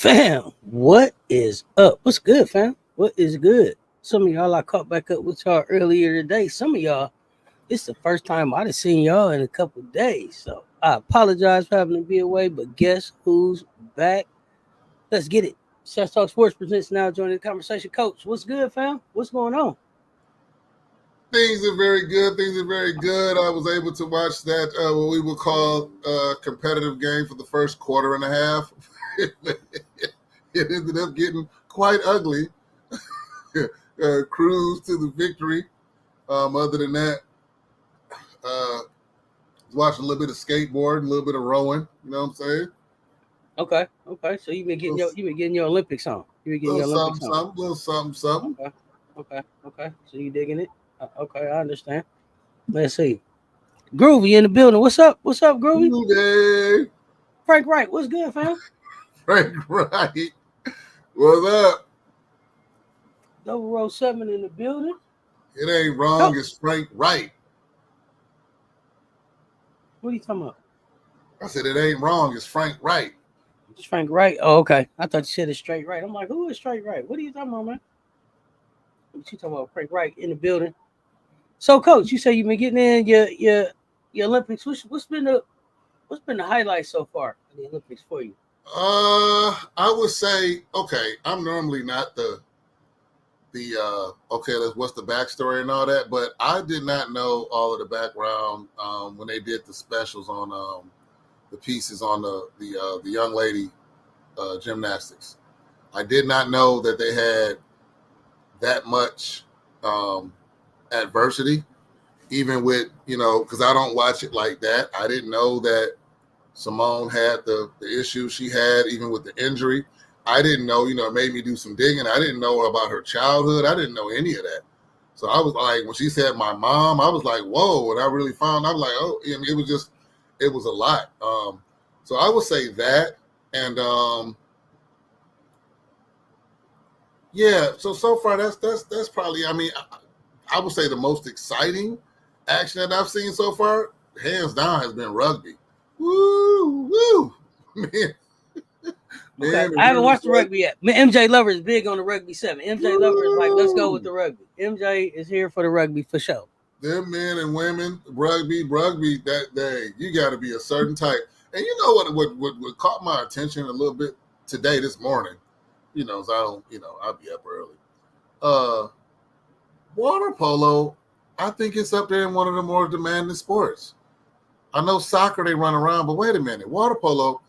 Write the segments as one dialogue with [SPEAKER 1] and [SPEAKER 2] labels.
[SPEAKER 1] Fam, what is up? What's good, fam? What is good? Some of y'all I caught back up with y'all earlier today. Some of y'all, it's the first time I've seen y'all in a couple of days. So I apologize for having to be away, but guess who's back? Let's get it. Seth Talk Sports presents now joining the conversation. Coach, what's good, fam? What's going on?
[SPEAKER 2] Things are very good. Things are very good. I was able to watch that, what we would call a competitive game for the first quarter and a half. It ended up getting quite ugly. Cruise to the victory. Other than that, watching a little bit of skateboarding, a little bit of rowing. You know what I'm saying?
[SPEAKER 1] Okay. So you've been getting your Olympics on. You've been getting your Olympics on.
[SPEAKER 2] Little something.
[SPEAKER 1] Okay. So you digging it? Okay, I understand. Let's see. Groovy in the building. What's up? What's up, Groovy?
[SPEAKER 2] Hey.
[SPEAKER 1] Frank Wright. What's good, fam?
[SPEAKER 2] Frank Wright. What's up?
[SPEAKER 1] 007 in the building.
[SPEAKER 2] It ain't wrong. It's Frank Wright.
[SPEAKER 1] What are you talking about?
[SPEAKER 2] I said it ain't wrong. It's Frank Wright.
[SPEAKER 1] It's Frank Wright. Oh, okay. I thought you said it's Straight Right. I'm like, who is Straight Right? What are you talking about, man? What you talking about? Frank Wright in the building. So, Coach, you say you've been getting in your Olympics. What's been the highlight so far in the Olympics for you?
[SPEAKER 2] I would say, okay, I'm normally not what's the backstory and all that, but I did not know all of the background when they did the specials on the pieces on the young lady gymnastics. I did not know that they had that much adversity, even with, because I don't watch it like that. I didn't know that Simone had the issue she had, even with the injury. I didn't know, it made me do some digging. I didn't know about her childhood. I didn't know any of that. So I was like, when she said my mom, I was like, whoa. And I really found, I was like, oh, it was a lot. So I would say that. And so far that's probably, I would say the most exciting action that I've seen so far, hands down, has been rugby. Woo, man.
[SPEAKER 1] Okay. I haven't watched the rugby yet. MJ Lover is big on the rugby 7. MJ Lover is like, let's go with the rugby. MJ is here for the rugby for sure.
[SPEAKER 2] Them men and women, rugby, that day, you got to be a certain type. And you know what caught my attention a little bit today, this morning, so I don't, I'll be up early. Water polo, I think it's up there in one of the more demanding sports. I know soccer, they run around, but wait a minute. Water polo,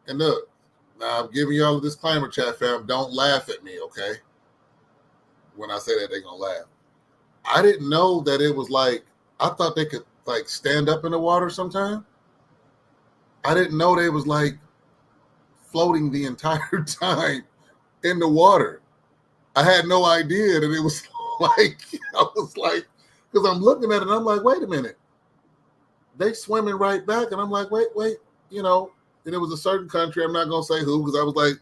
[SPEAKER 2] and look, now I'm giving y'all a disclaimer, chat fam. Don't laugh at me, okay? When I say that, they're going to laugh. I didn't know that it was like, I thought they could like stand up in the water sometime. I didn't know they was like floating the entire time in the water. I had no idea that it was because I'm looking at it and I'm like, wait a minute. They swimming right back. And I'm like, wait, and it was a certain country. I'm not going to say who, because I was like,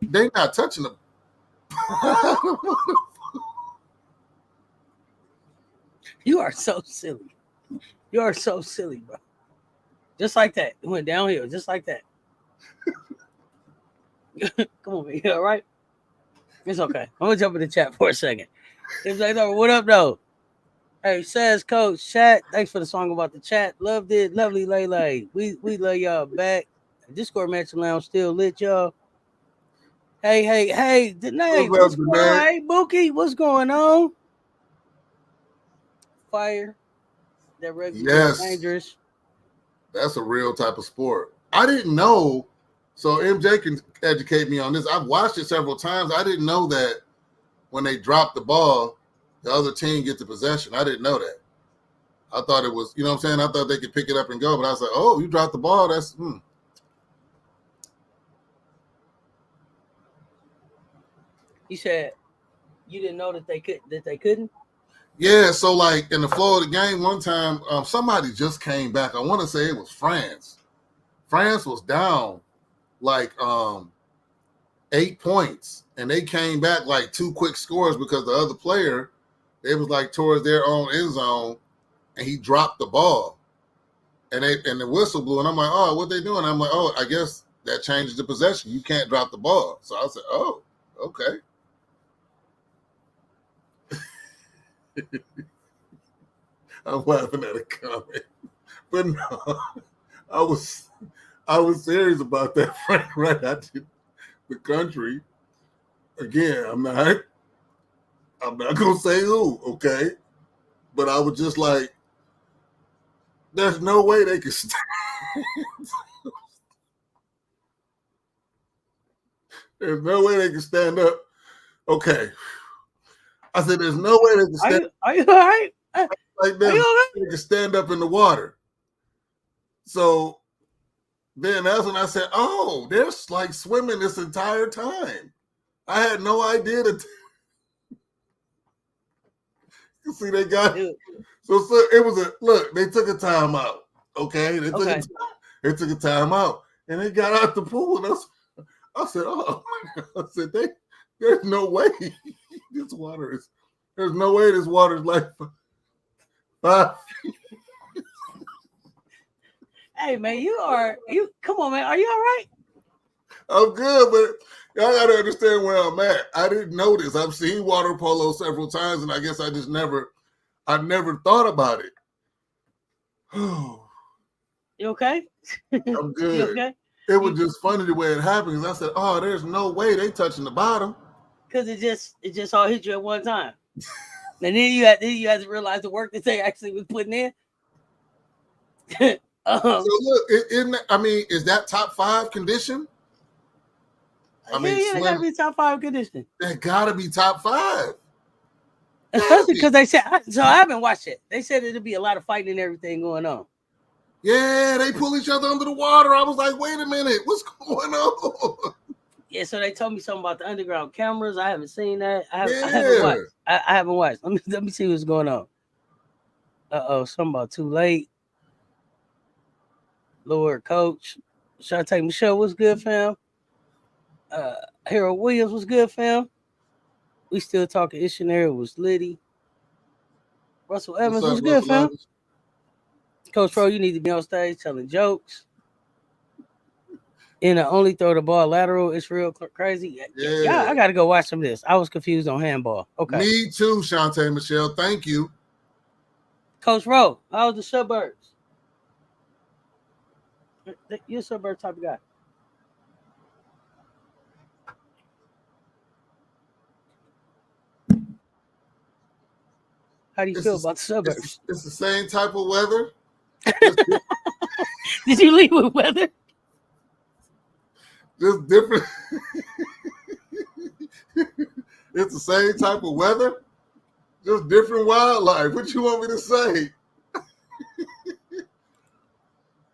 [SPEAKER 2] they not touching them.
[SPEAKER 1] You are so silly. You are so silly, bro. Just like that. It went downhill, just like that. Come on, man. You all right? It's okay. I'm going to jump in the chat for a second. It's like, what up, though? Hey, says Coach Chat. Thanks for the song about the chat. Loved it. Lovely Lele. We love y'all back. Discord Match Lounge still lit, y'all. Hey. Hey, what's going on? Hey, Bookie, what's going on? Fire. That rugby is dangerous.
[SPEAKER 2] That's a real type of sport. I didn't know. So MJ can educate me on this. I've watched it several times. I didn't know that when they drop the ball, the other team gets the possession. I didn't know that. I thought it was, I thought they could pick it up and go. But I was like, oh, you dropped the ball. That's
[SPEAKER 1] You said you didn't know that they couldn't?
[SPEAKER 2] Yeah, so like in the flow of the game one time, somebody just came back. I want to say it was France. France was down like 8 points, and they came back like 2 quick scores because the other player, it was like towards their own end zone, and he dropped the ball. And the whistle blew, and I'm like, oh, what they doing? I'm like, oh, I guess that changes the possession. You can't drop the ball. So I said, oh, okay. I'm laughing at a comment, but no, I was serious about that right after the country. Again, I'm not gonna say who, okay, but I was just like, there's no way they could stand. There's no way they can stand up. Okay, I said, there's no way they can stand.
[SPEAKER 1] Are you all right?
[SPEAKER 2] Like this, they can stand up in the water. So then that's when I said, oh, they're like swimming this entire time. I had no idea that. You see, they got so it was a look. They took a time out. Okay, they took a time out, and they got out the pool. And I said, oh, I said, there's no way this water is. There's no way this water is like 5 feet.
[SPEAKER 1] Hey man, you come on, man. Are you all right?
[SPEAKER 2] I'm good, but y'all gotta understand where I'm at. I didn't know this. I've seen water polo several times, and I guess I never thought about it.
[SPEAKER 1] You okay?
[SPEAKER 2] I'm good.
[SPEAKER 1] You okay?
[SPEAKER 2] It was just funny the way it happened. I said, oh, there's no way they touching the bottom.
[SPEAKER 1] Because it just all hit you at one time. And then you had to realize the work that they actually was putting in.
[SPEAKER 2] So look, is that top 5 condition?
[SPEAKER 1] That gotta be top 5 condition.
[SPEAKER 2] That gotta be top 5.
[SPEAKER 1] Especially because they said, so I haven't watched it. They said it'll be a lot of fighting and everything going on.
[SPEAKER 2] Yeah, they pull each other under the water. I was like, wait a minute, what's going on?
[SPEAKER 1] Yeah, so they told me something about the underground cameras. I haven't seen that. I haven't watched. I haven't watched. Let me see what's going on. Something about too late. Lord Coach. Shantae Michelle was good, fam. Harold Williams was good, fam. We still talking. Culinary was litty. Russell Evans was good, fam. Coach Pro, you need to be on stage telling jokes. And only throw the ball lateral. It's real crazy. Yeah, I got to go watch some of this. I was confused on handball. Okay.
[SPEAKER 2] Me too, Shantae Michelle. Thank you.
[SPEAKER 1] Coach Rowe, how's the suburbs? You're a suburb type of guy. How do you feel about the suburbs?
[SPEAKER 2] It's the same type of weather.
[SPEAKER 1] Did you leave with weather?
[SPEAKER 2] Just different. It's the same type of weather, just different wildlife. What you want me to say?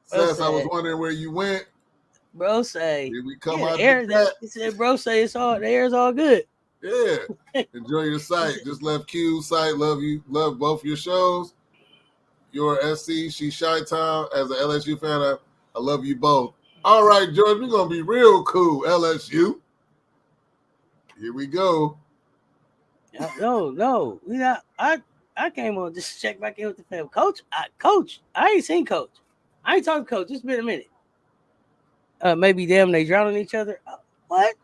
[SPEAKER 2] Says I was wondering where you went.
[SPEAKER 1] Bro say.
[SPEAKER 2] Did we come out
[SPEAKER 1] air? He said, bro say the air's all good.
[SPEAKER 2] Yeah. Enjoy your site. Just left Q's site. Love you. Love both your shows. You're SC. She's Chi-Town. As an LSU fan, I love you both. All right, George, we're going to be real cool, LSU. Here we go.
[SPEAKER 1] No. We not, I came on just to check back in with the family. Coach, I ain't seen Coach. I ain't talking to Coach. It's been a minute. Maybe them, they drowning each other. What?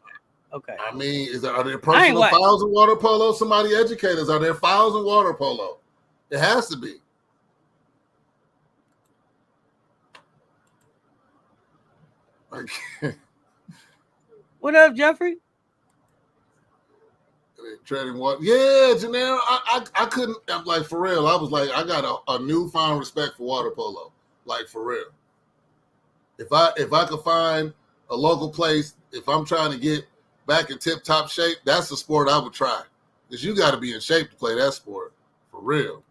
[SPEAKER 1] Okay.
[SPEAKER 2] I mean, are there personal fouls in water polo? Somebody educate us. Are there fouls in water polo? It has to be.
[SPEAKER 1] What up, Jeffrey?
[SPEAKER 2] Treading water. Yeah, Janelle, I couldn't, I'm like, for real. I was like, I got a newfound respect for water polo. Like, for real. If I could find a local place, if I'm trying to get back in tip-top shape, that's the sport I would try. Because you got to be in shape to play that sport. For real.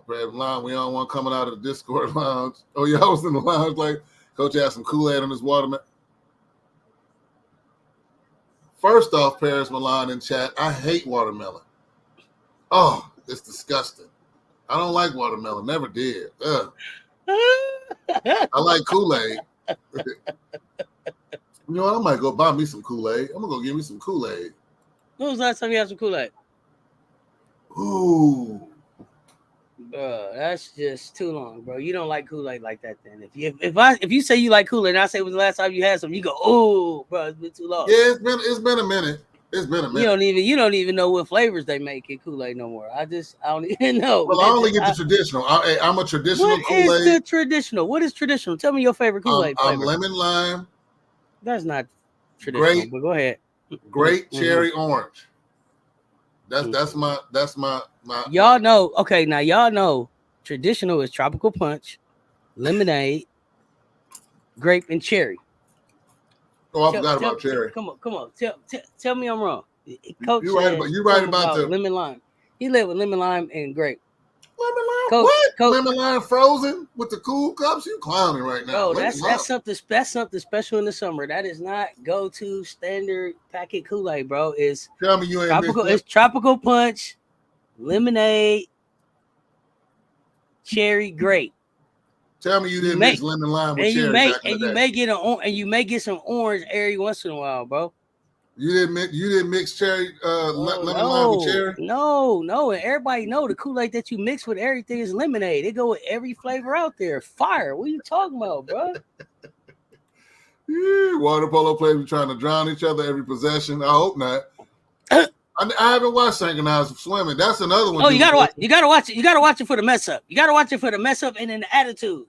[SPEAKER 2] We don't want coming out of the Discord lounge. Oh, yeah, I was in the lounge like, Coach had some Kool-Aid on his watermelon. First off, Paris Milan in chat, I hate watermelon. Oh, it's disgusting. I don't like watermelon. Never did. Ugh. I like Kool-Aid. You know what? I might go buy me some Kool-Aid. I'm going to go get me some
[SPEAKER 1] That's just too long, bro. You don't like Kool-Aid like that. Then if you say you like Kool-Aid, and I say it was the last time you had some, you go, oh, bro, it's been too long.
[SPEAKER 2] Yeah, it's been a minute. It's been a minute.
[SPEAKER 1] You don't even know what flavors they make in Kool-Aid no more. I don't even know.
[SPEAKER 2] Well, I only get the traditional. I'm a traditional Kool-Aid.
[SPEAKER 1] What is the traditional? What is traditional? Tell me your favorite Kool-Aid flavor.
[SPEAKER 2] Lemon lime.
[SPEAKER 1] That's not traditional. But go ahead.
[SPEAKER 2] Great cherry orange. That's my
[SPEAKER 1] Y'all know. Okay, now y'all know traditional is tropical punch, lemonade, grape, and cherry.
[SPEAKER 2] Oh, I forgot about cherry.
[SPEAKER 1] Come on. Tell me I'm wrong. Coach,
[SPEAKER 2] you right about the
[SPEAKER 1] lemon lime. He lived with lemon lime and grape.
[SPEAKER 2] Lemon lime? Coach, what? Coach, lemon lime frozen with the cool cups? You clowning right now.
[SPEAKER 1] Oh, that's something special in the summer. That is not go-to standard packet Kool-Aid, bro.
[SPEAKER 2] Tell me you ain't
[SPEAKER 1] tropical. It's tropical punch, lemonade, cherry, grape.
[SPEAKER 2] Tell me you didn't mix lemon lime with cherry.
[SPEAKER 1] You may get some orange every once in a while, bro.
[SPEAKER 2] You didn't mix cherry lemon lime with cherry?
[SPEAKER 1] No. And everybody know the Kool-Aid that you mix with everything is lemonade. It go with every flavor out there. Fire. What are you talking about, bro?
[SPEAKER 2] Water polo players be trying to drown each other every possession. I hope not. I haven't watched synchronized swimming. That's another one.
[SPEAKER 1] Oh, you gotta watch it. You gotta watch it for the mess up. You gotta watch it for the mess up and then the attitude.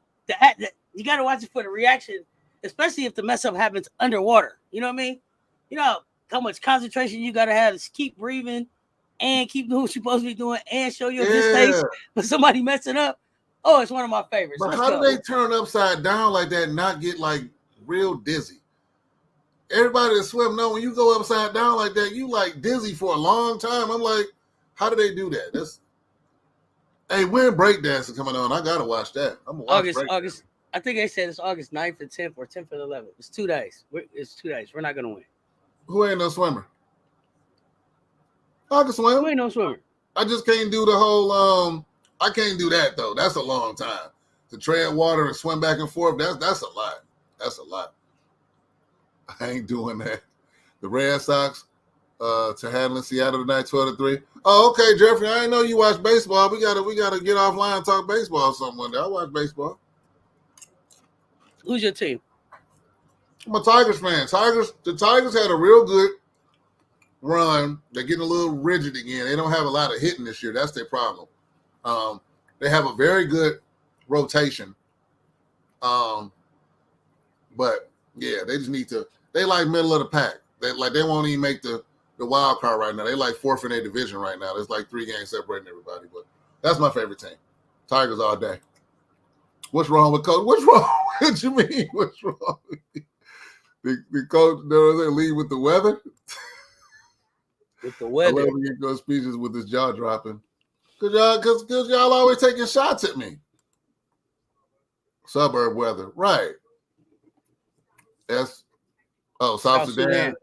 [SPEAKER 1] You gotta watch it for the reaction, especially if the mess up happens underwater. You know what I mean? You know how much concentration you gotta have to keep breathing and keep doing what you're supposed to be doing and show your distaste for somebody messing up. Oh, it's one of my favorites.
[SPEAKER 2] But how do they turn upside down like that and not get like real dizzy? Everybody that swim know when you go upside down like that, you like dizzy for a long time. I'm like, how do they do that? Hey, when breakdancing coming on? I gotta watch that. I'm gonna watch
[SPEAKER 1] August. I think they said it's August 9th and 10th or 10th and 11th. It's 2 days. It's 2 days. We're not gonna win.
[SPEAKER 2] Who ain't no swimmer? I can swim.
[SPEAKER 1] Who ain't no swimmer?
[SPEAKER 2] I just can't do the whole. I can't do that though. That's a long time to tread water and swim back and forth. That's a lot. That's a lot. I ain't doing that. The Red Sox to handle Seattle tonight, 12-3. Oh, okay, Jeffrey. I didn't know you watch baseball. We gotta get offline and talk baseball or something one day. I watch baseball.
[SPEAKER 1] Who's your team?
[SPEAKER 2] I'm a Tigers fan. The Tigers had a real good run. They're getting a little rigid again. They don't have a lot of hitting this year. That's their problem. They have a very good rotation. But yeah, they just need to. They like middle of the pack. They won't even make the wild card right now. They like fourth in their division right now. There's like 3 games separating everybody. But that's my favorite team. Tigers all day. What's wrong with coach? What's wrong? What you mean? What's wrong? The coach doesn't lead with the weather.
[SPEAKER 1] With the weather.
[SPEAKER 2] I love to get those speeches with his jaw dropping. Cause y'all always taking shots at me. Suburb weather, right? South Sudan.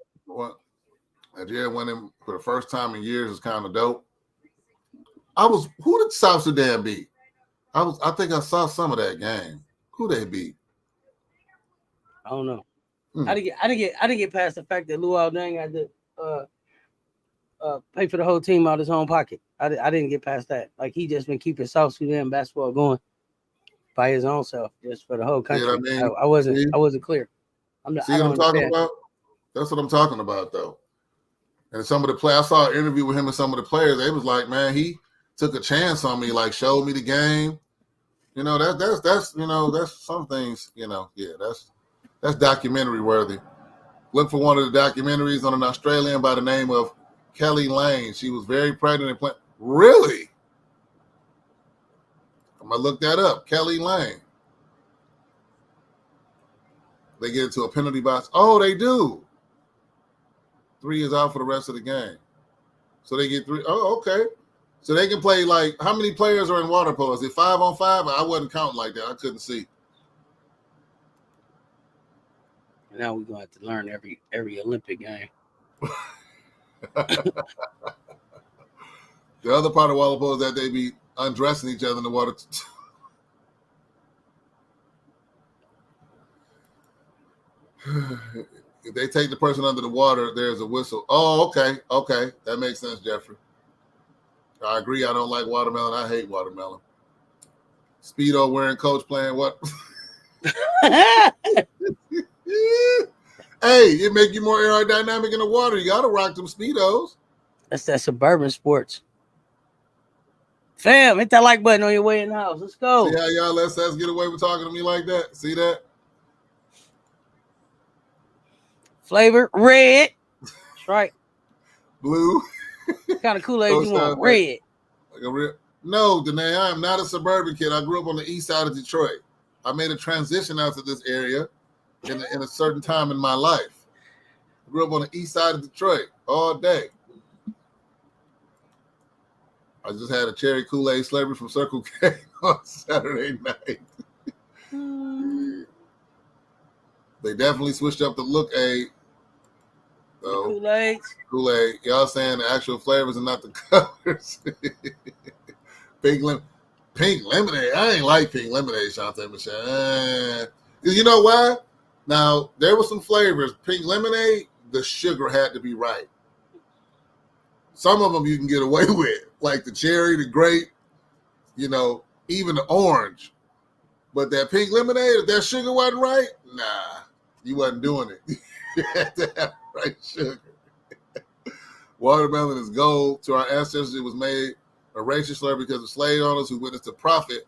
[SPEAKER 2] Nigeria went in for the first time in years. Is kind of dope. Who did South Sudan beat? I think I saw some of that game. Who they beat?
[SPEAKER 1] I don't know. I didn't get past the fact that Luau Deng had to pay for the whole team out of his own pocket. I didn't get past that. Like he just been keeping South Sudan basketball going by his own self, just for the whole country. You know what I mean? I wasn't clear.
[SPEAKER 2] See what I'm talking about? That's what I'm talking about, though. And some of the players, I saw an interview with him and some of the players. They was like, man, he took a chance on me, like showed me the game. You know, that's some things. You know, yeah, that's documentary worthy. Look for one of the documentaries on an Australian by the name of Kelly Lane. She was very pregnant and playing. Really? I'm gonna look that up. Kelly Lane. They get into a penalty box. Oh, they do. 3 is out for the rest of the game. So they get 3. Oh, okay. So they can play like, how many players are in water polo? Is it 5-on-5? I wasn't counting like that. I couldn't see.
[SPEAKER 1] Now we're going to have to learn every Olympic game.
[SPEAKER 2] The other part of water polo is that they be undressing each other in the water. If they take the person under the water, there's a whistle. Oh, okay. That makes sense, Jeffrey. I agree. I don't like watermelon. I hate watermelon. Speedo wearing coach playing what? Hey, it make you more aerodynamic in the water. You gotta rock them Speedos.
[SPEAKER 1] That's that suburban sports. Fam, hit that like button on your way in the house. Let's go.
[SPEAKER 2] See how y'all let us get away with talking to me like that? See that?
[SPEAKER 1] Flavor red. That's right.
[SPEAKER 2] Blue.
[SPEAKER 1] What kind of Kool-Aid you want? Red.
[SPEAKER 2] Like a real. No, Danae, I am not a suburban kid. I grew up on the east side of Detroit. I made a transition out to this area in a certain time in my life. I grew up on the east side of Detroit all day. I just had a cherry Kool-Aid Slurpee from Circle K on Saturday night. They definitely switched up the look-aid. So, Kool-Aid. Y'all saying the actual flavors and not the colors. Pink lemonade. I ain't like pink lemonade, Shantae Michelle. You know why? Now, there were some flavors. Pink lemonade, the sugar had to be right. Some of them you can get away with, like the cherry, the grape, even the orange. But that pink lemonade, if that sugar wasn't right, nah, you wasn't doing it. You had to have right sugar. Watermelon is gold. To our ancestors, it was made a racial slur because of slave owners who witnessed the profit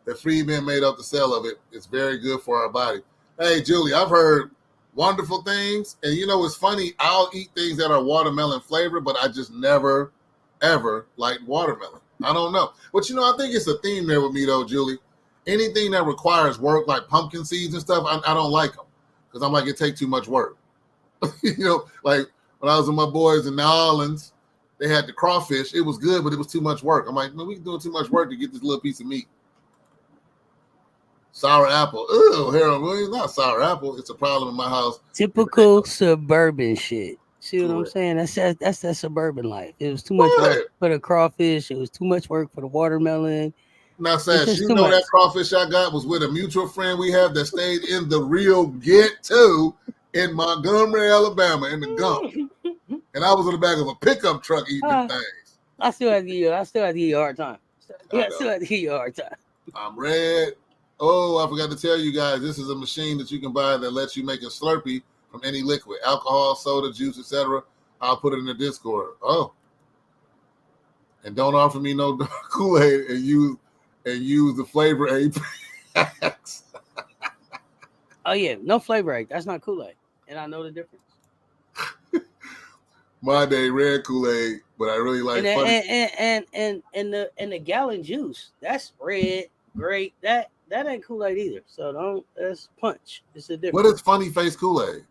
[SPEAKER 2] that freedmen made off the sale of it. It's very good for our body. Hey, Julie, I've heard wonderful things. And it's funny. I'll eat things that are watermelon flavored, but I just never, ever liked watermelon. I don't know. But, I think it's a theme there with me, though, Julie. Anything that requires work, like pumpkin seeds and stuff, I don't like them. Because I'm like, it takes too much work. Like when I was with my boys in New Orleans, they had the crawfish. It was good, but it was too much work. I'm like, no, we're doing too much work to get this little piece of meat. Sour apple. Ew, Harold Williams, not sour apple. It's a problem in my house.
[SPEAKER 1] Typical suburban shit. See what I'm saying? That's that suburban life. It was too much work for the crawfish. It was too much work for the watermelon.
[SPEAKER 2] Now, Sash, that crawfish I got was with a mutual friend we have that stayed in the real Get-To in Montgomery, Alabama, in the Gump. And I was in the back of a pickup truck eating things.
[SPEAKER 1] I still have to give you a hard time. I still have to give you a hard time.
[SPEAKER 2] I'm red. Oh, I forgot to tell you guys, this is a machine that you can buy that lets you make a Slurpee from any liquid, alcohol, soda, juice, etc. I'll put it in the Discord. Oh. And don't offer me no Kool-Aid and use the flavor aid packs.
[SPEAKER 1] Oh yeah, no flavor aid. That's not Kool-Aid, and I know the difference.
[SPEAKER 2] My day red Kool-Aid, but I really like
[SPEAKER 1] and the gallon juice. That's red, great. That ain't Kool-Aid either. So that's punch. It's a difference.
[SPEAKER 2] What is funny face Kool-Aid?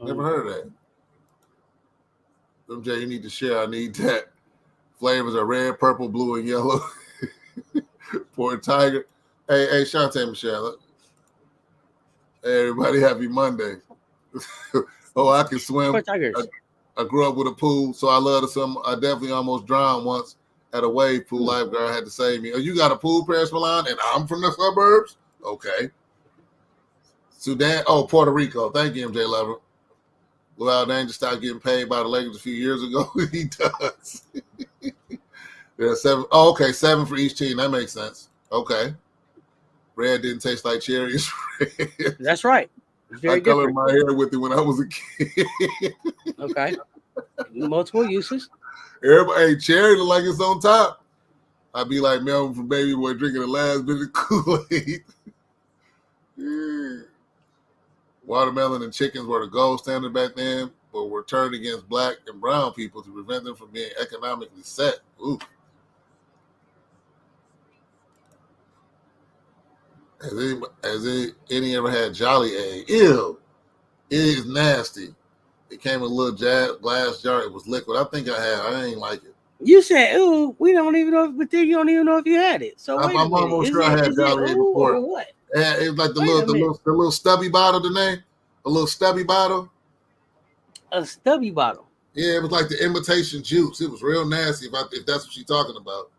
[SPEAKER 2] Never heard of that. MJ, you need to share. I need that. Flavors are red, purple, blue, and yellow. Poor Tiger. Hey, Shantae Michelle. Hey, everybody, happy Monday. Oh, I can swim. I grew up with a pool, so I love to swim. I definitely almost drowned once at a wave pool. Lifeguard had to save me. Oh, you got a pool, Paris Milan, and I'm from the suburbs? Okay. Sudan. Oh, Puerto Rico. Thank you, MJ Lover. Well, Danger stopped getting paid by the Lakers a few years ago. He does. There are 7. Oh, okay, 7 for each team. That makes sense. Okay. Red didn't taste like cherry. It's red.
[SPEAKER 1] That's right.
[SPEAKER 2] I colored my hair with it when I was a kid.
[SPEAKER 1] Okay. Multiple uses.
[SPEAKER 2] Everybody, cherry look like it's on top. I'd be like Melvin from Baby Boy drinking the last bit of Kool-Aid. Watermelon and chickens were the gold standard back then, but were turned against black and brown people to prevent them from being economically set. Ooh. Has any ever had Jolly Egg? Ew. It is nasty. It came in a little glass jar. It was liquid. I think I had. I ain't like it.
[SPEAKER 1] You said, ooh, we don't even know, but then you don't even know if you had it. So
[SPEAKER 2] I'm almost sure I had Jolly Egg before.
[SPEAKER 1] Or what?
[SPEAKER 2] It was like the little stubby bottle, the name? A little stubby bottle?
[SPEAKER 1] A stubby bottle?
[SPEAKER 2] Yeah, it was like the imitation juice. It was real nasty if that's what she's talking about.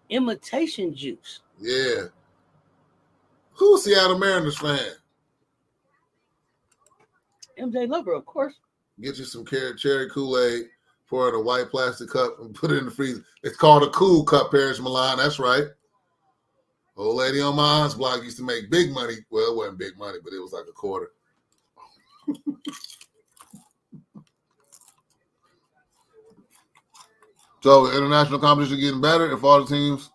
[SPEAKER 1] Imitation juice?
[SPEAKER 2] Yeah. Who's a Seattle Mariners fan?
[SPEAKER 1] MJ Lover, of course.
[SPEAKER 2] Get you some cherry Kool-Aid Pour it in a white plastic cup and put it in the freezer. It's called a cool cup, Paris Milan. That's right. Old lady on my aunt's block used to make big money. Well, it wasn't big money, but it was like a quarter. So the international competition getting better if all the teams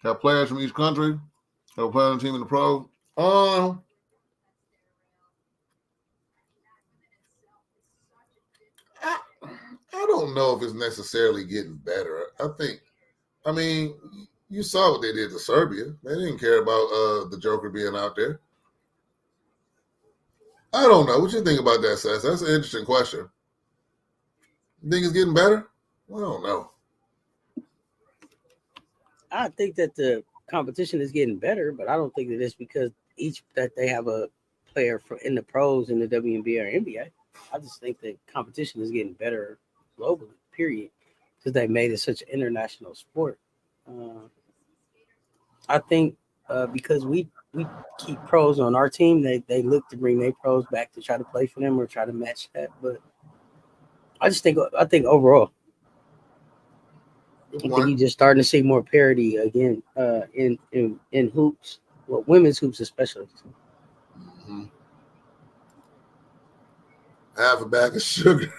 [SPEAKER 2] have players from each country, have a player on the team in the pro. I don't know if it's necessarily getting better. I mean, you saw what they did to Serbia. They didn't care about the Joker being out there. I don't know. What you think about that, Seth? That's an interesting question. You think it's getting better? Well, I don't know.
[SPEAKER 1] I think that the competition is getting better, but I don't think that it's because that they have a player in the pros in the WNBA or NBA. I just think that competition is getting better globally, period, because they made it such an international sport. I think because we keep pros on our team, they look to bring their pros back to try to play for them or try to match that. But I think overall, I think you're just starting to see more parity again in hoops, well, women's hoops especially.
[SPEAKER 2] Mm-hmm. Half a bag of sugar.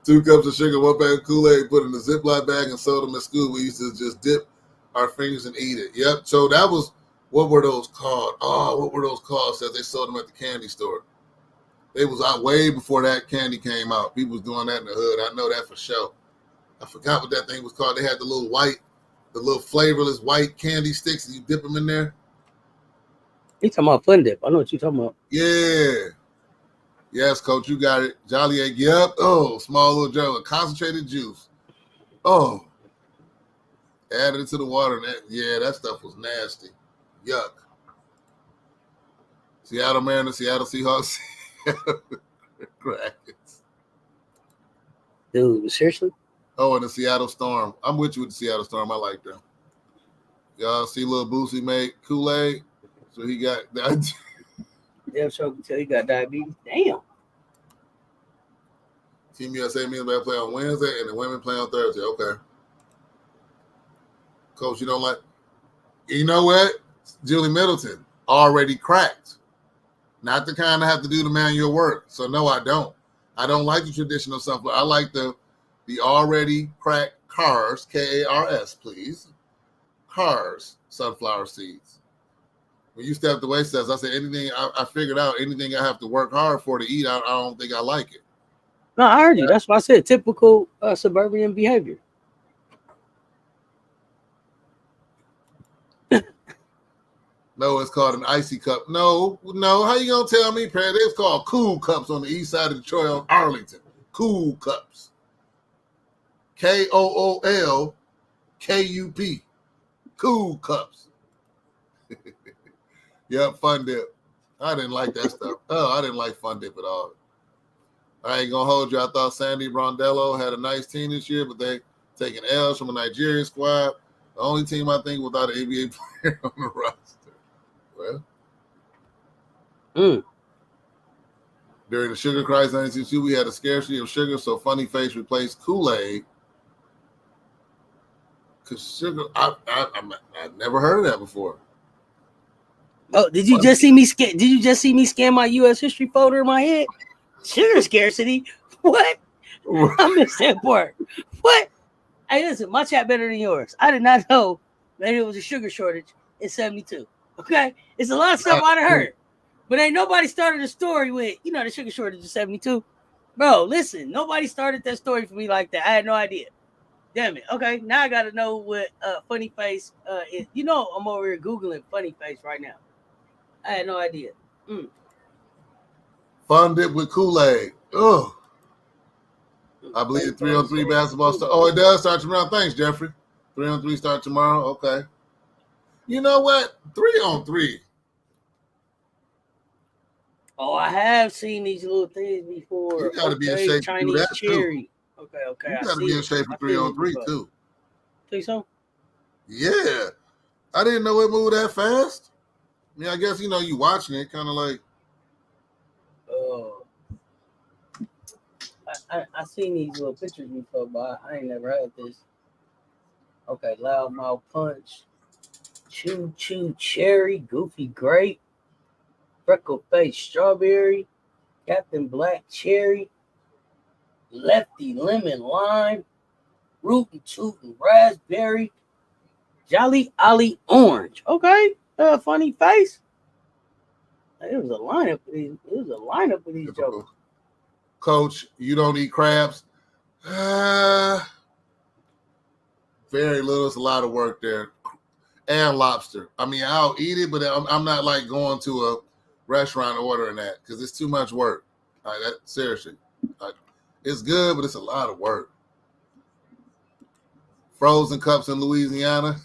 [SPEAKER 2] 2 cups of sugar, 1 bag of Kool-Aid, put in a Ziploc bag and sold them at school. We used to just dip our fingers and eat it. Yep. So that was, what were those called? Oh, what were those called? Said they sold them at the candy store. They was out way before that candy came out. People was doing that in the hood. I know that for sure. I forgot what that thing was called. They had the little flavorless white candy sticks, and you dip them in there.
[SPEAKER 1] You talking about Fun Dip? I know what you're talking about.
[SPEAKER 2] Yeah. Yes, Coach, you got it. Jolly egg. Yep. Oh, small little jar of concentrated juice. Oh. Added it to the water. And that stuff was nasty. Yuck. Seattle Mariners, Seattle Seahawks. Crackers.
[SPEAKER 1] Dude, seriously?
[SPEAKER 2] Oh, and the Seattle Storm. I'm with you with the Seattle Storm. I like them. Y'all see little Boosie made Kool-Aid? So he got that.
[SPEAKER 1] Damn sure can tell you got diabetes. Damn.
[SPEAKER 2] Team USA men play on Wednesday and the women play on Thursday. Okay. Coach, you don't like. You know what? Julie Middleton already cracked. Not the kind I have to do the manual work. So no, I don't. I don't like the traditional sunflower. I like the already cracked Kars, Kars, please. Kars sunflower seeds. When you stepped away, says I said anything I figured out, anything I have to work hard for to eat, I don't think I like it.
[SPEAKER 1] No, I heard you. That's why I said typical suburban behavior.
[SPEAKER 2] No, it's called an icy cup. No. How you gonna tell me, Pat? It's called cool cups on the east side of Detroit on Arlington. Cool cups. KOOLKUP. Cool cups. Yep, Fun Dip. I didn't like that stuff. Oh, I didn't like Fun Dip at all. I ain't gonna hold you. I thought Sandy Brondello had a nice team this year, but they taking L's from a Nigerian squad. The only team I think without an NBA player on the roster. Well, during the sugar crisis in 1992, we had a scarcity of sugar, so Funny Face replaced Kool-Aid. Because sugar, I've never heard of that before.
[SPEAKER 1] Oh, did you just see me scan my U.S. history folder in my head? Sugar scarcity? What? I missed that part. What? Hey, listen, my chat better than yours. I did not know that it was a sugar shortage in 72. Okay? It's a lot of stuff I'd heard. But ain't nobody started a story with, the sugar shortage in 72. Bro, listen, nobody started that story for me like that. I had no idea. Damn it. Okay, now I got to know what Funny Face is. I'm over here Googling Funny Face right now. I had no idea.
[SPEAKER 2] Fun Dip with Kool-Aid. Ugh. I believe 3-on-3 basketball start. Oh, it does start tomorrow. Thanks, Jeffrey. 3-on-3 start tomorrow. Okay. You know what? 3-on-3.
[SPEAKER 1] Oh, I have seen these little things before.
[SPEAKER 2] You got to be in shape
[SPEAKER 1] Chinese
[SPEAKER 2] to do that
[SPEAKER 1] cherry.
[SPEAKER 2] Too.
[SPEAKER 1] Okay.
[SPEAKER 2] You got to be in shape for 3-on-3 too.
[SPEAKER 1] Think so?
[SPEAKER 2] Yeah. I didn't know it moved that fast. I mean, I guess, you watching it kind of like.
[SPEAKER 1] I seen these little pictures before, but I ain't never had this. Okay, loudmouth punch, choo choo cherry, goofy grape, freckle face strawberry, Captain Black cherry, lefty lemon lime, rootin' tootin' raspberry, jolly ollie orange. Okay, funny face. It was a lineup. It was a lineup of these jokers.
[SPEAKER 2] Coach, you don't eat crabs. Very little. It's a lot of work there. And lobster. I mean, I'll eat it, but I'm not like going to a restaurant ordering that because it's too much work. Seriously. It's good, but it's a lot of work. Frozen cups in Louisiana.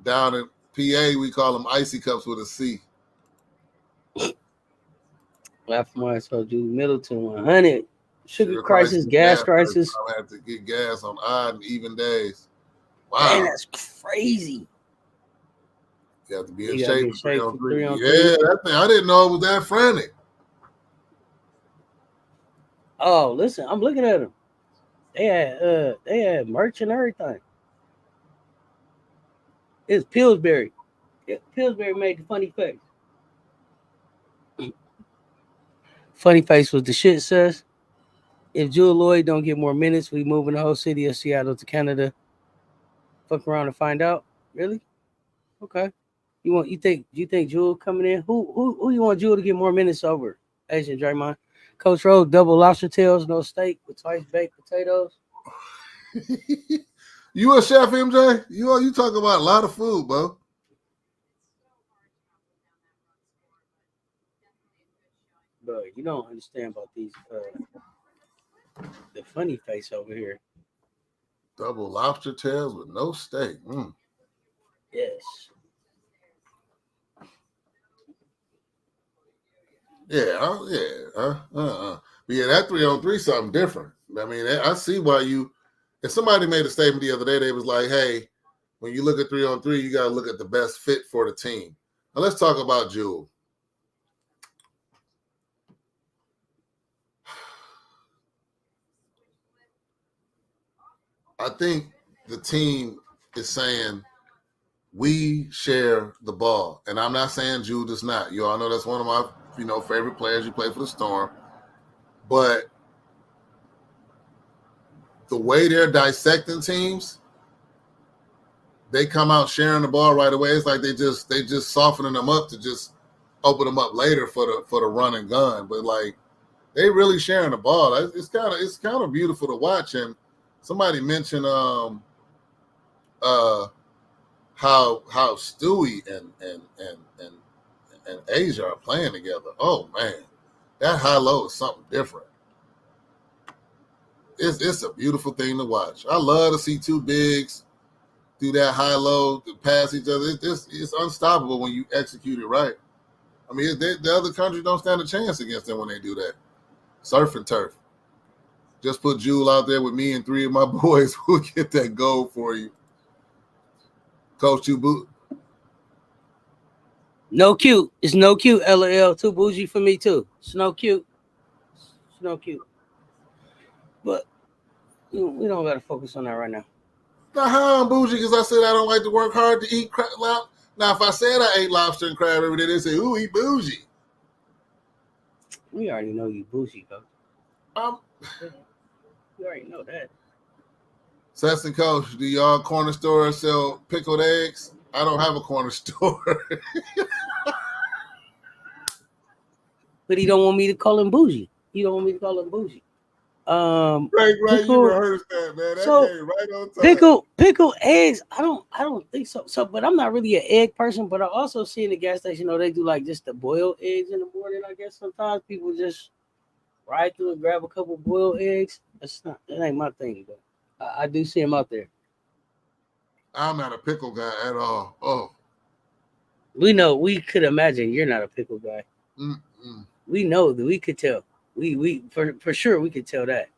[SPEAKER 2] Down in PA, we call them icy cups with a C.
[SPEAKER 1] Left from I told you, Middleton 100. Sugar crisis, gas crisis.
[SPEAKER 2] I have to get gas on odd and even days. Wow.
[SPEAKER 1] Man, that's crazy.
[SPEAKER 2] You have to be in shape for 3-on-3.
[SPEAKER 1] On
[SPEAKER 2] yeah, that thing. I didn't know it was that frantic.
[SPEAKER 1] Oh, listen, I'm looking at them. They had merch and everything. It's Pillsbury. Yeah, Pillsbury made the funny face. Funny face was the shit, says. If Jewel Lloyd don't get more minutes, we moving the whole city of Seattle to Canada. Fuck around and find out. Really? Okay. You think Jewel coming in? Who you want Jewel to get more minutes over? Asian Draymond. Coach Rose, double lobster tails, no steak with twice baked potatoes.
[SPEAKER 2] You a chef, MJ? You talk about a lot of food, bro.
[SPEAKER 1] Bro, you don't understand about these the funny face over here.
[SPEAKER 2] Double lobster tails with no steak.
[SPEAKER 1] Yes.
[SPEAKER 2] Yeah. But yeah, that 3-on-3 something different. I mean, I see why if somebody made a statement the other day, they was like, hey, when you look at 3-on-3, you got to look at the best fit for the team. Now let's talk about Jewel. I think the team is saying we share the ball. And I'm not saying Jewel does not. You all know that's one of my favorite players. You play for the Storm. But the way they're dissecting teams, they come out sharing the ball right away. It's like they just softening them up to just open them up later for the run and gun. But like they really sharing the ball. It's kind of beautiful to watch. And somebody mentioned how Stewie and Asia are playing together. Oh man, that high low is something different. It's a beautiful thing to watch. I love to see two bigs do that high low to pass each other. It's unstoppable when you execute it right. I mean, the other countries don't stand a chance against them when they do that. Surf and turf. Just put Jewel out there with me and 3 of my boys. We'll get that goal for you. Coach, you boot.
[SPEAKER 1] No cute. It's no cute, LOL. Too bougie for me, too. It's no cute. It's no cute. But we don't got to focus on that right now.
[SPEAKER 2] Now, how I'm bougie because I said I don't like to work hard to eat crab. Now, if I said I ate lobster and crab every day, they'd say, ooh, he bougie.
[SPEAKER 1] We already know you bougie, Coach. You already know that.
[SPEAKER 2] Sesson Coach, do y'all corner store sell pickled eggs? I don't have a corner store.
[SPEAKER 1] But he don't want me to call him bougie. He don't want me to call him bougie.
[SPEAKER 2] Right, you rehearsed that, man. That came right on time.
[SPEAKER 1] Pickle eggs. I don't think so. So, but I'm not really an egg person. But I also see in the gas station, they do like just the boiled eggs in the morning. I guess sometimes people just ride through and grab a couple boiled eggs. That ain't my thing, but I do see them out there.
[SPEAKER 2] I'm not a pickle guy at all. Oh,
[SPEAKER 1] we could imagine you're not a pickle guy.
[SPEAKER 2] Mm-mm.
[SPEAKER 1] We know that we could tell. We for sure we could tell that.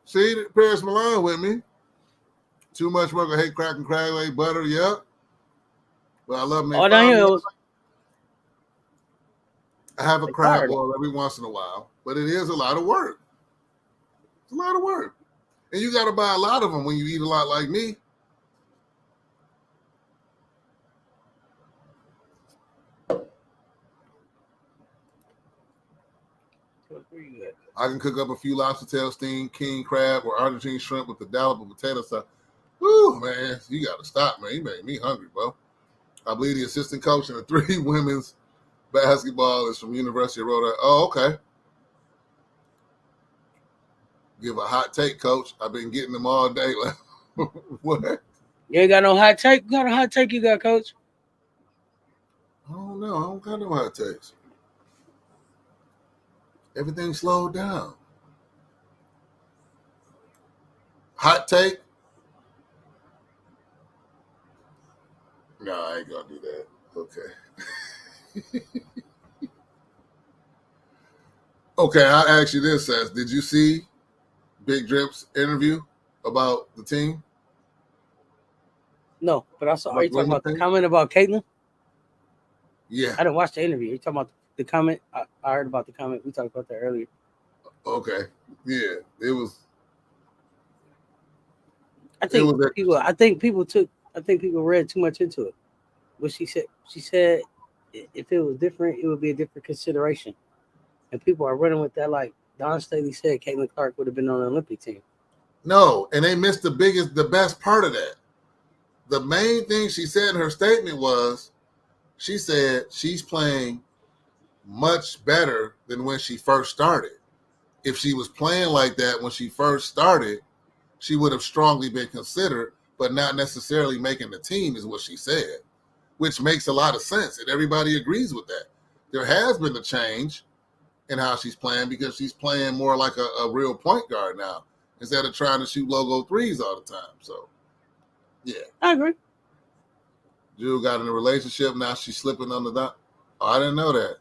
[SPEAKER 2] See, Paris Milan with me. Too much work. I hate cracking crab butter. Yep. But I love me. I have a
[SPEAKER 1] It's
[SPEAKER 2] crab
[SPEAKER 1] hard.
[SPEAKER 2] boil every once in a while, but it is a lot of work. It's a lot of work. And you got to buy a lot of them when you eat a lot like me.
[SPEAKER 1] Where you at?
[SPEAKER 2] I can cook up a few lobster tail steamed king crab or Argentine shrimp with the dollop of potato sauce. Woo, man, you got to stop, man. You made me hungry, bro. I believe the assistant coach in the 3 women's basketball is from University of Rhode Island. Oh, okay. Give a hot take, coach. I've been getting them all day. What?
[SPEAKER 1] You ain't got no hot take? What kind of hot take you got, coach?
[SPEAKER 2] I don't know. I don't got no hot takes. Everything slowed down. Hot take? No, I ain't gonna do that. Okay. Okay, I'll ask you this, Seth. Did you see Big Drip's interview about the team?
[SPEAKER 1] No, but I saw.
[SPEAKER 2] About
[SPEAKER 1] Are you
[SPEAKER 2] the
[SPEAKER 1] talking
[SPEAKER 2] women's
[SPEAKER 1] about the
[SPEAKER 2] team?
[SPEAKER 1] comment about Caitlyn?
[SPEAKER 2] Yeah.
[SPEAKER 1] I didn't watch the interview. Are you talking about the comment? I heard about the comment. We talked about that earlier.
[SPEAKER 2] Okay. Yeah. It was.
[SPEAKER 1] I think
[SPEAKER 2] was
[SPEAKER 1] people. I think people read too much into it. What she said. She said if it was different, it would be a different consideration. And people are running with that. Like Don Staley said, Caitlin Clark would have been on the Olympic team.
[SPEAKER 2] No, and they missed the best part of that. The main thing she said in her statement was, she said she's playing much better than when she first started. If she was playing like that when she first started, she would have strongly been considered, but not necessarily making the team, is what she said, which makes a lot of sense. And everybody agrees with that. There has been a change in how she's playing because she's playing more like a real point guard now instead of trying to shoot logo threes all the time. So, yeah.
[SPEAKER 1] I agree.
[SPEAKER 2] Jill got in a relationship. Now she's slipping on the dot. Oh, I didn't know that.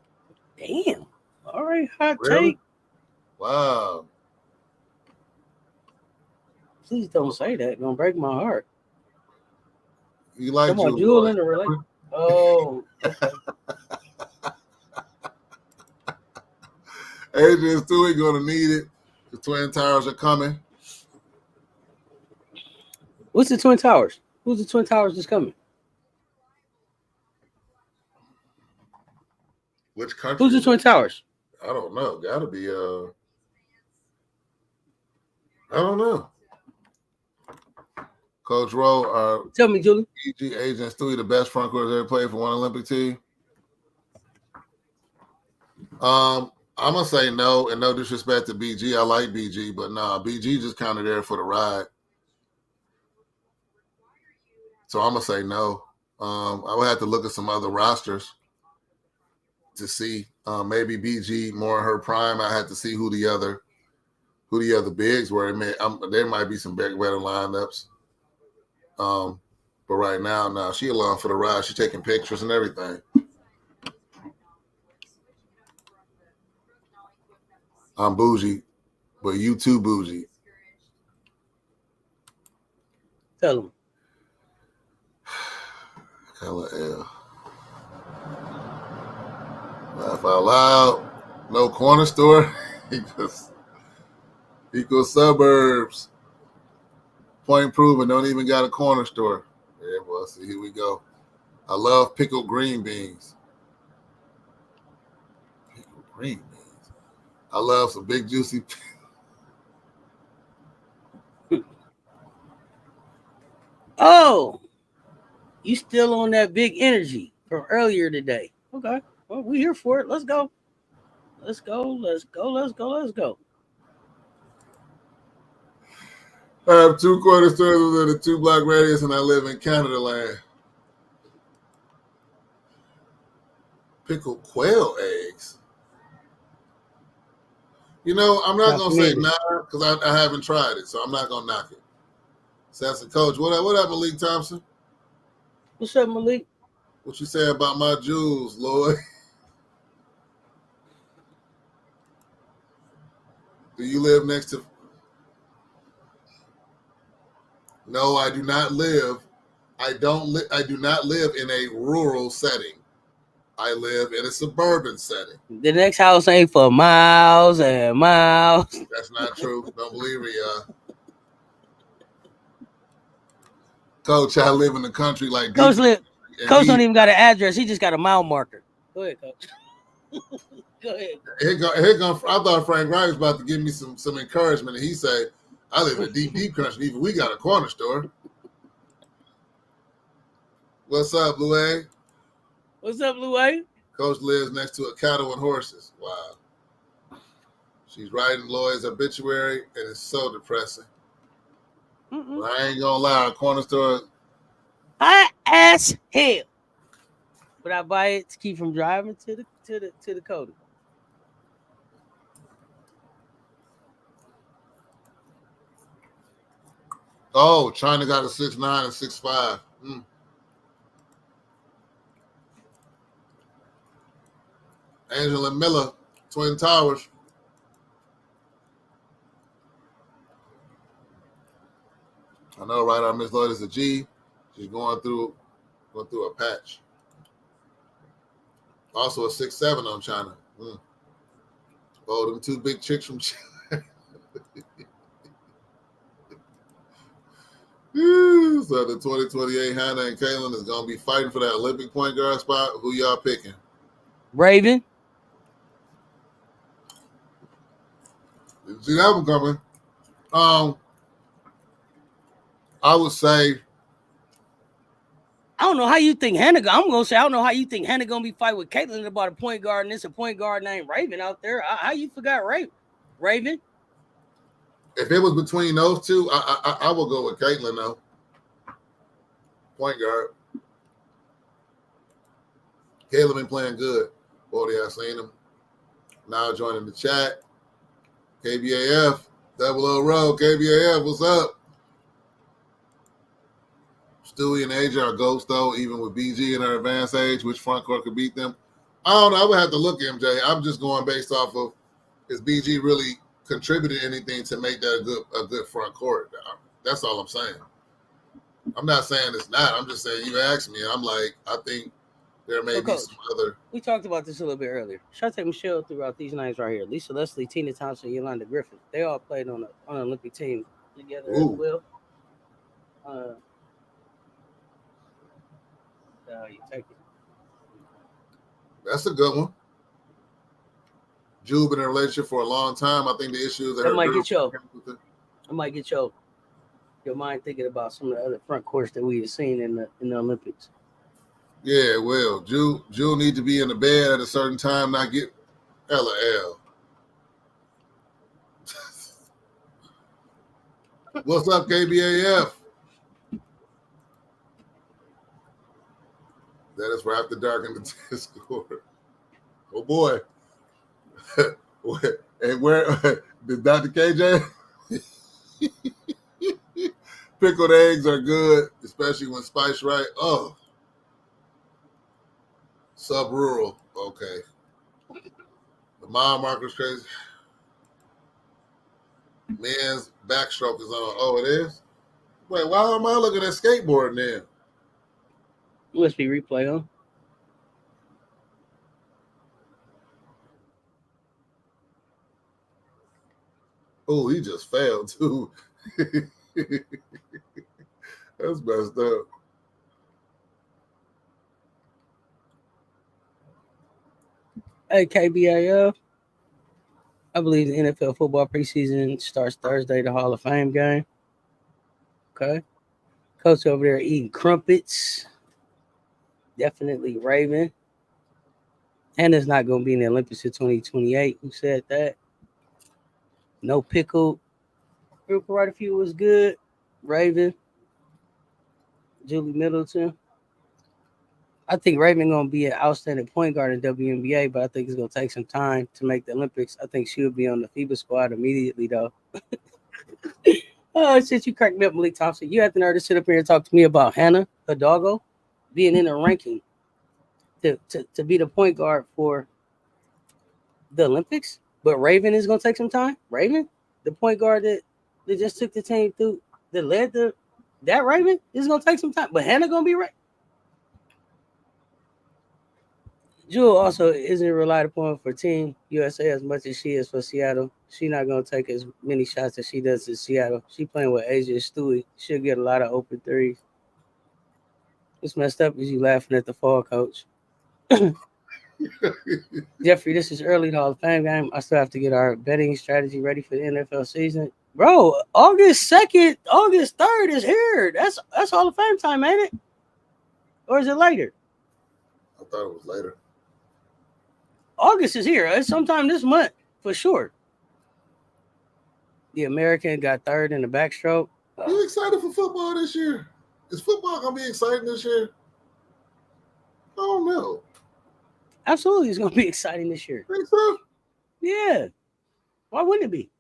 [SPEAKER 1] Damn. All right, hot
[SPEAKER 2] Really?
[SPEAKER 1] take.
[SPEAKER 2] Wow.
[SPEAKER 1] Please don't say that. It's gonna break my heart.
[SPEAKER 2] You like
[SPEAKER 1] Come on,
[SPEAKER 2] Jewel?
[SPEAKER 1] Jewel in the relationship. Oh, okay.
[SPEAKER 2] Adrian Stewie going to need it. The Twin Towers are coming.
[SPEAKER 1] What's the Twin Towers? Who's the Twin Towers that's coming?
[SPEAKER 2] Which country?
[SPEAKER 1] Who's the Twin Towers?
[SPEAKER 2] I don't know. Gotta be I don't know. Coach Rowe,
[SPEAKER 1] Tell me, Julie.
[SPEAKER 2] PG Adrian Stewie, the best front court ever played for one Olympic team. I'm gonna say no, and no disrespect to BG. I like BG, but nah, BG just kind of there for the ride. So I'm gonna say no. I would have to look at some other rosters to see. Maybe BG more in her prime. I had to see who the other bigs were. There might be some better lineups. But right now, no, she along for the ride. She's taking pictures and everything. I'm bougie, but you too bougie.
[SPEAKER 1] Tell them.
[SPEAKER 2] Hella L. Laugh out loud. No corner store. equals suburbs. Point proven. Don't even got a corner store. Yeah, well, see, here we go. I love pickled green beans. Pickled green beans. I love some big juicy.
[SPEAKER 1] Oh, you still on that big energy from earlier today? Okay. Well, we here for it. Let's go. Let's go. Let's go. Let's go. Let's go.
[SPEAKER 2] I have 2 corner stores within a 2-block radius, and I live in Canada land. Pickled quail eggs. You know, I'm not going to say nah because I haven't tried it, so I'm not going to knock it. Sassy Coach, what up, Malik Thompson?
[SPEAKER 1] What's up, Malik?
[SPEAKER 2] What you say about my jewels, Lloyd? Do you live next to... No, I do not live. I do not live in a rural setting. I live in a suburban setting.
[SPEAKER 1] The next house ain't for miles and miles.
[SPEAKER 2] That's not true. Don't believe me, Coach, I live in the country like
[SPEAKER 1] Coach
[SPEAKER 2] Coach
[SPEAKER 1] don't even got an address. He just got a mile marker. Go ahead, Coach. Go ahead.
[SPEAKER 2] I thought Frank Wright was about to give me some encouragement, and he said, I live in a deep country. Even we got a corner store. What's up, Blue A?
[SPEAKER 1] What's up, Blue A?
[SPEAKER 2] Coach lives next to a cattle and horses. Wow. She's writing Lloyd's obituary, and it's so depressing. But I ain't gonna lie, a corner store
[SPEAKER 1] hot as hell. But I buy it to keep from driving to the Cody.
[SPEAKER 2] Oh, China got a 6'9" and 6'5". Angela Miller, Twin Towers. I know, right? Our Miss Lloyd is a G. She's going through a patch. Also a 6'7" on China. Oh, them two big chicks from China. So the 2028 Hannah and Kaylin is gonna be fighting for that Olympic point guard spot. Who y'all picking?
[SPEAKER 1] Raven.
[SPEAKER 2] Didn't see that one coming. I would say.
[SPEAKER 1] I don't know how you think Hannah. I'm gonna say I don't know how you think Hannah gonna be fighting with Caitlin about a point guard, and it's a point guard named Raven out there. How you forgot Raven?
[SPEAKER 2] If it was between those two, I will go with Caitlin though. Point guard. Caleb been playing good. Bodie, I seen him. Now joining the chat. KBAF, Double O Row, KBAF, what's up? Stewie and AJ are ghosts, though, even with BG in her advanced age. Which front court could beat them? I don't know. I would have to look, MJ. I'm just going based off of, is BG really contributed anything to make that a good front court? That's all I'm saying. I'm not saying it's not. I'm just saying you asked me. I'm like, I think there may be some other.
[SPEAKER 1] We talked about this a little bit earlier. Shante Michelle throughout these names right here. Lisa Leslie, Tina Thompson, Yolanda Griffith. They all played on an Olympic team together as well. You take it.
[SPEAKER 2] That's a good one. Jube been in a relationship for a long time. I think the issue is
[SPEAKER 1] that might get your mind thinking about some of the other front courts that we've seen in the Olympics.
[SPEAKER 2] Yeah, well, Jewel need to be in the bed at a certain time, not get LOL. What's up, KBAF? That is for after dark in the Discord. Oh boy. And where did Dr. KJ? Pickled eggs are good, especially when spiced right. Oh. Sub-rural. Okay. The mile marker's crazy. Men's backstroke is on. Oh, it is? Wait, why am I looking at skateboarding then?
[SPEAKER 1] Must be replay on.
[SPEAKER 2] Oh, he just failed too. That's messed up.
[SPEAKER 1] Hey, KBAF. I believe the NFL football preseason starts Thursday, the Hall of Fame game. Okay. Coach over there eating crumpets. Definitely Raven. Hannah's not going to be in the Olympics in 2028. Who said that? No pickle. Right, a few was good. Raven. Julie Middleton. I think Raven going to be an outstanding point guard in WNBA, but I think it's going to take some time to make the Olympics. I think she'll be on the FIBA squad immediately, though. Oh, shit, you cracked me up, Malik Thompson. You had the nerve to sit up here and talk to me about Hannah Hidalgo being in the ranking to be the point guard for the Olympics, but Raven is going to take some time. Raven, the point guard that just took the team through, that led that Raven is going to take some time, but Hannah going to be right. Jewel also isn't relied upon for Team USA as much as she is for Seattle. She's not gonna take as many shots as she does in Seattle. She playing with Asia Stewie. She'll get a lot of open threes. It's messed up as you laughing at the fall coach. Jeffrey, this is early the Hall of Fame game. I still have to get our betting strategy ready for the NFL season. Bro, August 2nd, August 3rd is here. That's Hall of Fame time, ain't it? Or is it later?
[SPEAKER 2] I thought it was later.
[SPEAKER 1] August is here. It's sometime this month for sure. The American got third in the backstroke.
[SPEAKER 2] You excited for football this year? Is football gonna be exciting this year? I don't know.
[SPEAKER 1] Absolutely, it's gonna be exciting this year.
[SPEAKER 2] Think so?
[SPEAKER 1] Yeah. Why wouldn't it be?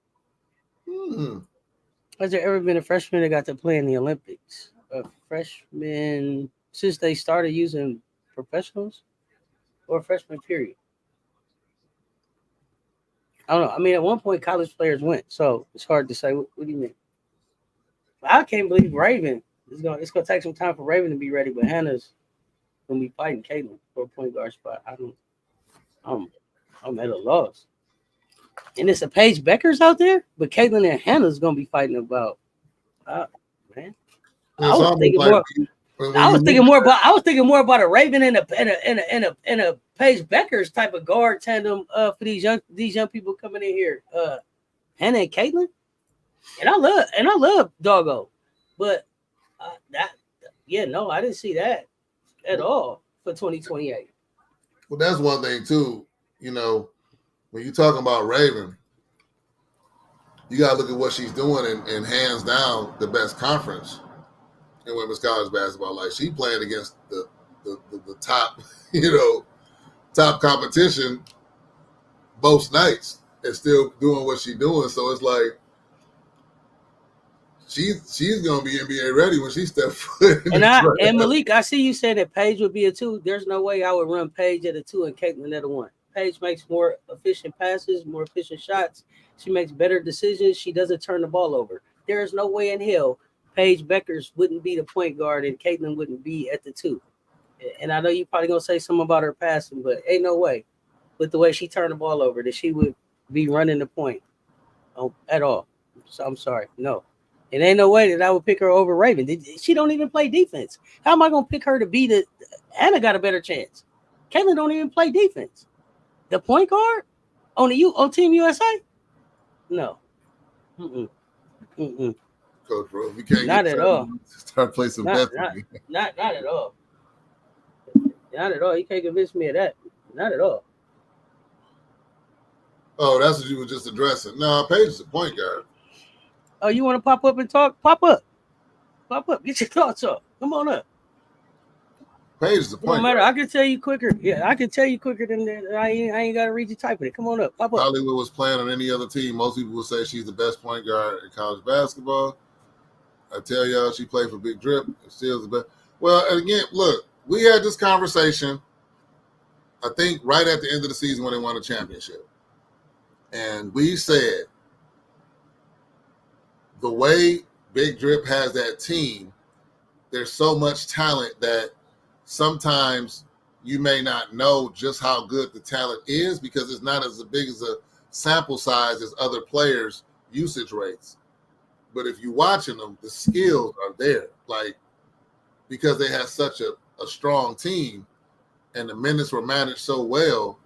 [SPEAKER 1] Has there ever been a freshman that got to play in the Olympics? A freshman since they started using professionals, or a freshman period? I don't know. I mean, at one point, college players went, so it's hard to say. What do you mean? I can't believe Raven. It's gonna take some time for Raven to be ready, but Hannah's gonna be fighting Caitlin for a point guard spot. I'm at a loss. And it's a Paige Becker's out there, but Caitlin and Hannah's gonna be fighting about. Man, I was thinking more. I was thinking more about a Raven and a Paige Becker's type of guard tandem for these young people coming in here. Hannah and Caitlin, and I love Doggo, but I didn't see that at all for 2028.
[SPEAKER 2] Well, that's one thing too. You know, when you're talking about Raven, you gotta look at what she's doing and hands down the best conference in women's college basketball. Like, she playing against the top, top competition most nights and still doing what she's doing. So it's like she's gonna be NBA ready when she steps foot.
[SPEAKER 1] And Malik, I see you saying that Paige would be a 2. There's no way I would run Paige at a 2 and Caitlin at a 1. Paige makes more efficient passes, more efficient shots. She makes better decisions. She doesn't turn the ball over. There is no way in hell Paige Beckers wouldn't be the point guard and Caitlin wouldn't be at the 2. And I know you're probably going to say something about her passing, but ain't no way with the way she turned the ball over that she would be running the point at all. So I'm sorry. No. It ain't no way that I would pick her over Raven. She don't even play defense. How am I going to pick her to be the – Anna got a better chance. Caitlin don't even play defense. The point guard on Team USA? No.
[SPEAKER 2] Coach, bro, we can't
[SPEAKER 1] not at all.
[SPEAKER 2] Start playing some bets.
[SPEAKER 1] Not at all. Not at all. You can't convince me of that. Not at all.
[SPEAKER 2] Oh, that's what you were just addressing. No, Paige is a point guard.
[SPEAKER 1] Oh, you want to pop up and talk? Pop up. Get your thoughts up. Come on up.
[SPEAKER 2] Paige is a point guard.
[SPEAKER 1] No matter. I can tell you quicker. Yeah, I can tell you quicker than that. I ain't got to read you typing it. Come on up. Pop up.
[SPEAKER 2] Hollywood was playing on any other team. Most people would say she's the best point guard in college basketball. I tell y'all, she played for Big Drip. Still the best. Well, and again, look, we had this conversation, I think, right at the end of the season when they won a championship. And we said the way Big Drip has that team, there's so much talent that sometimes you may not know just how good the talent is because it's not as big as a sample size as other players' usage rates. But if you're watching them, the skills are there. Like, because they have such a strong team and the minutes were managed so well,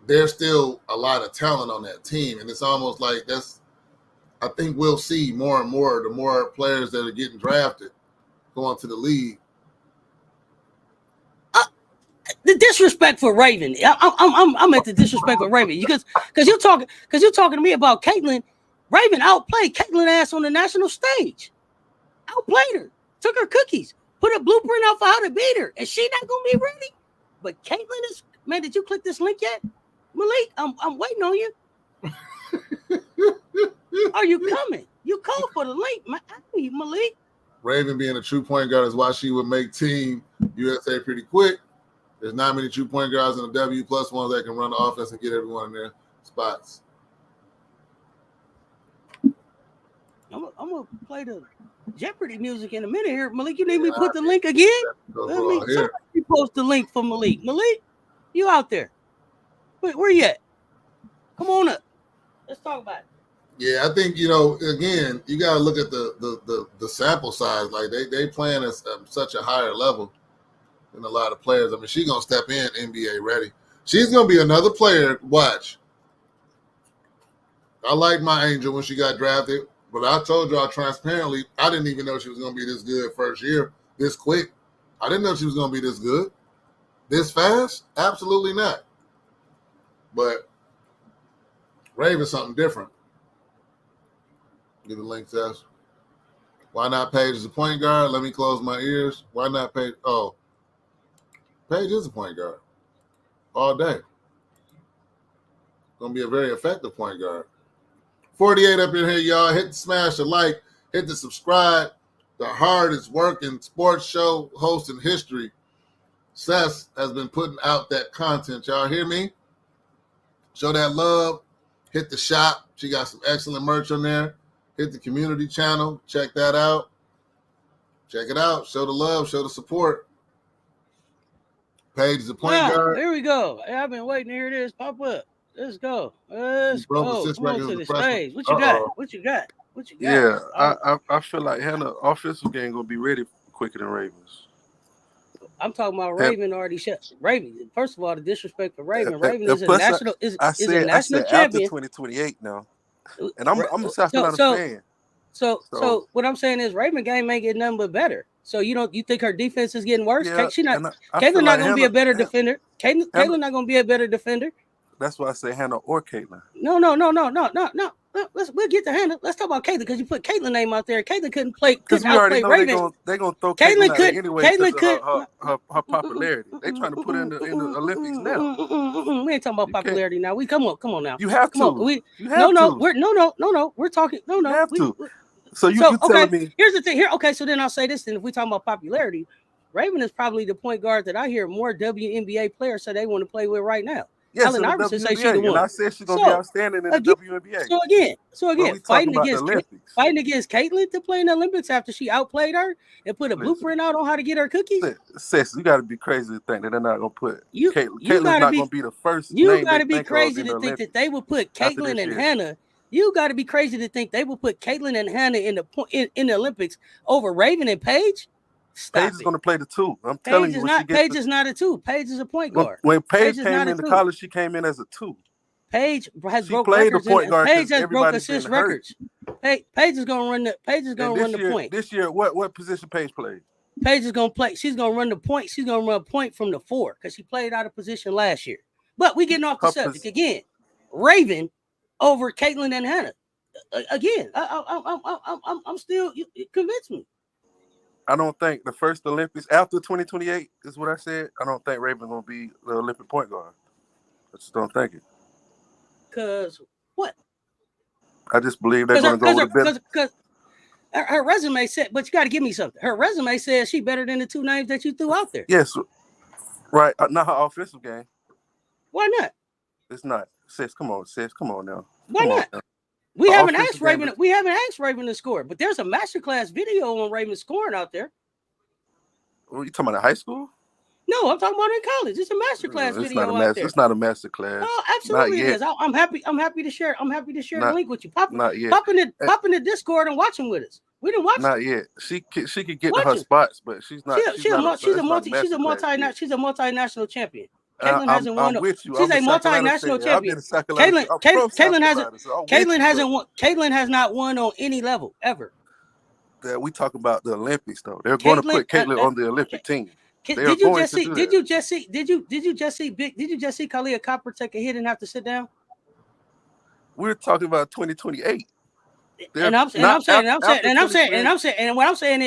[SPEAKER 2] there's still a lot of talent on that team. And it's almost like I think we'll see more and more, the more players that are getting drafted going to the league.
[SPEAKER 1] The disrespect for Raven. I'm at the disrespect for Raven because you're talking to me about Caitlin. Raven outplayed Caitlin ass on the national stage. Outplayed her. Took her cookies. Put a blueprint out for how to beat her. And she not gonna be ready. But Caitlin is, man, did you click this link yet? Malik, I'm waiting on you. Are you coming? You called for the link, man. Malik.
[SPEAKER 2] Raven being a true point guard is why she would make Team USA pretty quick. There's not many true point guards in the W plus ones that can run the offense and get everyone in their spots.
[SPEAKER 1] I'm gonna play the Jeopardy music in a minute here. Malik, you need me to put the link again? Somebody post the link for Malik. Malik, you out there? Where you at? Come on up. Let's talk about it.
[SPEAKER 2] Yeah, I think again, you got to look at the sample size. Like they playing at such a higher level than a lot of players. I mean, she's gonna step in NBA ready. She's gonna be another player. Watch. I liked my Angel when she got drafted, but I told y'all transparently, I didn't even know she was gonna be this good first year, this quick. I didn't know she was gonna be this good, this fast. Absolutely not. But Raven's something different. Get the link test. Why not Paige as a point guard? Let me close my ears. Why not Paige? Oh, Paige is a point guard all day. Gonna be a very effective point guard. 48 up in here, y'all. Hit the smash the like, hit the subscribe. The hardest working sports show host in history. Sess has been putting out that content. Y'all hear me? Show that love. Hit the shop. She got some excellent merch on there. Hit the community channel. Check that out. Check it out. Show the love. Show the support. Paige is a point guard.
[SPEAKER 1] Here we go. Hey, I've been waiting to hear this pop up. Let's go. Let's go. Come on to the stage. What you got? What you got? What you got?
[SPEAKER 3] Yeah, I feel like Hannah offensive game gonna be ready quicker than Ravens.
[SPEAKER 1] I'm talking about Raven already shut. Raven. First of all, the disrespect for Raven. Raven is a national champion.
[SPEAKER 3] After 2028 now, and I'm a South Carolina fan.
[SPEAKER 1] So what I'm saying is Raven game ain't getting nothing but better. So you think her defense is getting worse?
[SPEAKER 3] Yeah,
[SPEAKER 1] Caitlin not gonna be a better defender. Caitlin not gonna be a better defender.
[SPEAKER 3] That's why I say Hannah or Caitlin.
[SPEAKER 1] No. We'll get to Hannah. Let's talk about Caitlin because you put Caitlin name out there. Caitlin couldn't play. Because we already know
[SPEAKER 3] Raven. They're gonna throw Caitlin out anyway. Caitlin could her popularity. They trying to put her in the Olympics now.
[SPEAKER 1] We ain't talking about popularity now. We come on now.
[SPEAKER 3] You have to.
[SPEAKER 1] We're talking.
[SPEAKER 3] You have to. So you telling me?
[SPEAKER 1] Here's the thing. Here, okay. So then I'll say this. Then if we talking about popularity, Raven is probably the point guard that I hear more WNBA players say they want to play with right now.
[SPEAKER 3] Yeah,
[SPEAKER 1] Allen Iverson say she the one.
[SPEAKER 3] I said she's gonna be outstanding in the WNBA.
[SPEAKER 1] So again, fighting against Caitlin to play in the Olympics after she outplayed her and put a blueprint out on how to get her cookies.
[SPEAKER 3] Sis, you got to be crazy to think that they're not gonna put Caitlin's not gonna be the first.
[SPEAKER 1] You got to be crazy to think that they will put Caitlin and Hannah. You got to be crazy to think they will put Caitlin and Hannah in the Olympics over Raven and Paige.
[SPEAKER 3] Paige is going to play the two. I'm telling you.
[SPEAKER 1] Paige is not a two. Paige is a point guard.
[SPEAKER 3] When Paige came into college, she came in as a two.
[SPEAKER 1] Paige has broke records. Paige has broke assist records. Paige is going to run the. Paige is going to run the point.
[SPEAKER 3] This year, what position Paige played?
[SPEAKER 1] Paige is going to play. She's going to run the point. She's going to run a point from the 4 because she played out of position last year. But we getting off the subject again. Raven over Caitlin and Hannah. Again, I'm still. You convince me.
[SPEAKER 3] I don't think the first Olympics after 2028 is what I said. I don't think Raven's gonna be the Olympic point guard. I just don't think it.
[SPEAKER 1] Cause what?
[SPEAKER 3] I just believe they're gonna go with better.
[SPEAKER 1] Because her resume said, but you got to give me something. Her resume says she better than the two names that you threw out there.
[SPEAKER 3] Yes, right. Not her offensive game.
[SPEAKER 1] Why not?
[SPEAKER 3] It's not. Sis, come on now.
[SPEAKER 1] Why not? We haven't asked Raven. We haven't asked Raven to score, but there's a masterclass video on Raven scoring out there.
[SPEAKER 3] What are you talking about? In high school?
[SPEAKER 1] No, I'm talking about in college. It's a masterclass video out there.
[SPEAKER 3] It's not a masterclass.
[SPEAKER 1] Oh, absolutely it is. I'm happy to share. I'm happy to share the link with you.
[SPEAKER 3] Not yet.
[SPEAKER 1] Pop in the Discord and watch them with us. We didn't watch.
[SPEAKER 3] Not yet. She could get to her spots, but she's not. She's a
[SPEAKER 1] multinational champion. Caitlin hasn't won.
[SPEAKER 3] With you.
[SPEAKER 1] She's a multinational champion. Caitlin has not won on any level ever.
[SPEAKER 3] We talk about the Olympics though. They're going to put Caitlin on the Olympic team.
[SPEAKER 1] Did you just see Kalia Copper take a hit and have to sit down?
[SPEAKER 3] We're talking about 2028.
[SPEAKER 1] What I'm saying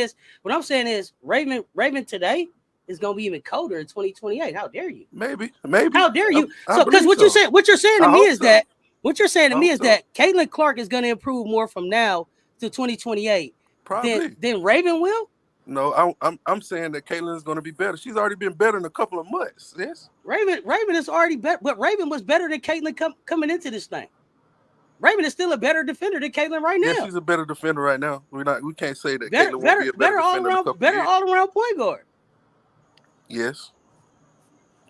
[SPEAKER 1] is Raven today is going to be even colder in 2028. How dare you?
[SPEAKER 3] Maybe.
[SPEAKER 1] How dare you? So, because what you're saying to me is that Caitlin Clark is going to improve more from now to 2028 than Raven will.
[SPEAKER 3] No, I'm saying that Caitlin is going to be better. She's already been better in a couple of months. Yes.
[SPEAKER 1] Raven is already better, but Raven was better than Caitlin coming into this thing. Raven is still a better defender than Caitlin right now.
[SPEAKER 3] Yeah, she's a better defender right now. We can't say that Caitlin won't be a better defender.
[SPEAKER 1] Better all around point guard.
[SPEAKER 3] Yes.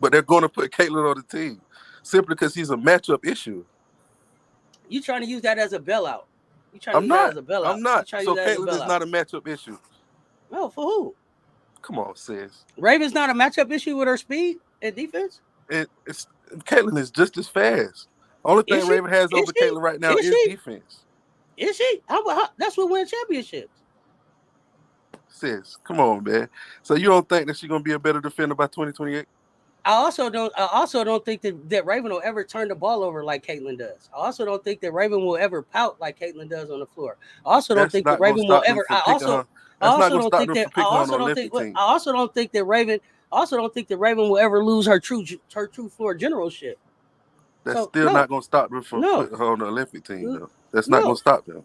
[SPEAKER 3] but they're going to put Caitlin on the team simply because he's a matchup issue.
[SPEAKER 1] You trying to use that as a bailout? You trying to
[SPEAKER 3] I'm
[SPEAKER 1] use
[SPEAKER 3] not.
[SPEAKER 1] that as a bailout?
[SPEAKER 3] I'm not.
[SPEAKER 1] You trying to
[SPEAKER 3] So
[SPEAKER 1] use that as a
[SPEAKER 3] Caitlin is
[SPEAKER 1] bailout?
[SPEAKER 3] not a matchup issue.
[SPEAKER 1] No, for who?
[SPEAKER 3] Come on, sis.
[SPEAKER 1] Raven's not a matchup issue with her speed and defense.
[SPEAKER 3] It's Caitlin is just as fast. Only thing
[SPEAKER 1] Is she?
[SPEAKER 3] Raven has
[SPEAKER 1] Is
[SPEAKER 3] over
[SPEAKER 1] she?
[SPEAKER 3] Caitlin right now
[SPEAKER 1] Is
[SPEAKER 3] is
[SPEAKER 1] she?
[SPEAKER 3] defense.
[SPEAKER 1] Is she? How that's what win championships.
[SPEAKER 3] Sis, come on, man. So you don't think that she's gonna be a better defender by 2028?
[SPEAKER 1] I also don't think that Raven will ever turn the ball over like Caitlin does. I also don't think that Raven will ever pout like Caitlin does on the floor. I also don't
[SPEAKER 3] That's
[SPEAKER 1] think that
[SPEAKER 3] not gonna
[SPEAKER 1] Raven will
[SPEAKER 3] stop them
[SPEAKER 1] ever.
[SPEAKER 3] from picking her. That's not gonna stop them from picking her on the Olympic team.
[SPEAKER 1] I also don't think that Raven. I also don't think that Raven will ever lose her true floor generalship.
[SPEAKER 3] That's
[SPEAKER 1] So
[SPEAKER 3] still not gonna stop them from
[SPEAKER 1] no,
[SPEAKER 3] putting her on the Olympic team, though. That's not
[SPEAKER 1] no.
[SPEAKER 3] gonna stop them.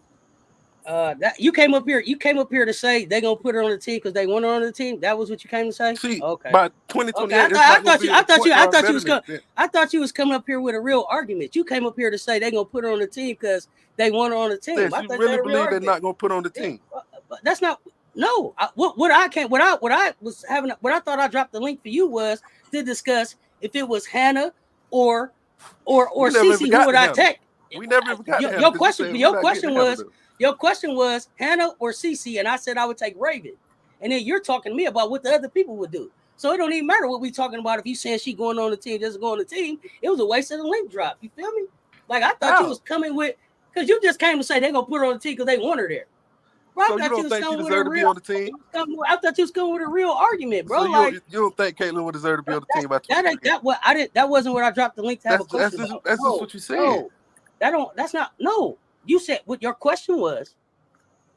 [SPEAKER 1] That you came up here to say they gonna put her on the team because they want her on the team. That was what you came to say.
[SPEAKER 3] See,
[SPEAKER 1] Okay.
[SPEAKER 3] by 2028,
[SPEAKER 1] Okay.
[SPEAKER 3] it's not gonna be a point guard better than
[SPEAKER 1] I thought you was coming up here with a real argument. You came up here to say they gonna put her on the team because they want her on the team.
[SPEAKER 3] Sis,
[SPEAKER 1] I
[SPEAKER 3] you
[SPEAKER 1] thought
[SPEAKER 3] really
[SPEAKER 1] that a real
[SPEAKER 3] believe they're
[SPEAKER 1] argument.
[SPEAKER 3] not gonna put on the team?
[SPEAKER 1] But that's not. No. What I was having. What I thought I dropped the link for you was to discuss if it was Hannah or Cece. Who would I take?
[SPEAKER 3] We never even got to Hannah.
[SPEAKER 1] Your question was Hannah or Cece, and I said I would take Raven. And then you're talking to me about what the other people would do. So it don't even matter what we talking about. If you saying she going on the team, doesn't go on the team, it was a waste of the link drop. You feel me? Like I thought you was coming with, because you just came to say they're gonna put her on the team because they want her there.
[SPEAKER 3] Bro, so you don't think she deserved to be on the team?
[SPEAKER 1] I thought you was coming with a real argument, bro.
[SPEAKER 3] So you don't think Caitlin would deserve to be on the team by 2028?
[SPEAKER 1] That wasn't what I dropped the link to have a question about.
[SPEAKER 3] That's just what you said.
[SPEAKER 1] No. You said what your question was,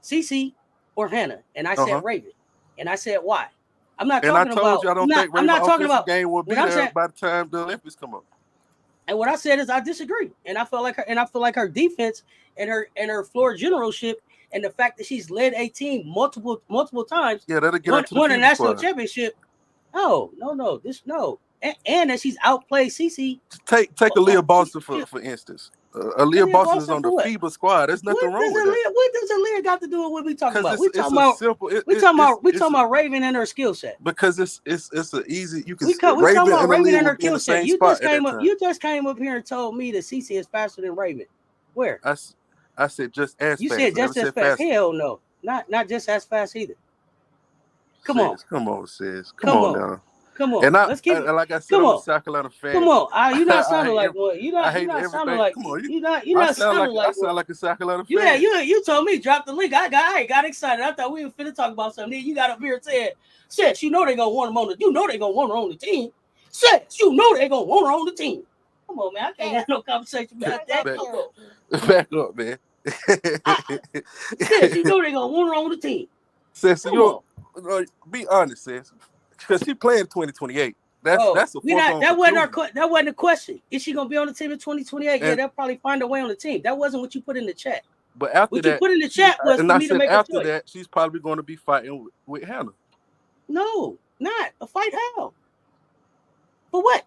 [SPEAKER 1] Cece or Hannah, and I said Raven, and I said why. I'm not talking about.
[SPEAKER 3] And I told you I don't think Raven's offensive game will be there by the time the Olympics come up.
[SPEAKER 1] And what I said is I disagree, and I feel like her defense and her floor generalship and the fact that she's led a team multiple times,
[SPEAKER 3] that'll get her to
[SPEAKER 1] won a national championship. No, and that she's outplayed Cece.
[SPEAKER 3] Take Aaliyah Boston for instance. Aaliyah Boston is on the FIBA squad. There's nothing wrong with that.
[SPEAKER 1] What does Aaliyah got to do with what we talking about? We talking about Raven and her skill set.
[SPEAKER 3] Because it's an easy. You can.
[SPEAKER 1] We talking about Raven and her skill set. You just came up here and told me that Cece is faster than Raven. Where?
[SPEAKER 3] I said just as fast.
[SPEAKER 1] You said just as fast. Hell no, not just as fast either. Come on,
[SPEAKER 3] sis. Come on now.
[SPEAKER 1] Come on,
[SPEAKER 3] and
[SPEAKER 1] let's keep it.
[SPEAKER 3] Like I said, I'm a South Carolina fan.
[SPEAKER 1] Come on, you're not sounding like one. You're not sounding like. You're not sounding like.
[SPEAKER 3] I sound like a South Carolina fan.
[SPEAKER 1] Yeah, you told me drop the link. I got excited. I thought we were finna talk about something. Then you got up here and said, you know they gonna want him on the. You know they gonna want her on the team. You know they gonna want her on the team. Come on, man. I can't have no conversation about that.
[SPEAKER 3] Back up, man.
[SPEAKER 1] You know they gonna want her on the team.
[SPEAKER 3] Sis, be honest, sis. Because she playing 2028. That's a
[SPEAKER 1] that wasn't a question. Is she gonna be on the team in 2028? Yeah, they'll probably find a way on the team. That wasn't what you put in the chat.
[SPEAKER 3] But after
[SPEAKER 1] what you put in the chat was for me to make a choice.
[SPEAKER 3] After that, she's probably going to be fighting with Hannah.
[SPEAKER 1] No, not a fight. How? For what?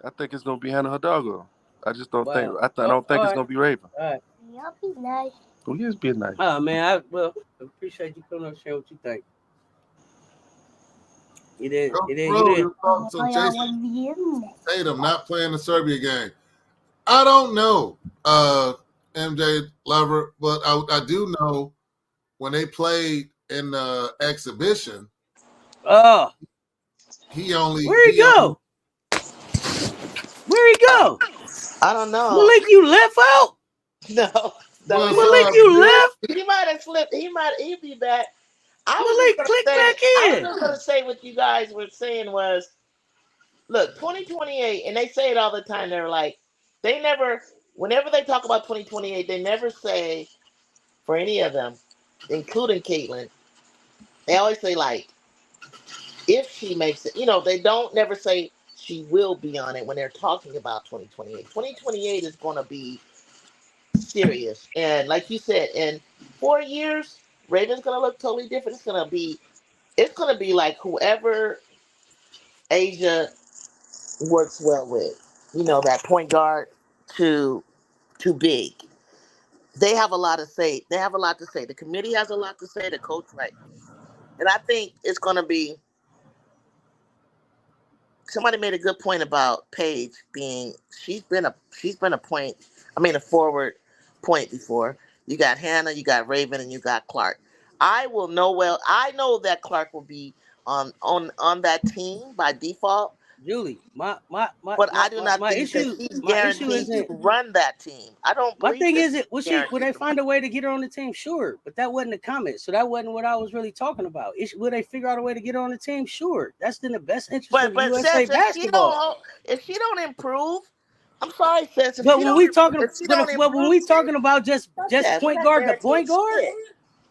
[SPEAKER 3] I think it's gonna be Hannah Hidalgo. I just don't think. I don't think it's gonna be Raven.
[SPEAKER 4] Y'all be nice.
[SPEAKER 3] Oh, yes, be nice.
[SPEAKER 1] Oh man, I appreciate you coming up and sharing what you think. You did.
[SPEAKER 2] So Jason Tatum not playing the Serbia game. I don't know, MJ Lover, but I do know when they played in the exhibition.
[SPEAKER 1] Where'd he go?
[SPEAKER 5] I don't know.
[SPEAKER 1] Malik, you left out?
[SPEAKER 5] No.
[SPEAKER 1] Malik, you left?
[SPEAKER 5] He might have slipped. He'd be back.
[SPEAKER 1] Malik, click back in.
[SPEAKER 5] I was just going to say what you guys were saying was, look, 2028, and they say it all the time. They're like, whenever they talk about 2028, they never say, for any of them, including Caitlin, they always say, like, if she makes it, they don't never say she will be on it when they're talking about 2028. 2028 is going to be serious. And like you said, in 4 years, Raven's going to look totally different. It's going to be like whoever Asia works well with, that point guard too big. They have a lot to say. The committee has a lot to say. The coach, right? And I think it's going to be somebody made a good point about Paige being she's been a point. I mean a forward point before. You got Hannah, you got Raven, and you got Clark. I will know well. I know that Clark will be on that team by default,
[SPEAKER 1] Julie, my
[SPEAKER 5] but I do not think that
[SPEAKER 1] issue,
[SPEAKER 5] she's
[SPEAKER 1] my issue
[SPEAKER 5] guaranteed to
[SPEAKER 1] isn't.
[SPEAKER 5] run that team. I don't
[SPEAKER 1] My
[SPEAKER 5] believe
[SPEAKER 1] thing
[SPEAKER 5] that
[SPEAKER 1] is,
[SPEAKER 5] she's
[SPEAKER 1] would
[SPEAKER 5] guaranteed
[SPEAKER 1] they
[SPEAKER 5] to
[SPEAKER 1] find a way to get her on the team? Sure, but that wasn't the comment. So that wasn't what I was really talking about. Would they figure out a way to get her on the team? Sure, that's in the best interest of the
[SPEAKER 5] But
[SPEAKER 1] USA
[SPEAKER 5] Seth,
[SPEAKER 1] basketball.
[SPEAKER 5] if she don't improve, I'm sorry, Seth,
[SPEAKER 1] But when we talking,
[SPEAKER 5] if she don't
[SPEAKER 1] but when
[SPEAKER 5] improve,
[SPEAKER 1] we talking about just
[SPEAKER 5] we're
[SPEAKER 1] point
[SPEAKER 5] not
[SPEAKER 1] guard to point
[SPEAKER 5] guaranteed
[SPEAKER 1] guard,
[SPEAKER 5] shit.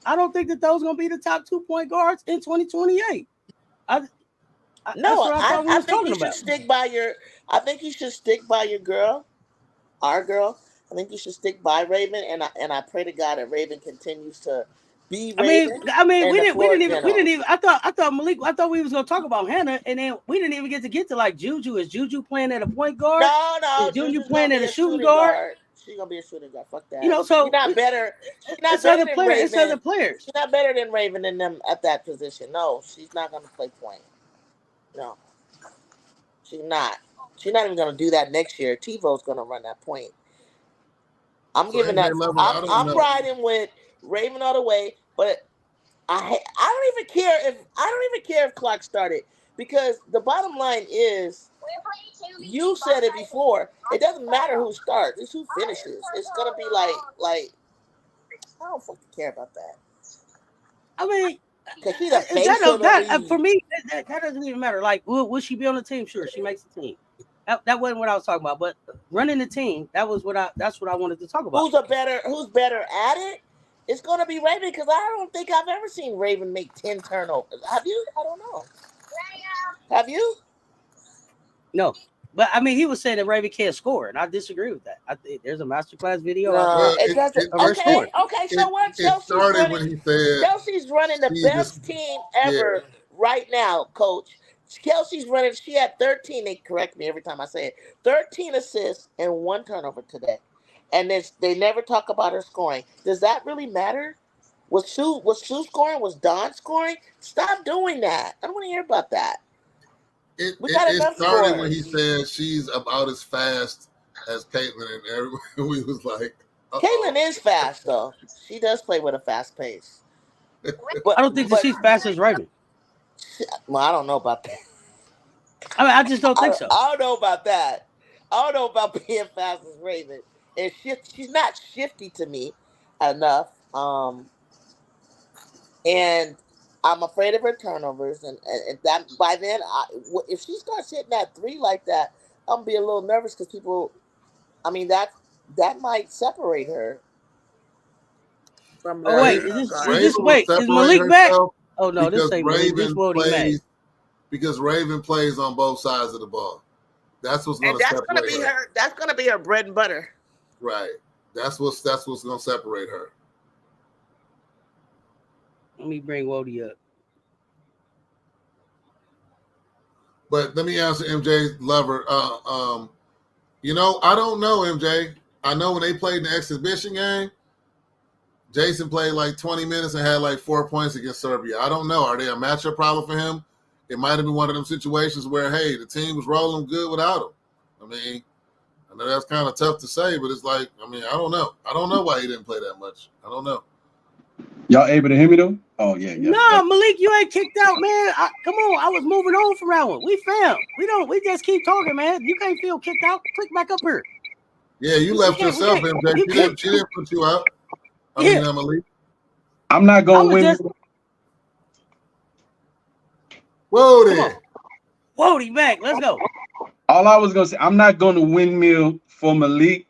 [SPEAKER 1] I don't think that those gonna be the top 2 point guards in 2028. That's
[SPEAKER 5] No,
[SPEAKER 1] what I thought we
[SPEAKER 5] I
[SPEAKER 1] was
[SPEAKER 5] think
[SPEAKER 1] talking
[SPEAKER 5] you should
[SPEAKER 1] about.
[SPEAKER 5] stick by your. I think you should stick by your girl, our girl. I think you should stick by Raven, and I pray to God that Raven continues to be Raven.
[SPEAKER 1] We
[SPEAKER 5] and the floor
[SPEAKER 1] we didn't
[SPEAKER 5] general.
[SPEAKER 1] even. I thought Malik. I thought we was gonna talk about Hannah, and then we didn't even get to like Juju. Is Juju playing at a point guard?
[SPEAKER 5] No,
[SPEAKER 1] Is Juju
[SPEAKER 5] Juju's gonna
[SPEAKER 1] playing
[SPEAKER 5] be
[SPEAKER 1] at a
[SPEAKER 5] a
[SPEAKER 1] shooting
[SPEAKER 5] shooting
[SPEAKER 1] guard?
[SPEAKER 5] guard. She's gonna be a shooting guard. Fuck that.
[SPEAKER 1] You know,
[SPEAKER 5] She's
[SPEAKER 1] so
[SPEAKER 5] not better. She's not
[SPEAKER 1] it's
[SPEAKER 5] better
[SPEAKER 1] other
[SPEAKER 5] than
[SPEAKER 1] players.
[SPEAKER 5] Raven.
[SPEAKER 1] It's other players.
[SPEAKER 5] She's not better than Raven and them at that position. No, she's not gonna play point. No, she's not. She's not even gonna do that next year. TiVo's gonna run that point. I'm
[SPEAKER 2] So
[SPEAKER 5] giving
[SPEAKER 2] MJ
[SPEAKER 5] that.
[SPEAKER 2] Lover, I don't
[SPEAKER 5] I'm
[SPEAKER 2] know.
[SPEAKER 5] riding with Raven all the way, but I don't even care if Clark started, because the bottom line is, you said it before. It doesn't matter who starts; it's who finishes. It's gonna be like I don't fucking care about that,
[SPEAKER 1] I mean,
[SPEAKER 5] because she's the face of the league.
[SPEAKER 1] for me, that doesn't even matter. Like, will she be on the team? Sure, she makes the team. That wasn't what I was talking about. But running the team, that's what I wanted to talk about.
[SPEAKER 5] Who's better at it? It's gonna be Raven, because I don't think I've ever seen Raven make 10 turnovers. Have you? I don't know. Have you?
[SPEAKER 1] No, but I mean, he was saying that Raven can't score, and I disagree with that. I think there's a masterclass video.
[SPEAKER 2] Well,
[SPEAKER 5] It doesn't. Okay. So what?
[SPEAKER 2] It started when he said
[SPEAKER 5] Chelsea's running the best team ever right now, Coach. Kelsey's running. She had 13. They correct me every time I say it. 13 assists and 1 turnover today, and they never talk about her scoring. Does that really matter? Was Sue scoring? Was Don scoring? Stop doing that. I don't want to hear about that.
[SPEAKER 2] It
[SPEAKER 5] enough
[SPEAKER 2] started
[SPEAKER 5] scorers.
[SPEAKER 2] when he said she's about as fast as Caitlin, and everyone we was like,
[SPEAKER 5] Caitlin is fast though. She does play with a fast pace. But
[SPEAKER 1] I don't think that she's fast as Raven.
[SPEAKER 5] Well, I don't know about that.
[SPEAKER 1] I mean, I just don't think so.
[SPEAKER 5] I don't know about that. I don't know about being fast as Raven. And she's not shifty to me enough. And I'm afraid of her turnovers. And that by then, if she starts hitting that 3 like that, I'm gonna be a little nervous, because people. I mean, that might separate her from.
[SPEAKER 1] Oh wait, is Malik back? Oh no, this ain't Malik. This Wody Mack.
[SPEAKER 2] Because Raven plays on both sides of the ball. That's what's going to separate her.
[SPEAKER 5] That's going to be her bread and butter.
[SPEAKER 2] Right. That's what's going to separate her.
[SPEAKER 1] Let me bring Wody up.
[SPEAKER 2] But let me answer MJ Lover. I don't know, MJ. I know when they played in the exhibition game, Jason played like 20 minutes and had like 4 points against Serbia. I don't know. Are they a matchup problem for him? It might have been one of them situations where, hey, the team was rolling good without him. I mean, I know that's kind of tough to say, but it's like, I mean, I don't know. I don't know why he didn't play that much. I don't know.
[SPEAKER 6] Y'all able to hear me though? Oh yeah.
[SPEAKER 1] No, Malik, you ain't kicked out, man. Come on, I was moving on from that one. We fam. We just keep talking, man. You can't feel kicked out. Click back up here.
[SPEAKER 2] Yeah, you left yourself, MJ. She didn't put you out. I mean, Malik.
[SPEAKER 6] I'm not gonna win.
[SPEAKER 2] Whoa there.
[SPEAKER 1] Wody back. Let's go.
[SPEAKER 6] All I was gonna say, I'm not gonna windmill for Malik.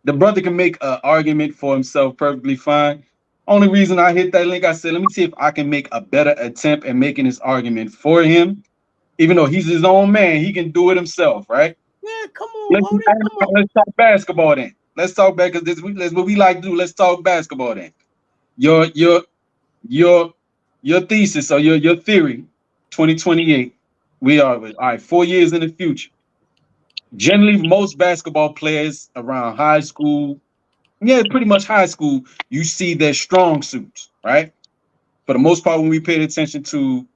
[SPEAKER 6] The brother can make an argument for himself perfectly fine. Only reason I hit that link, I said, let me see if I can make a better attempt at making this argument for him. Even though he's his own man, he can do it himself, right?
[SPEAKER 1] Yeah, come on, Wody.
[SPEAKER 6] Let's talk basketball then. Let's talk back, because that's what we like to do. Let's talk basketball then. Your thesis or your theory, 2028. We are all right, 4 years in the future. Generally, most basketball players around high school, pretty much high school, you see their strong suits, right? For the most part, when we paid attention to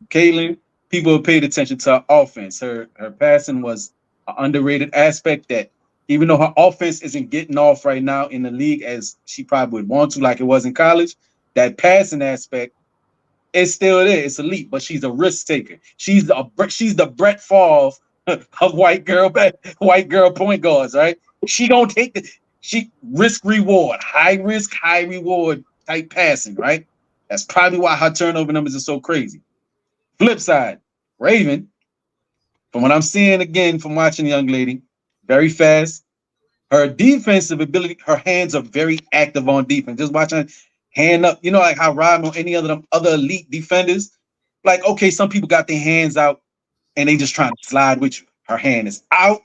[SPEAKER 6] Caitlin, people paid attention to her offense. Her passing was an underrated aspect that even though her offense isn't getting off right now in the league as she probably would want to, like it was in college, that passing aspect is still there. It's elite, but she's a risk taker. She's the Brett Favre of white girl point guards, right? She gonna take she risk reward, high risk, high reward type passing, right? That's probably why her turnover numbers are so crazy. Flip side, Raven, from what I'm seeing again from watching the young lady, very fast. Her defensive ability, her hands are very active on defense. Just watching hand up, like how Rodman or any of them other elite defenders, like, okay, some people got their hands out and they just trying to slide with you. Her hand is out,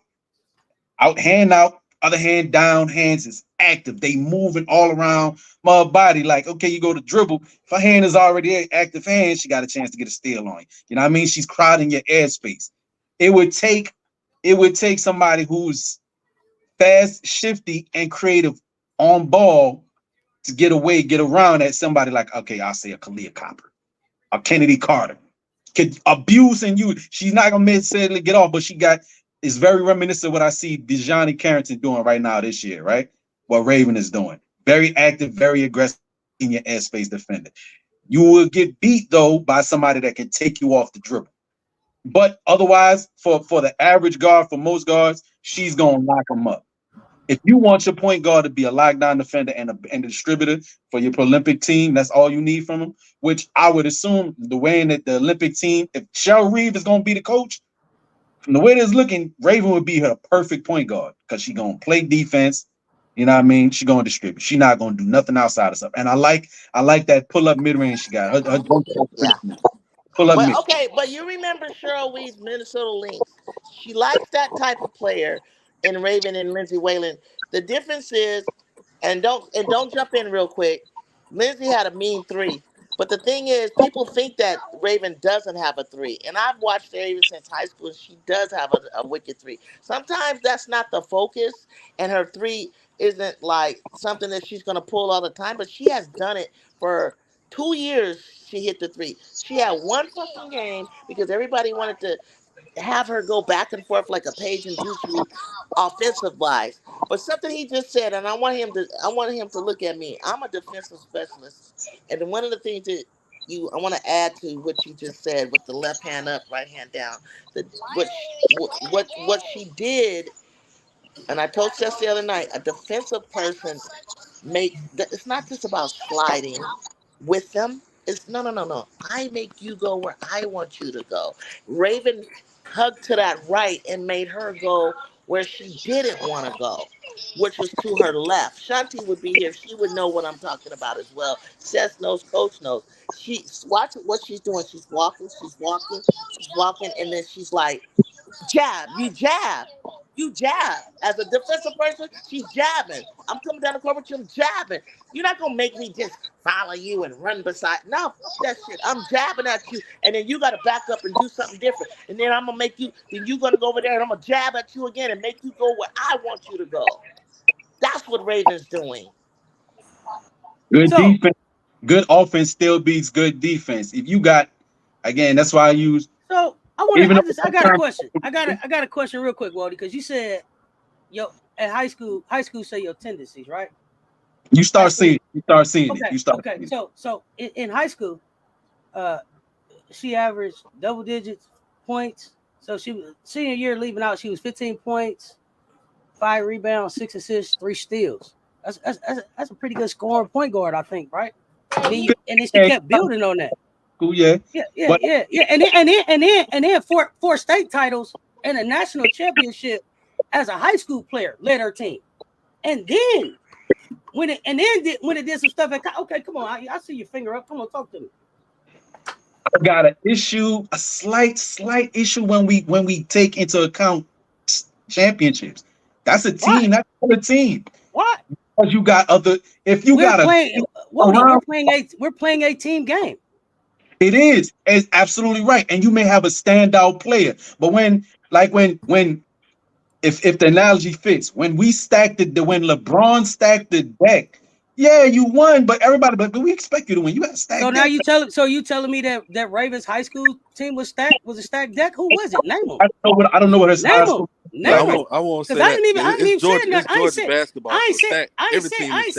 [SPEAKER 6] hand out, other hand down, hands is active. They moving all around my body. Like, okay, you go to dribble. If her hand is already an active hand, she got a chance to get a steal on you. You know what I mean? She's crowding your airspace. It would take somebody who's fast, shifty, and creative on ball to get around at somebody like, okay, I'll say a Kalia Copper, a Kennedy Carter. Could abuse and you. She's not gonna necessarily get off, but it's very reminiscent of what I see DeJounte Carrington doing right now this year, right? What Raven is doing. Very active, very aggressive in your airspace defender. You will get beat though by somebody that can take you off the dribble. But otherwise, for the average guard, for most guards, she's gonna lock them up. If you want your point guard to be a lockdown defender and a distributor for your Olympic team, that's all you need from them. Which I would assume the way that the Olympic team, if Cheryl Reeve is going to be the coach, from the way it's looking, Raven would be her perfect point guard because she's going to play defense. You know what I mean? She's going to distribute. She's not going to do nothing outside of stuff. And I like that pull up mid range she got. Her
[SPEAKER 5] Yeah.
[SPEAKER 6] pull up mid.
[SPEAKER 5] But you remember Cheryl Weed's Minnesota Lynx. She likes that type of player in Raven and Lindsay Whalen. The difference is, and don't jump in real quick. Lindsay had a mean three. But the thing is, people think that Raven doesn't have a three. And I've watched Raven since high school, and she does have a wicked three. Sometimes that's not the focus, and her three isn't like something that she's going to pull all the time, but she has done it for 2 years. She hit the three. She had one fucking game because everybody wanted to have her go back and forth like a Paige and Juju offensive wise. But something he just said, and I want him to look at me. I'm a defensive specialist. And one of the things that I want to add to what you just said with the left hand up, right hand down. What she did, and I told Seth the other night, a defensive person it's not just about sliding with them. It's no. I make you go where I want you to go. Raven hugged to that right and made her go where she didn't want to go, which was to her left. Shanti would be here. She would know what I'm talking about as well. Seth knows, Coach knows. Watch what she's doing. She's walking, and then she's like, jab, you jab. You jab. As a defensive person, she's jabbing. I'm coming down the court with you, I'm jabbing. You're not going to make me just follow you and run beside. No, that shit. I'm jabbing at you, and then you got to back up and do something different. And then I'm going to make you, then you're going to go over there, and I'm going to jab at you again and make you go where I want you to go. That's what Raven's doing.
[SPEAKER 6] Good defense. Good offense still beats good defense. If you got, again, that's why I use.
[SPEAKER 1] So I got a question. I got a question real quick, Wally, because you said at high school say your tendencies, right?
[SPEAKER 6] You start seeing
[SPEAKER 1] okay,
[SPEAKER 6] it.
[SPEAKER 1] Okay. So in high school, she averaged double digits points. So she was senior year leaving out, she was 15 points, 5 rebounds, 6 assists, 3 steals. That's a pretty good scoring point guard, I think, right? And then she kept building on that.
[SPEAKER 6] Cool, yeah.
[SPEAKER 1] And then four state titles and a national championship as a high school player led her team. And then when it did some stuff, okay, come on, I see your finger up. Come on, talk to me.
[SPEAKER 6] I got a slight issue when we take into account championships. That's a team. That's a team.
[SPEAKER 1] What?
[SPEAKER 6] Because you got other. If you
[SPEAKER 1] we're playing a team game.
[SPEAKER 6] It is. It's absolutely right. And you may have a standout player, but when if the analogy fits, when LeBron stacked the deck Yeah, you won, but everybody, but we expect you to win. You got to stack.
[SPEAKER 1] So now
[SPEAKER 6] deck.
[SPEAKER 1] you telling me that Ravens high school team was a stacked deck? Who was it? Name them.
[SPEAKER 6] I don't know what his high
[SPEAKER 1] Name them.
[SPEAKER 6] school.
[SPEAKER 1] Name
[SPEAKER 3] I
[SPEAKER 1] them.
[SPEAKER 3] won't say
[SPEAKER 1] Because
[SPEAKER 3] that.
[SPEAKER 1] I ain't even said nothing.
[SPEAKER 3] It's Georgia basketball.
[SPEAKER 1] I
[SPEAKER 3] Every team is stacked.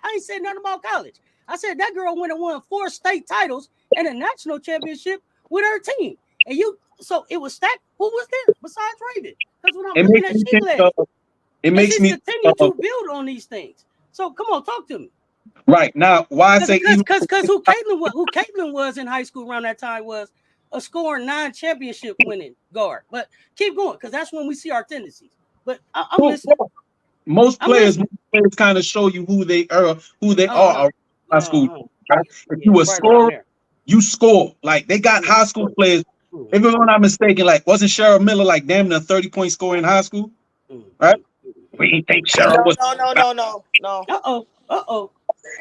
[SPEAKER 1] ain't said nothing about college. I said that girl went and won 4 state titles and a national championship with her team. And so it was stacked. Who was there besides Raven? Because when I'm
[SPEAKER 6] It
[SPEAKER 1] looking
[SPEAKER 6] makes
[SPEAKER 1] at
[SPEAKER 6] me think.
[SPEAKER 1] Sheila,
[SPEAKER 6] It makes me
[SPEAKER 1] continue to build on these things. So come on, talk to me.
[SPEAKER 6] right now. Why I say
[SPEAKER 1] Because who Caitlin was in high school around that time was a scoring 9 championship winning guard. But keep going, because that's when we see our tendencies. But I'm listening.
[SPEAKER 6] Most players kind of show you who they are high school. Right? If you were scorer, you score. Like they got high school players. If I'm not mistaken, like wasn't Cheryl Miller like damn near 30-point scorer in high school? Right? We didn't think Cheryl was.
[SPEAKER 5] No.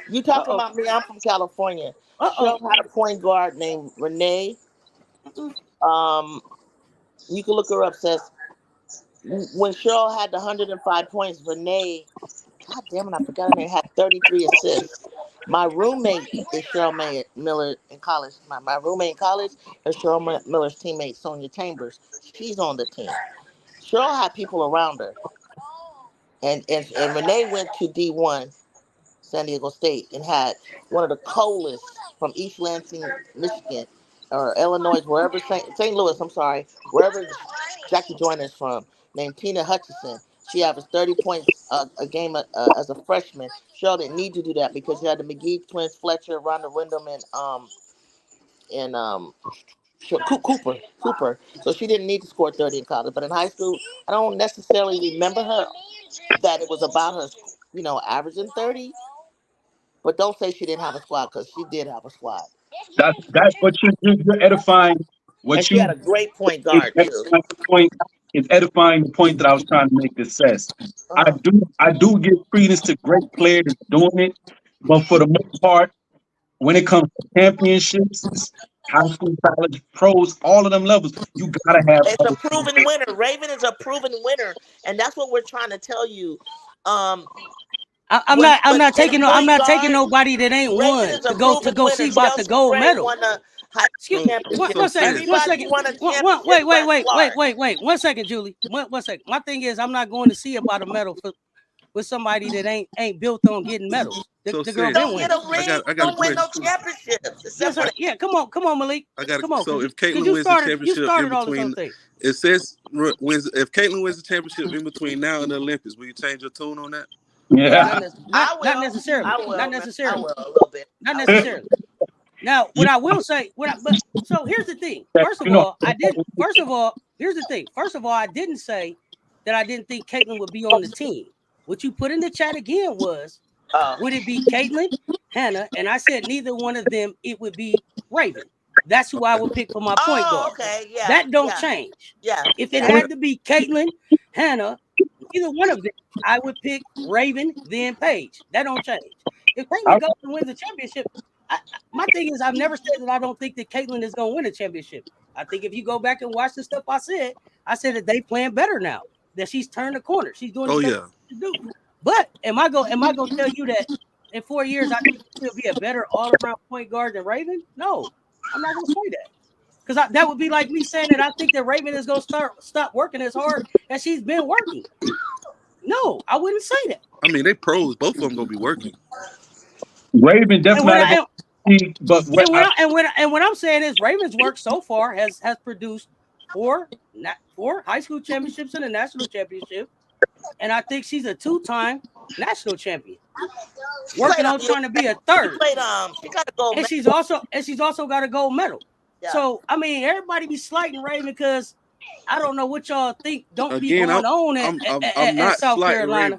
[SPEAKER 5] You talking about me? I'm from California. Cheryl had a point guard named Renee. You can look her up. Says when Cheryl had the 105 points, Renee, God damn it, I forgot her name, had 33 assists. My roommate is Cheryl Miller in college. My roommate in college is Cheryl Miller's teammate, Sonia Chambers. She's on the team. Cheryl had people around her. And Renee went to D1, San Diego State, and had one of the coolest from East Lansing, Michigan, or Illinois, wherever, St. Louis, I'm sorry, wherever Jackie Joyner's from, named Tina Hutchison. She averaged 30 points a game as a freshman. Cheryl didn't need to do that because you had the McGee twins, Fletcher, Rhonda Wyndham, and Cooper. So she didn't need to score 30 in college. But in high school, I don't necessarily remember her that it was about her, averaging 30. But don't say she didn't have a squad, because she did have a squad.
[SPEAKER 6] That's what you're edifying.
[SPEAKER 5] And she had a great point guard too.
[SPEAKER 6] Is edifying the point that I was trying to make. This says I do give credence to great players doing it, but for the most part, when it comes to championships, high school, college, pros, all of them levels, you gotta have.
[SPEAKER 5] It's a proven winner. Raven is a proven winner, and that's what we're trying to tell you.
[SPEAKER 1] I'm not taking nobody that ain't won to go see about the gold medal. Excuse me. One second. Wait. 1 second, Julie. 1 second. My thing is, I'm not going to see about a medal with somebody that ain't built on getting medals. The girl
[SPEAKER 5] don't get a ring. Don't win no championships.
[SPEAKER 1] Yeah, come on, Malik.
[SPEAKER 3] So if Caitlin wins the championship in between, it says if Caitlin wins the championship in between now and the Olympics, will you change your tune on that?
[SPEAKER 6] Yeah,
[SPEAKER 1] not necessarily.
[SPEAKER 5] I will.
[SPEAKER 1] Not necessarily.
[SPEAKER 5] I will a little bit.
[SPEAKER 1] Not necessarily. Now, what I will say, so here's the thing. First of all, here's the thing. First of all, I didn't say that I didn't think Caitlin would be on the team. What you put in the chat again was, would it be Caitlin, Hannah? And I said neither one of them. It would be Raven. That's who I would pick for my point guard.
[SPEAKER 5] Okay, yeah.
[SPEAKER 1] That don't change.
[SPEAKER 5] Yeah.
[SPEAKER 1] If it had to be Caitlin, Hannah, either one of them, I would pick Raven, then Paige. That don't change. If Caitlin goes and wins the championship, my thing is, I've never said that I don't think that Caitlin is going to win a championship. I think if you go back and watch the stuff I said that they playing better now. That she's turned the corner. She's doing stuff to do. But am I going to tell you that in 4 years I think she'll be a better all-around point guard than Raven? No, I'm not going to say that. Because that would be like me saying that I think that Raven is going to stop working as hard as she's been working. No, I wouldn't say that.
[SPEAKER 3] I mean, they pros. Both of them going to be working.
[SPEAKER 6] Raven definitely.
[SPEAKER 1] What I'm saying is Raven's work so far has produced four high school championships and a national championship, and I think she's a 2-time national champion. Working on trying to be a third.
[SPEAKER 5] She got a gold
[SPEAKER 1] medal. She's also got a gold medal. Yeah. So I mean, everybody be slighting Raven because I don't know what y'all think be going on at South Carolina.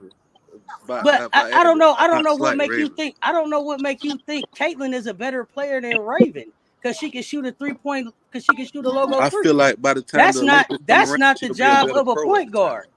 [SPEAKER 1] But I don't know. I don't know what make you think. I don't know what make you think Caitlin is a better player than Raven because she can shoot a 3-point. Because she can shoot a logo.
[SPEAKER 3] I feel like by the time
[SPEAKER 1] that's not the job of a point guard.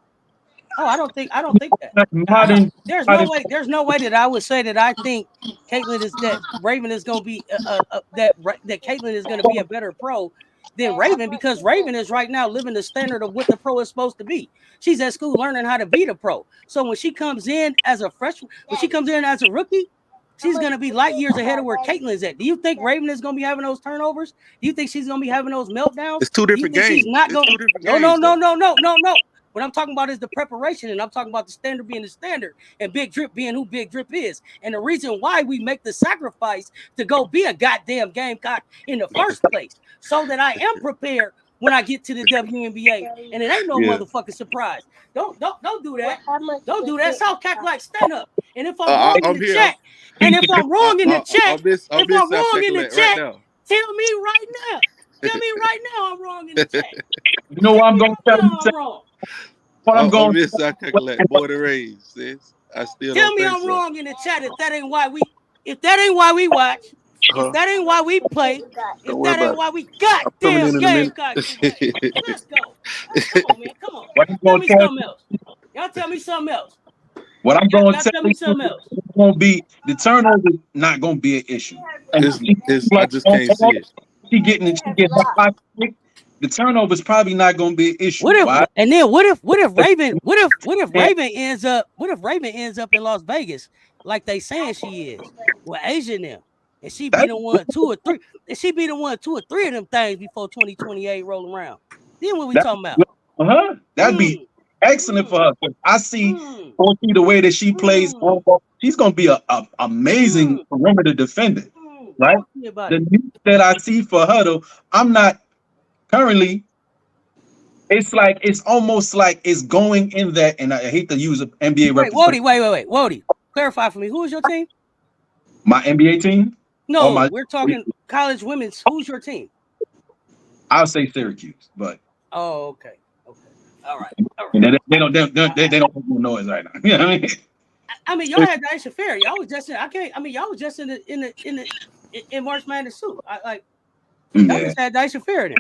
[SPEAKER 1] Oh, I don't think that.
[SPEAKER 6] Modern,
[SPEAKER 1] There's no
[SPEAKER 6] modern,
[SPEAKER 1] way. There's no way that I would say that I think Caitlyn is that Raven is going to be that Caitlyn is going to be a better pro than Raven, because Raven is right now living the standard of what the pro is supposed to be. She's at school learning how to be the pro. So when she comes in as a freshman, when she comes in as a rookie, she's going to be light years ahead of where Caitlyn's at. Do you think Raven is going to be having those turnovers? Do you think she's going to be having those meltdowns?
[SPEAKER 3] It's two
[SPEAKER 1] Do you
[SPEAKER 3] different
[SPEAKER 1] think she's
[SPEAKER 3] games.
[SPEAKER 1] not
[SPEAKER 3] It's
[SPEAKER 1] going?
[SPEAKER 3] two different
[SPEAKER 1] No, no,
[SPEAKER 3] games.
[SPEAKER 1] no,
[SPEAKER 3] though.
[SPEAKER 1] no, no, no, no. What I'm talking about is the preparation, and I'm talking about the standard being the standard, and Big Drip being who Big Drip is. And the reason why we make the sacrifice to go be a goddamn Gamecock in the first place, so that I am prepared when I get to the WNBA, and it ain't no
[SPEAKER 3] Yeah.
[SPEAKER 1] motherfucking surprise. Don't do that. Don't do that. South Cackalack, stand up. And if I'm
[SPEAKER 3] Uh,
[SPEAKER 1] wrong in
[SPEAKER 3] I'm
[SPEAKER 1] the
[SPEAKER 3] here.
[SPEAKER 1] chat, and if I'm wrong in the chat,
[SPEAKER 3] I'm
[SPEAKER 1] if
[SPEAKER 3] this
[SPEAKER 1] I'm
[SPEAKER 3] South
[SPEAKER 1] wrong in the
[SPEAKER 3] Cackalack right
[SPEAKER 1] chat,
[SPEAKER 3] now.
[SPEAKER 1] tell me right now. Tell me right now I'm wrong in the chat.
[SPEAKER 6] you know what I'm going to tell you?
[SPEAKER 1] I'm wrong.
[SPEAKER 6] What I'm going
[SPEAKER 3] I'm this South Cackalack, born and raised, sis. I still
[SPEAKER 1] Tell
[SPEAKER 3] don't
[SPEAKER 1] me
[SPEAKER 3] think
[SPEAKER 1] I'm
[SPEAKER 3] so.
[SPEAKER 1] wrong in the chat if that ain't why we watch, if that ain't why we play, if
[SPEAKER 3] Don't worry
[SPEAKER 1] that ain't
[SPEAKER 3] about it.
[SPEAKER 1] why we
[SPEAKER 3] I'm coming
[SPEAKER 1] goddamn
[SPEAKER 3] in a minute.
[SPEAKER 1] Gamecocks today. Let's go. Come on, man. Come on.
[SPEAKER 6] What I'm
[SPEAKER 1] Tell
[SPEAKER 6] going
[SPEAKER 1] me
[SPEAKER 6] to tell
[SPEAKER 1] something else. Y'all tell me something else.
[SPEAKER 6] What I'm
[SPEAKER 1] Y'all,
[SPEAKER 6] going
[SPEAKER 1] y'all
[SPEAKER 6] to
[SPEAKER 1] tell
[SPEAKER 6] tell
[SPEAKER 1] me
[SPEAKER 6] you
[SPEAKER 1] something else.
[SPEAKER 6] is going to be the turnover not going to be an issue. And
[SPEAKER 3] I just can't see it.
[SPEAKER 6] she getting her hot pick, the turnover is probably not going to be an issue.
[SPEAKER 1] What if
[SPEAKER 6] Why?
[SPEAKER 1] and then what if Raven
[SPEAKER 6] And
[SPEAKER 1] Raven ends up in Las Vegas like they saying she is with Asia and them, and she be
[SPEAKER 6] that's
[SPEAKER 1] the one, two or three, and she be the one, two or three of them things before 2028 roll around. Then what we talking about?
[SPEAKER 6] that'd be excellent for her. 'Cause I see
[SPEAKER 1] Mm,
[SPEAKER 6] the way that she plays on
[SPEAKER 1] mm,
[SPEAKER 6] ball. She's going to be a amazing
[SPEAKER 1] mm,
[SPEAKER 6] perimeter defender, right?
[SPEAKER 1] Talk to me about
[SPEAKER 6] The
[SPEAKER 1] it.
[SPEAKER 6] news that I see for her though, I'm not currently. It's like it's almost like it's going in that, and I hate to use an NBA
[SPEAKER 1] Wait,
[SPEAKER 6] representative.
[SPEAKER 1] Wody. Clarify for me. Who is your team?
[SPEAKER 6] My NBA team or
[SPEAKER 1] No,
[SPEAKER 6] my,
[SPEAKER 1] we're talking college women's. Who's your team?
[SPEAKER 6] I'll say Syracuse, but
[SPEAKER 1] Oh, okay. All right.
[SPEAKER 6] they don't make no noise right now. You know what I mean?
[SPEAKER 1] I mean, y'all had Dyson Fair. Y'all was just in. I can't. I mean, y'all was just in March Madness too. Y'all
[SPEAKER 6] Yeah,
[SPEAKER 1] just had Dyson Fair there.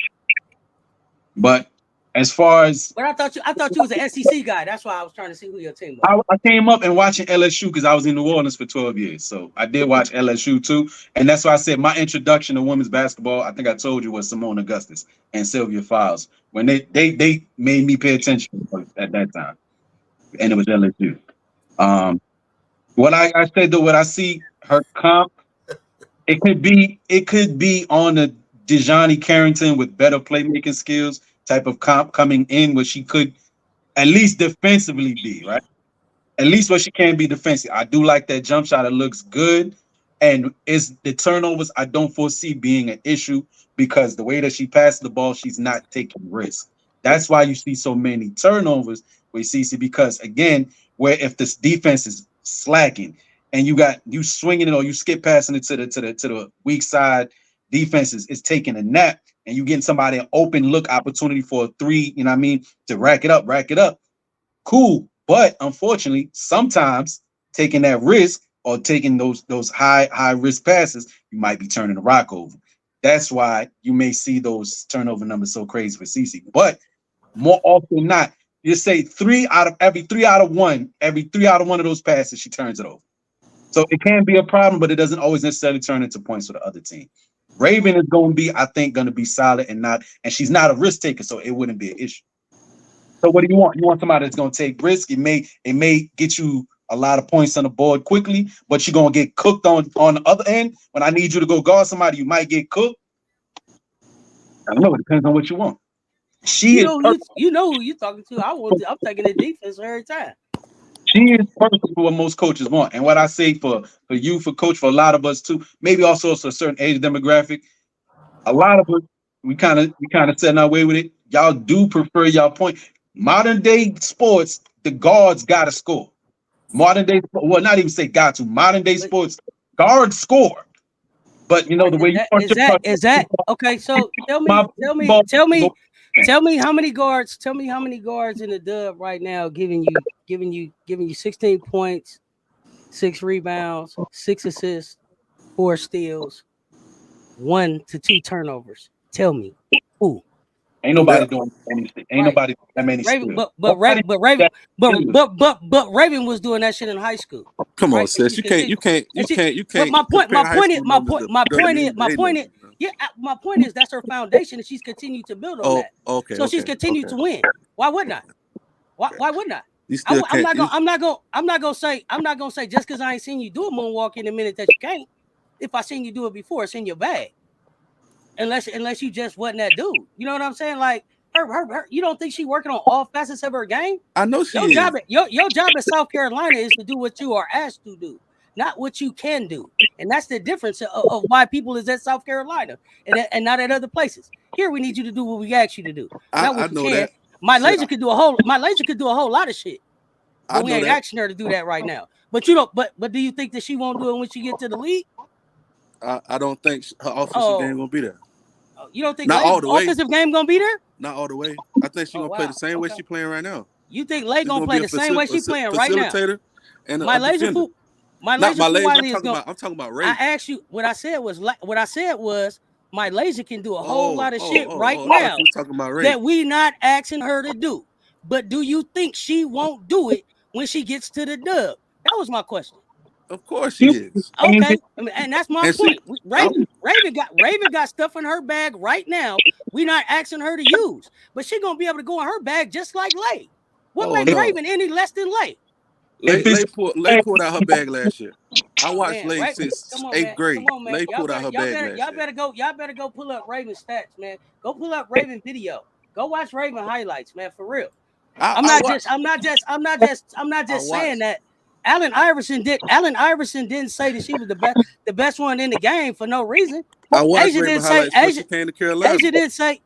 [SPEAKER 6] but as far as
[SPEAKER 1] But I thought you was an SEC guy. That's why I was trying to see who your team was.
[SPEAKER 6] I came up and watching LSU because I was in New Orleans for 12 years, so I did watch LSU too, and that's why I said my introduction to women's basketball. I think I told you was Simone Augustus and Sylvia Fowles when they made me pay attention at that time, and it was LSU. What I said though, what I see her comp, it could be on a Dejani Carrington with better playmaking skills type of comp coming in, where she could at least defensively be right. At least where she can be defensive. I do like that jump shot. It looks good, and it's the turnovers I don't foresee being an issue because the way that she passes the ball, she's not taking risks. That's why you see so many turnovers with CC because again, where if this defense is slacking and you swinging it or you skip passing it to the weak side, defenses is taking a nap and you getting somebody an open look opportunity for a three, you know what I mean, to rack it up. Cool, but unfortunately, sometimes taking that risk or taking those high risk passes, you might be turning the rock over. That's why you may see those turnover numbers so crazy for CC. But more often than not, you say every three out of one of those passes, she turns it over. So it can be a problem, but it doesn't always necessarily turn into points for the other team. Raven is going to be, I think, going to be solid and she's not a risk taker, so it wouldn't be an issue. So what do you want? You want somebody that's going to take risk. It may get you a lot of points on the board quickly, but you're going to get cooked on the other end. When I need you to go guard somebody, you might get cooked. I don't know. It depends on what you want.
[SPEAKER 1] You know who you talking to. I'm taking the defense every time.
[SPEAKER 6] She is perfect for what most coaches want. And what I say for you, for coach, for a lot of us too, maybe also a certain age demographic, a lot of us, we kind of setting our way with it. Y'all do prefer y'all point. Modern day sports, the guards got to score. Modern day, well, not even say got to. Modern day sports, guards score. But you know the way you
[SPEAKER 1] Is that okay? So tell me how many guards. Tell me how many guards in the dub right now giving you 16 points, 6 rebounds, 6 assists, 4 steals, 1 to 2 turnovers. Tell me who.
[SPEAKER 6] Ain't nobody
[SPEAKER 3] Yeah.
[SPEAKER 6] doing anything. Ain't
[SPEAKER 1] Right.
[SPEAKER 6] nobody doing that many
[SPEAKER 1] Raven,
[SPEAKER 6] skills.
[SPEAKER 1] but Raven was doing that shit in high school.
[SPEAKER 3] Come on,
[SPEAKER 1] Right? And
[SPEAKER 3] sis.
[SPEAKER 1] she's
[SPEAKER 3] You can't
[SPEAKER 1] But my point,
[SPEAKER 3] compare high school numbers to
[SPEAKER 1] my point is,
[SPEAKER 3] WNBA numbers, man.
[SPEAKER 1] yeah, my point is that's her foundation, and she's continued to build on
[SPEAKER 3] Oh,
[SPEAKER 1] that.
[SPEAKER 3] okay.
[SPEAKER 1] So she's continued to win. Why wouldn't I? Why wouldn't I?
[SPEAKER 3] You still can't.
[SPEAKER 1] I'm not gonna say just because I ain't seen you do a moonwalk in a minute that you can't. If I seen you do it before, it's in your bag. Unless you just wasn't that dude. You know what I'm saying? Like her you don't think she working on all facets of her game?
[SPEAKER 3] I know she is.
[SPEAKER 1] Your job at South Carolina is to do what you are asked to do, not what you can do. And that's the difference of why people is at South Carolina and not at other places. Here we need you to do what we ask you to do. Not what
[SPEAKER 3] I
[SPEAKER 1] you
[SPEAKER 3] know
[SPEAKER 1] can.
[SPEAKER 3] that.
[SPEAKER 1] My laser could do a whole lot of shit. But we ain't asking her to do that right now. But you don't but do you think that she won't do it when she get to the league?
[SPEAKER 3] I don't think her offensive game gonna be there.
[SPEAKER 1] You don't think
[SPEAKER 3] not all the way.
[SPEAKER 1] Offensive game gonna be there?
[SPEAKER 3] Not all the way. I think she's gonna play the same way she playing right now.
[SPEAKER 1] You think Lay gonna play the same way she playing right now?
[SPEAKER 3] Facilitator and
[SPEAKER 1] my laser fool. I'm
[SPEAKER 3] talking about Ray.
[SPEAKER 1] I asked you what I said was my laser can do a whole lot of shit right now
[SPEAKER 3] talking about Ray.
[SPEAKER 1] that we not asking her to do. But do you think she won't do it when she gets to the dub? That was my question.
[SPEAKER 3] Of course she is.
[SPEAKER 1] Okay, and that's my point. Raven got stuff in her bag right now. We not asking her to use, but she gonna be able to go in her bag just like Lay. What makes Raven any less than Lay?
[SPEAKER 3] Lay pulled out her bag last year. I watched Lay since 8th grade. Lay pulled out her bag last year.
[SPEAKER 1] Y'all better go pull up Raven stats, man. Go pull up Raven video. Go watch Raven highlights, man, for real. I'm not just saying that. Allen Iverson didn't say that she was the best one in the game for no reason.
[SPEAKER 3] I watched Raven highlights when she came to Carolina.
[SPEAKER 1] Asia didn't say.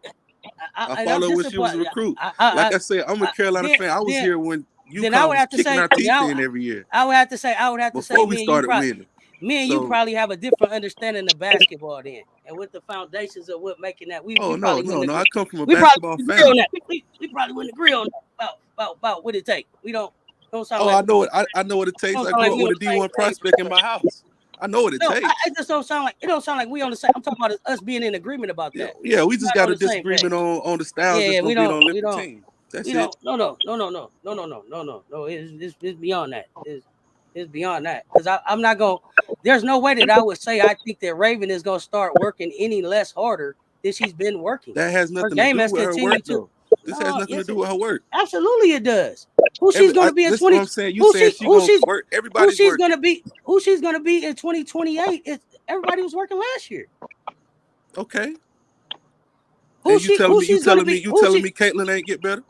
[SPEAKER 3] I followed when she was a recruit. Like I said, I'm a Carolina fan. I was here when UConn was kicking our teeth in every year.
[SPEAKER 1] I would have to say
[SPEAKER 3] before we started winning.
[SPEAKER 1] Me and you probably have a different understanding of basketball then, and with the foundations of what making that. No.
[SPEAKER 3] I come from a basketball family.
[SPEAKER 1] We probably wouldn't agree on that about what it takes. We don't.
[SPEAKER 3] I know what it takes. I grew up with a D1 prospect in my house. I know what it takes.
[SPEAKER 1] It just don't sound like we on the same. I'm talking about us being in agreement about that.
[SPEAKER 3] Yeah, we just got a disagreement on the styles that's gonna be on the team. That's it.
[SPEAKER 1] No. It's beyond that. It's beyond that. Because I'm not gonna. There's no way that I would say I think that Raven is gonna start working any less harder than she's been working.
[SPEAKER 3] That has nothing to do with her work, though. This has nothing to do with her work.
[SPEAKER 1] Absolutely, it does. Who she's going to be in 20?
[SPEAKER 3] I'm saying. You saying she's going to work. Everybody's
[SPEAKER 1] who she's going to be? Who she's going to be in 2028? Is everybody was working last year?
[SPEAKER 3] Okay. You telling me Caitlin ain't get better?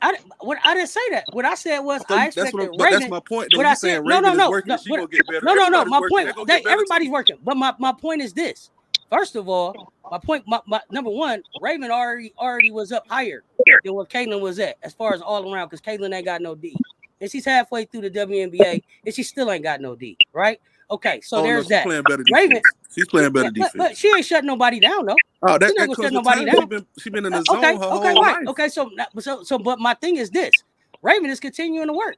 [SPEAKER 1] I didn't say that. What I said was I expected Raven.
[SPEAKER 3] That's my point. Though. You saying Raven is working, she gonna get better.
[SPEAKER 1] No. My point. Everybody's working, but my point is this. First of all, my point, my number one, Raven already was up higher than what Caitlin was at as far as all around, because Caitlin ain't got no D. And she's halfway through the WNBA and she still ain't got no D, right? Okay, so there's that.
[SPEAKER 3] Raven, she's playing better defense.
[SPEAKER 1] But she ain't shutting nobody down, though.
[SPEAKER 3] Oh, that ain't shutting nobody down. She been in the zone her whole life.
[SPEAKER 1] Okay, so but my thing is this. Raven is continuing to work.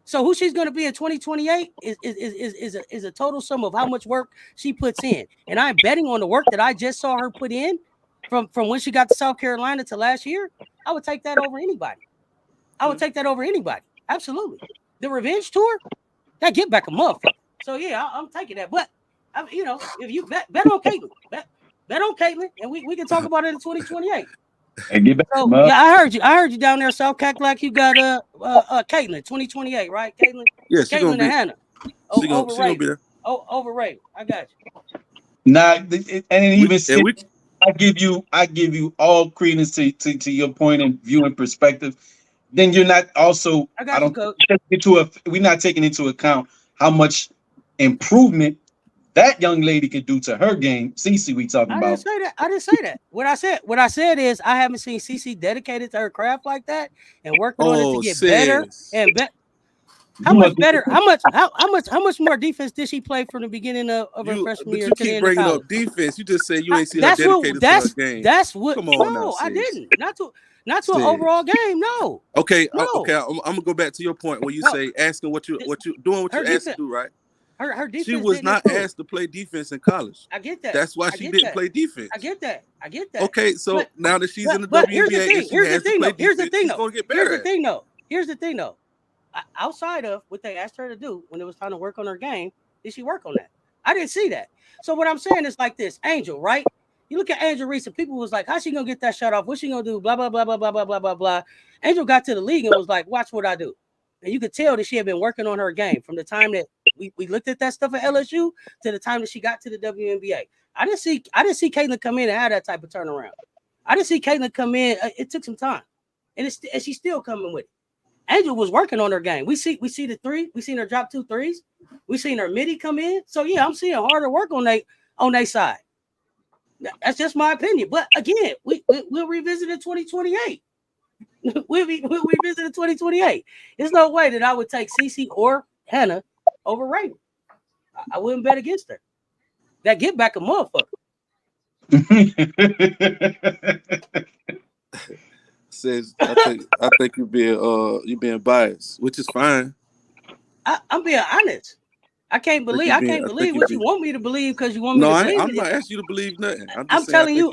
[SPEAKER 1] So who she's going to be in 2028 is a total sum of how much work she puts in. And I'm betting on the work that I just saw her put in from when she got to South Carolina to last year. I would take that over anybody. Absolutely. The revenge tour, that get back a motherfucker. So yeah, I'm taking that. But if you bet on Caitlin, bet on Caitlin, and we can talk about it in 2028.
[SPEAKER 6] And get back.
[SPEAKER 1] So, yeah, I heard you down there, South Cac, like you got Caitlin 2028, right? Caitlin,
[SPEAKER 3] yeah, Caitlin
[SPEAKER 1] and Hannah.
[SPEAKER 3] She gonna be there.
[SPEAKER 1] Overrated. I got you.
[SPEAKER 6] Nah, I give you all credence to your point and view and perspective. Then you're not also. We're not taking into account how much improvement that young lady could do to her game. Cece, we talking about.
[SPEAKER 1] I didn't say that. What I said is I haven't seen Cece dedicated to her craft like that and working on it to get better and better. How much better? How much more defense did she play from the beginning of her freshman year?
[SPEAKER 3] You keep bringing up defense. You just say you ain't seen her dedicated to her game.
[SPEAKER 1] That's what.
[SPEAKER 3] Come on now,
[SPEAKER 1] I didn't. Not to an overall game. No.
[SPEAKER 3] Okay. I'm gonna go back to your point where you say asking what you doing what you're asked to do, right?
[SPEAKER 1] Her defense.
[SPEAKER 3] She was
[SPEAKER 1] didn't
[SPEAKER 3] not
[SPEAKER 1] improve.
[SPEAKER 3] asked to play defense in college.
[SPEAKER 1] I get that.
[SPEAKER 3] That's why
[SPEAKER 1] I
[SPEAKER 3] she
[SPEAKER 1] get
[SPEAKER 3] didn't
[SPEAKER 1] that.
[SPEAKER 3] play defense.
[SPEAKER 1] I get that.
[SPEAKER 3] Okay, so
[SPEAKER 1] But-
[SPEAKER 3] now that she's in the
[SPEAKER 1] But here's the
[SPEAKER 3] WNBA
[SPEAKER 1] thing.
[SPEAKER 3] and she
[SPEAKER 1] Here's the
[SPEAKER 3] has to
[SPEAKER 1] thing.
[SPEAKER 3] play
[SPEAKER 1] Though. Here's the
[SPEAKER 3] defense,
[SPEAKER 1] thing.
[SPEAKER 3] she's
[SPEAKER 1] Though.
[SPEAKER 3] going to get
[SPEAKER 1] Here's
[SPEAKER 3] better
[SPEAKER 1] the
[SPEAKER 3] at it.
[SPEAKER 1] thing. Though. Here's the thing. Though. Outside of what they asked her to do when it was time to work on her game, did she work on that? I didn't see that. So what I'm saying is like this, Angel, right? You look at Angel Reese, and people was like, "How's she gonna get that shot off? What's she gonna do?" Blah blah blah blah blah blah blah blah blah. Angel got to the league and was like, "Watch what I do," and you could tell that she had been working on her game from the time that we looked at that stuff at LSU to the time that she got to the WNBA. I didn't see Caitlin come in and have that type of turnaround. I didn't see Caitlin come in. It took some time, and she's still coming with it. Angel was working on her game. We see the three. We seen her drop 2 threes. We seen her midi come in. So yeah, I'm seeing harder work on their side. That's just my opinion. But again, we'll revisit in 2028. we'll revisit in 2028. There's no way that I would take Cece or Hannah over Raven. I wouldn't bet against her. That get back a motherfucker.
[SPEAKER 3] Says I think you're being biased, which is fine.
[SPEAKER 1] I'm being honest. I can't believe what you want me to believe because you want me to believe.
[SPEAKER 3] I'm not asking you to believe nothing.
[SPEAKER 1] I'm telling you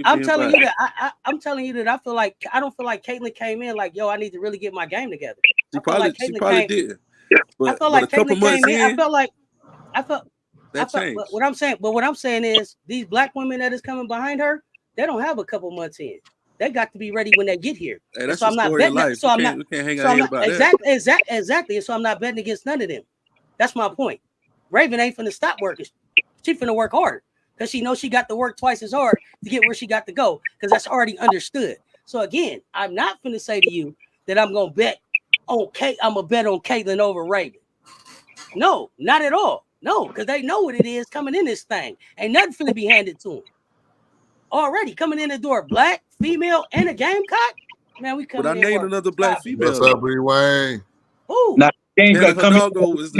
[SPEAKER 1] that I feel like I don't feel like Caitlin came in like, yo, I need to really get my game together.
[SPEAKER 3] She probably did. But,
[SPEAKER 1] I felt like Caitlin came in. I felt
[SPEAKER 3] that changed.
[SPEAKER 1] But what I'm saying is these black women that is coming behind her, they don't have a couple months in. They got to be ready when they get here.
[SPEAKER 3] Hey, that's
[SPEAKER 1] so I'm not betting.
[SPEAKER 3] Life.
[SPEAKER 1] So
[SPEAKER 3] we can't hang out here about
[SPEAKER 1] that. Exactly. And so I'm not betting against none of them. That's my point. Raven ain't finna stop working. She finna work hard because she knows she got to work twice as hard to get where she got to go because that's already understood. So again, I'm not finna say to you that I'm gonna bet on I'm gonna bet on Caitlin over Raven. No, not at all. No, because they know what it is coming in this thing. Ain't nothing finna be handed to them. Already coming in the door, black, female, and a Gamecock. Man, we coming in.
[SPEAKER 3] But I named another black female.
[SPEAKER 2] What's up, Bree Wayne?
[SPEAKER 1] Who?
[SPEAKER 3] Hannah Hidalgo was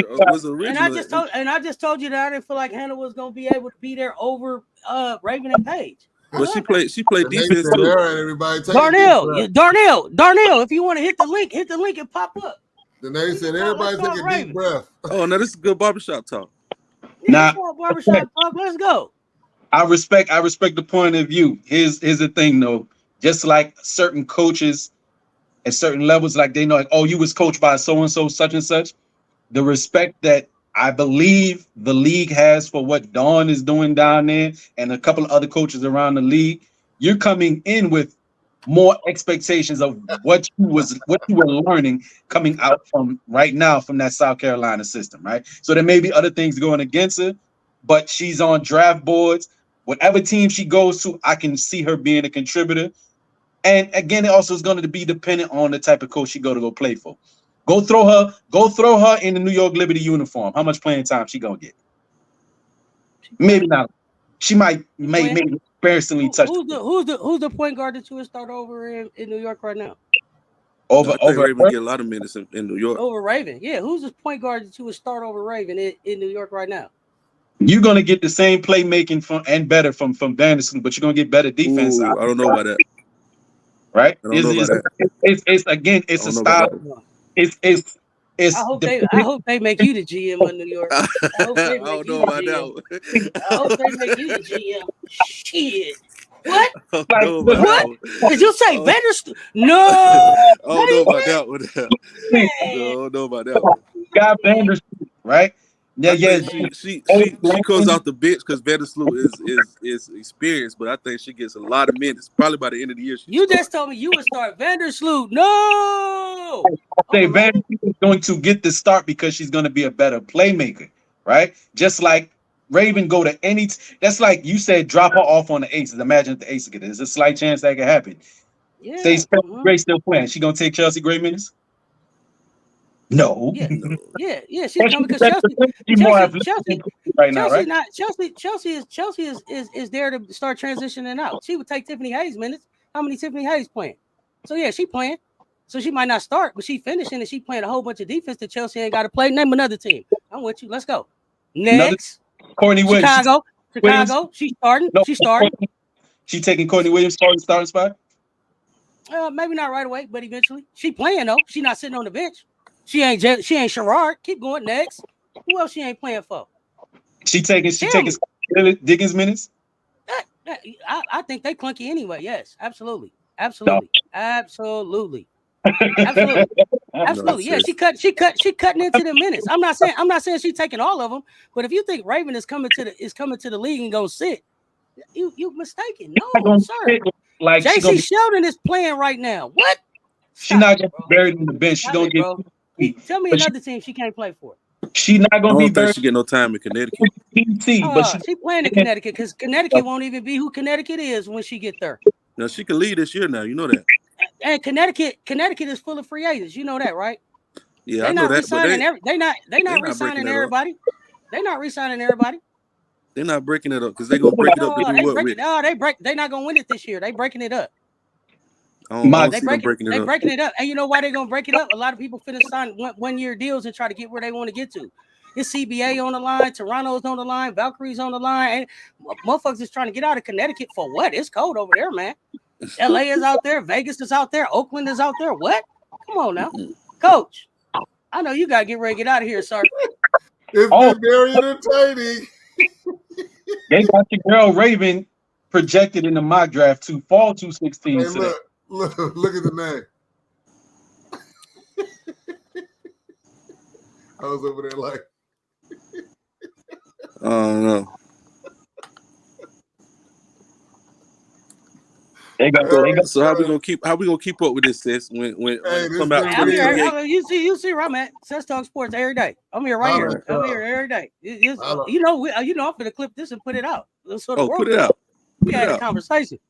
[SPEAKER 3] original.
[SPEAKER 1] And I just told you that I didn't feel like Hannah was gonna be able to be there over Raven and Paige.
[SPEAKER 3] But she played defense too.
[SPEAKER 1] Darnell, if you want to hit the link and pop up.
[SPEAKER 2] Danae said everybody take a deep breath.
[SPEAKER 3] Oh, no, this is good barbershop talk.
[SPEAKER 1] Yeah, barbershop talk. Let's go.
[SPEAKER 6] I respect the point of view. Here's the thing though. Just like certain coaches at certain levels, like they know, like, oh, you was coached by so-and-so, such and such. The respect that I believe the league has for what Dawn is doing down there and a couple of other coaches around the league, you're coming in with more expectations of what you were learning coming out from right now from that South Carolina system, right? So there may be other things going against her, but she's on draft boards. Whatever team she goes to, I can see her being a contributor. And again, it also is going to be dependent on the type of coach she go play for. Go throw her in the New York Liberty uniform. How much playing time she gonna get? Maybe not. She might embarrassingly touch.
[SPEAKER 1] Who's the point guard that you would start over in New York right now?
[SPEAKER 3] Over Raven get a lot of minutes in New York.
[SPEAKER 1] Over Raven, yeah. Who's the point guard that you would start over Raven in New York right now?
[SPEAKER 6] You're gonna get the same playmaking and better from Vanderson, but you're gonna get better defense.
[SPEAKER 3] Ooh, I don't know about that.
[SPEAKER 6] Right?
[SPEAKER 3] It's
[SPEAKER 6] a style. It's
[SPEAKER 1] I hope they make you the GM of New York. I
[SPEAKER 3] don't know about that.
[SPEAKER 1] I hope they make you the GM. Shit. What?
[SPEAKER 3] What?
[SPEAKER 1] Did you say Vanderstool? No.
[SPEAKER 3] I don't know about that one. I don't know about that one.
[SPEAKER 6] Got Vanderstool, right? Yeah.
[SPEAKER 3] She goes out the bench because Vandersloot is experienced, but I think she gets a lot of minutes. Probably by the end of the year.
[SPEAKER 1] You just told me you would start Vandersloot. No.
[SPEAKER 6] I say Vandersloot is going to get the start because she's going to be a better playmaker, right? Just like Raven go to any. That's like you said, drop her off on the Aces. Imagine if the Aces get it. There's a slight chance that could happen.
[SPEAKER 1] Yeah.
[SPEAKER 6] Say Gray still playing. She gonna take Chelsea Gray minutes? No.
[SPEAKER 1] Yeah. She's coming because Chelsea
[SPEAKER 6] right now, right?
[SPEAKER 1] Chelsea is there to start transitioning out. She would take Tiffany Hayes minutes. How many Tiffany Hayes playing? So yeah, she playing. So she might not start, but she finishing and she playing a whole bunch of defense that Chelsea ain't got to play. Name another team. I'm with you. Let's go. Next,
[SPEAKER 6] Courtney Williams.
[SPEAKER 1] Chicago. She's starting.
[SPEAKER 6] No,
[SPEAKER 1] she's starting.
[SPEAKER 6] She taking Courtney Williams starting spot.
[SPEAKER 1] Maybe not right away, but eventually she playing though. She not sitting on the bench. She ain't Sherrard. Keep going. Next. Who else she ain't playing for?
[SPEAKER 6] She taking Diggins minutes.
[SPEAKER 1] I think they clunky anyway. Yes, absolutely.
[SPEAKER 6] No.
[SPEAKER 1] Absolutely. Yeah, she cutting into the minutes. I'm not saying she's taking all of them, but if you think Raven is coming to the league and gonna sit, you mistaken. No, sir.
[SPEAKER 6] Like
[SPEAKER 1] JC Sheldon is playing right now. What?
[SPEAKER 6] She's not gonna be buried in the bench. She's gonna get.
[SPEAKER 1] Tell me another team she can't play for.
[SPEAKER 6] She's not gonna be buried.
[SPEAKER 3] She get no time in Connecticut.
[SPEAKER 1] But she playing in Connecticut because Connecticut won't even be who Connecticut is when she get there.
[SPEAKER 3] Now she can lead this year. Now you know that.
[SPEAKER 1] And Connecticut is full of free agents. You know that, right?
[SPEAKER 3] Yeah, I know that.
[SPEAKER 1] They're not re-signing everybody. They're not re-signing everybody.
[SPEAKER 3] They're not breaking it up because they're gonna break it up.
[SPEAKER 1] They're not gonna win it this year. They're breaking it up.
[SPEAKER 3] They're breaking
[SPEAKER 1] it up. And you know why they're gonna break it up? A lot of people finna sign 1 year deals and try to get where they want to get to. It's CBA on the line, Toronto's on the line, Valkyrie's on the line, and motherfuckers is trying to get out of Connecticut for what? It's cold over there, man. LA is out there, Vegas is out there, Oakland is out there. What? Come on now, Coach. I know you gotta get ready to get out of here, sir.
[SPEAKER 2] It's been very entertaining.
[SPEAKER 6] They got your girl Raven projected in the mock draft to fall 216.
[SPEAKER 2] Hey, look at the name. I was over there like,
[SPEAKER 3] oh no. So how we gonna keep up with this, sis? When come out?
[SPEAKER 1] You see where I'm at. Sess Talk Sports every day. I'm here here. I'm here every day. I'm gonna clip this and put it out.
[SPEAKER 3] Put it out.
[SPEAKER 1] We had a conversation.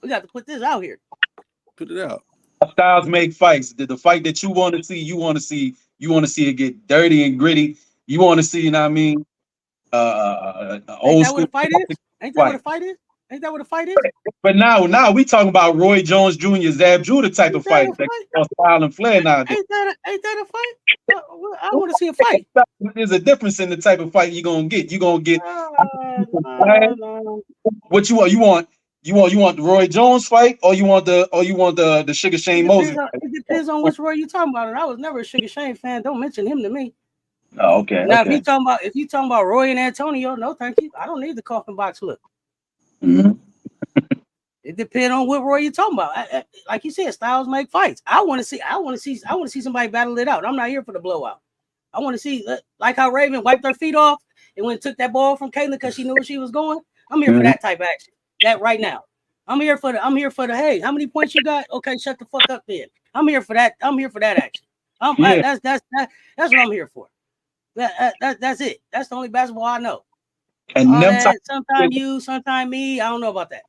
[SPEAKER 1] We got to put this out here.
[SPEAKER 3] Put it out.
[SPEAKER 6] Styles make fights. The fight that you want to see, you want to see it get dirty and gritty. You want to see, you know what I mean? Old school.
[SPEAKER 1] Ain't that what a fight is? Ain't that what a fight is?
[SPEAKER 6] But now we talking about Roy Jones Jr., Zab Judah type of fight. Style and flair now. Ain't that
[SPEAKER 1] a fight? I want to see a fight.
[SPEAKER 6] There's a difference in the type of fight you're gonna get. You're gonna get what you want. You want the Roy Jones fight, or you want the Sugar Shane Moses?
[SPEAKER 1] It depends on which Roy you talking about. And I was never a Sugar Shane fan. Don't mention him to me.
[SPEAKER 6] Oh, okay.
[SPEAKER 1] Now, if you talking about Roy and Antonio, no, thank you. I don't need the coffin box look.
[SPEAKER 6] Mm-hmm.
[SPEAKER 1] It depends on what Roy you're talking about. Like you said, styles make fights. I want to see somebody battle it out. I'm not here for the blowout. I want to see like how Raven wiped her feet off and when took that ball from Caitlin because she knew where she was going. I'm here for that type of action. That right now. I'm here for the hey, how many points you got? Okay, shut the fuck up then. I'm here for that. I'm here for that action. That's what I'm here for. That's it. That's the only basketball I know.
[SPEAKER 6] And
[SPEAKER 1] sometimes you, sometimes me. I don't know about that.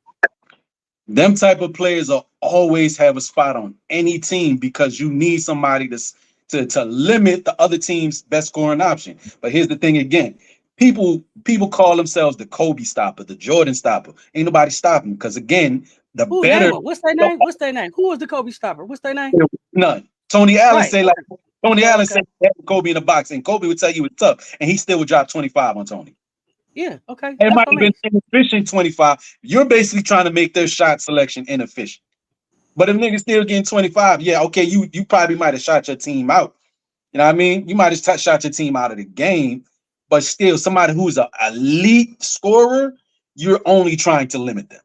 [SPEAKER 6] Them type of players will always have a spot on any team because you need somebody to limit the other team's best scoring option. But here's the thing again. People call themselves the Kobe stopper, the Jordan stopper. Ain't nobody stopping because again,
[SPEAKER 1] what's their name? What's their name? Who was the Kobe stopper? What's their name?
[SPEAKER 6] None. Tony Allen said said Kobe in the box, and Kobe would tell you it's tough, and he still would drop 25 on Tony.
[SPEAKER 1] Yeah, okay.
[SPEAKER 6] It might have been inefficient 25. You're basically trying to make their shot selection inefficient. But if niggas still getting 25, yeah, okay, you probably might have shot your team out. You know what I mean? You might have shot your team out of the game, but still, somebody who's an elite scorer, you're only trying to limit them.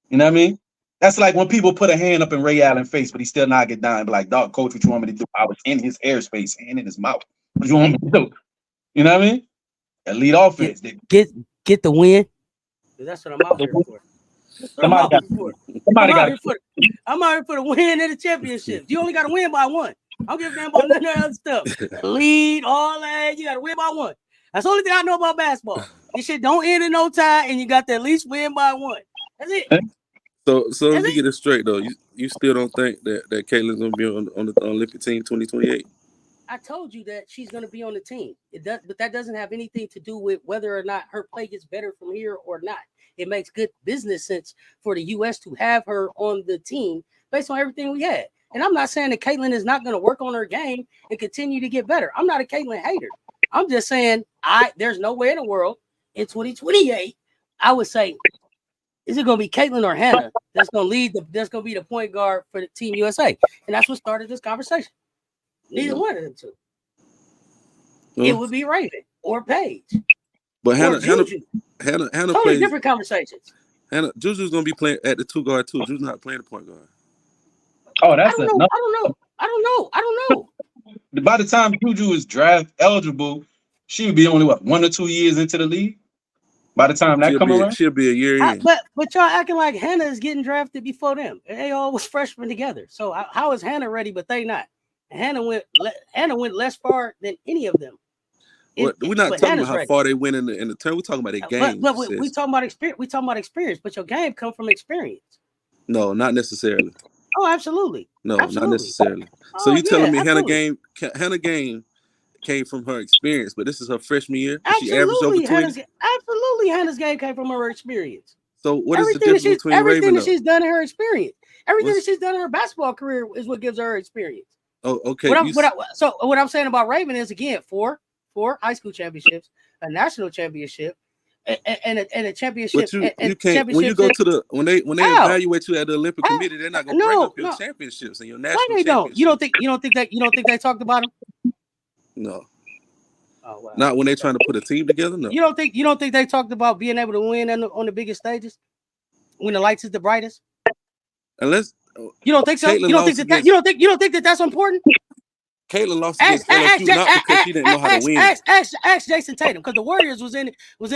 [SPEAKER 6] You know what I mean? That's like when people put a hand up in Ray Allen's face, but he still not get down and be like, dog, coach, what you want me to do? I was in his airspace and in his mouth. What you want me to do? You know what I mean? Elite offense.
[SPEAKER 1] Get the win. That's what I'm out here for. I'm out here for the win and the championship. You only got to win by one. I don't give a damn about none of that other stuff. Lead, all that. You got to win by one. That's the only thing I know about basketball. This shit don't end in no tie, and you got to at least win by one. That's it.
[SPEAKER 3] So let me get it straight though. You still don't think that Caitlin's gonna be on the Olympic team 2028?
[SPEAKER 1] I told you that she's going to be on the team. It does, but that doesn't have anything to do with whether or not her play gets better from here or not. It makes good business sense for the U.S. to have her on the team based on everything we had. And I'm not saying that Caitlin is not going to work on her game and continue to get better. I'm not a Caitlin hater. I'm just saying there's no way in the world in 2028 I would say, is it going to be Caitlin or Hannah that's going to be the point guard for the Team USA? And that's what started this conversation. Neither one of them two. It would be Raven or Paige.
[SPEAKER 3] But
[SPEAKER 1] or Juju.
[SPEAKER 3] Hannah
[SPEAKER 1] Totally
[SPEAKER 3] plays.
[SPEAKER 1] different conversations.
[SPEAKER 3] Juju's gonna be playing at the 2 guard too. Juju's not playing the point guard.
[SPEAKER 6] Oh,
[SPEAKER 1] I
[SPEAKER 6] that's
[SPEAKER 1] don't know. I don't know.
[SPEAKER 6] By the time Juju is draft eligible, she would be only 1 or 2 years into the league. By the time that come around,
[SPEAKER 3] she'll be a year in.
[SPEAKER 1] But y'all acting like Hannah is getting drafted before them. They all was freshmen together. So how is Hannah ready, but they not? And Hannah went less far than any of them.
[SPEAKER 3] We're not talking about how far they went in the term. We're talking about their game.
[SPEAKER 1] But we talking about experience. We talking about experience. But your game come from experience.
[SPEAKER 3] No, not necessarily.
[SPEAKER 1] Oh, absolutely.
[SPEAKER 3] No,
[SPEAKER 1] absolutely.
[SPEAKER 3] Not necessarily. So you telling me Hannah game came from her experience, but this is her freshman year. She averaged over 20.
[SPEAKER 1] Absolutely, Hannah's game came from her experience.
[SPEAKER 3] So what is the difference between
[SPEAKER 1] everything
[SPEAKER 3] Raven?
[SPEAKER 1] That she's done in her experience, everything that she's done in her basketball career is what gives her experience.
[SPEAKER 3] Oh, okay.
[SPEAKER 1] So what I'm saying about Raven is again four high school championships, a national championship, and a championship.
[SPEAKER 3] But you can't when you go to when they evaluate you at the Olympic committee, they're not going to bring up your championships and your national championships.
[SPEAKER 1] You don't think they talked about them?
[SPEAKER 3] No.
[SPEAKER 1] Oh, wow.
[SPEAKER 3] Not when they're trying to put a team together. No.
[SPEAKER 1] You don't think they talked about being able to win on the biggest stages when the lights is the brightest?
[SPEAKER 3] Unless
[SPEAKER 1] you don't think so. You don't think that that's important?
[SPEAKER 3] Caitlin lost against LSU not because she didn't know how to win.
[SPEAKER 1] Ask Jason Tatum because the Warriors was in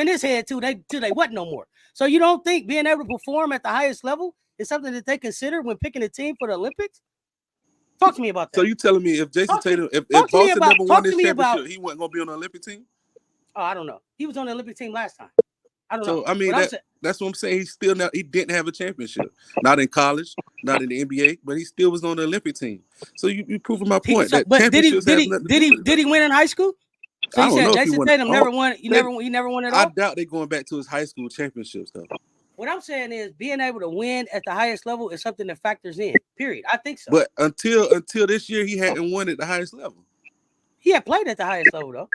[SPEAKER 1] his head too. They wasn't no more. So you don't think being able to perform at the highest level is something that they consider when picking a team for the Olympics? Talk to me about that.
[SPEAKER 3] So you telling me if Jason Tatum, if Boston never won this championship, he wasn't going to be on the Olympic team?
[SPEAKER 1] Oh, I don't know. He was on the Olympic team last time. I don't know.
[SPEAKER 3] So I mean that's what I'm saying. He didn't have a championship. Not in college, not in the NBA, but he still was on the Olympic team. So you proving my point.
[SPEAKER 1] Did he win in high school? So
[SPEAKER 3] I don't know
[SPEAKER 1] Jason Tatum never won. He never won at all.
[SPEAKER 3] I doubt they're going back to his high school championships though.
[SPEAKER 1] What I'm saying is being able to win at the highest level is something that factors in. Period. I think so.
[SPEAKER 3] But until this year, he hadn't won at the highest level.
[SPEAKER 1] He had played at the highest level though.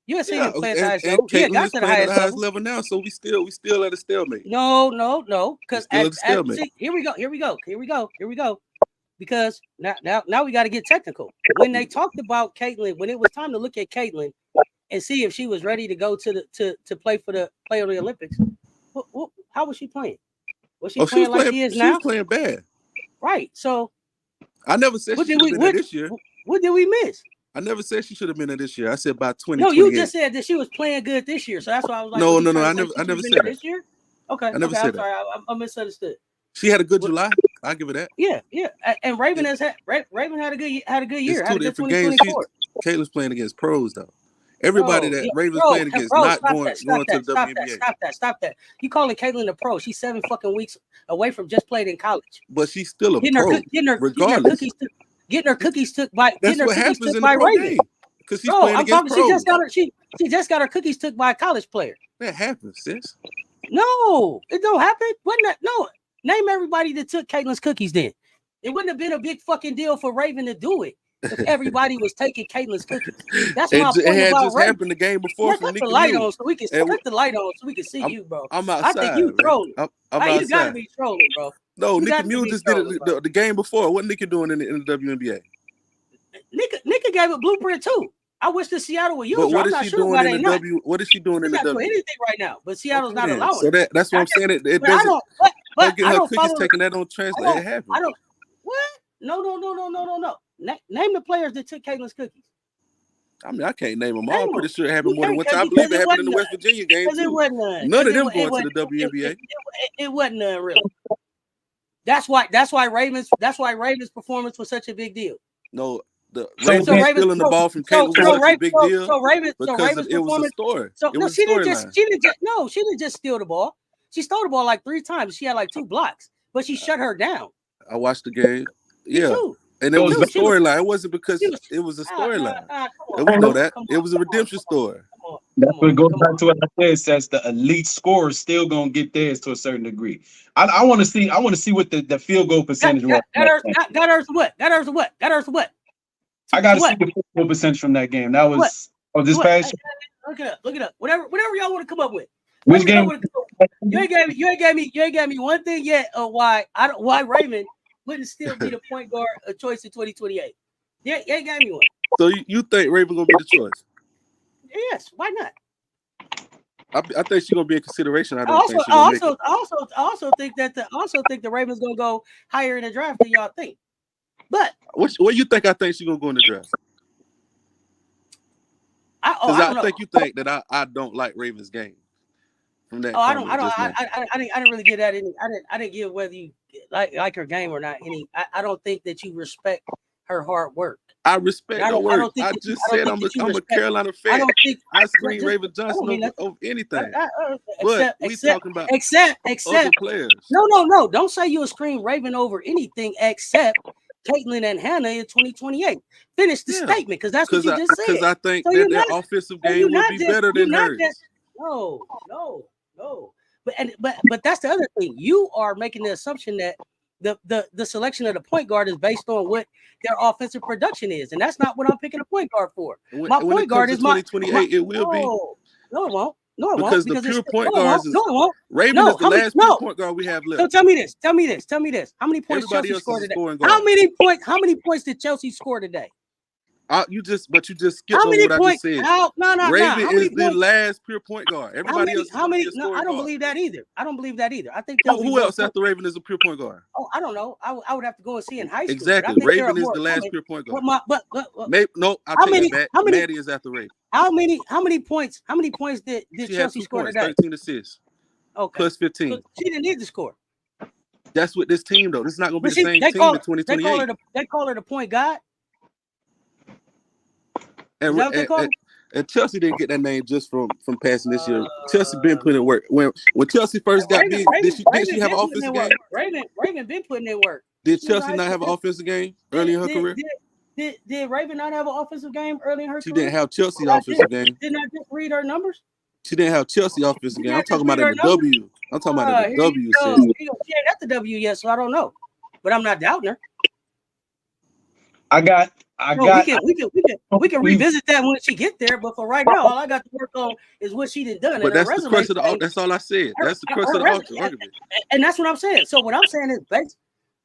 [SPEAKER 1] You had seen him play at the highest level. He had got to the highest level now,
[SPEAKER 3] so we still at a stalemate.
[SPEAKER 1] No. Because here we go. Because now we got to get technical. When they talked about Caitlin, when it was time to look at Caitlin and see if she was ready to go to play on the Olympics, how was she playing? Was she playing like she is now?
[SPEAKER 3] She was playing bad.
[SPEAKER 1] Right. So
[SPEAKER 3] I never said she should have been there this year.
[SPEAKER 1] What did we miss?
[SPEAKER 3] I never said she should have been there this year. I said by 2028.
[SPEAKER 1] No, you just said that she was playing good this year. So that's why I was like,
[SPEAKER 3] no. I never said that.
[SPEAKER 1] This year? Okay.
[SPEAKER 3] I never said that.
[SPEAKER 1] Sorry, I misunderstood.
[SPEAKER 3] She had a good July. I'll give her that.
[SPEAKER 1] Yeah. And Raven had a good year.
[SPEAKER 3] It's two different games. Kayla's playing against pros though. Everybody that Raven's playing against not going to the WNBA.
[SPEAKER 1] Stop that. You calling Caitlin a pro? She's 7 fucking weeks away from just playing in college.
[SPEAKER 3] But she's still a pro. Regardless.
[SPEAKER 1] Getting her cookies took by
[SPEAKER 3] Raven. Because she's playing against pros.
[SPEAKER 1] She just got her cookies took by a college player.
[SPEAKER 3] That happens, sis.
[SPEAKER 1] No, it don't happen. No. Name everybody that took Caitlin's cookies then. It wouldn't have been a big fucking deal for Raven to do it if everybody was taking Caitlin's cookies. That's my point.
[SPEAKER 3] It had just happened the game before.
[SPEAKER 1] Cut the light on so we can see you, bro.
[SPEAKER 3] I'm outside.
[SPEAKER 1] I think you trolling. You gotta be trolling, bro.
[SPEAKER 3] No, Nicki Mule just did it the game before. What Nicki doing in the WNBA?
[SPEAKER 1] Nicki gave a blueprint too. I wish the Seattle would use her.
[SPEAKER 3] What is she doing in the W? What is she doing in the W?
[SPEAKER 1] Anything right now, but Seattle's not allowing.
[SPEAKER 3] So that's what I'm saying. It doesn't. But get her cookies taken. That don't translate. It happens.
[SPEAKER 1] What? No. Name the players that took Caitlin's cookies.
[SPEAKER 3] I mean, I can't name them all. I'm pretty sure it happened more than one time. I believe it happened in the West Virginia game too. None of them going to the WNBA.
[SPEAKER 1] It wasn't none really. That's why Raven's performance was such a big deal.
[SPEAKER 3] No, the Ravens stealing the ball from Caitlin was such a big deal because it was a story.
[SPEAKER 1] She didn't just steal the ball. She stole the ball like 3 times. She had like 2 blocks, but she shut her down.
[SPEAKER 3] I watched the game. Yeah. And it was a storyline. It wasn't because it was a storyline. We know that. It was a redemption story.
[SPEAKER 6] That's what goes back to what I said. Says the elite scorers still gonna get theirs to a certain degree. I want to see what the field goal percentage was.
[SPEAKER 1] Got hers what? I got to see
[SPEAKER 6] the field goal percentage from that game. That was this past.
[SPEAKER 1] Look it up. Whatever y'all want to come up with.
[SPEAKER 6] Which game?
[SPEAKER 1] You ain't gave me one thing yet of why Raven wouldn't still be the point guard a choice in 2028. Yeah, you ain't gave me one.
[SPEAKER 3] So you think Raven gonna be the choice?
[SPEAKER 1] Yes, why not?
[SPEAKER 3] I think she's gonna be in consideration. I
[SPEAKER 1] I
[SPEAKER 3] don't think she's gonna make it.
[SPEAKER 1] also think that the Ravens gonna go higher in the draft than y'all think. But
[SPEAKER 3] What you think? I think she's gonna go in the draft. Because I think you think that I don't like Ravens game. From that
[SPEAKER 1] I didn't really get that any. I didn't give whether you like her game or not any. I don't think that you respect her hard work.
[SPEAKER 3] I respect her work. I just said I'm a Carolina fan. I scream Raven Johnson over anything. But we talking about
[SPEAKER 1] except
[SPEAKER 3] other players.
[SPEAKER 1] No. Don't say you'll scream Raven over anything except Caitlin and Hannah in 2028. Finish the statement because that's what you just said.
[SPEAKER 3] Because I think that their offensive game will be better than hers.
[SPEAKER 1] No. But that's the other thing. You are making the assumption that the selection of the point guard is based on what their offensive production is, and that's not what I'm picking a point guard for. My point guard is
[SPEAKER 3] 2028. It will be.
[SPEAKER 1] No, it won't. No, it
[SPEAKER 3] because
[SPEAKER 1] won't.
[SPEAKER 3] The pure point guards is.
[SPEAKER 1] No, it won't.
[SPEAKER 3] Raven is the last pure point guard we have left.
[SPEAKER 1] So tell me this. How many points Chelsea scored today? How many points did Chelsea score today?
[SPEAKER 3] You just skipped over what I just said. Raven is the last pure point guard. Everybody else.
[SPEAKER 1] How many? No, I don't believe that either. I think
[SPEAKER 3] who else after Raven is a pure point guard?
[SPEAKER 1] Oh, I don't know. I would have to go and see in high school.
[SPEAKER 3] Exactly. Raven is the last pure point guard. But maybe, no, I take that back. Maddie is after Raven.
[SPEAKER 1] How many points did Chelsea score today?
[SPEAKER 3] 13 assists.
[SPEAKER 1] Okay.
[SPEAKER 3] Plus 15.
[SPEAKER 1] So she didn't need to score.
[SPEAKER 3] That's what this team though. This is not going to be the same team in 2028.
[SPEAKER 1] They call her the point guard.
[SPEAKER 3] And Chelsea didn't get that name just from passing this year. Chelsea been putting in work. When Chelsea first got big, did she have an offensive game?
[SPEAKER 1] Raven been putting in work.
[SPEAKER 3] Did Chelsea not have an offensive game early in her career?
[SPEAKER 1] Did Raven not have an offensive game early in her career?
[SPEAKER 3] She didn't have Chelsea offensive game.
[SPEAKER 1] Didn't I just read her numbers?
[SPEAKER 3] She didn't have Chelsea offensive game. I'm talking about in the W. I'm talking about in the W.
[SPEAKER 1] She ain't at the W yet, so I don't know. But I'm not doubting her. We can revisit that when she get there, but for right now, all I got to work on is what she done.
[SPEAKER 3] But that's the crux of the. That's all I said. That's the crux of the argument.
[SPEAKER 1] And that's what I'm saying. So what I'm saying is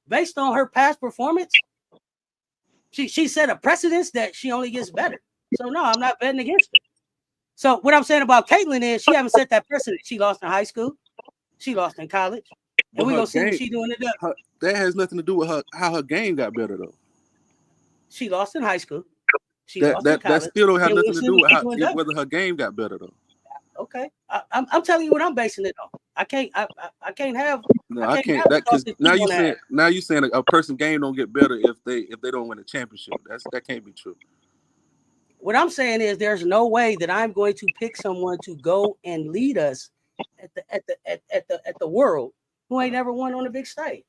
[SPEAKER 1] based on her past performance, she set a precedence that she only gets better. So no, I'm not betting against her. So what I'm saying about Caitlin is she haven't set that precedent. She lost in high school, she lost in college, and we're gonna see what she doing today.
[SPEAKER 3] That has nothing to do with how her game got better though.
[SPEAKER 1] She lost in high school.
[SPEAKER 3] That still don't have nothing to do with whether her game got better though.
[SPEAKER 1] Okay, I'm telling you what I'm basing it on. I can't have.
[SPEAKER 3] No, I can't. That because now you saying a person game don't get better if they don't win a championship. That can't be true.
[SPEAKER 1] What I'm saying is there's no way that I'm going to pick someone to go and lead us at the world who ain't never won on a big stage.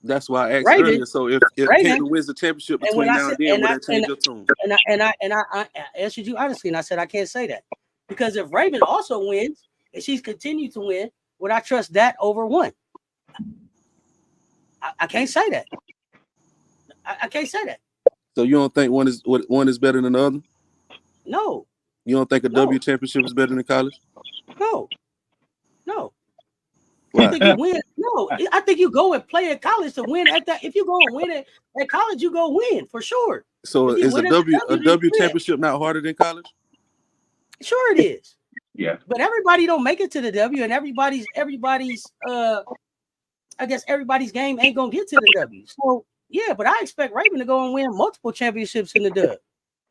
[SPEAKER 3] That's why I asked earlier. So if Caitlin wins the championship between now and then, will that change your tune?
[SPEAKER 1] And I answered you honestly, and I said I can't say that because if Raven also wins and she's continued to win, would I trust that over one? I can't say that. I can't say that.
[SPEAKER 3] So you don't think one is better than the other?
[SPEAKER 1] No.
[SPEAKER 3] You don't think a W championship is better than college?
[SPEAKER 1] No.
[SPEAKER 3] Why?
[SPEAKER 1] I think you win. No, I think you go and play at college to win at that. If you go and win it at college, you go win for sure.
[SPEAKER 3] So is a W championship not harder than college?
[SPEAKER 1] Sure it is.
[SPEAKER 6] Yeah.
[SPEAKER 1] But everybody don't make it to the W, and everybody's I guess everybody's game ain't gonna get to the W. So yeah, but I expect Raven to go and win multiple championships in the W.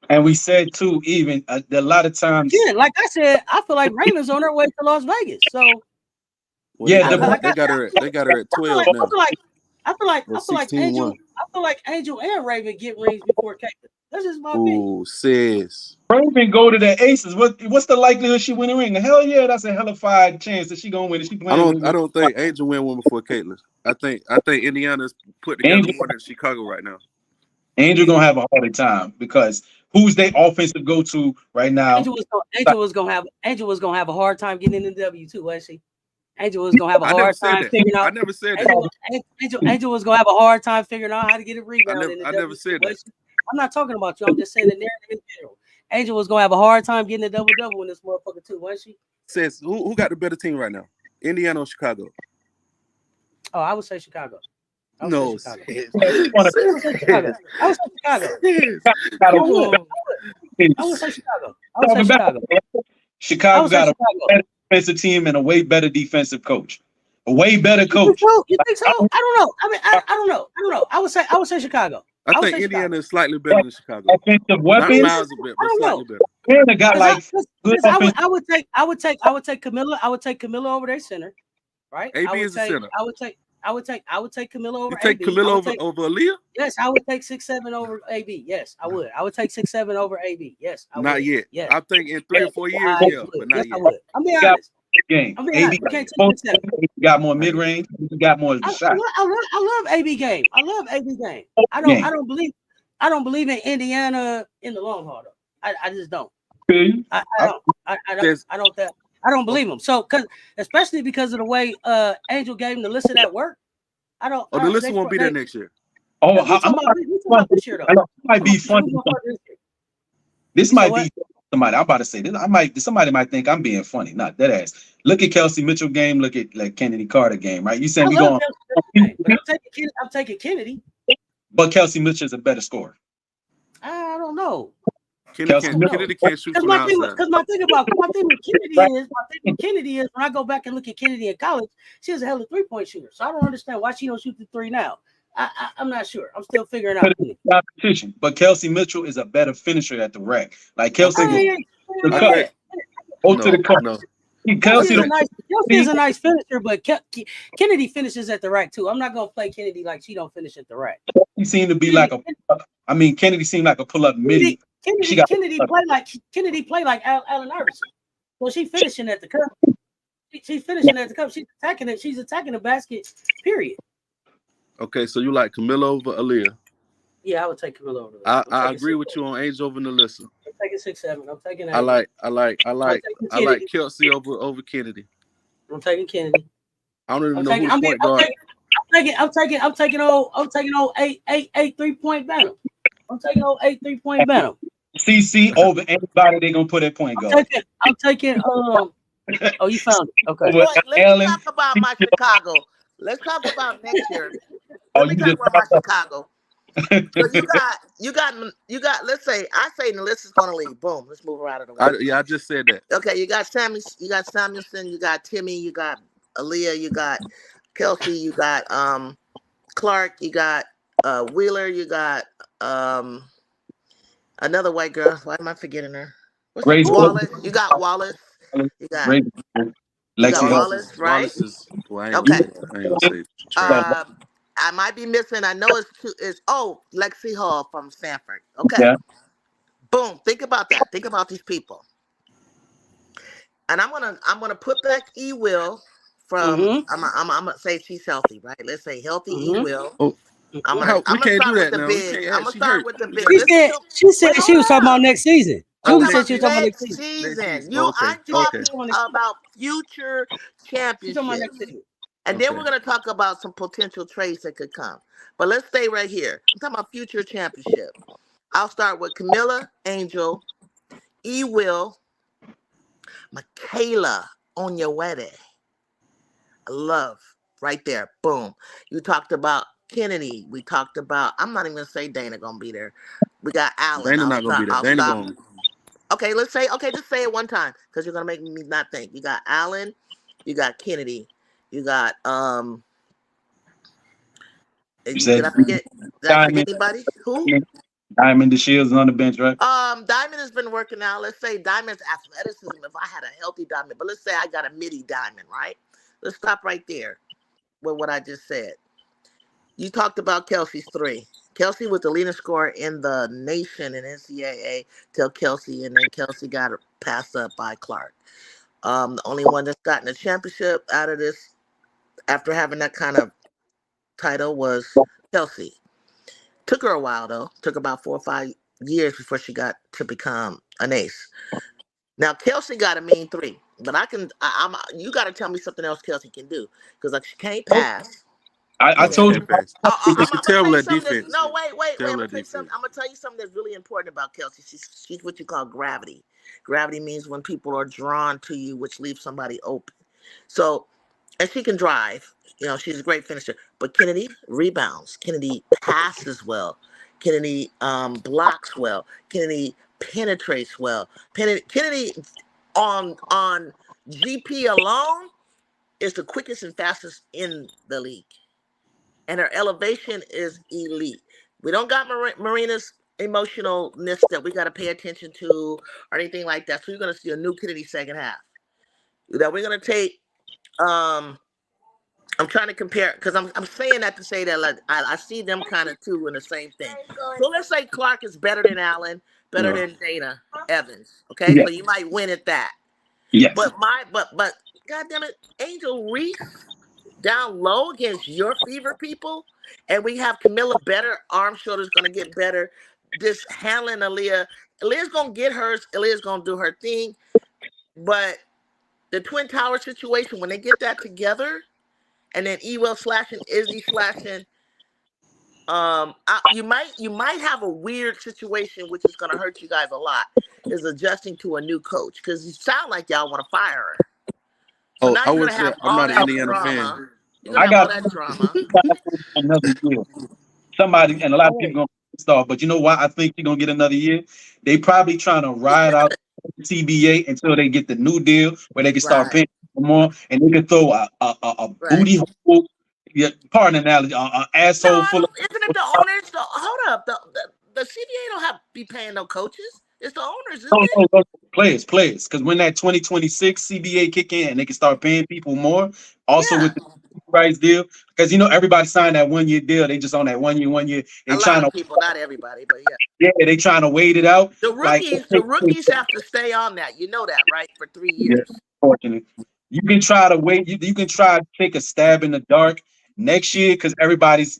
[SPEAKER 6] And we said too, even a lot of times.
[SPEAKER 1] Yeah, like I said, I feel like Raven's on her way to Las Vegas. So
[SPEAKER 3] well, yeah, they got her at 12 now.
[SPEAKER 1] I feel like Angel and Raven get rings before Caitlin. That's just my opinion.
[SPEAKER 3] Oh, sis.
[SPEAKER 6] Raven go to the Aces. What's the likelihood she win a ring? Hell yeah, that's a hellified chance that she gonna win.
[SPEAKER 3] I don't think Angel win one before Caitlin. I think Indiana's put together more than Chicago right now.
[SPEAKER 6] Angel gonna have a harder time because who's their offensive go-to right now?
[SPEAKER 1] Angel was gonna have a hard time getting in the W too, wasn't she? Angel was gonna have a hard time figuring out.
[SPEAKER 3] I never said that.
[SPEAKER 1] Angel was gonna have a hard time figuring out how to get a rebound in the W.
[SPEAKER 3] I never said that.
[SPEAKER 1] I'm not talking about you. I'm just saying the narrative in general. Angel was gonna have a hard time getting a double in this motherfucker too, wasn't she?
[SPEAKER 3] Says who got the better team right now? Indiana or Chicago?
[SPEAKER 1] Oh, I would say Chicago. I
[SPEAKER 3] would
[SPEAKER 1] say Chicago.
[SPEAKER 6] Chicago
[SPEAKER 1] say
[SPEAKER 6] got a
[SPEAKER 1] Chicago.
[SPEAKER 6] better defensive team and a way better defensive coach. A way better
[SPEAKER 1] You think
[SPEAKER 6] coach.
[SPEAKER 1] so? You think so? I don't know. I mean, I don't know. I don't know. I would say Chicago.
[SPEAKER 3] I
[SPEAKER 1] would
[SPEAKER 3] think
[SPEAKER 1] say
[SPEAKER 3] Indiana
[SPEAKER 1] Chicago.
[SPEAKER 3] is slightly better than Chicago.
[SPEAKER 6] Offensive
[SPEAKER 3] Not
[SPEAKER 6] weapons.
[SPEAKER 3] miles a bit,
[SPEAKER 1] I
[SPEAKER 3] but
[SPEAKER 1] don't
[SPEAKER 3] slightly
[SPEAKER 1] know.
[SPEAKER 3] better.
[SPEAKER 6] Indiana got like good
[SPEAKER 1] I
[SPEAKER 6] offensive.
[SPEAKER 1] would take Camilla. I would take Camilla over their center, right?
[SPEAKER 3] AB is the center.
[SPEAKER 1] I would take Camilla over
[SPEAKER 3] You take
[SPEAKER 1] AB.
[SPEAKER 3] Camilla over Aaliyah?
[SPEAKER 1] Yes, I would take 6'7" over AB. Yes, I would. I would take 6'7" over AB. Yes, I would.
[SPEAKER 3] Not yet.
[SPEAKER 1] Yes,
[SPEAKER 3] I think in 3 or 4 years,
[SPEAKER 1] I
[SPEAKER 3] yeah,
[SPEAKER 1] would.
[SPEAKER 3] but not
[SPEAKER 1] Yes,
[SPEAKER 3] yet.
[SPEAKER 1] I would. I'm being
[SPEAKER 6] Got
[SPEAKER 1] honest.
[SPEAKER 6] game.
[SPEAKER 1] I'm being
[SPEAKER 6] AB
[SPEAKER 1] honest. You can't take 6'7".
[SPEAKER 6] got more mid range. He got more
[SPEAKER 1] I
[SPEAKER 6] shot.
[SPEAKER 1] love AB game. I love AB game. I don't believe in Indiana in the long haul though. I just don't. I don't believe him. So especially because of the way Angel gave him the list of that work.
[SPEAKER 3] The list won't be there next year.
[SPEAKER 6] Oh,
[SPEAKER 1] we talking about this year though.
[SPEAKER 6] This might be funny. This might be somebody. I'm about to say this. Somebody might think I'm being funny. Not that ass. Look at Kelsey Mitchell game. Look at like Kennedy Carter game. Right? You saying we going?
[SPEAKER 1] I'm taking Kennedy.
[SPEAKER 6] But Kelsey Mitchell is a better scorer.
[SPEAKER 1] I don't know.
[SPEAKER 3] Kennedy can't shoot from outside.
[SPEAKER 1] Because my thing with Kennedy is when I go back and look at Kennedy in college, she was a hell of a 3-point shooter. So I don't understand why she don't shoot the 3 now. I'm not sure. I'm still figuring out.
[SPEAKER 6] Competition, but Kelsey Mitchell is a better finisher at the rack. Like Kelsey,
[SPEAKER 1] to
[SPEAKER 6] the cup.
[SPEAKER 3] No.
[SPEAKER 1] Kelsey is a nice finisher, but Kennedy finishes at the rack too. I'm not gonna play Kennedy like she don't finish at the rack.
[SPEAKER 6] He seemed to be Kennedy seemed like a pull-up midi.
[SPEAKER 1] Kennedy play like Allen Iverson. Well, she finishing at the cup. She's finishing at the cup. She's attacking it. She's attacking the basket. Period.
[SPEAKER 3] Okay, so you like Camilla over Aaliyah?
[SPEAKER 1] Yeah, I would take Camilla over.
[SPEAKER 3] I agree with you on Angel over Nalissa.
[SPEAKER 1] I'm taking 6'7". I'm taking.
[SPEAKER 3] I like Kelsey over Kennedy.
[SPEAKER 1] I'm taking Kennedy.
[SPEAKER 3] I don't even know who the point guard.
[SPEAKER 1] I'm taking old 8 3-point battle. I'm taking old 8 3-point battle.
[SPEAKER 6] CC over anybody they gonna put at point guard.
[SPEAKER 1] I'm taking Oh, you found it. Okay.
[SPEAKER 5] Let's talk about my Chicago. Let's talk about next year. Let me talk about my Chicago. So you got. Let's say I say Nalissa's gonna leave. Boom. Let's move her out of the way.
[SPEAKER 3] I just said that.
[SPEAKER 5] Okay, you got Samuelson, you got Timmy, you got Aaliyah, you got Kelsey, you got Clark, you got Wheeler, you got another white girl. Why am I forgetting her? Wallace. You got Wallace. You got
[SPEAKER 6] Lexi
[SPEAKER 5] Wallace, right? Okay. I might be missing. I know it's Lexi Hall from Sanford. Okay.
[SPEAKER 6] Yeah.
[SPEAKER 5] Boom. Think about that. Think about these people. And I'm gonna put back E Will from I'm gonna say she's healthy, right? Let's say healthy E Will.
[SPEAKER 3] Oh.
[SPEAKER 5] I'm gonna start with the big. I'm gonna start with the big.
[SPEAKER 1] She said she was talking about next season. Julie said she was talking about next
[SPEAKER 5] season. I'm talking about future championships. And then we're going to talk about some potential trades that could come. But let's stay right here. I'm talking about future championship. I'll start with Camilla, Angel, E. Will, Michaela Onyewedding. Love. Right there. Boom. You talked about Kennedy. We talked about, I'm not even going to say Dana going to be there. We got Allen.
[SPEAKER 3] Dana not going to be there. Dana going.
[SPEAKER 5] Okay, just say it one time because you're going to make me not think. You got Allen. You got Kennedy. You got did I forget anybody? Who?
[SPEAKER 6] Diamond the Shields on the bench, right?
[SPEAKER 5] Diamond has been working out. Let's say Diamond's athleticism. If I had a healthy Diamond, but let's say I got a midi Diamond, right? Let's stop right there with what I just said. You talked about Kelsey's 3. Kelsey was the leading scorer in the nation in NCAA till Kelsey, and then Kelsey got passed up by Clark. The only one that's gotten a championship out of this after having that kind of title was Kelsey. Took her a while though. Took about 4 or 5 years before she got to become an ace. Now Kelsey got a mean 3, but you got to tell me something else Kelsey can do because like she can't pass.
[SPEAKER 6] I told you.
[SPEAKER 3] She's terrible at defense.
[SPEAKER 5] No, wait. I'm gonna tell you something that's really important about Kelsey. She's what you call gravity. Gravity means when people are drawn to you, which leaves somebody open. So, and she can drive. You know, she's a great finisher. But Kennedy rebounds. Kennedy passes well. Kennedy blocks well. Kennedy penetrates well. Kennedy on GP alone is the quickest and fastest in the league, and her elevation is elite. We don't got Marina's emotionalness that we got to pay attention to or anything like that. So you're gonna see a new Kennedy second half that we're gonna take. I'm trying to compare because I'm saying that to say that like I see them kind of two in the same thing. So let's say Clark is better than Allen, better
[SPEAKER 3] No.
[SPEAKER 5] than Dana Evans. Okay,
[SPEAKER 6] Yeah.
[SPEAKER 5] so you might win at that.
[SPEAKER 6] Yes.
[SPEAKER 5] But God damn it, Angel Reese down low against your fever people, and we have Camilla better. Arm shoulder's gonna get better. This handling Aaliyah, Aaliyah's gonna get hers. Aaliyah's gonna do her thing, but the Twin Tower situation when they get that together. And then Ewell slashing, Izzy slashing. You might have a weird situation, which is going to hurt you guys a lot. Is adjusting to a new coach because you sound like y'all want to fire her. So now
[SPEAKER 3] I
[SPEAKER 5] you're
[SPEAKER 3] would
[SPEAKER 5] going to
[SPEAKER 3] say
[SPEAKER 5] have
[SPEAKER 3] I'm
[SPEAKER 5] all
[SPEAKER 3] not an
[SPEAKER 5] that
[SPEAKER 3] Indiana fan.
[SPEAKER 5] drama. You're going
[SPEAKER 6] I
[SPEAKER 5] to have all
[SPEAKER 6] got
[SPEAKER 5] that drama.
[SPEAKER 6] another year. Somebody and a lot of people gonna start, but you know why I think you're gonna get another year? They probably trying to ride out CBA until they get the new deal where they can start
[SPEAKER 5] Right,
[SPEAKER 6] paying more and they can throw a
[SPEAKER 5] right.
[SPEAKER 6] booty hole, yeah, pardon the analogy, an
[SPEAKER 5] No,
[SPEAKER 6] asshole
[SPEAKER 5] I
[SPEAKER 6] full of.
[SPEAKER 5] don't. Isn't it the owners? Hold up. The CBA don't have to be paying no coaches. It's the owners, isn't
[SPEAKER 6] No,
[SPEAKER 5] it?
[SPEAKER 6] no, no, players. Because when that 2026 CBA kick in and they can start paying people more, also
[SPEAKER 5] Yeah.
[SPEAKER 6] with the rights deal, because everybody signed that 1 year deal. They just on that 1 year.
[SPEAKER 5] A
[SPEAKER 6] They
[SPEAKER 5] lot
[SPEAKER 6] trying
[SPEAKER 5] of
[SPEAKER 6] to,
[SPEAKER 5] people, not everybody, but yeah.
[SPEAKER 6] yeah, they trying to wait it out. Like,
[SPEAKER 5] The rookies have to stay on that. You know that, right? For 3 years.
[SPEAKER 6] yeah, unfortunately. You can try to wait. You can try to take a stab in the dark next year because everybody's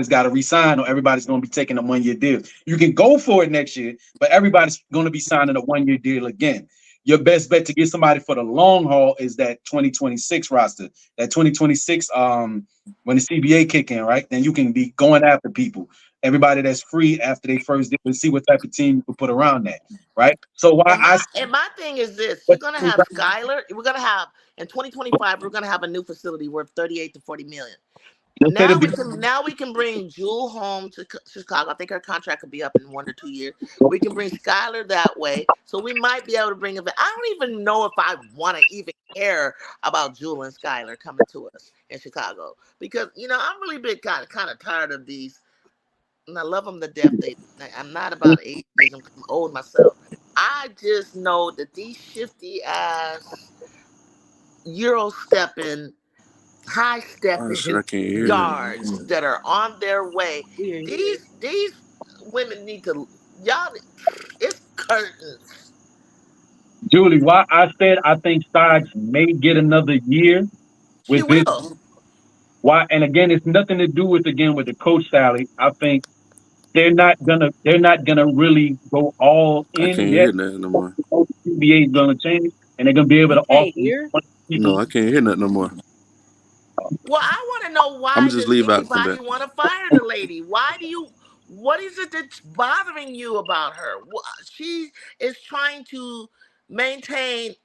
[SPEAKER 6] got to resign or everybody's going to be taking a 1 year deal. You can go for it next year, but everybody's going to be signing a 1 year deal again. Your best bet to get somebody for the long haul is that 2026 roster. That 2026, when the CBA kick in, right? Then you can be going after people. Everybody that's free after they first deal, see what type of team you can put around that, right? So why
[SPEAKER 5] And
[SPEAKER 6] I
[SPEAKER 5] my thing is this: you're
[SPEAKER 6] but
[SPEAKER 5] gonna have Skyler. We're gonna have in 2025. We're gonna have a new facility worth 38 to 40 million.
[SPEAKER 6] instead of
[SPEAKER 5] Now we can bring Jewel home to Chicago. I think her contract could be up in 1 to 2 years. We can bring Skyler that way, so we might be able to bring him. I don't even know if I want to even care about Jewel and Skyler coming to us in Chicago because I'm really bit kind of tired of these. And I love them to death. I'm not about ageism. I'm old myself. I just know that these shifty ass Euro stepping, high
[SPEAKER 3] Honestly,
[SPEAKER 5] stepping
[SPEAKER 3] I can't hear nothing.
[SPEAKER 5] guards that are on their way.
[SPEAKER 1] We hear you.
[SPEAKER 5] These women need to y'all. It's curtains.
[SPEAKER 6] Julie, why I said I think Sarge may get another year
[SPEAKER 5] She
[SPEAKER 6] with this.
[SPEAKER 5] will.
[SPEAKER 6] Why? And again, it's nothing to do with with the coach salary. I think they're not gonna really go all
[SPEAKER 3] I
[SPEAKER 6] in
[SPEAKER 3] can't
[SPEAKER 6] yet.
[SPEAKER 3] hear nothing no more.
[SPEAKER 6] The CBA is gonna change, and they're gonna be able
[SPEAKER 1] You
[SPEAKER 6] to
[SPEAKER 1] can't
[SPEAKER 6] offer
[SPEAKER 1] hear?
[SPEAKER 6] people.
[SPEAKER 3] No, I can't hear nothing no more.
[SPEAKER 5] Well, I want to know
[SPEAKER 3] I'm
[SPEAKER 5] why
[SPEAKER 3] just
[SPEAKER 5] does
[SPEAKER 3] leave out and come
[SPEAKER 5] anybody
[SPEAKER 3] back.
[SPEAKER 5] want to fire the lady? Why do you? What is it that's bothering you about her? She is trying to maintain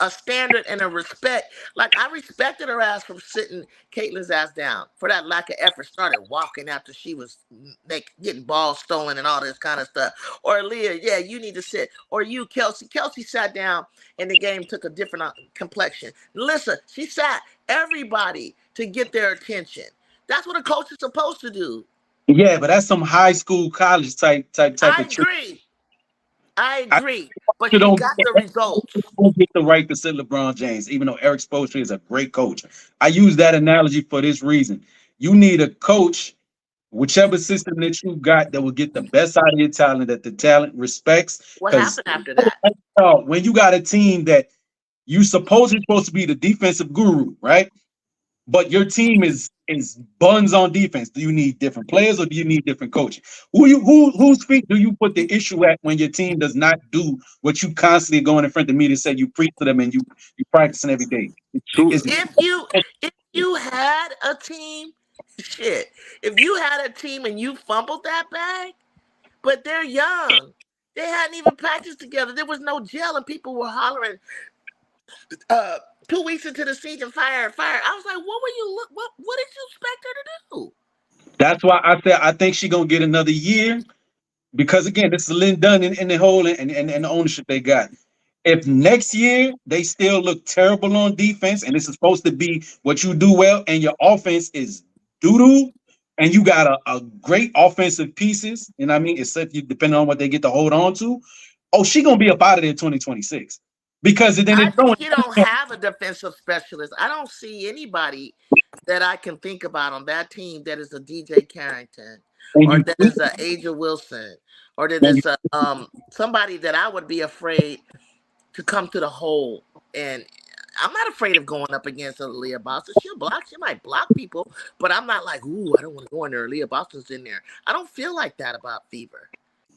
[SPEAKER 5] a standard and a respect. Like I respected her ass from sitting Caitlin's ass down for that lack of effort. Started walking after she was like getting balls stolen and all this kind of stuff. Or Leah, yeah, you need to sit. Or you, Kelsey. Kelsey sat down and the game took a different complexion. Listen, she sat everybody to get their attention. That's what a coach is supposed to do.
[SPEAKER 6] Yeah, but that's some high school, college type
[SPEAKER 5] I
[SPEAKER 6] of trick.
[SPEAKER 5] agree. I
[SPEAKER 6] I
[SPEAKER 5] agree. But
[SPEAKER 6] you
[SPEAKER 5] she
[SPEAKER 6] don't,
[SPEAKER 5] got the results.
[SPEAKER 6] don't get the right to sit LeBron James, even though Eric Spoelstra is a great coach. I use that analogy for this reason. You need a coach, whichever system that you got, that will get the best out of your talent, that the talent respects.
[SPEAKER 5] What
[SPEAKER 6] Because
[SPEAKER 5] happened after that?
[SPEAKER 6] when you got a team that you supposedly supposed to be the defensive guru, right? But your team is buns on defense. Do you need different players or do you need different coaching? Whose feet do you put the issue at when your team does not do what you constantly going in front of me to say you preach to them and you practicing every day?
[SPEAKER 3] Who?
[SPEAKER 6] It's
[SPEAKER 5] If you had a team, shit. If you had a team and you fumbled that bag, but they're young. They hadn't even practiced together. There was no gel, and people were hollering, 2 weeks into the season, fire, fire. I was like, what were you look what did you expect her to do?
[SPEAKER 6] That's why I said I think she gonna get another year because again, this is Lynn Dunn in the whole and the ownership they got. If next year they still look terrible on defense, and this is supposed to be what you do well, and your offense is doo-doo, and you got a great offensive pieces, and I mean, except you depending on what they get to hold on to, oh, she gonna be up out of there 2026. Because then
[SPEAKER 5] I
[SPEAKER 6] it's throwing
[SPEAKER 5] think you don't have a defensive specialist. I don't see anybody that I can think about on that team that is a DJ Carrington
[SPEAKER 6] and
[SPEAKER 5] or
[SPEAKER 6] you
[SPEAKER 5] that is a Aja Wilson or that
[SPEAKER 6] and you
[SPEAKER 5] is a somebody that I would be afraid to come to the hole. And I'm not afraid of going up against a Leah Boston. She might block people, but I'm not like, ooh, I don't want to go in there. Leah Boston's in there. I don't feel like that about Fever.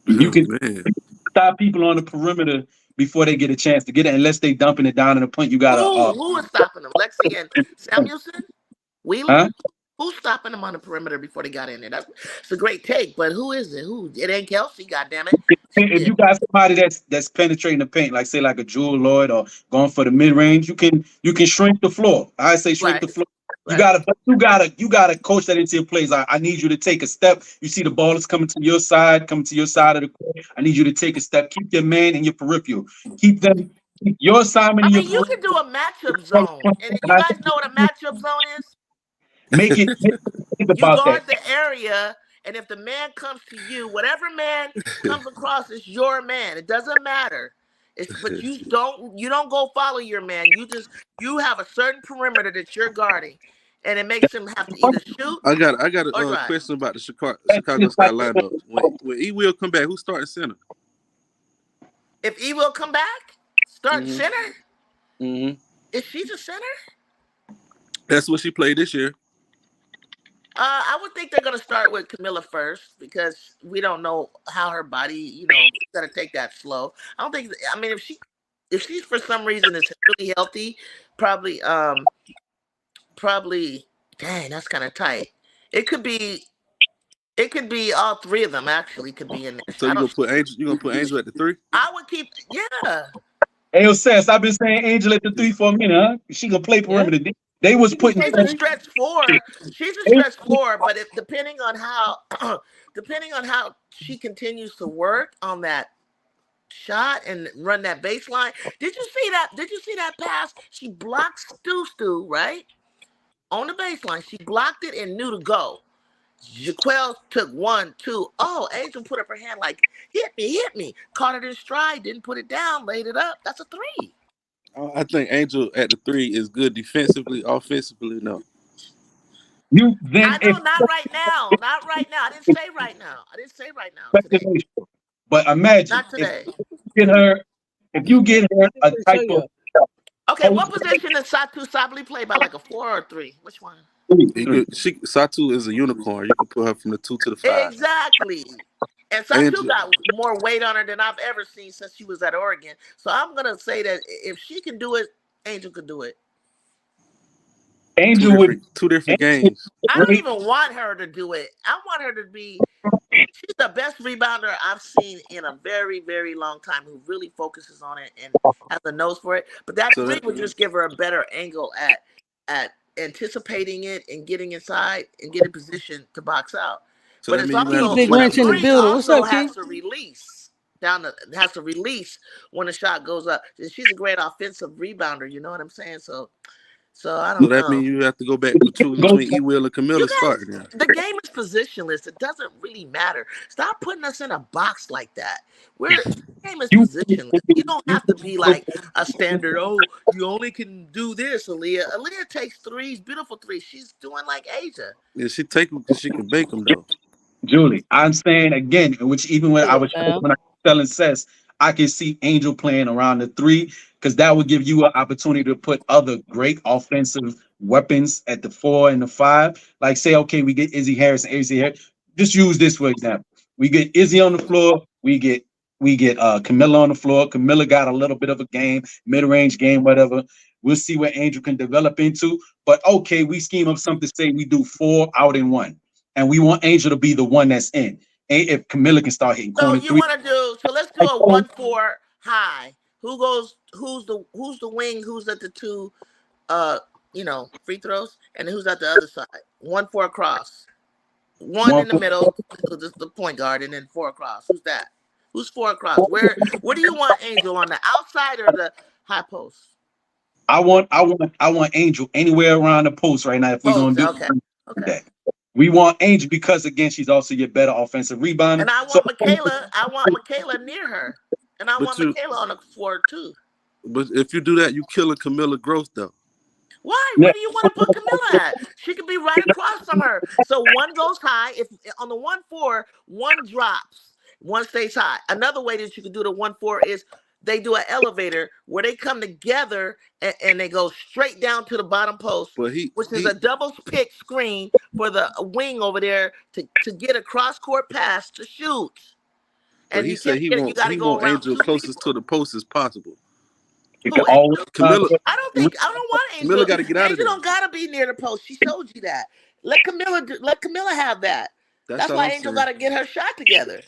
[SPEAKER 6] you
[SPEAKER 3] Oh
[SPEAKER 6] can
[SPEAKER 3] man.
[SPEAKER 6] stop people on the perimeter before they get a chance to get it, unless they dumping it down in the point. You gotta
[SPEAKER 5] Who is stopping them? Lexi and Samuelson? Wheeler?
[SPEAKER 6] huh?
[SPEAKER 5] Who's stopping them on the perimeter before they got in there? It's a great take, but who is it? Who? It ain't Kelsey, goddammit.
[SPEAKER 6] If
[SPEAKER 5] Shit.
[SPEAKER 6] you got somebody that's penetrating the paint, like say like a Jewel Lloyd or going for the mid range, you can shrink the floor. I say shrink
[SPEAKER 5] Right.
[SPEAKER 6] the floor.
[SPEAKER 5] Right.
[SPEAKER 6] You gotta coach that into your plays. I need you to take a step. You see the ball is coming to your side of the court. I need you to take a step. Keep your man in your peripheral. Keep your assignment
[SPEAKER 5] I
[SPEAKER 6] in your
[SPEAKER 5] mean, you
[SPEAKER 6] peripheral.
[SPEAKER 5] can do a matchup zone. And you guys know what a matchup zone is?
[SPEAKER 6] Make think
[SPEAKER 5] You
[SPEAKER 6] about that.
[SPEAKER 5] guard the area, and if the man comes to you, whatever man comes across is your man. It doesn't matter. But you don't go follow your man. You have a certain perimeter that you're guarding, and it makes him have to either shoot
[SPEAKER 3] I got
[SPEAKER 5] or
[SPEAKER 3] a
[SPEAKER 5] drive.
[SPEAKER 3] question about the Chicago Sky lineup. When E will come back, who's starting center?
[SPEAKER 5] If E will come back, start
[SPEAKER 3] Hmm.
[SPEAKER 5] center.
[SPEAKER 1] Mm-hmm.
[SPEAKER 5] Is she the center?
[SPEAKER 3] That's what she played this year.
[SPEAKER 5] I would think they're gonna start with Camilla first because we don't know how her body, gotta take that slow. I don't think. I mean, if she's for some reason is really healthy, probably, probably. Dang, that's kind of tight. It could be. It could be all three of them actually could be in there.
[SPEAKER 3] So
[SPEAKER 5] I
[SPEAKER 3] you gonna
[SPEAKER 5] don't.
[SPEAKER 3] put Angel? You gonna put Angel at the 3?
[SPEAKER 5] I would keep. Yeah,
[SPEAKER 6] Ayo says I've been saying Angel at the 3 for a minute, huh? She gonna play
[SPEAKER 1] Yeah.
[SPEAKER 6] perimeter. They was
[SPEAKER 1] She can
[SPEAKER 6] putting
[SPEAKER 1] play
[SPEAKER 5] she's a
[SPEAKER 1] three.
[SPEAKER 5] stretch four. She's a stretch four, but if depending on how, depending on how she continues to work on that shot and run that baseline. Did you see that? Did you see that pass? She blocked Stu, right? On the baseline. She blocked it and knew to go. Jaquel took 1, 2. Oh, Angel put up her hand like, hit me. Caught it in stride, didn't put it down, laid it up. That's a 3.
[SPEAKER 3] I think Angel at the 3 is good defensively, offensively. No,
[SPEAKER 6] you then
[SPEAKER 5] I
[SPEAKER 6] if
[SPEAKER 5] know, not right now. Not right now. I didn't say right now. I didn't say right now today.
[SPEAKER 6] but imagine
[SPEAKER 5] Not
[SPEAKER 6] if
[SPEAKER 5] today.
[SPEAKER 6] you get her if you get her a
[SPEAKER 1] Show
[SPEAKER 6] type of
[SPEAKER 1] you.
[SPEAKER 5] Okay, what position does Satu Sabli play by, like a 4 or a 3? Which one?
[SPEAKER 3] Satu is a unicorn. You can put her from the 2 to the 5.
[SPEAKER 5] Exactly. And Satu
[SPEAKER 3] Angel,
[SPEAKER 5] got more weight on her than I've ever seen since she was at Oregon. So I'm gonna say that if she can do it, Angel could do it.
[SPEAKER 3] two
[SPEAKER 6] Angel would
[SPEAKER 3] different two different
[SPEAKER 6] Angel
[SPEAKER 3] games.
[SPEAKER 5] I don't
[SPEAKER 6] great.
[SPEAKER 5] even want her to do it. I want her to be. She's the best rebounder I've seen in a very, very long time. Who really focuses on it and has a nose for it. But that
[SPEAKER 3] So
[SPEAKER 5] 3
[SPEAKER 3] that
[SPEAKER 5] would just give her a better angle at anticipating it and getting inside and getting position to box out.
[SPEAKER 3] so
[SPEAKER 5] But
[SPEAKER 3] that
[SPEAKER 5] it's
[SPEAKER 3] means you're gonna
[SPEAKER 1] Key
[SPEAKER 3] have to
[SPEAKER 5] also
[SPEAKER 1] Big
[SPEAKER 5] but
[SPEAKER 3] switch
[SPEAKER 5] a
[SPEAKER 3] up
[SPEAKER 1] Wrench
[SPEAKER 3] the
[SPEAKER 1] in the
[SPEAKER 3] two.
[SPEAKER 5] 3
[SPEAKER 1] building. What's
[SPEAKER 5] also
[SPEAKER 1] up,
[SPEAKER 5] has
[SPEAKER 1] Key?
[SPEAKER 5] to release has to release when the shot goes up. And she's a great offensive rebounder. You know what I'm saying? So I
[SPEAKER 3] So
[SPEAKER 5] don't
[SPEAKER 3] that
[SPEAKER 5] know.
[SPEAKER 3] mean you have to go back to choose
[SPEAKER 6] Go
[SPEAKER 3] between E Will and
[SPEAKER 5] You
[SPEAKER 3] Camilla
[SPEAKER 5] guys,
[SPEAKER 3] starting there.
[SPEAKER 5] the game is positionless. It doesn't really matter. Stop putting us in a box like that. The game is
[SPEAKER 6] you
[SPEAKER 5] positionless. You don't have to be like a standard. Oh, you only can do this, Aaliyah. Aaliyah takes threes, beautiful threes. She's doing like Asia.
[SPEAKER 3] Yeah, she take them because she can bake them though.
[SPEAKER 6] Julie, I'm saying again, which even when
[SPEAKER 1] Get it, fam.
[SPEAKER 6] I was telling Sess, I can see Angel playing around the 3 because that would give you an opportunity to put other great offensive weapons at the 4 and the 5. Like say, okay, we get Izzy Harris and Izzy Harris. Just use this for example. We get Izzy on the floor. We get Camilla on the floor. Camilla got a little bit of a game, mid-range game, whatever. We'll see what Angel can develop into. But okay, we scheme up something. Say we do 4 out in 1 and we want Angel to be the one that's in. If Camilla can start hitting
[SPEAKER 5] So
[SPEAKER 6] corner
[SPEAKER 5] you
[SPEAKER 6] 3,
[SPEAKER 5] want to do? So let's do a 1-4 high. Who goes? Who's the wing? Who's at the 2? Free throws, and who's at the other side? 1-4 across. One
[SPEAKER 6] one
[SPEAKER 5] in the
[SPEAKER 6] for
[SPEAKER 5] middle, the point guard, and then 4 across. Who's that? Who's 4 across? Where do you want Angel, on the outside or the high post?
[SPEAKER 6] I want Angel anywhere around the post right now. If we're gonna
[SPEAKER 5] Post.
[SPEAKER 6] do
[SPEAKER 5] Okay.
[SPEAKER 6] that, we want Angel because again, she's also your better offensive rebounder.
[SPEAKER 5] And I
[SPEAKER 6] So
[SPEAKER 5] want Michaela near her. And I
[SPEAKER 3] But
[SPEAKER 5] want Michaela on the floor too.
[SPEAKER 3] but if you do that, you killing Camilla growth though.
[SPEAKER 5] Why?
[SPEAKER 6] yeah,
[SPEAKER 5] Where do you want to put Camilla at? She could be right across from her. So one goes high. If on the 1-4, one drops, one stays high. Another way that you could do the 1-4 is they do an elevator where they come together and they go straight down to the bottom post,
[SPEAKER 3] But
[SPEAKER 5] which is a double pick screen for the wing over there to get a cross court pass to shoot. And
[SPEAKER 3] he
[SPEAKER 5] you
[SPEAKER 3] said
[SPEAKER 5] can't get it. You got to go around
[SPEAKER 3] Angel
[SPEAKER 5] 2
[SPEAKER 3] closest
[SPEAKER 5] people.
[SPEAKER 3] to the post as possible.
[SPEAKER 6] it
[SPEAKER 5] Who,
[SPEAKER 6] can always
[SPEAKER 5] Angel?
[SPEAKER 3] Camilla
[SPEAKER 5] I don't want Angel.
[SPEAKER 3] Camilla got to get out of
[SPEAKER 5] Angel
[SPEAKER 3] there.
[SPEAKER 5] don't gotta be near the post. She showed you that. Let Camilla have that. That's
[SPEAKER 3] all
[SPEAKER 5] why
[SPEAKER 3] I'm
[SPEAKER 5] Angel
[SPEAKER 3] saying.
[SPEAKER 5] gotta get her shot together.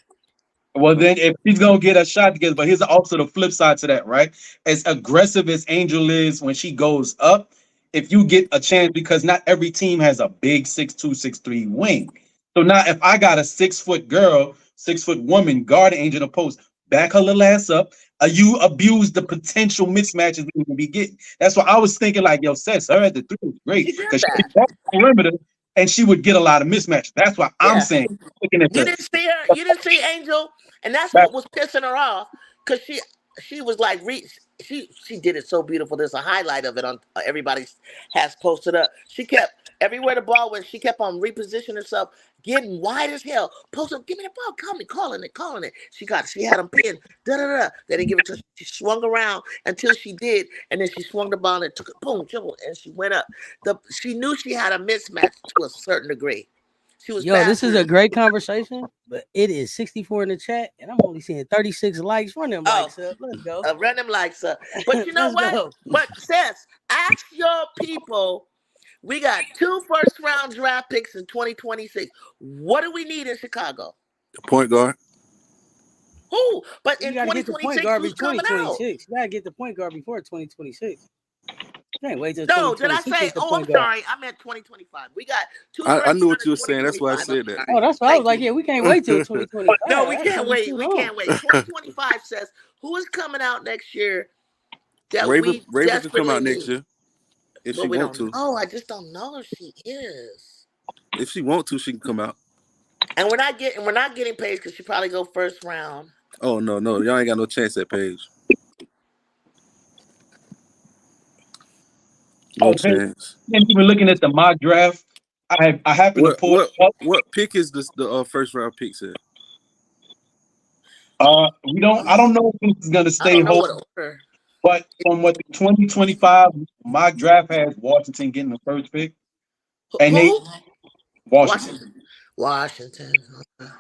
[SPEAKER 6] Well, then if he's gonna get a shot together, but here's also the flip side to that, right? As aggressive as Angel is when she goes up, if you get a chance, because not every team has a big 6'2", 6'3" wing. So now if I got a 6-foot girl, 6-foot woman guard Angel in the post, back her little ass up, you abuse the potential mismatches we can be getting. That's why I was thinking like, yo, Seth, her at the 3 was great
[SPEAKER 5] She did
[SPEAKER 6] because she
[SPEAKER 5] that.
[SPEAKER 6] could walk the perimeter and she would get a lot of mismatches. That's why I'm
[SPEAKER 5] Yeah.
[SPEAKER 6] saying, looking at
[SPEAKER 5] You
[SPEAKER 6] the
[SPEAKER 5] didn't see her. You didn't see Angel, and that's what was pissing her off because she was like she did it so beautiful. There's a highlight of it on everybody has posted up. She kept everywhere the ball went. She kept on repositioning herself, getting wide as hell. Post up, give me the ball, calling it. She had him pinned. Da da da. They didn't give it to her. She swung around until she did, and then she swung the ball and took it, boom, dribble, and she went up. She knew she had a mismatch to a certain degree. She was
[SPEAKER 1] Yo, this is
[SPEAKER 5] faster.
[SPEAKER 1] a great conversation, but it is 64 in the chat, and I'm only seeing 36 likes. Run them likes up. Let's go.
[SPEAKER 5] Run them likes up. But you know
[SPEAKER 1] Let's
[SPEAKER 5] what?
[SPEAKER 1] go.
[SPEAKER 5] But Seth, ask your people. We got 2 first-round draft picks in 2026. What do we need in Chicago?
[SPEAKER 3] Point guard.
[SPEAKER 5] Who? But
[SPEAKER 1] You
[SPEAKER 5] in
[SPEAKER 1] got to get the point
[SPEAKER 5] 2026,
[SPEAKER 1] guard
[SPEAKER 5] who's
[SPEAKER 1] before
[SPEAKER 5] coming out?
[SPEAKER 1] 2026. You got to get the point guard before 2026. You can't wait till
[SPEAKER 5] No, did I
[SPEAKER 1] 2026
[SPEAKER 5] say?
[SPEAKER 1] get the
[SPEAKER 5] Oh, I'm
[SPEAKER 1] point guard.
[SPEAKER 5] sorry. I meant 2025. We got 2
[SPEAKER 3] I
[SPEAKER 5] first
[SPEAKER 3] knew what
[SPEAKER 5] round
[SPEAKER 3] you
[SPEAKER 5] in
[SPEAKER 3] were saying. That's why I said that.
[SPEAKER 1] Oh, that's what I was like. Yeah, we can't wait till 2025.
[SPEAKER 5] No, we
[SPEAKER 1] That's
[SPEAKER 5] can't
[SPEAKER 1] gonna be
[SPEAKER 5] wait.
[SPEAKER 1] too
[SPEAKER 5] We
[SPEAKER 1] long.
[SPEAKER 5] can't wait. 2025 says who is coming out next year that
[SPEAKER 3] Raven
[SPEAKER 5] we
[SPEAKER 3] can come out
[SPEAKER 5] desperately
[SPEAKER 3] next
[SPEAKER 5] need.
[SPEAKER 3] year if
[SPEAKER 5] But
[SPEAKER 3] she
[SPEAKER 5] we
[SPEAKER 3] want
[SPEAKER 5] don't
[SPEAKER 3] to.
[SPEAKER 5] know. I just don't know if she is.
[SPEAKER 3] If she want to, she can come out.
[SPEAKER 5] And we're not getting paid because she probably go first round.
[SPEAKER 3] Oh no, y'all ain't got no chance at Paige. No chance.
[SPEAKER 6] And even looking at the mock draft, I happen to pull it up.
[SPEAKER 3] What pick is the first round pick said?
[SPEAKER 6] We don't. I don't know if this is gonna
[SPEAKER 5] I
[SPEAKER 6] stay
[SPEAKER 5] don't know
[SPEAKER 6] whole,
[SPEAKER 5] what order.
[SPEAKER 6] but from what the 2025 mock draft has, Washington getting the first pick, and they
[SPEAKER 5] Who?
[SPEAKER 6] Washington.
[SPEAKER 5] Washington.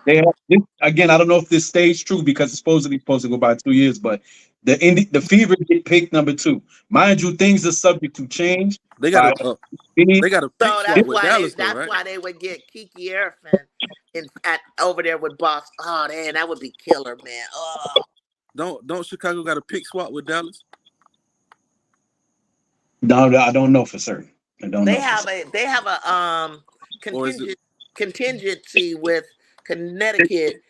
[SPEAKER 6] They have this, again. I don't know if this stays true because it's supposed to go by 2 years, but the Fever get picked number 2. Mind you, things are subject to change.
[SPEAKER 3] They got a
[SPEAKER 5] So
[SPEAKER 3] pick swap with Dallas though, right?
[SPEAKER 5] why they would get Kiki Arifin over there with Boston. Oh man, that would be killer, man. Oh.
[SPEAKER 3] Don't Chicago got a pick swap with Dallas?
[SPEAKER 6] No, I don't know for certain. I don't
[SPEAKER 5] They
[SPEAKER 6] know.
[SPEAKER 5] have a contingency with Connecticut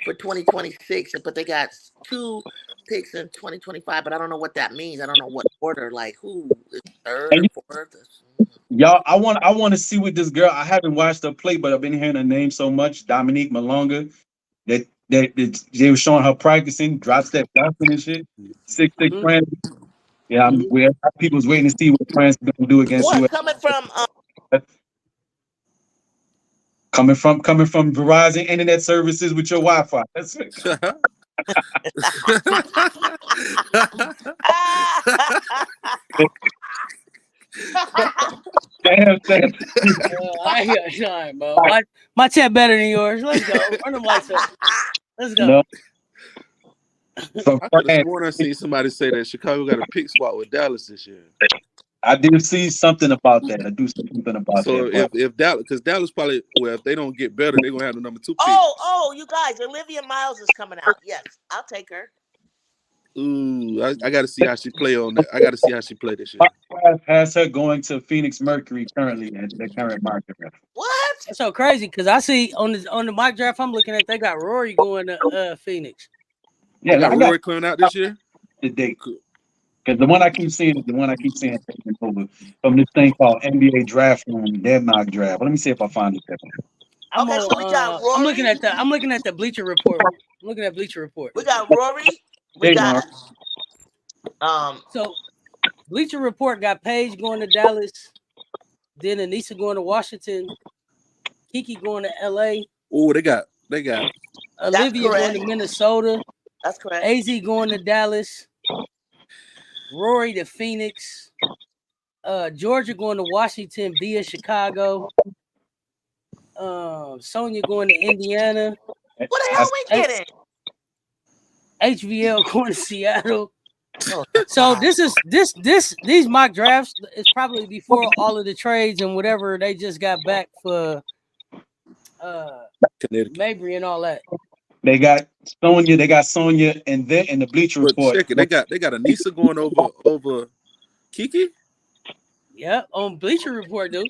[SPEAKER 5] for 2026, but they got 2 picks in 2025. But I don't know what that means. I don't know what order. Like who is third or fourth?
[SPEAKER 6] Y'all, I want to see what this girl. I haven't watched her play, but I've been hearing her name so much. Dominique Malonga. That they were showing her practicing drop step dancing and shit. 6'6" France. Yeah, people's waiting to see what France is gonna do against
[SPEAKER 5] What
[SPEAKER 6] you. Coming from Verizon Internet Services with your Wi-Fi. That's it. Damn.
[SPEAKER 1] I ain't got time, bro. My chat better than yours. Let's go. Run them lights up. Let's go.
[SPEAKER 6] No.
[SPEAKER 3] I could have sworn I seen somebody say that Chicago got a pick swap with Dallas this year.
[SPEAKER 6] I did see something about that. I do see something about that.
[SPEAKER 3] So if Dallas, because Dallas probably, well, if they don't get better, they're gonna have the number 2 pick.
[SPEAKER 5] Oh, you guys, Olivia Miles is coming out. Yes, I'll take her.
[SPEAKER 3] Ooh, I got to see how she play on that. I got to see how she play this year.
[SPEAKER 6] Has her going to Phoenix Mercury currently at the current market.
[SPEAKER 5] What?
[SPEAKER 1] That's so crazy because I see on the mock draft I'm looking at, they got Rory going to Phoenix.
[SPEAKER 6] Yeah,
[SPEAKER 3] You got
[SPEAKER 6] I got
[SPEAKER 3] Rory coming out this year.
[SPEAKER 6] the date. Because the one I keep seeing is the one I keep saying taking over from this thing called NBA Draft Room, their mock draft. Let me see if I find it.
[SPEAKER 5] Okay, so we got Rory.
[SPEAKER 1] I'm looking at the Bleacher Report. I'm looking at Bleacher Report.
[SPEAKER 5] We got Rory. We
[SPEAKER 6] Hey,
[SPEAKER 5] got
[SPEAKER 1] So Bleacher Report got Paige going to Dallas, then Anissa going to Washington, Kiki going to LA.
[SPEAKER 3] Oh, they got
[SPEAKER 1] Olivia going to Minnesota.
[SPEAKER 5] That's correct.
[SPEAKER 1] AZ going to Dallas. Rory to Phoenix. Georgia going to Washington via Chicago. Sonia going to Indiana.
[SPEAKER 5] What the hell we getting?
[SPEAKER 1] HVL going to Seattle.
[SPEAKER 5] Oh,
[SPEAKER 1] So these mock drafts is probably before all of the trades and whatever they just got back for Mabry and all that.
[SPEAKER 6] They got Sonya, and then in the Bleacher Report.
[SPEAKER 3] Check it. They got Anissa going over Kiki.
[SPEAKER 1] Yeah, on Bleacher Report, dude.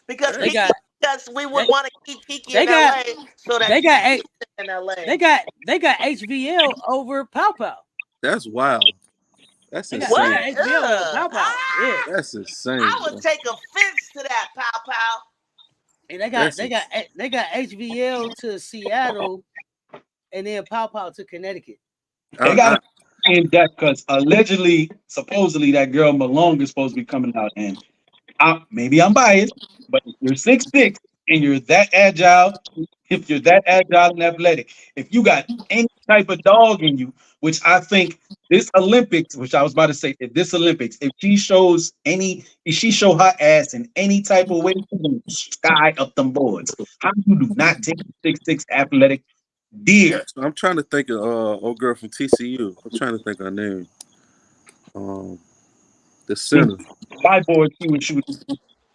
[SPEAKER 5] Because
[SPEAKER 1] they got.
[SPEAKER 5] Because we would want to keep Kiki in LA, so that
[SPEAKER 1] they got
[SPEAKER 5] in LA.
[SPEAKER 1] They got HVL over Pow Pow.
[SPEAKER 3] That's wild. That's insane.
[SPEAKER 5] HVL over
[SPEAKER 1] Pow Pow. Yeah,
[SPEAKER 3] that's insane.
[SPEAKER 5] I would take offense to that, Pow Pow.
[SPEAKER 1] And they got HVL to Seattle, and then Pow Pow to Connecticut.
[SPEAKER 6] They got in that because supposedly that girl Malone is supposed to be coming out, and maybe I'm biased, but if you're 6'6" and you're that agile, if you're that agile and athletic, if you got any type of dog in you, which I think this Olympics, which I was about to say, if she show her ass in any type of way, she's gonna sky up them boards. How do you not take a 6'6" athletic deer?
[SPEAKER 3] I'm trying to think of old girl from TCU. I'm trying to think of her name. The center.
[SPEAKER 6] My board,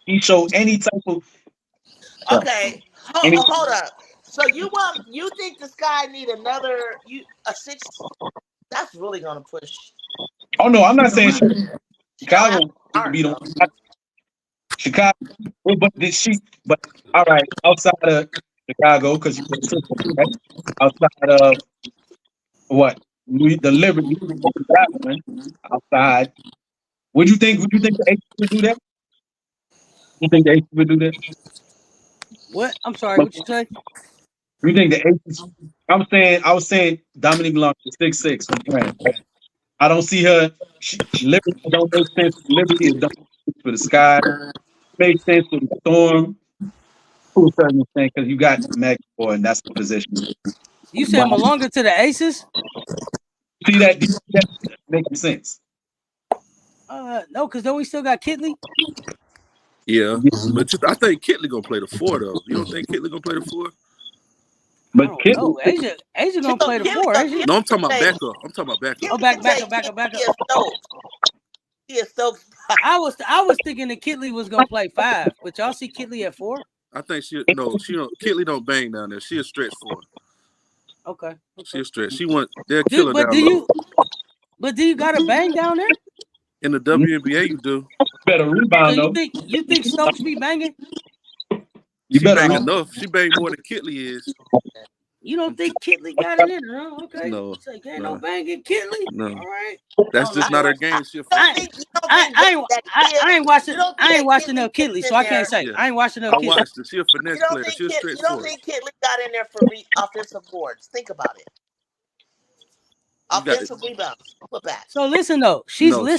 [SPEAKER 6] he showed any type of.
[SPEAKER 5] Okay, hold up. So you think this guy need a 6? That's really gonna push.
[SPEAKER 6] Oh no, I'm not saying Chicago beat on Chicago, but did she? But all right, outside of Chicago, because right? Outside of what? The Liberty, outside. Would you think the Aces would do that? You think the Aces would do that?
[SPEAKER 1] What? I'm sorry. What you say?
[SPEAKER 6] You think the Aces? I was saying Dominique Blanc is 6'6". I don't see her. Liberty don't make sense. Liberty is don't make sense for the Sky. Makes sense for the Storm. To a certain extent, because you got Meg Boy, and that's the position.
[SPEAKER 1] You said Malonga to the Aces?
[SPEAKER 6] See that making sense?
[SPEAKER 1] No, because don't we still got Kitley?
[SPEAKER 3] Yeah, but I think Kitley gonna play the 4 though. You don't think Kitley gonna play the 4?
[SPEAKER 6] But
[SPEAKER 1] Asia gonna play the 4.
[SPEAKER 3] No, I'm talking about backup.
[SPEAKER 1] Oh, backup.
[SPEAKER 5] He is Stokes.
[SPEAKER 1] I was thinking that Kitley was gonna play 5, but y'all see Kitley at 4?
[SPEAKER 3] I think Kitley don't bang down there. She a stretch 4.
[SPEAKER 1] Okay.
[SPEAKER 3] She a stretch. They'll kill her down low.
[SPEAKER 1] But do you got a bang down there?
[SPEAKER 3] In the WNBA, you do.
[SPEAKER 6] Better rebound though.
[SPEAKER 1] You think Stokes be banging?
[SPEAKER 3] She bang enough. She bang more than Kitley is.
[SPEAKER 1] You don't think Kitley got it in her? Huh? Okay.
[SPEAKER 3] No.
[SPEAKER 1] So ain't no banging Kitley.
[SPEAKER 3] No.
[SPEAKER 1] All right.
[SPEAKER 3] That's just not her game.
[SPEAKER 1] I ain't watching no Kitley, so I can't say. I ain't watching no Kitley.
[SPEAKER 3] I watched her. She a finesse player. She a stretch 4.
[SPEAKER 5] You don't think Kitley got in there for offensive boards? Think about it. Offensive rebounds. Put back.
[SPEAKER 1] So listen though, Kitley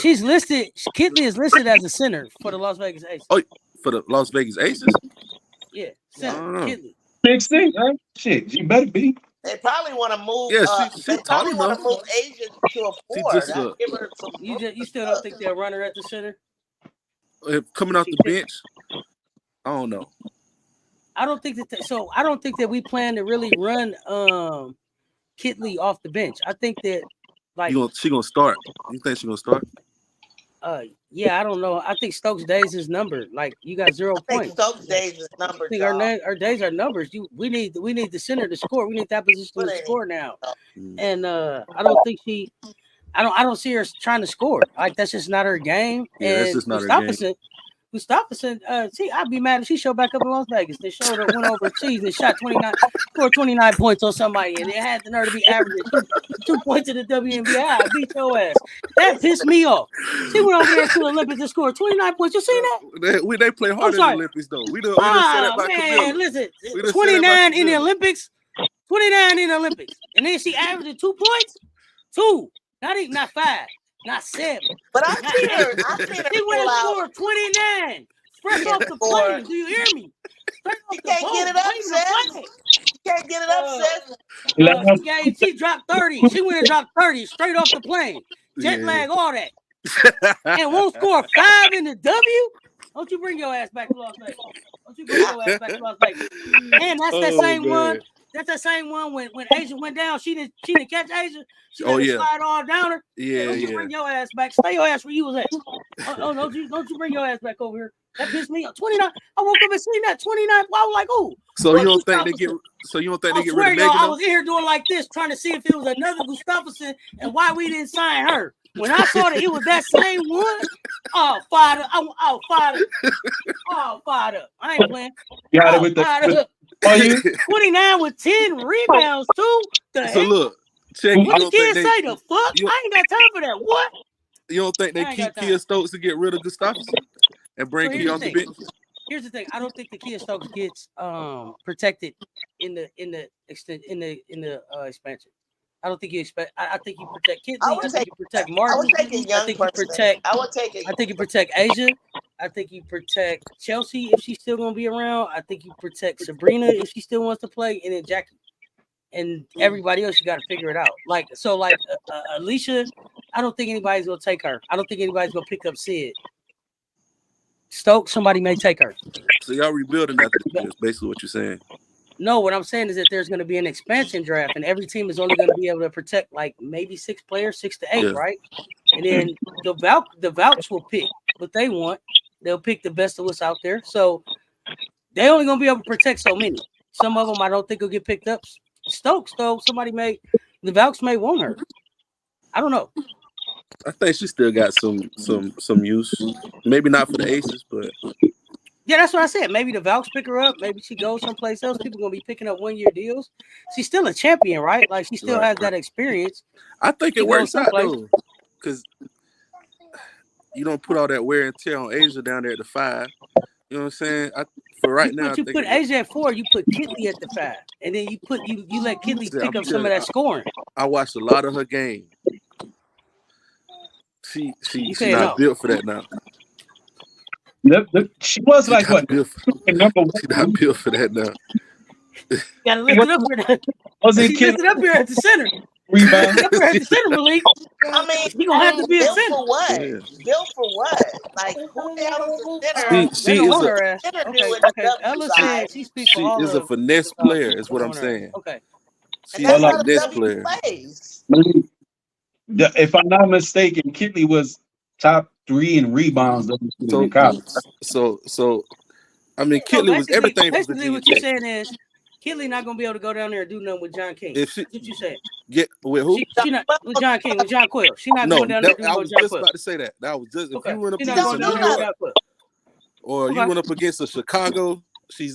[SPEAKER 1] is listed as a center for the Las Vegas Aces.
[SPEAKER 3] Oh, for the Las Vegas Aces?
[SPEAKER 1] Yeah, center. Kitley.
[SPEAKER 6] 6'6", right? Shit, she better be.
[SPEAKER 5] They probably want to move.
[SPEAKER 3] Yeah,
[SPEAKER 5] they probably want to move Asia to a 4.
[SPEAKER 1] You still don't think they'll run her at the center?
[SPEAKER 3] Coming off the bench? I don't know.
[SPEAKER 1] I don't think that we plan to really run Kitley off the bench. I think that
[SPEAKER 3] she gonna start. You think she gonna start?
[SPEAKER 1] Yeah, I don't know. I think Stokes' days is numbered. Like you got 0 points.
[SPEAKER 5] Stokes' days is numbered.
[SPEAKER 1] I think our days are numbers. We need the center to score. We need that position to score now. And I don't see her trying to score. Like that's just not her game.
[SPEAKER 3] Yeah,
[SPEAKER 1] and
[SPEAKER 3] that's just not her game.
[SPEAKER 1] Gustafson, see, I'd be mad if she showed back up in Las Vegas. They showed up, went overseas and shot 29, scored 29 points on somebody, and it had the nerve to be averaging 2 points in the WNBA. I beat your ass. That pissed me off. She went over there to the Olympics and scored 29 points. You seen that?
[SPEAKER 3] They play hard in the Olympics though. We done said that about
[SPEAKER 1] man, listen, 29 in the Olympics, 29 in the Olympics, and then she averaged 2 points, 2, not 5. Not 7.
[SPEAKER 5] But I seen her.
[SPEAKER 1] She went and scored 29. Fresh off the plane. Do you hear me?
[SPEAKER 5] You can't get it up, Seth. You can't get it up, Seth.
[SPEAKER 1] She dropped 30. She went and dropped 30 straight off the plane. Jet lag, all that. And won't score 5 in the W? Don't you bring your ass back to Las Vegas. And that's that same one. That's the same one when Asia went down. She didn't catch Asia. She let her slide all down her. Don't you bring your ass back. Stay your ass where you was at. Don't you bring your ass back over here. That pissed me off. 29. I woke up and seen that 29. I was like, oh.
[SPEAKER 3] So you don't think they get rid of Megan?
[SPEAKER 1] I was in here doing like this, trying to see if it was another Gustafson and why we didn't sign her. When I saw that it was that same one, fired up. Fired up. I ain't playing.
[SPEAKER 6] Got it with the.
[SPEAKER 1] 29 with 10 rebounds too.
[SPEAKER 3] Look, check.
[SPEAKER 1] What the kids say? The fuck? I ain't got time for that. What?
[SPEAKER 3] You don't think they keep Kia Stokes to get rid of Gustafson and bring Kia on the bench?
[SPEAKER 1] Here's the thing. I don't think the Kia Stokes gets protected in the expansion. I don't think you expect. I think you protect Kitley. I think you protect Martin.
[SPEAKER 5] I would take a young person.
[SPEAKER 1] I think you protect Asia. I think you protect Chelsea if she's still gonna be around. I think you protect Sabrina if she still wants to play, and then Jackie. And everybody else, you got to figure it out. Like Alicia, I don't think anybody's gonna take her. I don't think anybody's gonna pick up Sid. Stokes, somebody may take her.
[SPEAKER 3] So y'all rebuilding after this, basically what you're saying.
[SPEAKER 1] No, what I'm saying is that there's going to be an expansion draft, and every team is only going to be able to protect like maybe 6 players, 6 to 8, right? And then the Vouch will pick what they want. They'll pick the best of what's out there. So they only going to be able to protect so many. Some of them I don't think will get picked up. Stokes, though, the Vouch may want her. I don't know.
[SPEAKER 3] I think she still got some use. Maybe not for the Aces, but.
[SPEAKER 1] Yeah, that's what I said. Maybe the Vouch pick her up. Maybe she goes someplace else. People gonna be picking up 1-year deals. She's still a champion, right? Like she still has that experience.
[SPEAKER 3] I think it works out though, because you don't put all that wear and tear on Asia down there at the 5. You know what I'm saying? For right now,
[SPEAKER 1] you put Asia at 4. You put Kitley at the 5, and then you let Kitley pick up some of that scoring.
[SPEAKER 3] I watched a lot of her game. She's not built for that now.
[SPEAKER 6] She was like what?
[SPEAKER 3] Number 1. She's not built for that now.
[SPEAKER 1] Gotta lift it up here. She lifted up here at the center.
[SPEAKER 6] Rebound.
[SPEAKER 1] Up here at the center, Malik.
[SPEAKER 5] I mean,
[SPEAKER 1] you gonna have to be a center.
[SPEAKER 5] For what? Yeah. Built for what? Like who the hell is the center?
[SPEAKER 1] Okay. Ella said she speaks for all.
[SPEAKER 3] She is a finesse player, is what I'm saying.
[SPEAKER 1] Okay.
[SPEAKER 3] She's a finesse player.
[SPEAKER 6] If I'm not mistaken, Kitley was top 3 in rebounds in college.
[SPEAKER 3] So I mean, Kitley was everything.
[SPEAKER 1] Basically, what you're saying is Kitley not gonna be able to go down there and do nothing with John King. That's what you said.
[SPEAKER 3] Yeah, with who?
[SPEAKER 1] She not with John King, with John Quill. She not going down there.
[SPEAKER 3] I was just about to say that. That was just if you went up against a New York, or you went up against a Chicago, she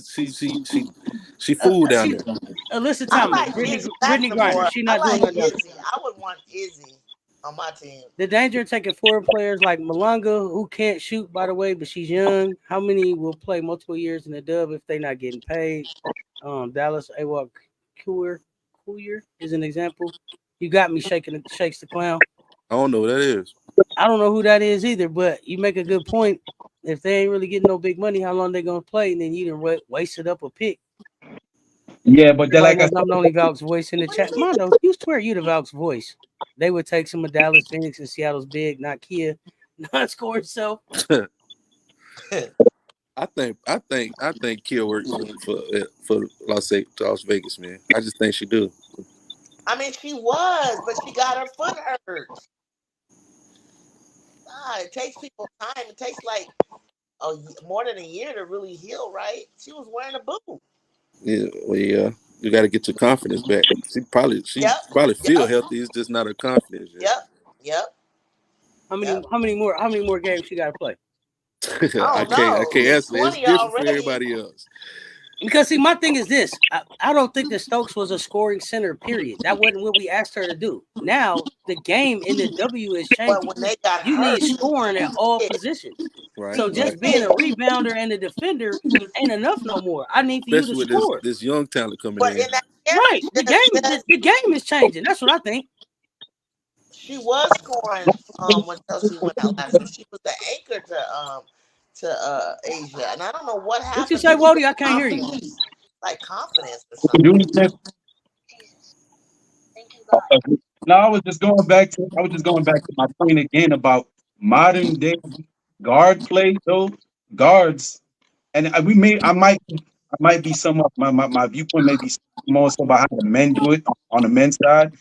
[SPEAKER 3] fooled down there.
[SPEAKER 1] Listen, Thomas, Brittany Griner. She not doing nothing.
[SPEAKER 5] I would want Izzy on my team.
[SPEAKER 1] The danger of taking 4 players like Malanga, who can't shoot, by the way, but she's young. How many will play multiple years in the dub if they're not getting paid? Dallas Awak Coulier is an example. You got me shakes the clown.
[SPEAKER 3] I don't know who that is.
[SPEAKER 1] I don't know who that is either, but you make a good point. If they ain't really getting no big money, how long they gonna play? And then you done wasted up a pick.
[SPEAKER 6] Yeah, but they're like
[SPEAKER 1] I'm the only Valk's voice in the chat. Mondo, you swear you the Valk's voice. They would take some of Dallas, Phoenix, and Seattle's big, not Kia, not score itself.
[SPEAKER 3] I think Kia works for Las Vegas, man. I just think she do.
[SPEAKER 5] I mean, she was, but she got her foot hurt. It takes people time. It takes like more than a year to really heal, right? She was wearing a boot.
[SPEAKER 3] Yeah, well, yeah. You got to get your confidence back. She probably feel healthy. It's just not her confidence yet.
[SPEAKER 5] Yep.
[SPEAKER 1] How many more games she got to play?
[SPEAKER 3] I can't answer. It's different for everybody else.
[SPEAKER 1] Because see, my thing is this: I don't think that Stokes was a scoring center. Period. That wasn't what we asked her to do. Now the game in the W is changing.
[SPEAKER 5] When they got
[SPEAKER 1] you
[SPEAKER 5] hurt,
[SPEAKER 1] need scoring at all positions.
[SPEAKER 3] Right.
[SPEAKER 1] So just being a rebounder and a defender ain't enough no more. I need for
[SPEAKER 3] especially
[SPEAKER 1] you to
[SPEAKER 3] with
[SPEAKER 1] score.
[SPEAKER 3] this young talent coming
[SPEAKER 5] but
[SPEAKER 3] in.
[SPEAKER 1] Right. The game is changing. That's what I think.
[SPEAKER 5] She was scoring when Chelsea went out last year. She was the anchor to Asia, and I don't know what happened.
[SPEAKER 1] What you say, Wody? I can't hear you.
[SPEAKER 5] Like confidence or something.
[SPEAKER 6] No, I was just going back to my point again about modern day guard play. Those guards, and I might be somewhat my viewpoint may be more so about how the men do it on the men's side,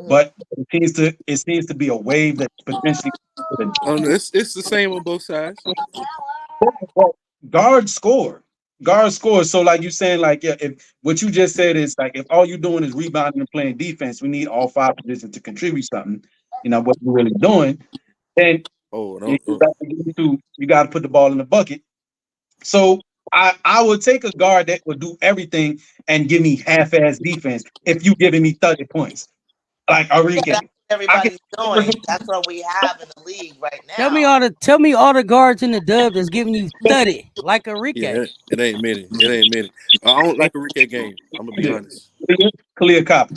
[SPEAKER 6] but it seems to be a wave that's potentially.
[SPEAKER 3] It's the same on both sides.
[SPEAKER 6] Well, guards score. So like you saying, like, yeah, if what you just said is like, if all you're doing is rebounding and playing defense, we need all 5 positions to contribute something. You know what you're really doing. Then you got to put the ball in the bucket. So I would take a guard that would do everything and give me half-ass defense if you giving me 30 points, like Enrique.
[SPEAKER 5] Yeah, everybody's doing. That's what we have in the league right now.
[SPEAKER 1] Tell me all the guards in the dub that's giving you 30 like Enrique.
[SPEAKER 3] Yeah, it ain't many. I don't like Enrique game. I'm gonna be honest.
[SPEAKER 6] Clear copy.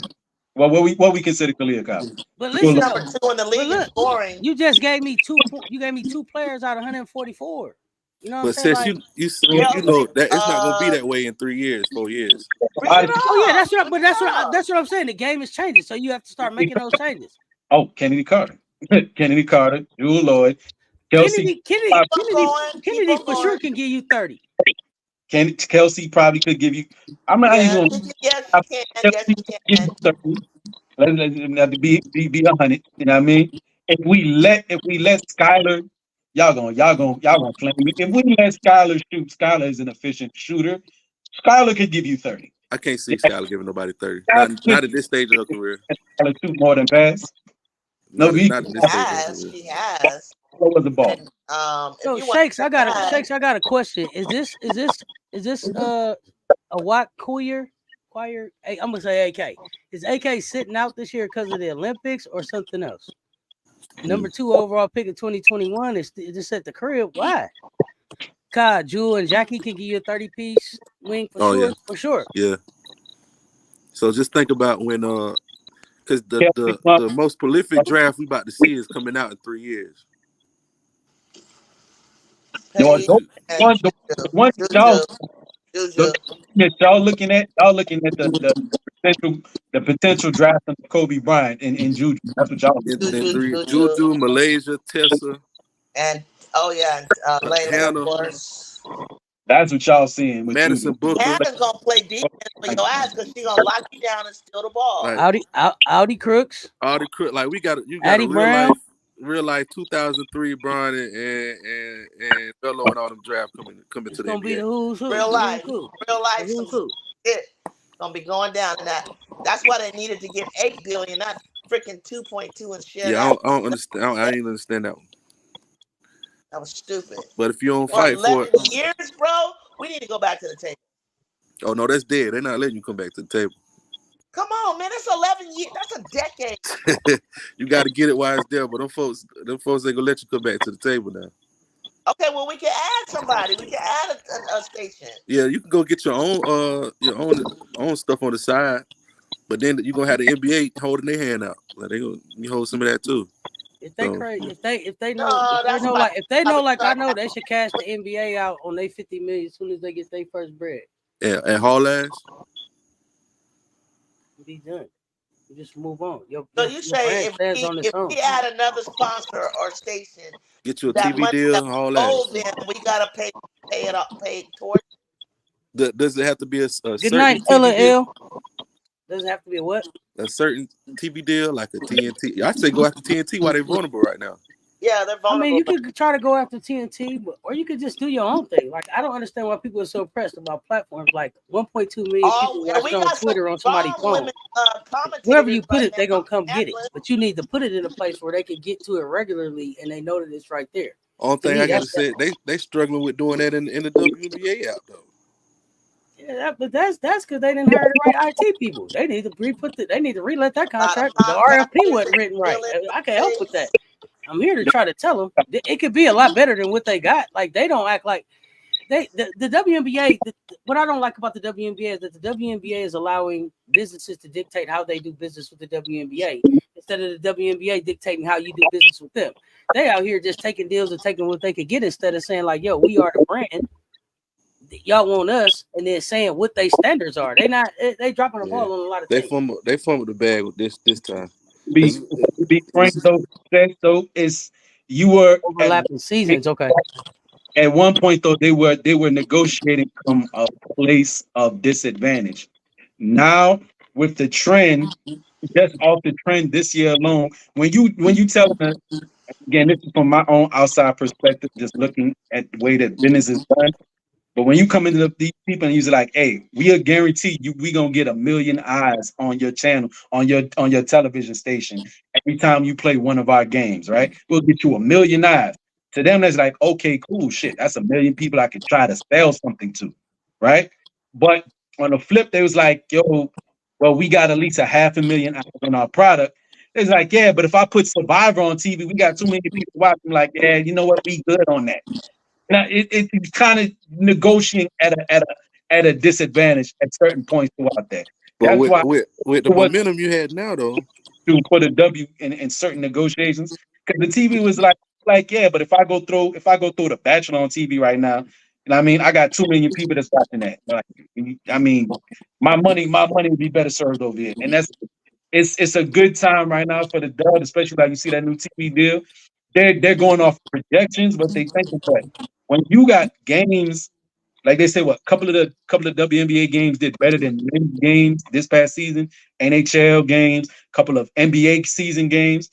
[SPEAKER 6] Well, what we consider clear copy.
[SPEAKER 1] But listen,
[SPEAKER 5] number 2 in the league in scoring.
[SPEAKER 1] You just gave me 2. You gave me 2 players out of 144. You know what I'm
[SPEAKER 3] saying?
[SPEAKER 1] Like,
[SPEAKER 3] you know that it's not gonna be that way in 3 years, 4 years.
[SPEAKER 1] Oh yeah, that's what I'm saying. The game is changing, so you have to start making those changes.
[SPEAKER 6] Oh, Kennedy Carter, Jewel Lloyd, Kelsey.
[SPEAKER 1] Kennedy for sure can give you 30.
[SPEAKER 6] Kelsey probably could give you. I'm not even going.
[SPEAKER 5] Yes,
[SPEAKER 6] you can. 30. Let be 100. You know what I mean? If we let Skylar, y'all gonna claim me. If we let Skylar shoot, Skylar is an efficient shooter. Skylar could give you 30.
[SPEAKER 3] I can't see Skylar giving nobody 30. Not at this stage of her career.
[SPEAKER 6] Skylar shoot more than pass.
[SPEAKER 3] Not at this stage of her career.
[SPEAKER 5] She has.
[SPEAKER 6] What was the ball?
[SPEAKER 1] So Shakes, I got a question. Is this a Watt Collier? Hey, I'm gonna say AK. Is AK sitting out this year because of the Olympics or something else? Number 2 overall pick of 2021 is just at the crib. Why? God, Jewel and Jackie can give you a 30-piece wing for sure.
[SPEAKER 3] Yeah. So just think about when because the most prolific draft we about to see is coming out in 3 years.
[SPEAKER 6] Y'all looking at the potential draft of Kobe Bryant in Juju. That's what y'all
[SPEAKER 3] Juju, Malaysia, Tessa,
[SPEAKER 5] and Layla, of course.
[SPEAKER 6] That's what y'all seeing with
[SPEAKER 3] Madison Booker.
[SPEAKER 5] Hannah's gonna play defense for your ass because she's gonna lock you down and steal the ball.
[SPEAKER 1] Audi Crooks.
[SPEAKER 3] Like you got
[SPEAKER 1] Addie Brown.
[SPEAKER 3] Real life 2003 Bron and Bello and all them draft coming to the NBA.
[SPEAKER 1] Be the who's who.
[SPEAKER 5] Real life. Some shit gonna be going down. And that's why they needed to give $8 billion, not freaking 2.2 and shit.
[SPEAKER 3] Yeah, I don't understand. I didn't understand that one.
[SPEAKER 5] That was stupid.
[SPEAKER 3] But if you don't fight for
[SPEAKER 5] 11 years, bro, we need to go back to the table.
[SPEAKER 3] Oh no, that's dead. They're not letting you come back to the table.
[SPEAKER 5] Come on, man. That's 11 years. That's a decade.
[SPEAKER 3] You got to get it while it's there. But them folks ain't gonna let you come back to the table now.
[SPEAKER 5] Okay, well, we can add somebody. We can add a station.
[SPEAKER 3] Yeah, you can go get your own stuff on the side, but then you're gonna have the NBA holding their hand out. Like they gonna hold some of that too.
[SPEAKER 1] If they crazy, if they know like I know, they should cash the NBA out on their $50 million as soon as they get their first bread.
[SPEAKER 3] Yeah, and haul ass.
[SPEAKER 1] Be done. You just move on.
[SPEAKER 5] So you say if we add another sponsor or station,
[SPEAKER 3] get you a TV deal, all that.
[SPEAKER 5] Then we gotta pay it up, pay towards.
[SPEAKER 3] Does it have to be a
[SPEAKER 1] good night, LL? Does it have to be a what?
[SPEAKER 3] A certain TV deal, like a TNT. I say go after TNT while they're vulnerable right now.
[SPEAKER 5] Yeah, they're vulnerable.
[SPEAKER 1] I mean, you could try to go after TNT, or you could just do your own thing. Like, I don't understand why people are so pressed about platforms like 1.2 million people watching on Twitter on somebody's phone. Wherever you put it, they're going to come get it. But you need to put it in a place where they can get to it regularly and they know that it's right there.
[SPEAKER 3] Only thing I gotta say, they struggling with doing that in the WNBA app though.
[SPEAKER 1] Yeah, but that's because they didn't hire the right IT people. They need to they need to relet that contract. The RFP wasn't written right. I can help with that. I'm here to try to tell them it could be a lot better than what they got. Like they don't act like the WNBA. What I don't like about the WNBA is that the WNBA is allowing businesses to dictate how they do business with the WNBA instead of the WNBA dictating how you do business with them. They out here just taking deals and taking what they could get instead of saying like, "Yo, we are the brand. Y'all want us," and then saying what they standards are. They dropping the ball on a lot of things.
[SPEAKER 3] They fumbled the bag with this time.
[SPEAKER 6] Be frank though, is you were
[SPEAKER 1] overlapping seasons. Okay.
[SPEAKER 6] At one point though, they were negotiating from a place of disadvantage. Now with the trend, just off the trend this year alone, when you tell them, again, this is from my own outside perspective, just looking at the way that business is done. But when you come into these people and you're like, "Hey, we are guaranteed we gonna get 1 million eyes on your channel, on your television station every time you play one of our games, right? We'll get you 1 million eyes." To them, that's like, okay, cool, shit. That's 1 million people I can try to sell something to, right? But on the flip, they was like, "Yo, well, we got at least 500,000 eyes on our product." It's like, yeah, but if I put Survivor on TV, we got too many people watching. Like, yeah, you know what? We good on that. Now it's kind of negotiating at a disadvantage at certain points throughout that.
[SPEAKER 3] But with the momentum you had now though,
[SPEAKER 6] to put a W in certain negotiations, because the TV was like yeah, but if I go through The Bachelor on TV right now, and I mean I got 2 million people that's watching that. Like, I mean, my money would be better served over here, and it's a good time right now for the Dub, especially like you see that new TV deal. They're going off projections, but they think that when you got games, like they say, what couple of WNBA games did better than men's games this past season, NHL games, couple of NBA season games.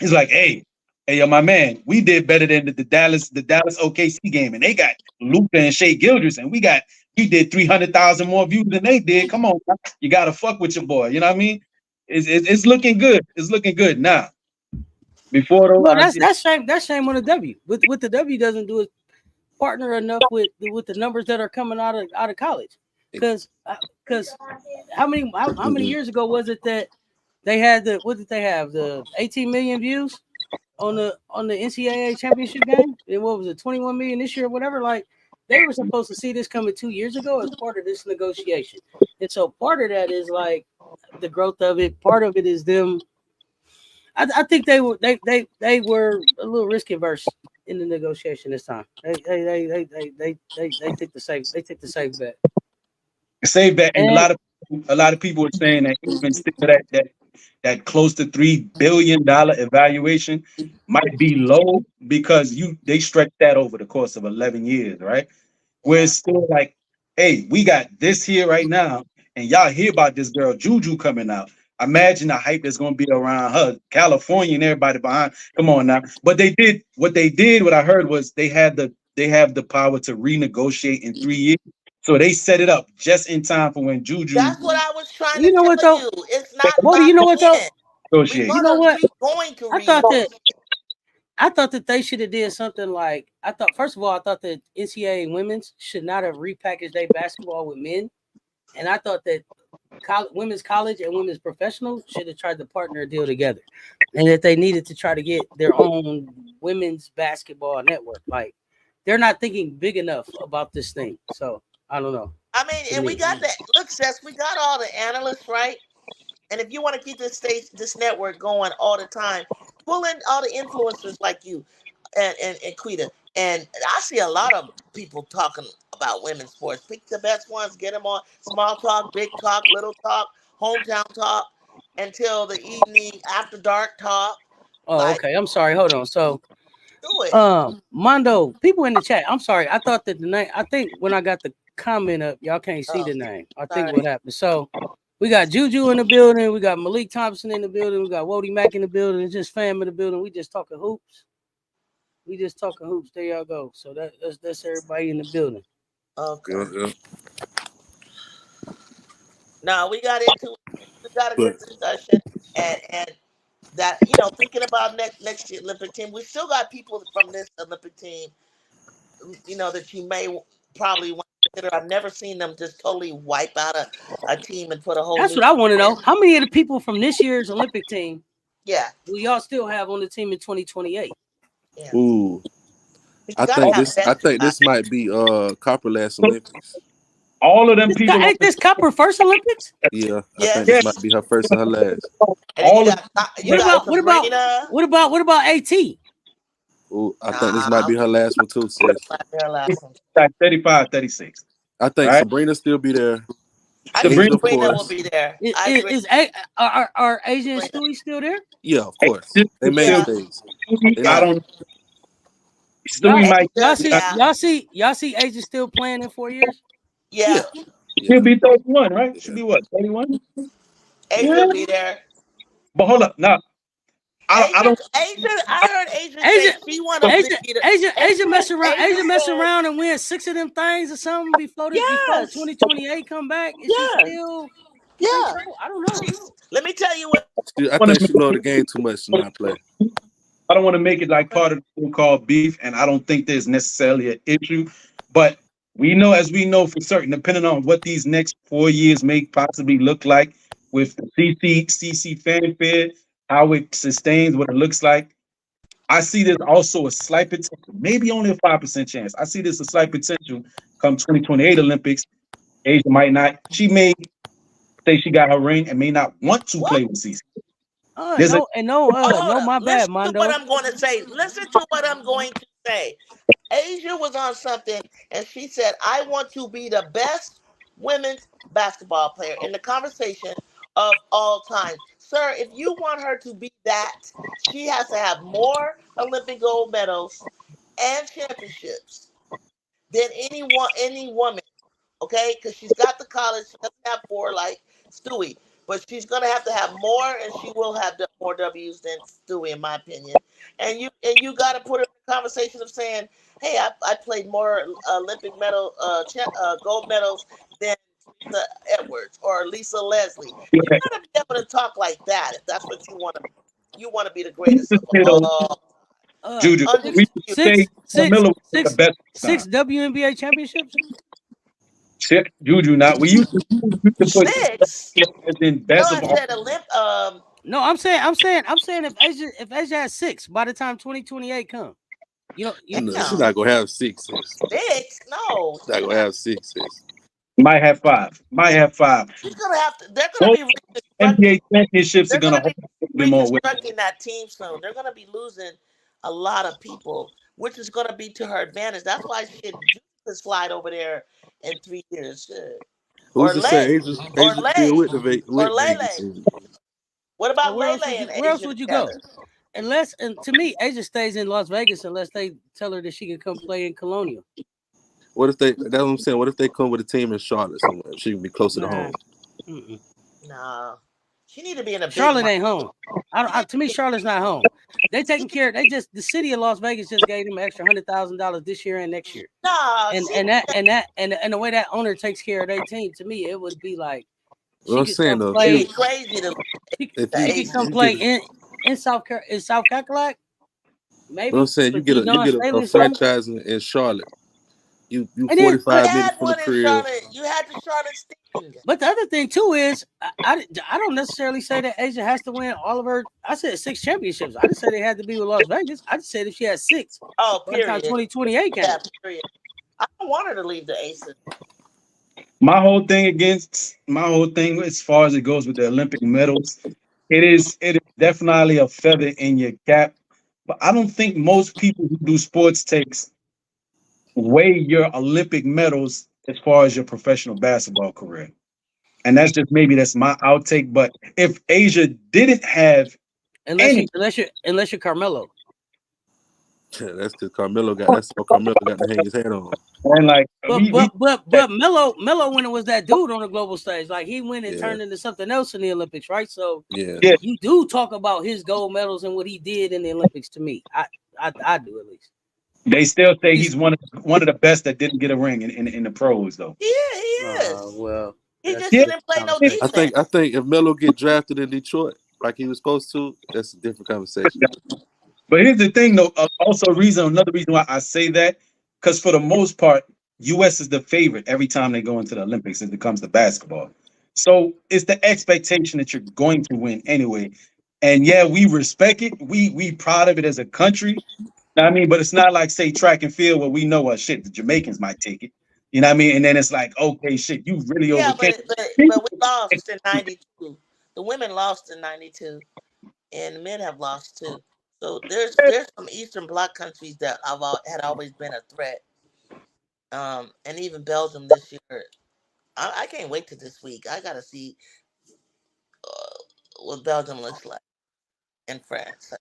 [SPEAKER 6] It's like, hey, yo, my man, we did better than the Dallas OKC game, and they got Luka and Shea Gilders, and we did 300,000 more views than they did. Come on, you gotta fuck with your boy. You know what I mean? It's looking good. It's looking good now. Before though,
[SPEAKER 1] well, that's shame on the W. What the W doesn't do is partner enough with the numbers that are coming out of college. Because how many years ago was it that they had the 18 million views on the NCAA championship game? And what was it, 21 million this year or whatever? Like they were supposed to see this coming 2 years ago as part of this negotiation. And so part of that is like the growth of it. Part of it is them. I think they were a little risk averse in the negotiation this time. They take the safe bet.
[SPEAKER 6] Safe bet, and a lot of people are saying that even still that close to $3 billion evaluation might be low because they stretched that over the course of 11 years, right? Where it's still like, hey, we got this here right now, and y'all hear about this girl Juju coming out. Imagine the hype that's going to be around her, California, and everybody behind. Come on now. But what I heard was they have the power to renegotiate in 3 years. So they set it up just in time for when Juju.
[SPEAKER 5] That's what I was trying to tell you. It's not.
[SPEAKER 1] Well, you know what though?
[SPEAKER 6] You
[SPEAKER 1] know what?
[SPEAKER 5] Going to
[SPEAKER 1] I thought that they should have did something like first of all, I thought that NCAA women's should not have repackaged their basketball with men, and I thought that women's college and women's professional should have tried to partner a deal together, and that they needed to try to get their own women's basketball network. Like they're not thinking big enough about this thing. So I don't know.
[SPEAKER 5] I mean, and we got that. Look, Seth, we got all the analysts, right? And if you want to keep this network going all the time, pull in all the influencers like you and Quita. And I see a lot of people talking about women's sports. Pick the best ones, get them on small talk, big talk, little talk, hometown talk, until the evening after dark talk.
[SPEAKER 1] Oh, okay. I'm sorry. Hold on. So, Mondo, people in the chat. I'm sorry. I thought that the name. I think when I got the comment up, y'all can't see the name. I think what happened. So. We got Juju in the building. We got Malik Thompson in the building. We got Wody Mack in the building. It's just fam in the building. We just talking hoops. There y'all go. So that's everybody in the building.
[SPEAKER 5] Okay. Now we got a good discussion, and that thinking about next year Olympic team, we still got people from this Olympic team, that you may probably want to consider. I've never seen them just totally wipe out a team and put a whole.
[SPEAKER 1] That's
[SPEAKER 5] new
[SPEAKER 1] what I want to know. How many of the people from this year's Olympic team?
[SPEAKER 5] Yeah.
[SPEAKER 1] Will y'all still have on the team in 2028?
[SPEAKER 5] Yeah.
[SPEAKER 3] Ooh. I think this might be Copperlass Olympics.
[SPEAKER 6] All of them people.
[SPEAKER 1] Ain't this Copper first Olympics?
[SPEAKER 3] Yeah, I think this might be her first and her last.
[SPEAKER 1] What about AT?
[SPEAKER 3] Ooh, I think this might be her last one too, sis.
[SPEAKER 6] Like 35, 36.
[SPEAKER 3] I think Sabrina still be there.
[SPEAKER 5] I think Sabrina will be there.
[SPEAKER 1] Are Asia and Stewie still there?
[SPEAKER 3] Yeah, of course. They mainstays.
[SPEAKER 6] I don't. Stewie might.
[SPEAKER 1] Y'all see Asia still playing in 4 years?
[SPEAKER 5] Yeah.
[SPEAKER 6] She'll be 31, right? She'll be what? 31.
[SPEAKER 5] Asia will be there.
[SPEAKER 6] But hold up, now. I don't.
[SPEAKER 5] I heard Asia say she wanted
[SPEAKER 1] Asia mess around and win 6 of them things or something before 2028 come back. Is she still?
[SPEAKER 5] Yeah.
[SPEAKER 1] I don't know.
[SPEAKER 5] Let me tell you what.
[SPEAKER 3] I think she love the game too much to not play.
[SPEAKER 6] I don't want to make it like part of the so-called beef, and I don't think there's necessarily an issue. But as we know for certain, depending on what these next 4 years may possibly look like with the CC fanfare, how it sustains, what it looks like. I see there's also a slight potential, maybe only a 5% chance. I see there's a slight potential come 2028 Olympics. Asia might not. She may say she got her ring and may not want to play with CC.
[SPEAKER 1] My bad, Mondo.
[SPEAKER 5] What I'm going to say. Listen to what I'm going to say. Asia was on something, and she said, "I want to be the best women's basketball player in the conversation of all time." Sir, if you want her to be that, she has to have more Olympic gold medals and championships than any woman. Okay, because she's got the college. She doesn't have 4 like Stewie. But she's gonna have to have more, and she will have more W's than Stewie, in my opinion. And you got to put her in the conversation of saying, "Hey, I played more Olympic gold medals than Lisa Edwards or Lisa Leslie." You gotta be able to talk like that if that's what you want to. You want to be the greatest of all.
[SPEAKER 6] Juju,
[SPEAKER 1] six WNBA championships.
[SPEAKER 6] Juju, not we used to put
[SPEAKER 5] 6.
[SPEAKER 6] in best of
[SPEAKER 5] all.
[SPEAKER 1] No, I'm saying if Asia has 6 by the time 2028 comes,
[SPEAKER 3] she's not gonna have 6.
[SPEAKER 5] 6? No,
[SPEAKER 3] she's not gonna have 6.
[SPEAKER 6] Might have 5.
[SPEAKER 5] She's gonna have to. They're gonna be
[SPEAKER 6] NBA championships are gonna hold more
[SPEAKER 5] reconstructing that team soon. They're gonna be losing a lot of people, which is gonna be to her advantage. That's why she should slide over there in 3 years.
[SPEAKER 3] Who's to say Asia's still with
[SPEAKER 5] Lele? What about Lele and Asia?
[SPEAKER 1] Where else would you go? Unless, and to me, Asia stays in Las Vegas unless they tell her that she can come play in Colonial.
[SPEAKER 3] What if that's what I'm saying? What if they come with a team in Charlotte somewhere? She can be closer to home.
[SPEAKER 5] No. She need to be in a big
[SPEAKER 1] Charlotte ain't home. To me, Charlotte's not home. They taking care. The city of Las Vegas just gave them an extra $100,000 this year and next year.
[SPEAKER 5] No,
[SPEAKER 1] and the way that owner takes care of their team, to me, it would be like.
[SPEAKER 3] Well, I'm saying though,
[SPEAKER 5] it's crazy to.
[SPEAKER 1] She can come play in South Carolina. Maybe.
[SPEAKER 3] But I'm saying you get a franchise in Charlotte. You 45 minutes from the crib.
[SPEAKER 5] You had the Charlotte Sting.
[SPEAKER 1] But the other thing too is I don't necessarily say that Asia has to win all of her. I said 6 championships. I didn't say they had to be with Las Vegas. I just said if she had 6.
[SPEAKER 5] Period.
[SPEAKER 1] 2028 came.
[SPEAKER 5] Yeah, period. I don't want her to leave the Aces.
[SPEAKER 6] My whole thing as far as it goes with the Olympic medals, it is definitely a feather in your cap. But I don't think most people who do sports takes weigh your Olympic medals as far as your professional basketball career. And that's my outtake. But if Asia didn't have
[SPEAKER 1] unless you're Carmelo.
[SPEAKER 3] That's because Carmelo got to hang his head on.
[SPEAKER 6] And
[SPEAKER 1] but Melo when it was that dude on the global stage, like he went and turned into something else in the Olympics, right? So you do talk about his gold medals and what he did in the Olympics. To me, I do at least.
[SPEAKER 6] They still say he's one of the best that didn't get a ring in the pros, though.
[SPEAKER 5] Yeah, he is.
[SPEAKER 1] Well,
[SPEAKER 5] he just didn't play no defense.
[SPEAKER 3] I think if Melo get drafted in Detroit, like he was supposed to, that's a different conversation.
[SPEAKER 6] But here's the thing, though. Another reason why I say that, because for the most part, U.S. is the favorite every time they go into the Olympics and it comes to basketball. So it's the expectation that you're going to win anyway. And yeah, we respect it. We proud of it as a country. Know what I mean, but it's not like, say, track and field where we know what shit the Jamaicans might take it. You know what I mean? And then it's like, okay, shit, you really overcame.
[SPEAKER 5] But we lost in '92. The women lost in '92, and the men have lost too. So there's some Eastern Bloc countries that had always been a threat. And even Belgium this year. I can't wait to this week. I gotta see what Belgium looks like and France.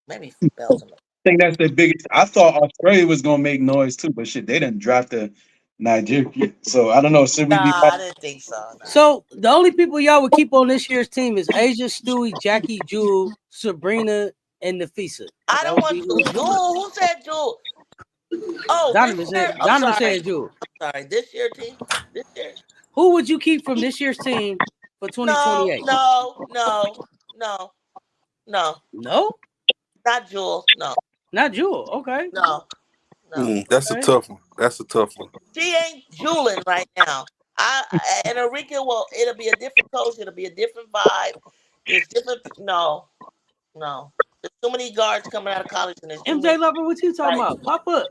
[SPEAKER 5] Maybe Belgium.
[SPEAKER 6] I think that's the biggest. I thought Australia was gonna make noise too, but shit, they didn't draft the Nigeria. So I don't know. Should we be?
[SPEAKER 5] I didn't think so. No.
[SPEAKER 1] So the only people y'all would keep on this year's team is Asia, Stewie, Jackie, Jewel, Sabrina, and Nafisa.
[SPEAKER 5] I don't want Jewel. Who said Jewel? Oh,
[SPEAKER 1] Donovan said Jewel.
[SPEAKER 5] I'm sorry. This year team. This year.
[SPEAKER 1] Who would you keep from this year's team for 2028?
[SPEAKER 5] No. Not Jewel. No.
[SPEAKER 1] Not Jewel. Okay.
[SPEAKER 5] No.
[SPEAKER 3] That's a tough one.
[SPEAKER 5] She ain't jeweling right now. And Enrique it'll be a different coach. It'll be a different vibe. It's different. No. There's too many guards coming out of college in this.
[SPEAKER 1] MJ Lover, what you talking about? Pop up.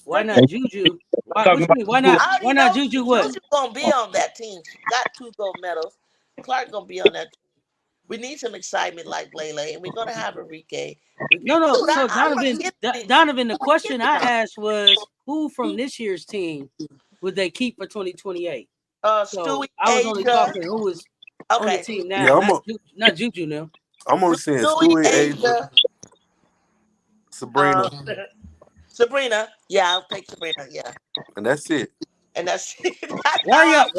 [SPEAKER 1] Why not Juju? Why not Juju? What?
[SPEAKER 5] Juju gonna be on that team. She got 2 gold medals. Clark gonna be on that team. We need some excitement like Lele, and we're gonna have Enrique.
[SPEAKER 1] No. So Donovan, the question I asked was, who from this year's team would they keep for 2028?
[SPEAKER 5] Stewie,
[SPEAKER 1] I was only talking who was on the team now. Yeah, not Juju now.
[SPEAKER 3] I'm only saying Stewie, Asia, Sabrina.
[SPEAKER 5] Sabrina, yeah, I'll take Sabrina, yeah.
[SPEAKER 3] And that's it.
[SPEAKER 1] Why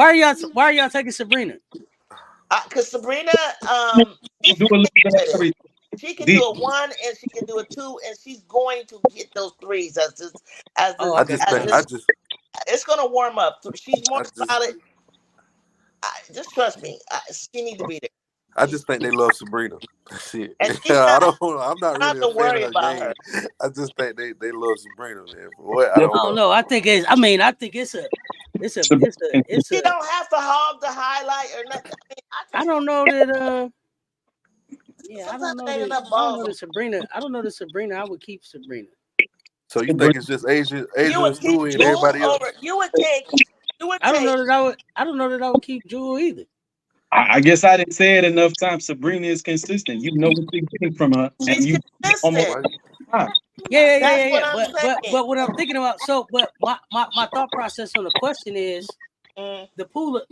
[SPEAKER 1] are y'all taking Sabrina?
[SPEAKER 5] Because Sabrina, she can do a 1 and she can do a 2, and she's going to get those threes it's gonna warm up. She's more solid. Just trust me. She need to be there.
[SPEAKER 3] I just think they love Sabrina. Shit.
[SPEAKER 5] I'm
[SPEAKER 3] not really
[SPEAKER 5] worried about her.
[SPEAKER 3] I just think they love Sabrina, man.
[SPEAKER 1] I don't know. I think it's a.
[SPEAKER 5] She don't have to hog the highlight or nothing.
[SPEAKER 1] I don't know that. I don't know that Sabrina. I don't know that Sabrina. I would keep Sabrina.
[SPEAKER 3] So you think it's just Asia and Stewie and everybody else?
[SPEAKER 5] You would take.
[SPEAKER 1] I don't know that I would keep Jewel either.
[SPEAKER 6] I guess I didn't say it enough times. Sabrina is consistent. You know what you're getting from her.
[SPEAKER 5] She's consistent.
[SPEAKER 1] Yeah. But what I'm thinking about. So, but my thought process on the question is the pool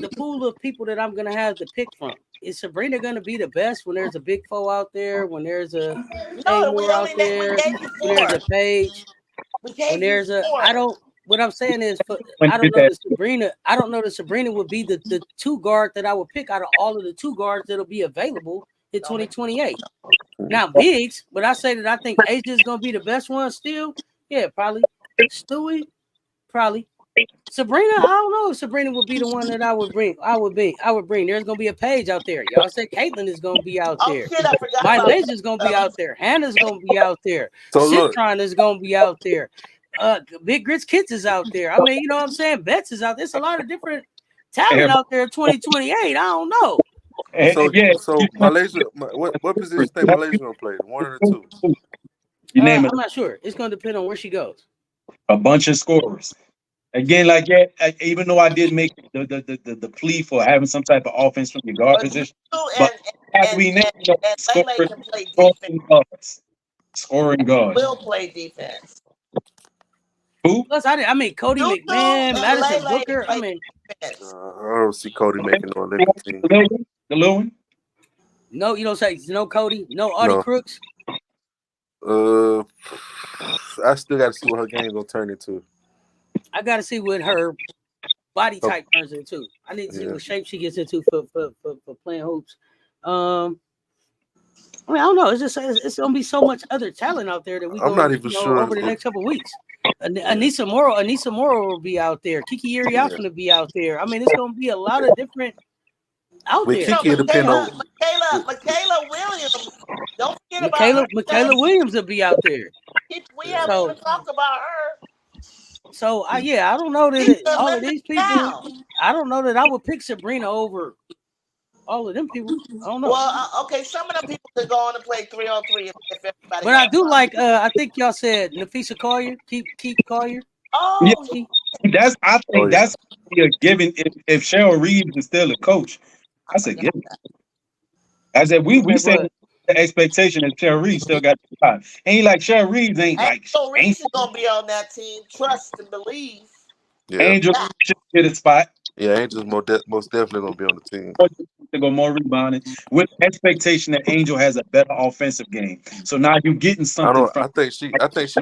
[SPEAKER 1] of people that I'm gonna have to pick from. Is Sabrina gonna be the best when there's a Big Four out there? When there's a Taylor out there? When there's a Page? When there's a What I'm saying is, I don't know that Sabrina would be the 2 guard that I would pick out of all of the 2 guards that'll be available in 2028. Now, bigs, but I say that I think Asia is gonna be the best one still. Yeah, probably. Stewie, probably. Sabrina, I don't know if Sabrina would be the one that I would bring. There's gonna be a Page out there. Y'all said Caitlin is gonna be out there. My Laser's gonna be out there. Hannah's gonna be out there. Citron is gonna be out there. Big Grits Kids is out there. I mean, you know what I'm saying? Betts is out there. There's a lot of different talent out there in 2028. I don't know.
[SPEAKER 3] So Malaysia, what position do you think Malaysia gonna play? 1 or 2?
[SPEAKER 1] I'm not sure. It's gonna depend on where she goes.
[SPEAKER 6] A bunch of scorers. Again, even though I did make the plea for having some type of offense from the guard position, scoring guards.
[SPEAKER 5] Will play defense.
[SPEAKER 6] Who?
[SPEAKER 1] Plus, Cody McMahon, Madison Booker. I
[SPEAKER 3] don't see Cody making no Olympic team.
[SPEAKER 6] The little one?
[SPEAKER 1] No, you don't say no Cody, no Audie Crooks.
[SPEAKER 3] I still got to see what her game gonna turn into.
[SPEAKER 1] I got to see what her body type turns into. I need to see what shape she gets into for playing hoops. I don't know. It's gonna be so much other talent out there that I'm not even sure over the next couple of weeks. Anissa Morrow will be out there. Kiki Iriafen will be out there. I mean, it's gonna be a lot of different out
[SPEAKER 3] With
[SPEAKER 1] there.
[SPEAKER 3] Kiki, depend on
[SPEAKER 5] Michaela Williams. Don't forget about her.
[SPEAKER 1] Michaela Williams will be out there.
[SPEAKER 5] We haven't even talked about her.
[SPEAKER 1] So I don't know that all of these people. I don't know that I would pick Sabrina over all of them people. I don't know.
[SPEAKER 5] Well, okay, some of them people could go on and play 3-on-3 if everybody.
[SPEAKER 1] But I do like. I think y'all said Nafisa Collier. Keep Collier.
[SPEAKER 5] Oh,
[SPEAKER 6] yeah. I think that's a given. If Cheryl Reeves is still a coach, that's a given. As if we say the expectation that Cheryl Reeves still got the spot. Ain't like Cheryl Reeves ain't like.
[SPEAKER 5] Angel Reese is gonna be on that team. Trust and believe.
[SPEAKER 3] Yeah.
[SPEAKER 6] Angel should get a spot.
[SPEAKER 3] Yeah, Angel's most definitely gonna be on the team.
[SPEAKER 6] To go more rebounding with expectation that Angel has a better offensive game. So now you're getting something.
[SPEAKER 3] I think she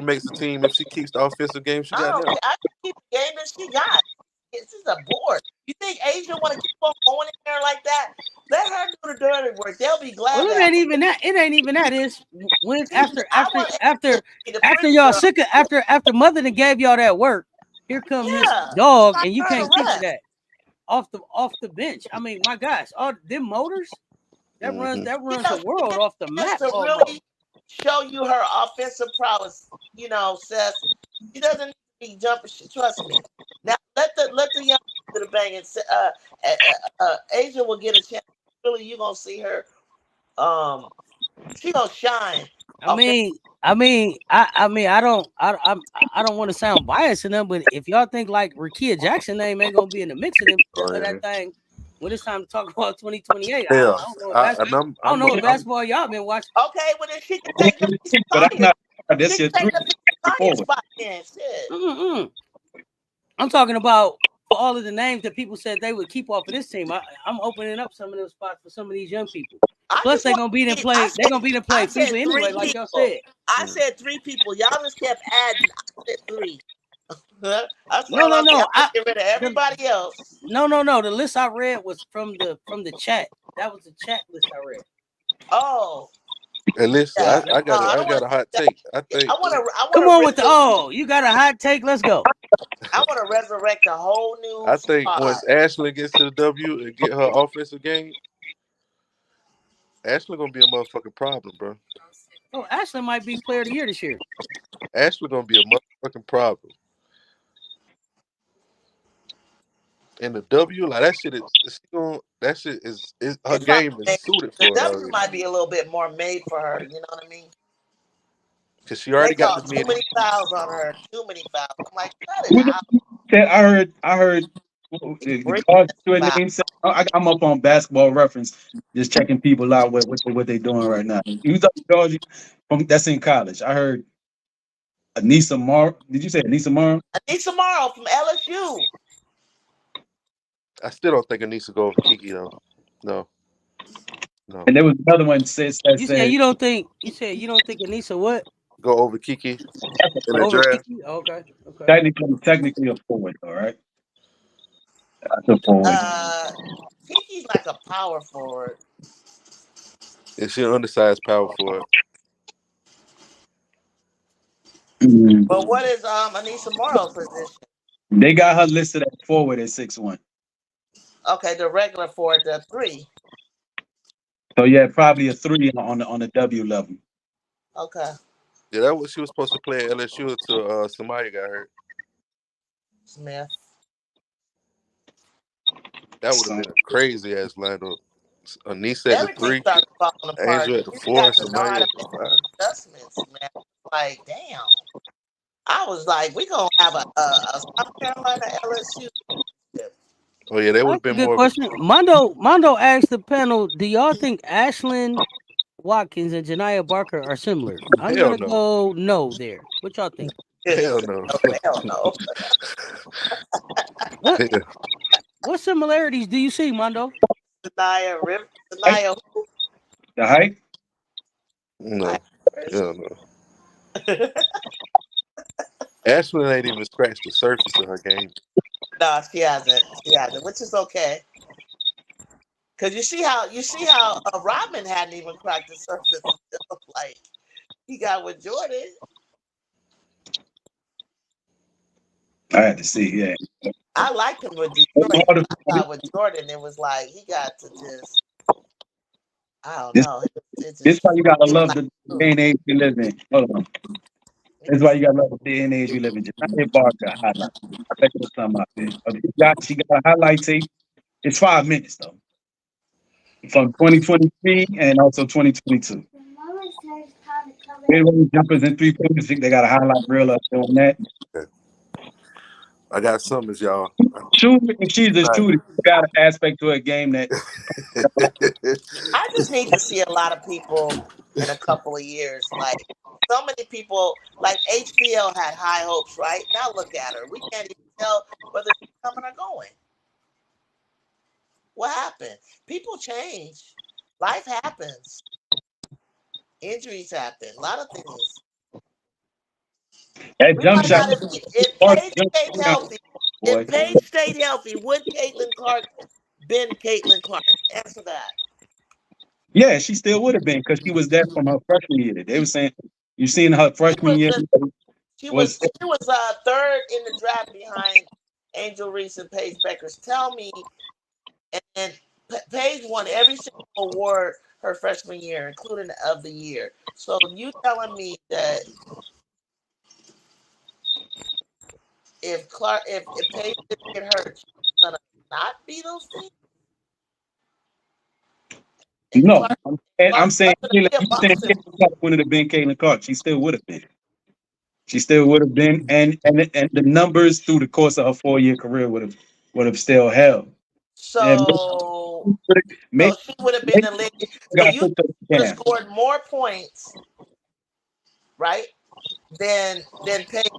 [SPEAKER 3] makes the team if she keeps the offensive game she got now.
[SPEAKER 5] I keep the game that she got. This is a board. You think Asia want to keep on going in there like that? Let her do the dirty work. They'll be glad.
[SPEAKER 1] Well, it ain't even that. It ain't even that. Is when after y'all sick of after mother that gave y'all that work. Here comes this dog, and you can't teach that off the bench. I mean, my gosh, all them motors that runs the world off the map.
[SPEAKER 5] To really show you her offensive prowess, says she doesn't need to be jumping. Trust me. Now let the young to the bang and Asia will get a chance. Really, you gonna see her. She gonna shine.
[SPEAKER 1] I don't want to sound biased in them, but if y'all think like Rakia Jackson name ain't gonna be in the mix of that thing when it's time to talk about 2028, I don't know what basketball y'all been watching.
[SPEAKER 5] Okay, well then she can take the
[SPEAKER 6] but not this
[SPEAKER 5] year spot in.
[SPEAKER 1] I'm talking about for all of the names that people said they would keep off of this team. I'm opening up some of those spots for some of these young people. Plus, they're gonna be in play. They're gonna be in play FIFA anyway, like y'all said.
[SPEAKER 5] I said 3 people. Y'all just kept adding. I said 3.
[SPEAKER 1] No.
[SPEAKER 5] Get rid of everybody else.
[SPEAKER 1] No. The list I read was from the chat. That was the chat list I read.
[SPEAKER 5] Oh.
[SPEAKER 3] And listen, I got a hot take. I think.
[SPEAKER 1] Come on with the you got a hot take. Let's go.
[SPEAKER 5] I want to resurrect a whole new.
[SPEAKER 3] I think once Ashley gets to the W and get her offensive game, Ashley gonna be a motherfucking problem, bro.
[SPEAKER 1] Oh, Ashley might be player of the year this year.
[SPEAKER 3] Ashley gonna be a motherfucking problem. And the W, like that shit is her game is suited for
[SPEAKER 5] the
[SPEAKER 3] it.
[SPEAKER 5] W
[SPEAKER 3] already.
[SPEAKER 5] Might be a little bit more made for her. You know what I mean?
[SPEAKER 3] Because she already got
[SPEAKER 5] too many fouls on her. Too many fouls. I'm like, cut it
[SPEAKER 6] out. I heard. I'm up on Basketball Reference, just checking people out what they doing right now. You talking Georgie that's in college. I heard Anissa Morrow. Did you say Anissa Morrow?
[SPEAKER 5] Anissa Morrow from LSU.
[SPEAKER 3] I still don't think Anissa go over Kiki though. No.
[SPEAKER 6] And there was another one said
[SPEAKER 1] you don't think Anissa what?
[SPEAKER 3] Go over Kiki in the
[SPEAKER 1] over
[SPEAKER 3] draft.
[SPEAKER 1] Kiki? Okay.
[SPEAKER 6] Technically a forward, all right. That's a forward.
[SPEAKER 5] Kiki's like a power forward.
[SPEAKER 3] Is she an undersized power forward?
[SPEAKER 5] But what is Anissa Morrow's position?
[SPEAKER 6] They got her listed at forward at 6'1".
[SPEAKER 5] Okay, the regular forward, the 3.
[SPEAKER 6] So yeah, probably a 3 on the W level.
[SPEAKER 5] Okay.
[SPEAKER 3] Yeah, that was she was supposed to play at LSU until somebody got hurt.
[SPEAKER 5] Smith.
[SPEAKER 3] That would have been a crazy ass lineup. Anissa at the 3, Angel at the 4, somebody at the 5.
[SPEAKER 5] Adjustments, man. Like, damn. I was like, we gonna have a South Carolina LSU.
[SPEAKER 3] Oh yeah, that would have been
[SPEAKER 1] good
[SPEAKER 3] more.
[SPEAKER 1] Question. Mondo asked the panel, do y'all think Ashlyn Watkins and Janiyah Barker are similar? I'm gonna go no there. What y'all think?
[SPEAKER 3] Hell no.
[SPEAKER 5] Hell no.
[SPEAKER 1] What similarities do you see, Mondo?
[SPEAKER 5] Janiyah who?
[SPEAKER 6] The height?
[SPEAKER 3] No. Hell no. Ashlyn ain't even scratched the surface of her game.
[SPEAKER 5] No, she hasn't, which is okay. Cause you see how Rodman hadn't even cracked the surface. Like he got with Jordan.
[SPEAKER 6] I had to see. Yeah,
[SPEAKER 5] I liked him with Detroit. I thought with Jordan, it was like he got to just, I don't know.
[SPEAKER 6] This is why you gotta love the day and age we live in. Hold on. That's why you gotta love the day and age we live in. Just not hit Barker highlight. I think there's something out there. She got a highlight tape. It's 5 minutes though. From 2023 and also 2022. Mid-range jumpers and 3-pointers. They got a highlight reel up on that.
[SPEAKER 3] Okay. I got something, y'all.
[SPEAKER 6] Shooting, and she's a shooter. She got an aspect to her game that.
[SPEAKER 5] I just need to see a lot of people in a couple of years. Like so many people, like HBL had high hopes, right? Now look at her. We can't even tell whether she's coming or going. What happened? People change. Life happens. Injuries happen. A lot of things.
[SPEAKER 6] That jump shot.
[SPEAKER 5] If Paige stayed healthy, would Caitlin Clark been Caitlin Clark? Answer that.
[SPEAKER 6] Yeah, she still would have been because she was there from her freshman year. They were saying you seen her freshman year.
[SPEAKER 5] She was third in the draft behind Angel Reese and Paige Beckers. Tell me, and Paige won every single award her freshman year, including of the year. So you telling me that if Paige didn't get hurt, she's gonna not be those things?
[SPEAKER 6] No, I'm saying Caitlin would have been Caitlin Clark. She still would have been. She still would have been, and the numbers through the course of her 4-year career would have still held.
[SPEAKER 5] So she would have been the league. So you would have scored more points, right? Than Paige,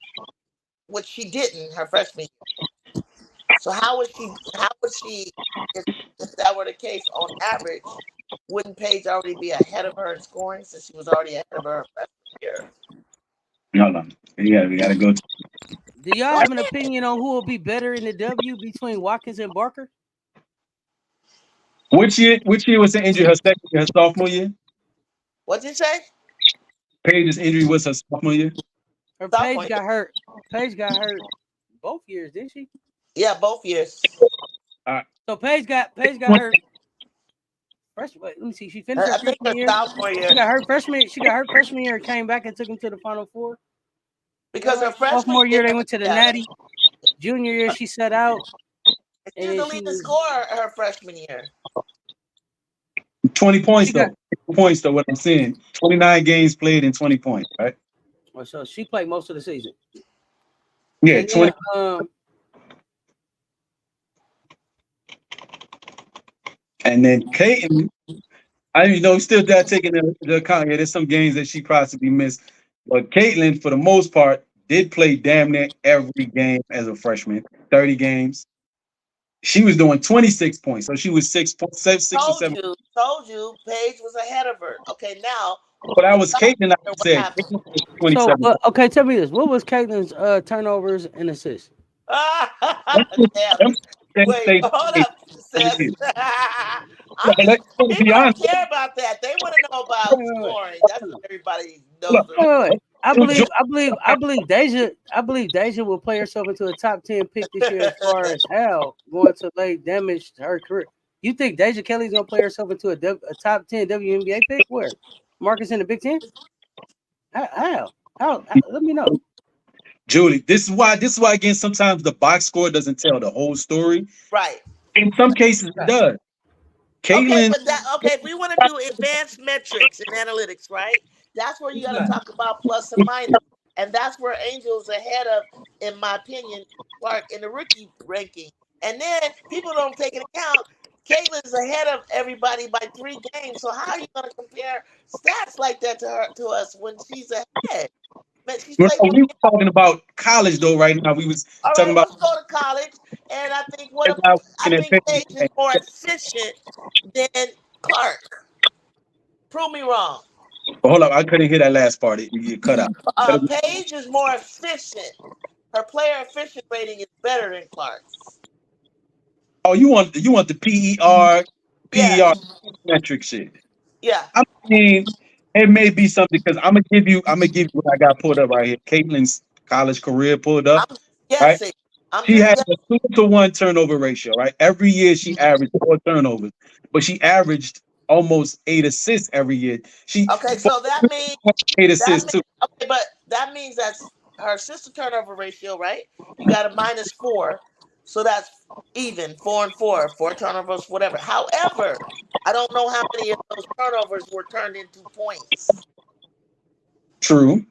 [SPEAKER 5] which she didn't her freshman year. So how would she if that were the case on average, wouldn't Paige already be ahead of her in scoring since she was already ahead of her freshman year?
[SPEAKER 6] No. Yeah, we gotta go.
[SPEAKER 1] Do y'all have an opinion on who will be better in the W between Watkins and Barker?
[SPEAKER 6] Which year was the injury? Her second year, her sophomore year?
[SPEAKER 5] What'd you say?
[SPEAKER 6] Paige's injury was her sophomore year.
[SPEAKER 1] Paige got hurt. Paige got hurt both years, didn't she?
[SPEAKER 5] Yeah, both years.
[SPEAKER 1] So Paige got hurt. Let me see. She finished her freshman year. She got hurt freshman year and came back and took him to the Final Four.
[SPEAKER 5] Because her
[SPEAKER 1] sophomore year they went to the Natty. Junior year she set out.
[SPEAKER 5] She was the leading scorer her freshman year.
[SPEAKER 6] 20 points though. 20 points though. What I'm saying, 29 games played and 20 points, right?
[SPEAKER 1] Well, so she played most of the season.
[SPEAKER 6] Yeah,
[SPEAKER 1] and
[SPEAKER 6] 20. And then Caitlin, still got taking the account. Yeah, there's some games that she possibly missed, but Caitlin, for the most part, did play damn near every game as a freshman. 30 games. She was doing 26 points, so she was 6 or 7.
[SPEAKER 5] Told you, Paige was ahead of her. Okay, now.
[SPEAKER 6] But I was Caitlin. I said 27.
[SPEAKER 1] So, okay, tell me this: what was Caitlin's turnovers and assists?
[SPEAKER 5] Wait, hold up, Seth. People don't care about that. They want to know about scoring. That's what everybody knows.
[SPEAKER 1] I believe Deja will play herself into a top 10 pick this year as far as how going to lay damage to her career. You think Deja Kelly's gonna play herself into a top 10 WNBA pick? Where? Marcus in the Big Ten? How? Let me know.
[SPEAKER 6] Julie, this is why again sometimes the box score doesn't tell the whole story.
[SPEAKER 5] Right.
[SPEAKER 6] In some cases it does.
[SPEAKER 5] Caitlin, if we want to do advanced metrics and analytics, right? That's where you got to talk about plus and minus. And that's where Angel's ahead of, in my opinion, Clark in the rookie ranking. And then people don't take into account Caitlin's ahead of everybody by 3 games. So how are you going to compare stats like that to us when she's ahead?
[SPEAKER 6] We were talking about college though right now. We was talking about.
[SPEAKER 5] Let's go to college, and I think Paige is more efficient than Clark. Prove me wrong.
[SPEAKER 6] But hold up, I couldn't hear that last part. You cut out.
[SPEAKER 5] Paige is more efficient. Her player efficient rating is better than Clark's.
[SPEAKER 6] Oh, you want the PER metric shit?
[SPEAKER 5] Yeah.
[SPEAKER 6] I mean, it may be something because I'm gonna give you what I got pulled up right here. Caitlin's college career pulled up.
[SPEAKER 5] Yes. Right?
[SPEAKER 6] She has a 2-to-1 turnover ratio, right? Every year she averaged 4 turnovers, but she averaged almost 8 assists every year.
[SPEAKER 5] Okay, so that means
[SPEAKER 6] 8 assists too.
[SPEAKER 5] okay, but that means that's her assist to turnover ratio, right? You got a -4, so that's even 4 and 4, 4 turnovers, whatever. However, I don't know how many of those turnovers were turned into points.
[SPEAKER 6] True.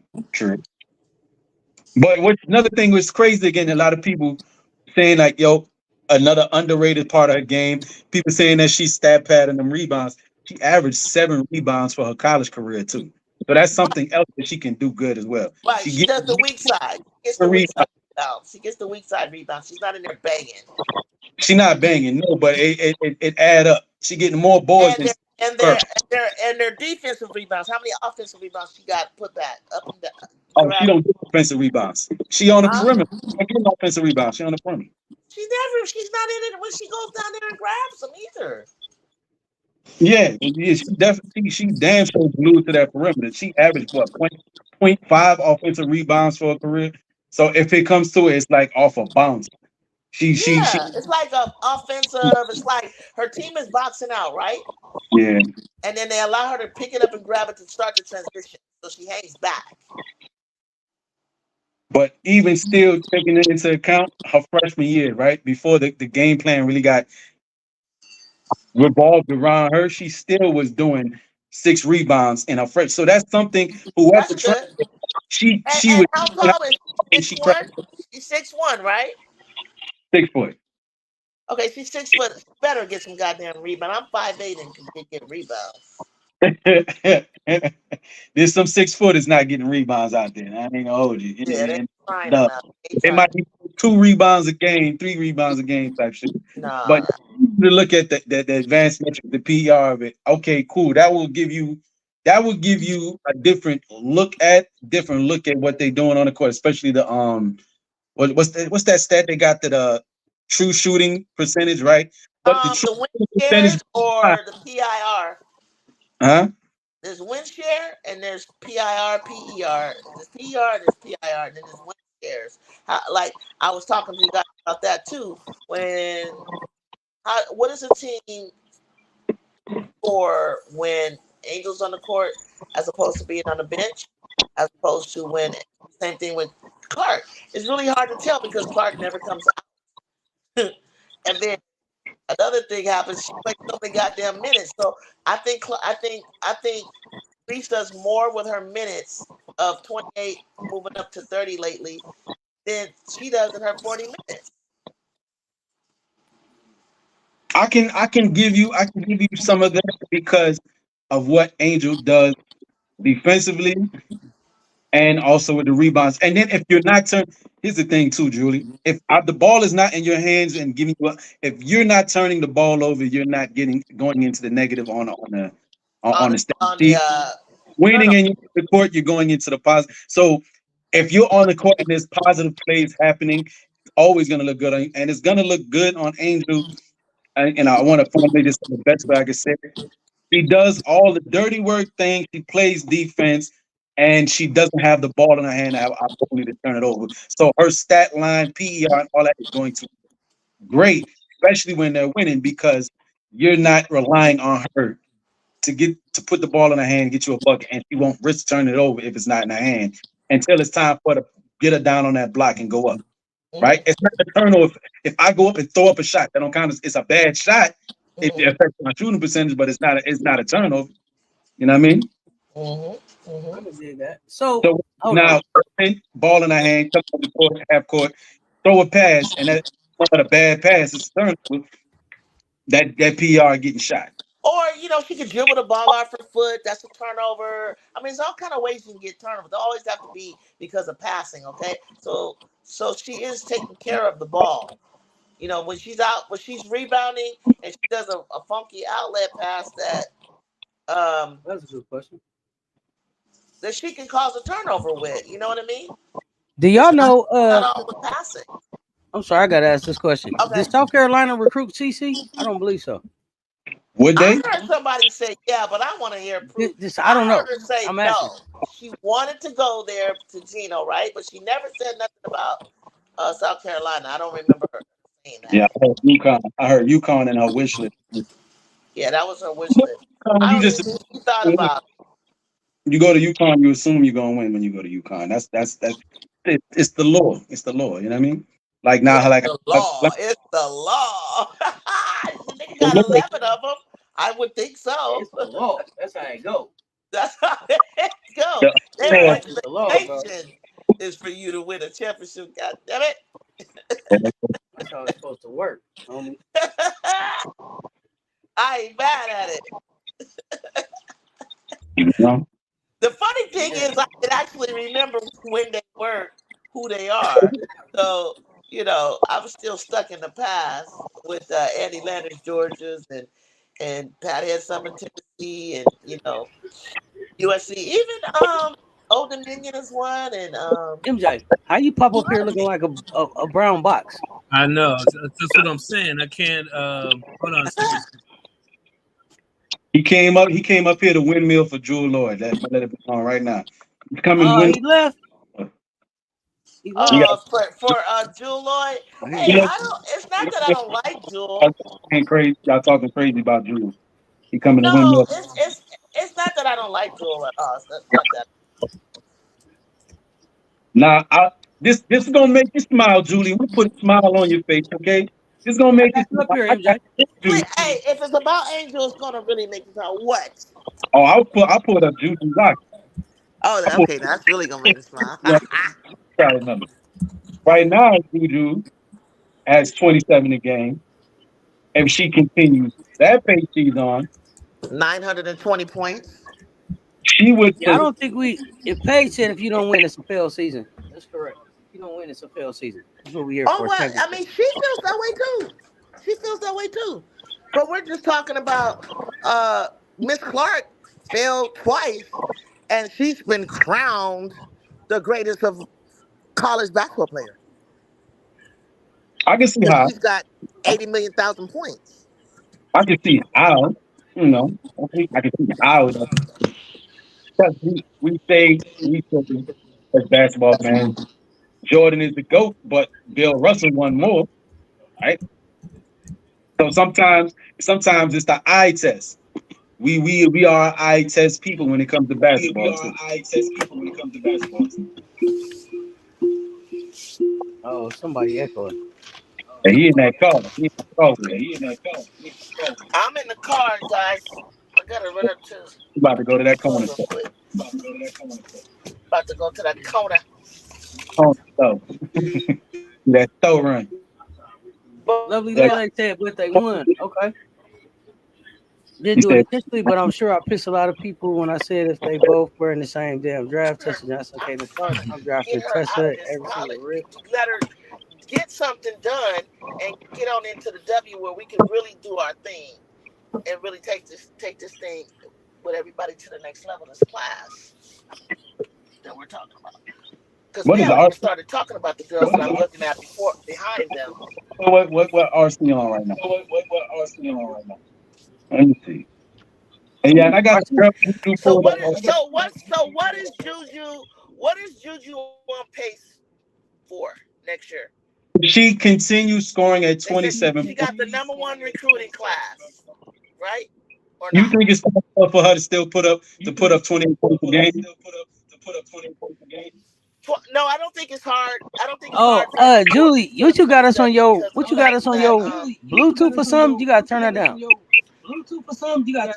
[SPEAKER 6] But another thing was crazy again. A lot of people saying like, "Yo, another underrated part of her game." People saying that she's stat padding them rebounds. She averaged 7 rebounds for her college career too. So that's something else that she can do good as well.
[SPEAKER 5] Right,
[SPEAKER 6] She
[SPEAKER 5] she
[SPEAKER 6] gets
[SPEAKER 5] does the weak side. She gets
[SPEAKER 6] the
[SPEAKER 5] the weak
[SPEAKER 6] rebound.
[SPEAKER 5] side rebound. She gets the weak side rebound. She's not in there banging.
[SPEAKER 6] She not banging, no, but it add up. She getting more boards
[SPEAKER 5] And
[SPEAKER 6] than
[SPEAKER 5] their defensive rebounds. How many offensive rebounds she got put back up and down?
[SPEAKER 6] oh, she don't get offensive rebounds. She on the perimeter. She don't get offensive rebounds. She on the perimeter.
[SPEAKER 5] She's not in it when she goes down there and grabs them either.
[SPEAKER 6] Yeah, she definitely she damn sure glued to that perimeter. She averaged what 0.5 offensive rebounds for a career. So if it comes to it, it's like off a bounce. She
[SPEAKER 5] Yeah, it's like a offensive. It's like her team is boxing out, right?
[SPEAKER 6] yeah.
[SPEAKER 5] And then they allow her to pick it up and grab it to start the transition. So she hangs back.
[SPEAKER 6] But even still taking it into account, her freshman year, right before the game plan really got revolved around her, she still was doing 6 rebounds in her fresh. So that's something whoever
[SPEAKER 5] That's
[SPEAKER 6] tried,
[SPEAKER 5] good.
[SPEAKER 6] she
[SPEAKER 5] And
[SPEAKER 6] was
[SPEAKER 5] how tall is she?
[SPEAKER 6] and she tried
[SPEAKER 5] 6'1"? She's 6'1", right?
[SPEAKER 6] 6 foot.
[SPEAKER 5] Okay, she's 6 foot. She better get some goddamn rebound. I'm 5'8" and can get rebounds.
[SPEAKER 6] There's some 6 footers not getting rebounds out there. I ain't gonna hold you.
[SPEAKER 5] Yeah, they ain't trying
[SPEAKER 6] No,
[SPEAKER 5] enough.
[SPEAKER 6] it might be 2 rebounds a game, 3 rebounds a game type shit. But
[SPEAKER 5] Nah.
[SPEAKER 6] to look at the advanced metric, the PR of it, okay, cool. That will give you a different look at what they're doing on the court, especially the what's that stat they got, that true shooting percentage, right? But the true
[SPEAKER 5] The win
[SPEAKER 6] percentage,
[SPEAKER 5] shares or the PIR.
[SPEAKER 6] huh?
[SPEAKER 5] There's win share and there's PIR, PER. There's PER and there's PIR, and then there's win shares. Like I was talking to you guys about that too. What is a team for when Angel's on the court as opposed to being on the bench, as opposed to when same thing with Clark? It's really hard to tell because Clark never comes out. And then another thing happens, she plays so many goddamn minutes. So I think Reese does more with her minutes of 28 moving up to 30 lately than she does in her 40 minutes.
[SPEAKER 6] I can give you some of that because of what Angel does defensively and also with the rebounds. And then if you're not here's the thing too, Julie. If the ball is not in your hands and giving you if you're not turning the ball over, you're not going into the negative on the stat sheet. Winning in the court, you're going into the positive. So if you're on the court and there's positive plays happening, it's always going to look good and it's going to look good on Angel. And I want to formulate this in the best way I can say it. She does all the dirty work things. She plays defense, and she doesn't have the ball in her hand to have opportunity to turn it over. So her stat line, PER, and all that is going to be great, especially when they're winning, because you're not relying on her to put the ball in her hand, get you a bucket, and she won't risk turning it over if it's not in her hand until it's time for her to get her down on that block and go up. Right? It's not a turnover. If I go up and throw up a shot, that don't count it's a bad shot. It affects my shooting percentage, but it's not a turnover. You know what I mean?
[SPEAKER 1] I can see that. So
[SPEAKER 6] now, ball in her hand, come on the court, half court, throw a pass, and that's not a bad pass. It's a turnover. That PR getting shot.
[SPEAKER 5] Or, she could dribble the ball off her foot. That's a turnover. I mean, there's all kind of ways you can get turnovers. They always have to be because of passing, okay? So she is taking care of the ball. When she's rebounding and she does a funky outlet pass
[SPEAKER 1] that's a good question.
[SPEAKER 5] That she can cause a turnover with. You know what I mean?
[SPEAKER 1] Do y'all know?
[SPEAKER 5] Not all the passing.
[SPEAKER 1] I'm sorry, I gotta ask this question. Okay. Did South Carolina recruit CC? I don't believe so.
[SPEAKER 6] Would they?
[SPEAKER 5] I heard somebody say yeah, but I want to hear proof.
[SPEAKER 1] I don't know.
[SPEAKER 5] I heard her say no. She wanted to go there to Gino, right? But she never said nothing about South Carolina. I don't remember her saying that.
[SPEAKER 6] Yeah, I heard UConn in her wish list.
[SPEAKER 5] Yeah, that was her wish list. I
[SPEAKER 6] You
[SPEAKER 5] don't
[SPEAKER 6] just
[SPEAKER 5] even think she thought about it.
[SPEAKER 6] you go to UConn, you assume you're gonna win when you go to UConn. That's it's the law. It's the law. You know what I mean? Like now,
[SPEAKER 5] It's
[SPEAKER 6] like,
[SPEAKER 5] the law. It's the law. The nigga got 11 of them. I would think so.
[SPEAKER 1] It's the law. That's how it go.
[SPEAKER 5] That's how it go.
[SPEAKER 6] the,
[SPEAKER 5] Their
[SPEAKER 1] That's just the law, bro.
[SPEAKER 5] expectation is for you to win a championship. God damn it.
[SPEAKER 1] That's how it's supposed to work, homie.
[SPEAKER 5] I ain't mad at it.
[SPEAKER 6] you know?
[SPEAKER 5] The funny thing is, I can actually remember when they were, who they are. So, I was still stuck in the past with Andy Landers, Georgia's, and Pat had some in Tennessee, and USC. Even Old Dominion is one, and
[SPEAKER 1] MJ, how you pop up here looking like a brown box?
[SPEAKER 7] I know. That's what I'm saying. I can't. Hold on a second.
[SPEAKER 6] He came up here to windmill for Jewel Lloyd. Let it be on right now. He's coming
[SPEAKER 1] Oh, he left.
[SPEAKER 6] He got,
[SPEAKER 5] for Jewel Lloyd. Hey, it's not that I don't like Jewel.
[SPEAKER 6] Y'all talking crazy about Jewel. He coming to
[SPEAKER 5] No,
[SPEAKER 6] windmill.
[SPEAKER 5] it's not that I don't like Jewel at all. It's not that.
[SPEAKER 6] Nah, this is gonna make you smile, Julie. We put a smile on your face, okay? This is gonna make you
[SPEAKER 1] Up here, MJ.
[SPEAKER 5] Hey, if it's about Angel, it's gonna really make you smile. What?
[SPEAKER 6] Oh, I'll put up Juju Rock.
[SPEAKER 5] Oh, okay, that's really gonna make me smile.
[SPEAKER 6] Try to remember. Right now, Juju has 27 a game. If she continues that pace she's on,
[SPEAKER 5] 920 points.
[SPEAKER 6] she would.
[SPEAKER 1] Yeah, I don't think if Paige said if you don't win, it's a failed season. That's correct. If you don't win, it's a failed season. That's what we're here for.
[SPEAKER 5] Well, I mean, she feels that way too. But we're just talking about Miss Clark failed twice, and she's been crowned the greatest of college basketball players.
[SPEAKER 6] I can see how
[SPEAKER 5] she's got 80 million thousand points.
[SPEAKER 6] I can see how. I can see how. We say as basketball fans, Jordan is the GOAT, but Bill Russell won more, right? So sometimes it's the eye test. We are eye test people when it comes to basketball. We are eye test people when it comes to basketball.
[SPEAKER 1] Oh, somebody echoing.
[SPEAKER 6] Hey, he in that car.
[SPEAKER 5] I'm in the car, guys. I gotta run up to.
[SPEAKER 6] About to go to that corner.
[SPEAKER 5] About to go to that corner.
[SPEAKER 6] That toe run.
[SPEAKER 1] Lovely Lady said, but they won. Okay. Didn't do it officially, but I'm sure I pissed a lot of people when I said if they both were in the same damn draft. Tessa Johnson, Caitlin Clark. I'm drafting Tessa every single rip.
[SPEAKER 5] Let her get something done and get on into the W where we can really do our thing and really take this thing with everybody to the next level. This class that we're talking about. Because we haven't started talking about the girls that I'm looking at behind them.
[SPEAKER 6] What RC on right now? What RC on right now? Let me see. And yeah, and I got Juju.
[SPEAKER 5] So what is Juju? What is Juju on pace for next year?
[SPEAKER 6] She continues scoring at 27.
[SPEAKER 5] She got the number one recruiting class, right? Or
[SPEAKER 6] you
[SPEAKER 5] not?
[SPEAKER 6] think it's possible for her to still put up 28 points a game?
[SPEAKER 5] No, I don't think it's hard. I don't think it's hard.
[SPEAKER 1] Julie, what you got us on your Bluetooth or something? You gotta turn that down. You gotta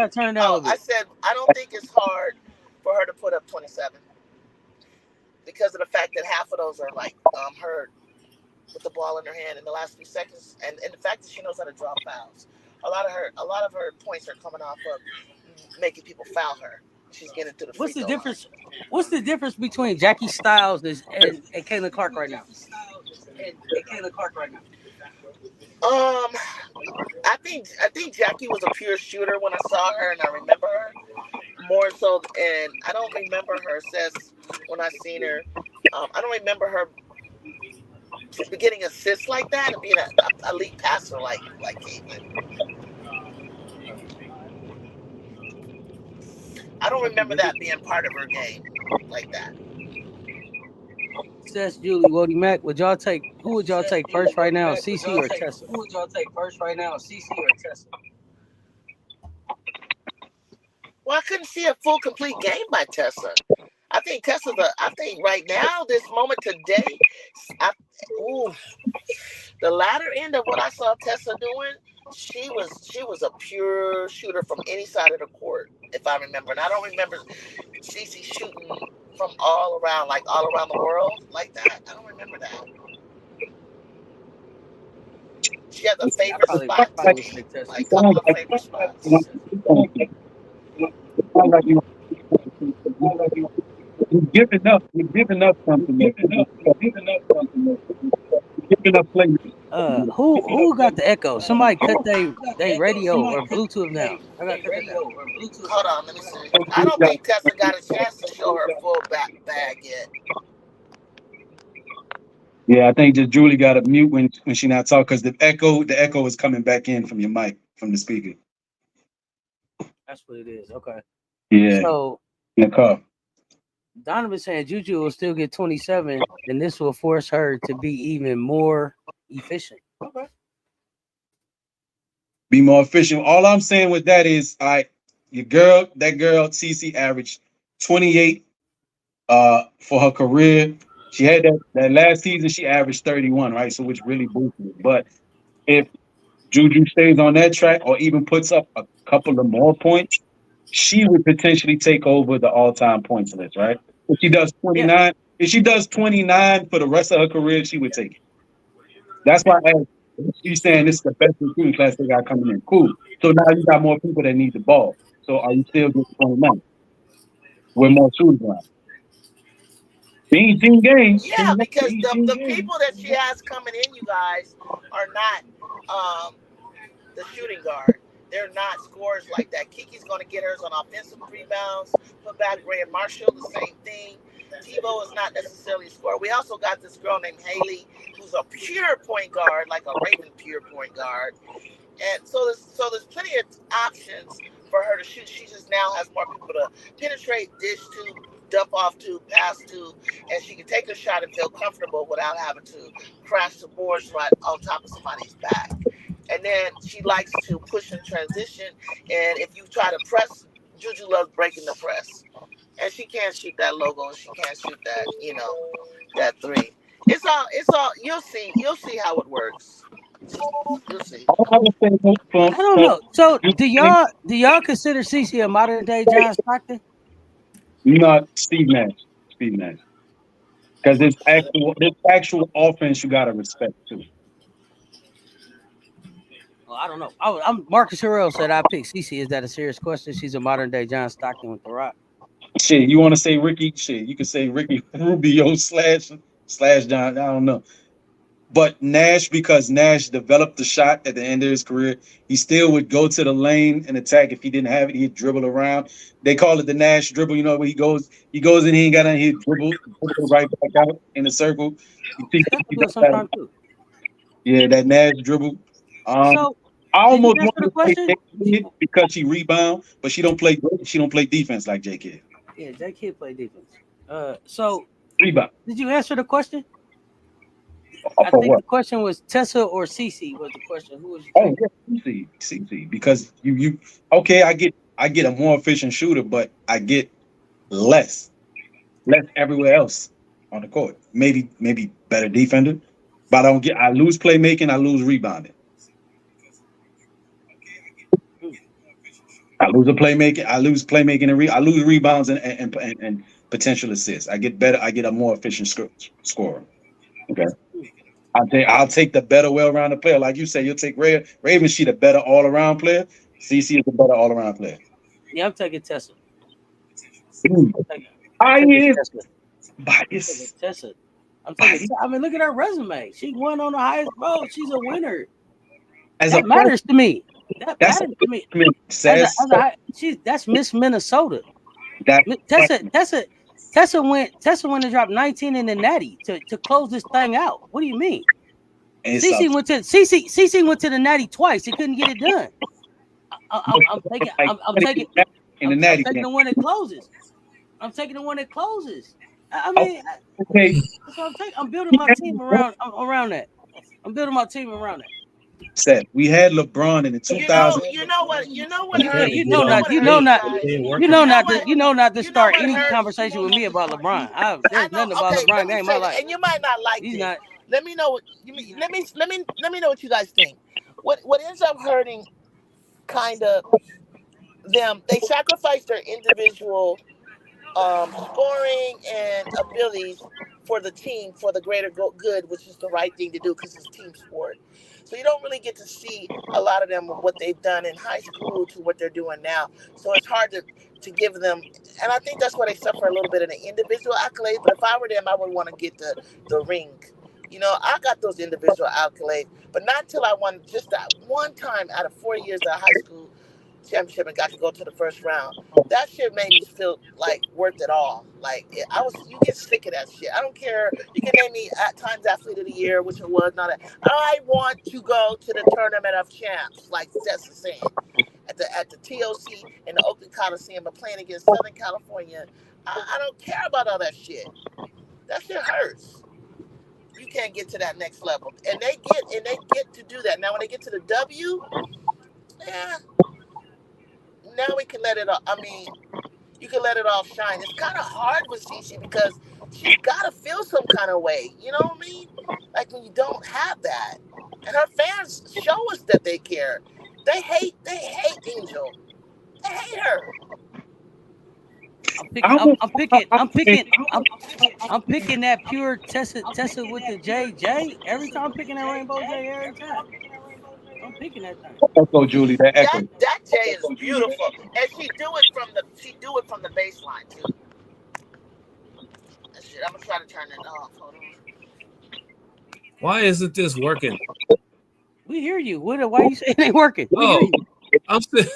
[SPEAKER 1] turn it down.
[SPEAKER 5] I said I don't think it's hard for her to put up 27 because of the fact that half of those are like her with the ball in her hand in the last few seconds, and the fact that she knows how to draw fouls. A lot of her points are coming off of making people foul her. She's getting to the free throw line.
[SPEAKER 1] What's the difference between Jackie Styles and Caitlin Clark right now?
[SPEAKER 5] I think Jackie was a pure shooter when I saw her, and I remember her more so. And I don't remember her when I seen her. I don't remember her getting assists like that and being a elite passer like Caitlin. I don't remember that being part of her game like that.
[SPEAKER 1] Says Julie, Wody Mac. Who would y'all take first right now, CC or Tessa?
[SPEAKER 7] Who would y'all take first right now, CC or Tessa?
[SPEAKER 5] Well, I couldn't see a full complete game by Tessa. I think I think right now, this moment today, the latter end of what I saw Tessa doing, she was a pure shooter from any side of the court, if I remember. And I don't remember Cece shooting from all around the world like that. I don't remember that. She has a favorite spot to me, like a couple of favorite spots.
[SPEAKER 6] You're giving up something. You're giving up play.
[SPEAKER 1] Who got the echo? Somebody cut they radio or Bluetooth now. I got cut that down.
[SPEAKER 5] Hold on, let me see. I don't think Tessa got a chance to show her full bag yet.
[SPEAKER 6] Yeah, I think just Julie got to mute when she not talking because the echo is coming back in from your mic from the speaker.
[SPEAKER 1] That's what it is. Okay.
[SPEAKER 6] Yeah.
[SPEAKER 1] So
[SPEAKER 6] in the car.
[SPEAKER 1] Donovan saying Juju will still get 27, and this will force her to be even more efficient. Okay.
[SPEAKER 6] Be more efficient. All I'm saying with that is, that girl, CC averaged 28 for her career. She had that last season, she averaged 31, right? So which really boosted it. But if Juju stays on that track or even puts up a couple of more points, she would potentially take over the all-time points list, right? If she does 29, if she does 29 for the rest of her career, she would take it. That's why she's saying this is the best recruiting class they got coming in. Cool. So now you got more people that need the ball. So are you still getting 29 with more shooters around? Team games.
[SPEAKER 5] Yeah, because the people that she has coming in, you guys, are not the shooting guard. They're not scorers like that. Kiki's going to get hers on offensive rebounds. Put back Graham Marshall, the same thing. Tebow is not necessarily a scorer. We also got this girl named Haley, who's a pure point guard, like a Raven pure point guard. And so there's plenty of options for her to shoot. She just now has more people to penetrate, dish to, dump off to, pass to, and she can take a shot and feel comfortable without having to crash the boards right on top of somebody's back. And then she likes to push and transition. And if you try to press, Juju loves breaking the press. And she can't shoot that logo. She can't shoot that, that three. It's all. You'll see how it works. You'll see.
[SPEAKER 1] I don't know. So do y'all consider CC a modern day John Stockton?
[SPEAKER 6] Not Steve Nash. Because this actual offense you gotta respect too.
[SPEAKER 1] Well, I don't know. I'm Marcus Harrell said I picked CC. Is that a serious question? She's a modern day John Stockton with the Rock.
[SPEAKER 6] Shit, you want to say Ricky? Shit, you can say Ricky Rubio slash John. I don't know. But Nash, because Nash developed the shot at the end of his career, he still would go to the lane and attack. If he didn't have it, he'd dribble around. They call it the Nash dribble. You know, where he goes in, he ain't got nothing, he'd dribble right back out in the circle.
[SPEAKER 1] Sometimes too.
[SPEAKER 6] Yeah, that Nash dribble.
[SPEAKER 1] So,
[SPEAKER 6] I almost want to play J-Kid because she rebound, but she don't play defense like J-Kid.
[SPEAKER 1] Yeah, J-Kid play defense. So
[SPEAKER 6] rebound.
[SPEAKER 1] Did you answer the question? I think the question was Tessa or CC was the question. Who was you?
[SPEAKER 6] CC. Because you okay, I get a more efficient shooter, but I get less everywhere else on the court. Maybe better defender, but I lose playmaking, I lose rebounding. I lose playmaking and I lose rebounds and potential assists. I get better. I get a more efficient scorer. Okay. I'll take the better well-rounded player. Like you say, you'll take Raven. She the better all-around player. CC is the better all-around player.
[SPEAKER 1] Yeah, I'm taking Tessa.
[SPEAKER 6] Bias.
[SPEAKER 1] Tessa. I'm taking. I mean, look at her resume. She won on the highest vote. She's a winner. That matters to me. That matters to me. That's Miss Minnesota. Tessa went to drop 19 in the Natty to close this thing out. What do you mean? CC went to the Natty twice. He couldn't get it done. I'm taking the one that closes. I'm taking the one that closes. I mean,
[SPEAKER 6] Okay.
[SPEAKER 1] that's what I'm saying. I'm building my team around that. I'm building my team around that.
[SPEAKER 6] Said we had LeBron in the 2000.
[SPEAKER 5] You know what
[SPEAKER 1] Yeah,
[SPEAKER 5] hurt.
[SPEAKER 1] you
[SPEAKER 5] You
[SPEAKER 1] know
[SPEAKER 5] know
[SPEAKER 1] not,
[SPEAKER 5] what
[SPEAKER 1] you
[SPEAKER 5] hurt
[SPEAKER 1] know
[SPEAKER 5] you
[SPEAKER 1] not,
[SPEAKER 5] guys.
[SPEAKER 1] you know not to
[SPEAKER 5] You know
[SPEAKER 1] start
[SPEAKER 5] what
[SPEAKER 1] any
[SPEAKER 5] hurts.
[SPEAKER 1] conversation with me about LeBron.
[SPEAKER 5] I
[SPEAKER 1] There's
[SPEAKER 5] know.
[SPEAKER 1] nothing about
[SPEAKER 5] Okay, let
[SPEAKER 1] LeBron
[SPEAKER 5] me
[SPEAKER 1] that in my
[SPEAKER 5] say that,
[SPEAKER 1] life.
[SPEAKER 5] and you might not like
[SPEAKER 1] He's
[SPEAKER 5] this.
[SPEAKER 1] not.
[SPEAKER 5] Let me know what you mean. Let me know what you guys think. What ends up hurting kind of them? They sacrifice their individual scoring and abilities for the team for the greater good, which is the right thing to do because it's team sport. So you don't really get to see a lot of them what they've done in high school to what they're doing now. So it's hard to give them, and I think that's why they suffer a little bit in the individual accolades. But if I were them, I would want to get the ring. You know, I got those individual accolades, but not until I won just that one time out of 4 years of high school championship and got to go to the first round. That shit made me feel like worth it all. Like you get sick of that shit. I don't care. You can name me at times athlete of the year, which it was not. I want to go to the tournament of champs, like Seth is saying, at the TOC in the Oakland Coliseum, but playing against Southern California. I don't care about all that shit. That shit hurts. You can't get to that next level, and they get to do that. Now, when they get to the W, yeah, now we can let it all. I mean, you can let it all shine. It's kind of hard with Cece because she's got to feel some kind of way. You know what I mean? Like when you don't have that, and her fans show us that they care. They hate Angel. They hate her.
[SPEAKER 1] I'm picking that pure Tessa with the JJ every time. I'm picking that Rainbow J every time. I'm picking that thing.
[SPEAKER 6] Echo, Julie. That echo.
[SPEAKER 5] That J is beautiful, and she do it from the baseline too. That shit. I'm gonna try to turn it off. Hold on.
[SPEAKER 7] Why isn't this working?
[SPEAKER 1] We hear you. Why you saying it ain't working? We hear you.
[SPEAKER 7] I'm
[SPEAKER 1] say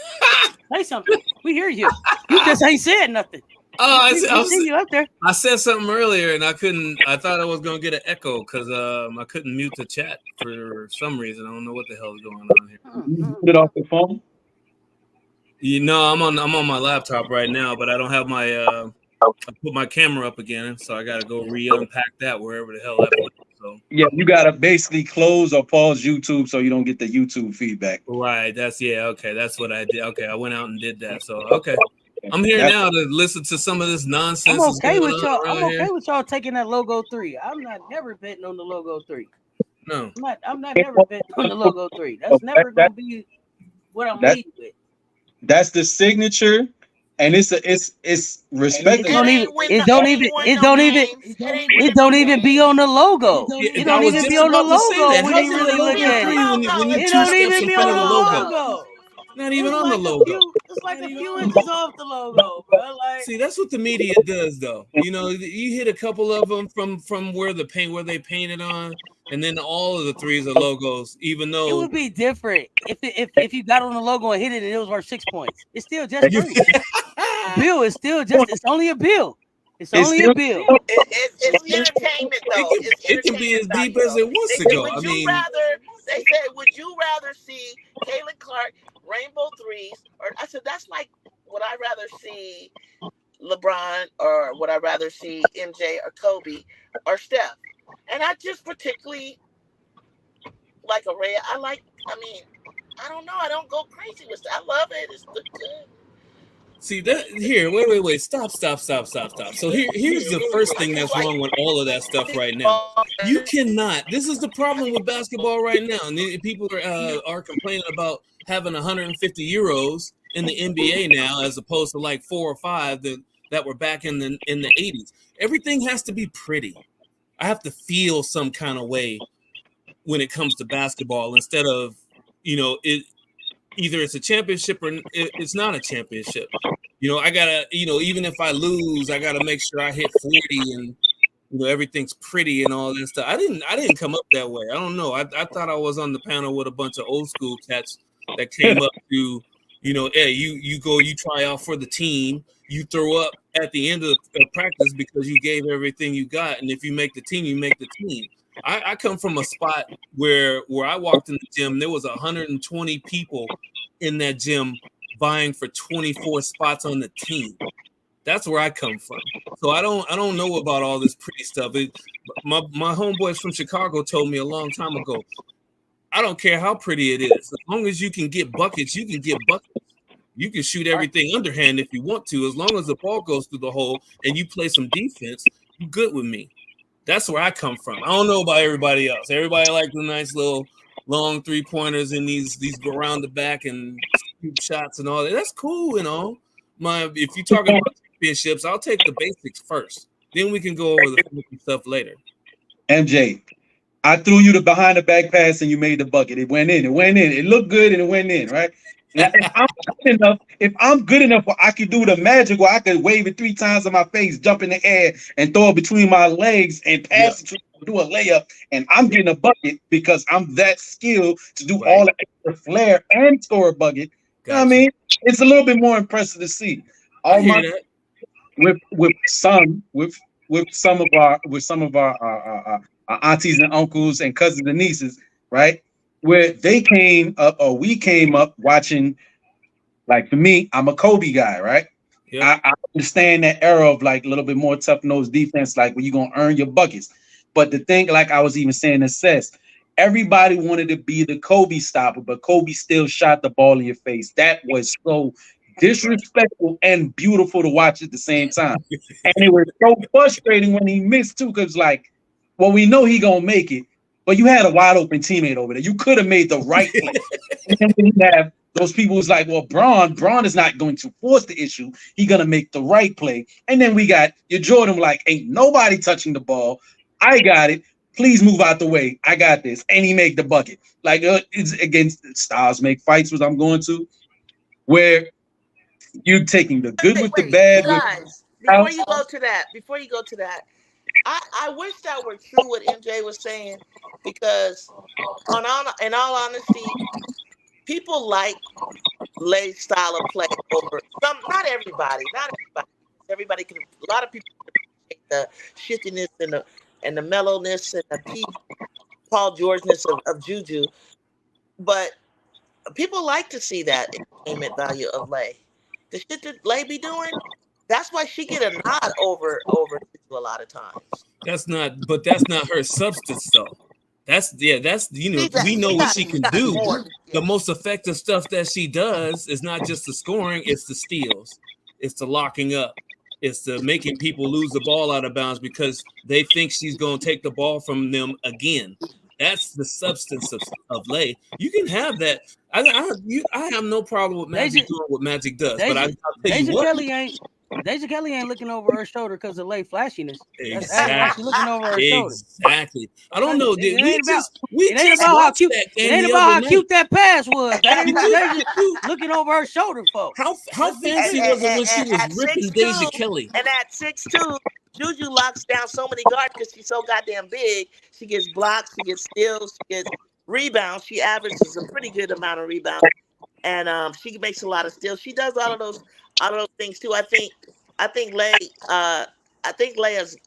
[SPEAKER 1] something. We hear you. You just ain't said nothing.
[SPEAKER 7] I
[SPEAKER 1] see you up there.
[SPEAKER 7] I said something earlier and I couldn't. I thought I was gonna get an echo because I couldn't mute the chat for some reason. I don't know what the hell is going on here.
[SPEAKER 6] You put it off the phone.
[SPEAKER 7] You know, I'm on my laptop right now, but I don't have my. I put my camera up again, so I got to go unpack that wherever the hell I put it. So
[SPEAKER 6] yeah, you gotta basically close or pause YouTube so you don't get the YouTube feedback.
[SPEAKER 7] Right. Okay. That's what I did. Okay, I went out and did that. So okay. I'm here now to listen to some of this nonsense.
[SPEAKER 1] I'm okay with y'all. I'm okay with y'all taking that logo 3. I'm not never betting on the logo 3.
[SPEAKER 7] No.
[SPEAKER 1] I'm not never betting on the logo 3. That's never gonna be what I'm leading with.
[SPEAKER 6] That's the signature, and it's respect.
[SPEAKER 1] It don't even be on the logo. It don't even be on the logo when you really look at it. It don't even be on the logo.
[SPEAKER 7] Not even on the logo.
[SPEAKER 1] It's like a few inches off the logo, bro. Like,
[SPEAKER 7] see, that's what the media does, though. You know, you hit a couple of them from where they painted on, and then all of the 3s are logos. Even though
[SPEAKER 1] it would be different if you got on the logo and hit it and it was worth 6 points. It's still just green. Bill is still just. It's only a bill. It's only a bill.
[SPEAKER 5] It's entertainment, though.
[SPEAKER 7] It can be as deep as it wants to go.
[SPEAKER 5] They said, would you rather see Caitlin Clark Rainbow 3s, or I said that's like, would I rather see LeBron or would I rather see MJ or Kobe or Steph? And I just particularly like Araya. I don't know. I don't go crazy with it. I love it. It's good.
[SPEAKER 7] See that here, wait, stop. So here's the first thing that's wrong with all of that stuff right now. You cannot. This is the problem with basketball right now, and people are complaining about having 150 euros in the NBA now, as opposed to like 4 or 5 that were back in the 80s. Everything has to be pretty. I have to feel some kind of way when it comes to basketball, instead of it. Either it's a championship or it's not a championship. I gotta, even if I lose, I gotta make sure I hit 40 and everything's pretty and all that stuff. I didn't come up that way. I don't know. I thought I was on the panel with a bunch of old school cats that came up to, hey, you try out for the team, you throw up at the end of practice because you gave everything you got, and if you make the team, you make the team. I come from a spot where I walked in the gym, there was 120 people in that gym vying for 24 spots on the team. That's where I come from. So I don't know about all this pretty stuff. My homeboys from Chicago told me a long time ago, I don't care how pretty it is. As long as you can get buckets, you can get buckets. You can shoot everything underhand if you want to. As long as the ball goes through the hole and you play some defense, you good with me. That's where I come from. I don't know about everybody else. Everybody likes the nice little long 3-pointers and these go around the back and shots and all that. That's cool and all. If you're talking about championships, I'll take the basics first. Then we can go over the fancy stuff later.
[SPEAKER 6] MJ, I threw you the behind the back pass and you made the bucket. It went in. It looked good and it went in, right? Now, if I'm good enough where I could do the magic where I could wave it 3 times in my face, jump in the air, and throw it between my legs and pass it to do a layup, and I'm getting a bucket because I'm that skilled to do all the extra flair and score a bucket. You know what I mean? It's a little bit more impressive to see. With some of our aunties and uncles and cousins and nieces, right? Where they came up or we came up watching, like for me, I'm a Kobe guy, right? Yep. I understand that era of like a little bit more tough-nosed defense, like where you're gonna earn your buckets. But the thing, like I was even saying to Seth, everybody wanted to be the Kobe stopper, but Kobe still shot the ball in your face. That was so disrespectful and beautiful to watch at the same time. And it was so frustrating when he missed too, because like, well, we know he gonna make it, but you had a wide open teammate over there. You could have made the right play. And then you have those people who's like, well, Braun is not going to force the issue. He's gonna make the right play. And then we got your Jordan, like, ain't nobody touching the ball. I got it. Please move out the way. I got this. And he make the bucket. Like it's against styles make fights, which I'm going to, where you're taking the good with the bad.
[SPEAKER 5] Guys, before you go to that, I wish that were true what MJ was saying, because in all honesty, people like Lay's style of play over some. Not everybody. Everybody can. A lot of people appreciate the shiftiness and the mellowness and the Paul George-ness of Juju, but people like to see that entertainment value of Lay. The shit that Lay be doing, that's why she get a nod over a lot of times.
[SPEAKER 7] That's not her substance though. That's we know what she can do. The most effective stuff that she does is not just the scoring, it's the steals, it's the locking up, it's the making people lose the ball out of bounds because they think she's going to take the ball from them again. That's the substance of Lay. You can have that. I have no problem with Magic doing what Magic does, but I'll tell you what.
[SPEAKER 1] Deja Kelly ain't looking over her shoulder because of Lay flashiness.
[SPEAKER 7] Exactly.
[SPEAKER 1] She's looking over her shoulder.
[SPEAKER 7] Exactly. I don't know.
[SPEAKER 1] It ain't about how cute that pass was. That ain't looking over her shoulder, folks.
[SPEAKER 7] How fancy was it when she was ripping Deja Kelly?
[SPEAKER 5] And at 6'2", Juju locks down so many guards because she's so goddamn big. She gets blocks, she gets steals, she gets rebounds. She averages a pretty good amount of rebounds, and she makes a lot of steals. She does all of those things too. I think Lay is.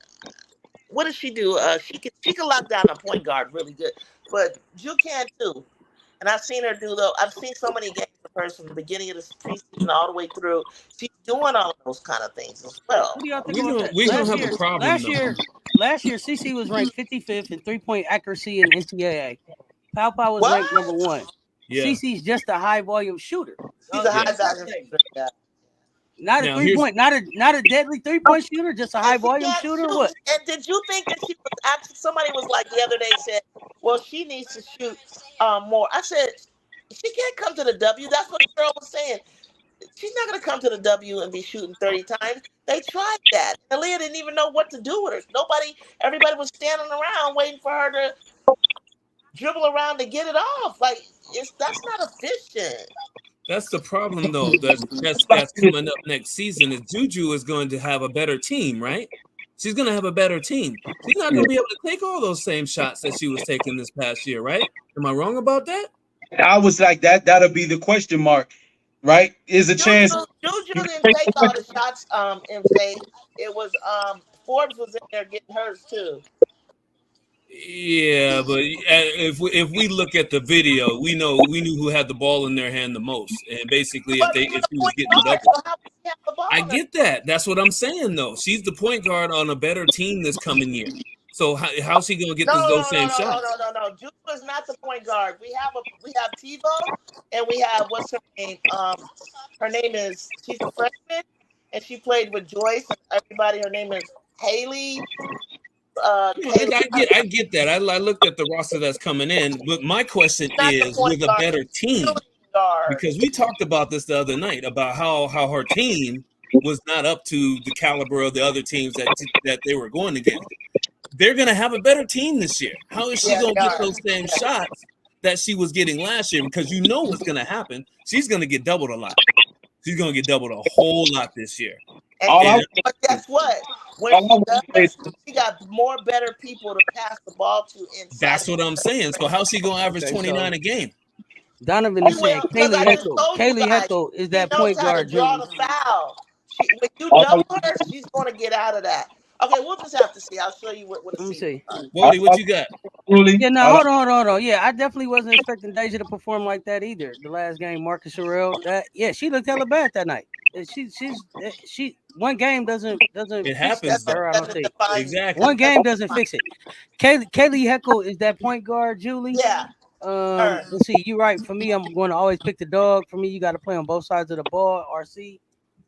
[SPEAKER 5] What does she do? She can lock down a point guard really good, but Ju can too. And I've seen her do though. I've seen so many games of hers from the beginning of the preseason all the way through. She's doing all of those kind of things as well.
[SPEAKER 1] What do y'all think about that? We don't have a problem. Last year, CC was ranked 55th in 3-point accuracy in NCAA. Pau Pau was ranked number 1. Yeah. CC's just a high volume shooter.
[SPEAKER 5] She's a high volume shooter.
[SPEAKER 1] Not a 3-point, not a deadly 3-point shooter, just a high volume shooter. What?
[SPEAKER 5] And did you think that she was actually? Somebody was like the other day said, "Well, she needs to shoot more." I said, "She can't come to the W." That's what the girl was saying. She's not going to come to the W and be shooting 30 times. They tried that. Aaliyah didn't even know what to do with her. Everybody was standing around waiting for her to dribble around to get it off. Like that's not efficient.
[SPEAKER 7] That's the problem, though. That's coming up next season. Is Juju is going to have a better team, right? She's going to have a better team. She's not going to be able to take all those same shots that she was taking this past year, right? Am I wrong about that?
[SPEAKER 6] I was like that. That'll be the question mark, right? Is a chance.
[SPEAKER 5] Juju didn't take all the shots. It was Forbes was in there getting hers too.
[SPEAKER 7] Yeah, but if we look at the video, we knew who had the ball in their hand the most, and basically if she was getting double.
[SPEAKER 5] So how the ball.
[SPEAKER 7] I get that. That's what I'm saying, though. She's the point guard on a better team this coming year. So how's she gonna get those same shots?
[SPEAKER 5] No. Juju is not the point guard. We have TiVo, and we have what's her name? Her name is, she's a freshman, and she played with Joyce and everybody. Her name is Haley.
[SPEAKER 7] I get that. I looked at the roster that's coming in, but my question is, with a better team, because we talked about this the other night about how her team was not up to the caliber of the other teams that they were going against. They're going to have a better team this year. How is she going to get those same shots that she was getting last year? Because you know what's going to happen. She's going to get doubled a lot. She's going to get doubled a whole lot this year.
[SPEAKER 5] But guess what? When she got more better people to pass the ball to inside.
[SPEAKER 7] That's what I'm saying. So how's she going to average 29 a game?
[SPEAKER 1] Donovan is saying Kaylee Heckle is that point guard.
[SPEAKER 5] Draw the foul. When you double her, she's going to get out of that. Okay, we'll just have to see. I'll show you what
[SPEAKER 1] Let me see.
[SPEAKER 7] Wody, what you got?
[SPEAKER 1] Yeah, no, hold on. Yeah, I definitely wasn't expecting Deja to perform like that either. The last game, Marcus Sherrill, she looked hella bad that night. She one game doesn't
[SPEAKER 7] it happens
[SPEAKER 1] her, I don't think.
[SPEAKER 7] Exactly.
[SPEAKER 1] One game doesn't fix it. Kaylee Heckle is that point guard, Julie.
[SPEAKER 5] Yeah.
[SPEAKER 1] Let's see, you're right. For me, I'm going to always pick the dog. For me, you got to play on both sides of the ball. RC.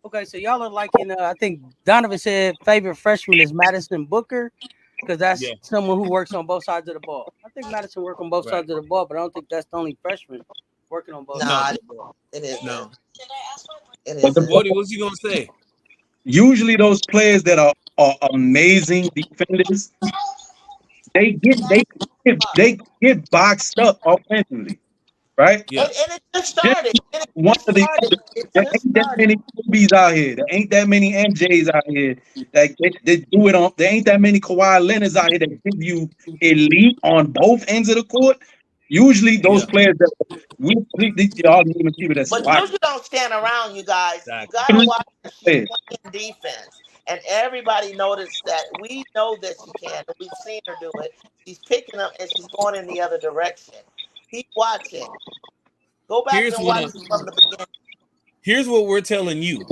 [SPEAKER 1] Okay, so y'all are liking. I think Donovan said favorite freshman is Madison Booker, because that's someone who works on both sides of the ball. I think Madison works on both sides of the ball, but I don't think that's the only freshman working on both sides of the ball.
[SPEAKER 5] It is.
[SPEAKER 7] No.
[SPEAKER 5] It is.
[SPEAKER 7] Wody, what's he gonna say?
[SPEAKER 6] Usually, those players that are amazing defenders, they get boxed up offensively. Right?
[SPEAKER 7] Yeah.
[SPEAKER 5] And it just started.
[SPEAKER 6] There ain't that many Kobe's out here. There ain't that many MJs out here that they do it on. There ain't that many Kawhi Leonards out here that give you elite on both ends of the court. Usually, those players that y'all even people that.
[SPEAKER 5] But Juju don't stand around, you guys. Exactly. You gotta watch her. She's playing defense, and everybody noticed that. We know that she can. We've seen her do it. She's picking up and she's going in the other direction. Keep watching. Go back and watch from the beginning.
[SPEAKER 7] Here's what we're telling you.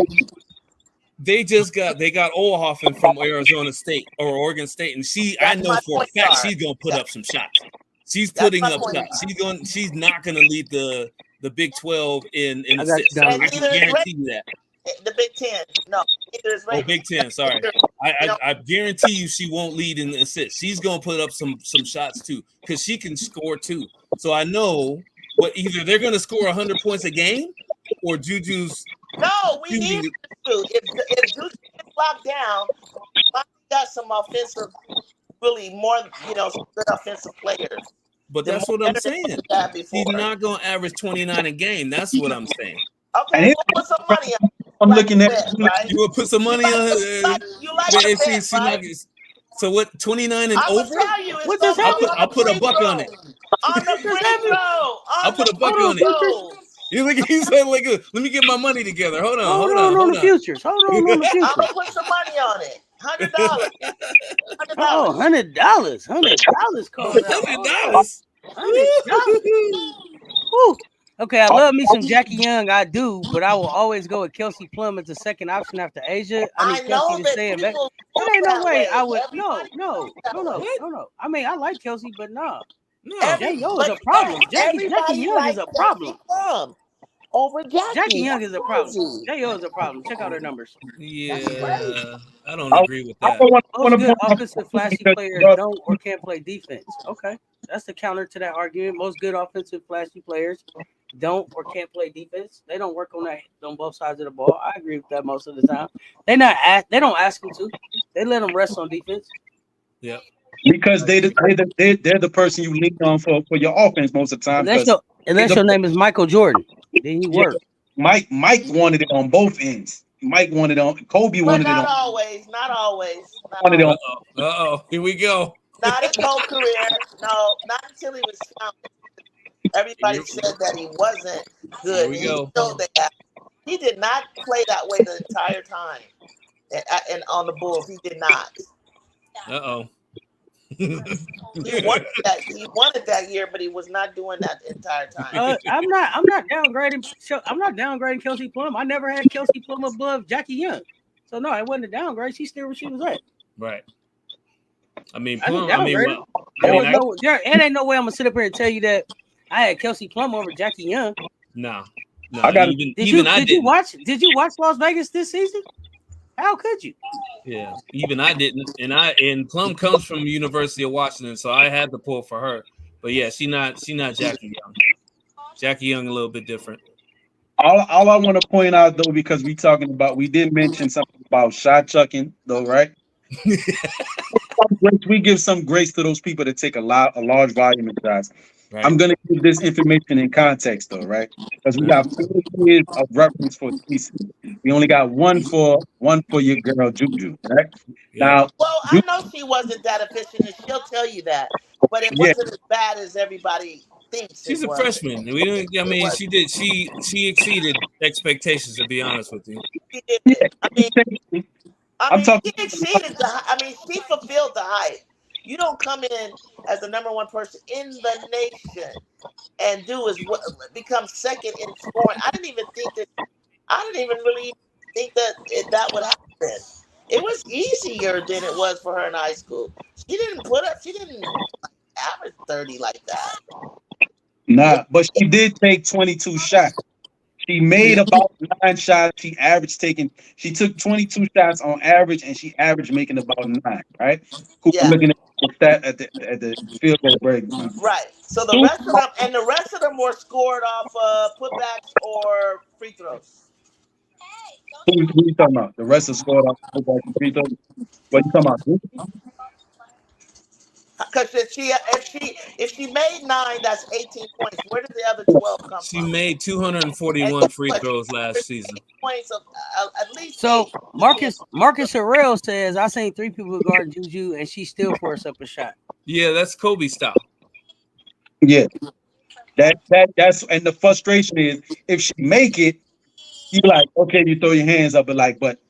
[SPEAKER 7] They got Olhoffen from Arizona State or Oregon State, and I know for a fact she's gonna put up some shots. She's putting up shots. She's not gonna lead the Big 12 in assists. I can guarantee you that.
[SPEAKER 5] The Big 10. No, neither is
[SPEAKER 7] Big 10, sorry. I guarantee you she won't lead in the assists. She's gonna put up some shots too, because she can score too. So I know either they're gonna score 100 points a game or Juju's.
[SPEAKER 5] No, we need to. If Juju gets locked down, we got some offensive, really more, some good offensive players.
[SPEAKER 7] But that's what I'm saying. He's not gonna average 29 a game. That's what I'm saying.
[SPEAKER 5] Okay, we'll put some money on.
[SPEAKER 6] I'm looking at
[SPEAKER 7] you will put some money on.
[SPEAKER 5] You like it, right?
[SPEAKER 7] So what? 29 and over?
[SPEAKER 5] What does
[SPEAKER 7] I'll put a buck on it.
[SPEAKER 5] On the free throw.
[SPEAKER 7] I'll put a buck on it. He said, like, let me get my money together. Hold on
[SPEAKER 1] on the futures. Hold on the futures.
[SPEAKER 5] I'm gonna put some money on it. $100.
[SPEAKER 1] Oh, $100. $100. $100. Okay, I love me some Jackie Young. I do, but I will always go with Kelsey Plum as the second option after Asia. I need Kelsey to stay in back. There ain't no way I would. No. I mean, I like Kelsey, but no. J.O. is a problem. Jackie Young is a problem.
[SPEAKER 5] Over
[SPEAKER 1] Jackie Young is a problem. J.O. is a problem. Check out her numbers.
[SPEAKER 7] Yeah, I don't agree with that.
[SPEAKER 1] Most good offensive flashy players don't or can't play defense. Okay, that's the counter to that argument. Most good offensive flashy players don't or can't play defense. They don't work on that on both sides of the ball. I agree with that most of the time. They don't ask them to. They let them rest on defense.
[SPEAKER 7] Yeah.
[SPEAKER 6] Because they're the person you lean on for your offense most of the time.
[SPEAKER 1] Unless your name is Michael Jordan, then you work.
[SPEAKER 6] Mike wanted it on both ends. Mike wanted it on. Kobe wanted it on.
[SPEAKER 5] Not always.
[SPEAKER 7] Here we go.
[SPEAKER 5] Not his whole career. No, not until he was found. Everybody said that he wasn't good. He did not play that way the entire time. And on the Bulls, he did not. He won it that year, but he was not doing that the entire time.
[SPEAKER 1] I'm not downgrading Kelsey Plum. I never had Kelsey Plum above Jackie Young. So no, it wasn't a downgrade. She's still where she was at.
[SPEAKER 7] Right. I mean,
[SPEAKER 1] Plum.
[SPEAKER 7] It
[SPEAKER 1] ain't no way I'm gonna sit up here and tell you that I had Kelsey Plum over Jackie Young.
[SPEAKER 7] No.
[SPEAKER 1] Did you watch Las Vegas this season? How could you?
[SPEAKER 7] Yeah, even I didn't. And Plum comes from University of Washington, so I had to pull for her. But yeah, she not Jackie Young. Jackie Young a little bit different.
[SPEAKER 6] All I want to point out though, because we did mention something about shot chucking though, right? We give some grace to those people that take a large volume of shots. Right. I'm gonna give this information in context though, right? Because we got 4 years of reference for season. We only got one for your girl Juju, right? Yeah. Now,
[SPEAKER 5] well, I know she wasn't that efficient, and she'll tell you that, but it wasn't as bad as everybody thinks.
[SPEAKER 7] She's a freshman. She exceeded expectations, to be honest with you.
[SPEAKER 5] She did. She fulfilled the hype. You don't come in as the number one person in the nation and become second in scoring. I didn't even really think that would happen. It was easier than it was for her in high school. She didn't average 30 like that.
[SPEAKER 6] Nah, but she did take 22 shots. She made about 9 shots. She took 22 shots on average, and she averaged making about 9. Right? Looking at the stat at the field goal break.
[SPEAKER 5] Right. So the rest of them were scored off putbacks or free throws.
[SPEAKER 6] Who are you talking about? The rest are scored off putbacks and free throws. What are you talking about?
[SPEAKER 5] Because if she made 9, that's 18 points. Where did the other 12 come from?
[SPEAKER 7] She made 241 free throws last season.
[SPEAKER 5] Points of at least.
[SPEAKER 1] So Marcus Harrell says, "I seen 3 people guard Juju, and she still forced up a shot."
[SPEAKER 7] Yeah, that's Kobe style.
[SPEAKER 6] Yeah, that's and the frustration is if she make it, you like okay, you throw your hands up, but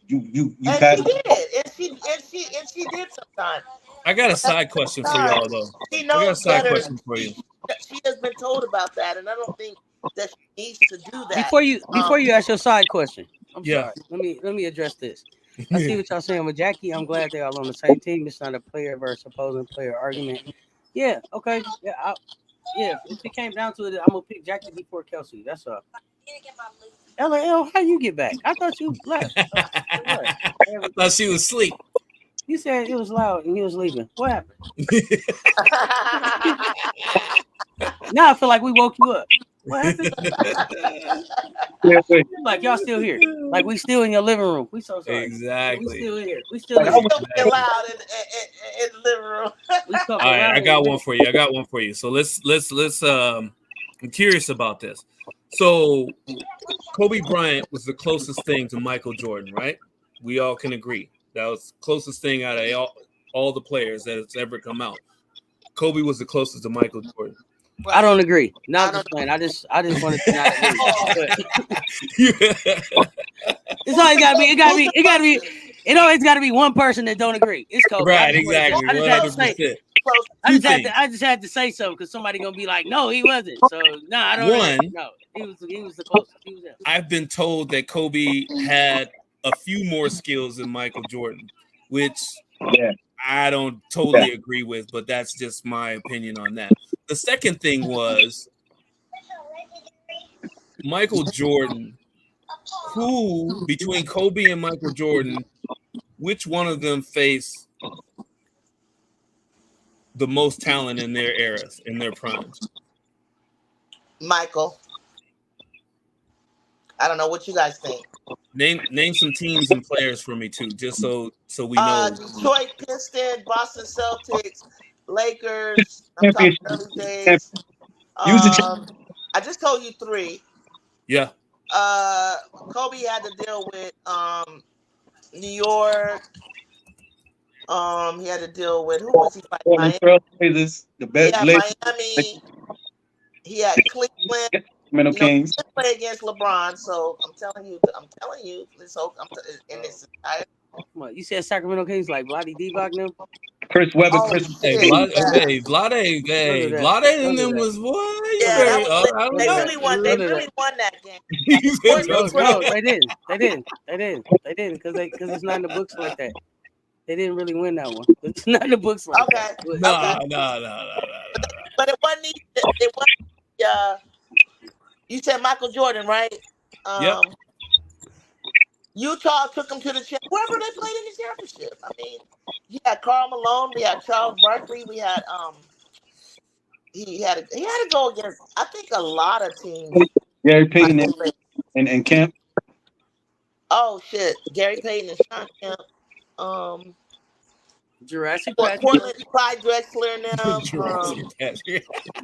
[SPEAKER 6] you pass.
[SPEAKER 5] And she did sometimes.
[SPEAKER 7] I got a side question for y'all though.
[SPEAKER 5] She knows better. She has been told about that, and I don't think that she needs to do that.
[SPEAKER 1] Before you ask your side question, I'm sorry. Let me address this. I see what y'all saying with Jackie. I'm glad they're all on the same team. It's not a player versus opposing player argument. Yeah, okay. Yeah, if it came down to it, I'm gonna pick Jackie before Kelsey. That's all. LAL, how you get back? I thought you left.
[SPEAKER 7] I thought she was asleep.
[SPEAKER 1] You said it was loud and he was leaving. What happened? Now I feel like we woke you up. What happened? Like y'all still here. Like we still in your living room. We so sorry.
[SPEAKER 7] Exactly.
[SPEAKER 1] We still here. We still here.
[SPEAKER 5] Loud in the living room.
[SPEAKER 7] All right, I got one for you. So let's I'm curious about this. So Kobe Bryant was the closest thing to Michael Jordan, right? We all can agree. That was the closest thing out of all the players that has ever come out. Kobe was the closest to Michael Jordan.
[SPEAKER 1] I don't agree. Not just playing. I just wanted to not agree. It's always gotta be. It always gotta be one person that don't agree. It's Kobe.
[SPEAKER 7] Right, exactly.
[SPEAKER 1] I just had to say so because somebody gonna be like, no, he wasn't. So no, I don't. No, he was the closest. He was there.
[SPEAKER 7] I've been told that Kobe had a few more skills than Michael Jordan, which I don't totally agree with, but that's just my opinion on that. The second thing was Michael Jordan, who between Kobe and Michael Jordan, which one of them faced the most talent in their eras, in their primes?
[SPEAKER 5] Michael. I don't know what you guys think.
[SPEAKER 7] Name some teams and players for me too, just so we know.
[SPEAKER 5] Detroit Pistons, Boston Celtics, Lakers. I'm talking early days. I just told you 3.
[SPEAKER 7] Yeah.
[SPEAKER 5] Kobe had to deal with New York. He had to deal with who was he fighting? Miami. He had Cleveland.
[SPEAKER 6] Kings.
[SPEAKER 5] He play against LeBron, so I'm telling you. In this entire.
[SPEAKER 1] What, you said Sacramento Kings like Bloody Divac now?
[SPEAKER 6] Chris Webber,
[SPEAKER 5] Oh,
[SPEAKER 6] Chris.
[SPEAKER 5] shit.
[SPEAKER 7] Vlade and them was what?
[SPEAKER 5] Yeah, they really won. They really won that game.
[SPEAKER 1] No, they didn't. Because it's not in the books like that. They didn't really win that one. It's not in the books like that.
[SPEAKER 7] No.
[SPEAKER 5] But it wasn't. It wasn't. You said Michael Jordan, right?
[SPEAKER 7] Yep.
[SPEAKER 5] Utah took them to the championship. Wherever they played in the championship. I mean, you had Karl Malone, we had Charles Barkley, we had he had to go against I think a lot of teams.
[SPEAKER 6] Gary Payton and Kemp.
[SPEAKER 5] Oh shit, Gary Payton and Sean Kemp.
[SPEAKER 1] Jurassic Patrick.
[SPEAKER 5] Portland, Clyde Drexler and them.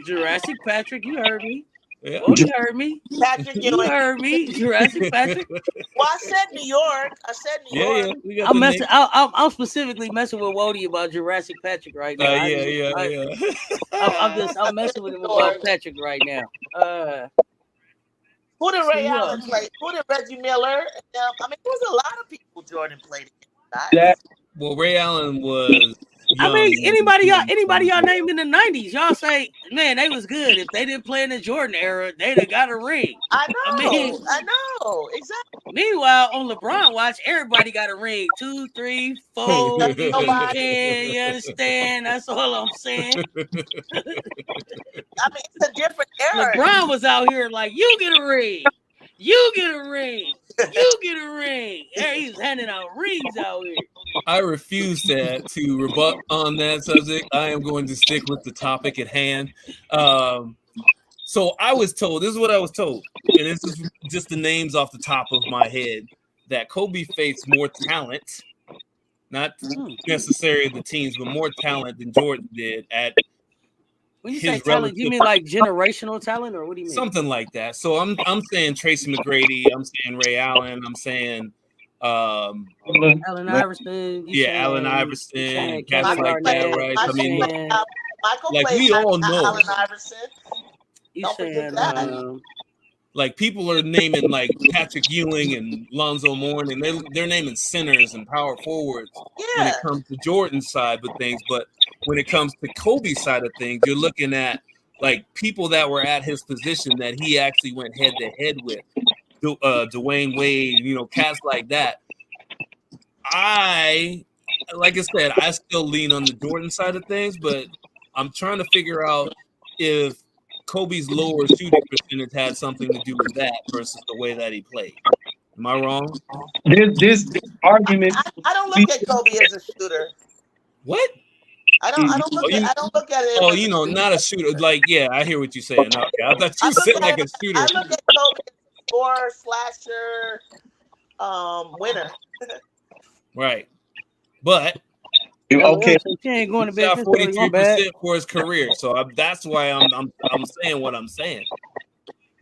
[SPEAKER 1] Jurassic Patrick, you heard me.
[SPEAKER 7] Yeah.
[SPEAKER 1] Oh, you heard me.
[SPEAKER 5] Patrick
[SPEAKER 1] You heard me. Jurassic Patrick.
[SPEAKER 5] Well, I said New York.
[SPEAKER 7] Yeah.
[SPEAKER 1] I'm specifically messing with Wody about Jurassic Patrick right now. I'm messing with him about Patrick right now.
[SPEAKER 5] Who did Ray Allen play? Who did Reggie Miller? I mean, there was a lot of people Jordan played against.
[SPEAKER 7] Well, Ray Allen was.
[SPEAKER 1] I mean, anybody y'all named in the 90s, y'all say, man, they was good. If they didn't play in the Jordan era, they'd have got a ring.
[SPEAKER 5] I know, exactly.
[SPEAKER 1] Meanwhile, on LeBron watch, everybody got a ring. 2, 3, 4, 10, you understand? That's all I'm saying.
[SPEAKER 5] I mean, it's a different era.
[SPEAKER 1] LeBron was out here like, you get a ring. You get a ring. You get a ring. He was handing out rings out here.
[SPEAKER 7] I refuse to rebut on that subject. I am going to stick with the topic at hand. So I was told, this is what I was told, and this is just the names off the top of my head, that Kobe faced more talent, not necessarily the teams, but more talent than Jordan did at
[SPEAKER 1] when you say talent, do you mean like generational talent, or what do you mean?
[SPEAKER 7] Something like that. So I'm saying Tracy McGrady, I'm saying Ray Allen, I'm saying
[SPEAKER 1] Allen Iverson.
[SPEAKER 7] Allen Iverson, cats like that, right? I mean, like we all know.
[SPEAKER 5] Allen Iverson.
[SPEAKER 1] You saying
[SPEAKER 7] like people are naming like Patrick Ewing and Lonzo Mourning, and they're naming centers and power forwards when it comes to Jordan's side of things, but when it comes to Kobe's side of things, you're looking at like people that were at his position that he actually went head to head with. Dwayne Wade, cats like that. Like I said, I still lean on the Jordan side of things, but I'm trying to figure out if Kobe's lower shooting percentage had something to do with that versus the way that he played. Am I wrong?
[SPEAKER 6] This argument.
[SPEAKER 5] I don't look at Kobe as a shooter.
[SPEAKER 7] What?
[SPEAKER 5] I don't look at it.
[SPEAKER 7] Oh, not a shooter. Like, yeah, I hear what you're saying. Okay, I thought you said like a shooter.
[SPEAKER 5] I look at Kobe as a scorer, slasher, winner.
[SPEAKER 7] Right, but
[SPEAKER 1] okay, she ain't going to bed.
[SPEAKER 7] 43% for his career, so that's why I'm saying what I'm saying.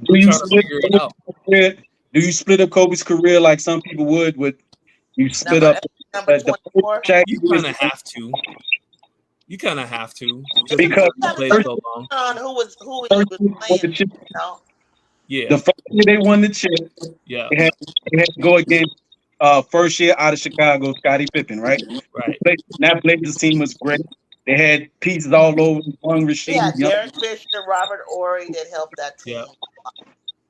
[SPEAKER 6] Do you split up Kobe's career like some people would? You split up
[SPEAKER 5] the
[SPEAKER 7] you kind of have to.
[SPEAKER 5] Because
[SPEAKER 7] play so long.
[SPEAKER 5] Who was playing?
[SPEAKER 7] Yeah.
[SPEAKER 6] The first year they won the chip.
[SPEAKER 7] Yeah.
[SPEAKER 6] They had to go against first year out of Chicago, Scottie Pippen, right?
[SPEAKER 7] Right.
[SPEAKER 6] That Blazers team was great. They had pieces all over. Rashid,
[SPEAKER 5] Derek Fisher, Robert Ory that helped that team.
[SPEAKER 7] Yeah.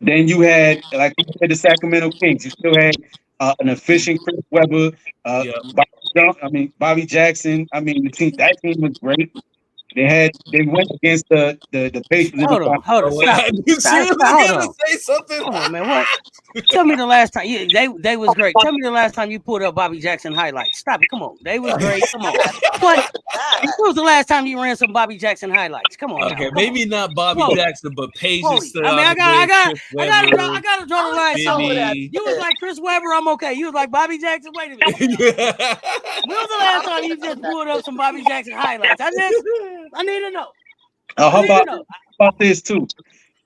[SPEAKER 6] Then you had, like you said, the Sacramento Kings. You still had an efficient Chris Webber, Bobby Jackson. I mean, that team was great. They went against the Pacers.
[SPEAKER 1] Hold on. Stop.
[SPEAKER 7] Say something.
[SPEAKER 1] Come on, man. What? Tell me the last time. Yeah, they was great. Tell me the last time you pulled up Bobby Jackson highlights. Stop it. Come on. They was great. Come on. What? When was the last time you ran some Bobby Jackson highlights? Come on.
[SPEAKER 7] Okay, maybe not Bobby Jackson, but Paige.
[SPEAKER 1] I gotta draw the line. You was like Chris Webber. I'm okay. You was like Bobby Jackson. Wait a minute. When was the last time you just pulled up some Bobby Jackson highlights? I need to know.
[SPEAKER 6] How about this too?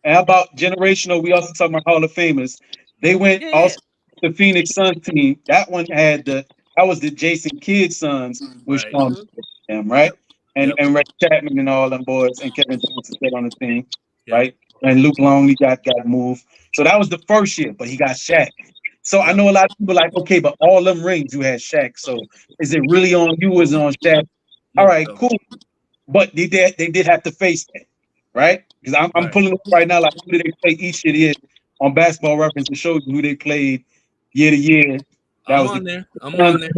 [SPEAKER 6] And how about generational? We also talking about Hall of Famers. They went also to the Phoenix Suns team. That one had that was the Jason Kidd sons, which right? And Ray Chapman and all them boys, and Kevin Johnson stayed on the team, right? And Luke Longley got moved. So that was the first year, but he got Shaq. So I know a lot of people like, okay, but all them rings you had Shaq. So is it really on you? Or is it on Shaq? All right, cool. But they did have to face that, right? Because I'm pulling up right now, like who did they play each year is on Basketball Reference to show you who they played year to year. That
[SPEAKER 7] I'm
[SPEAKER 6] was
[SPEAKER 7] on there. I'm on there.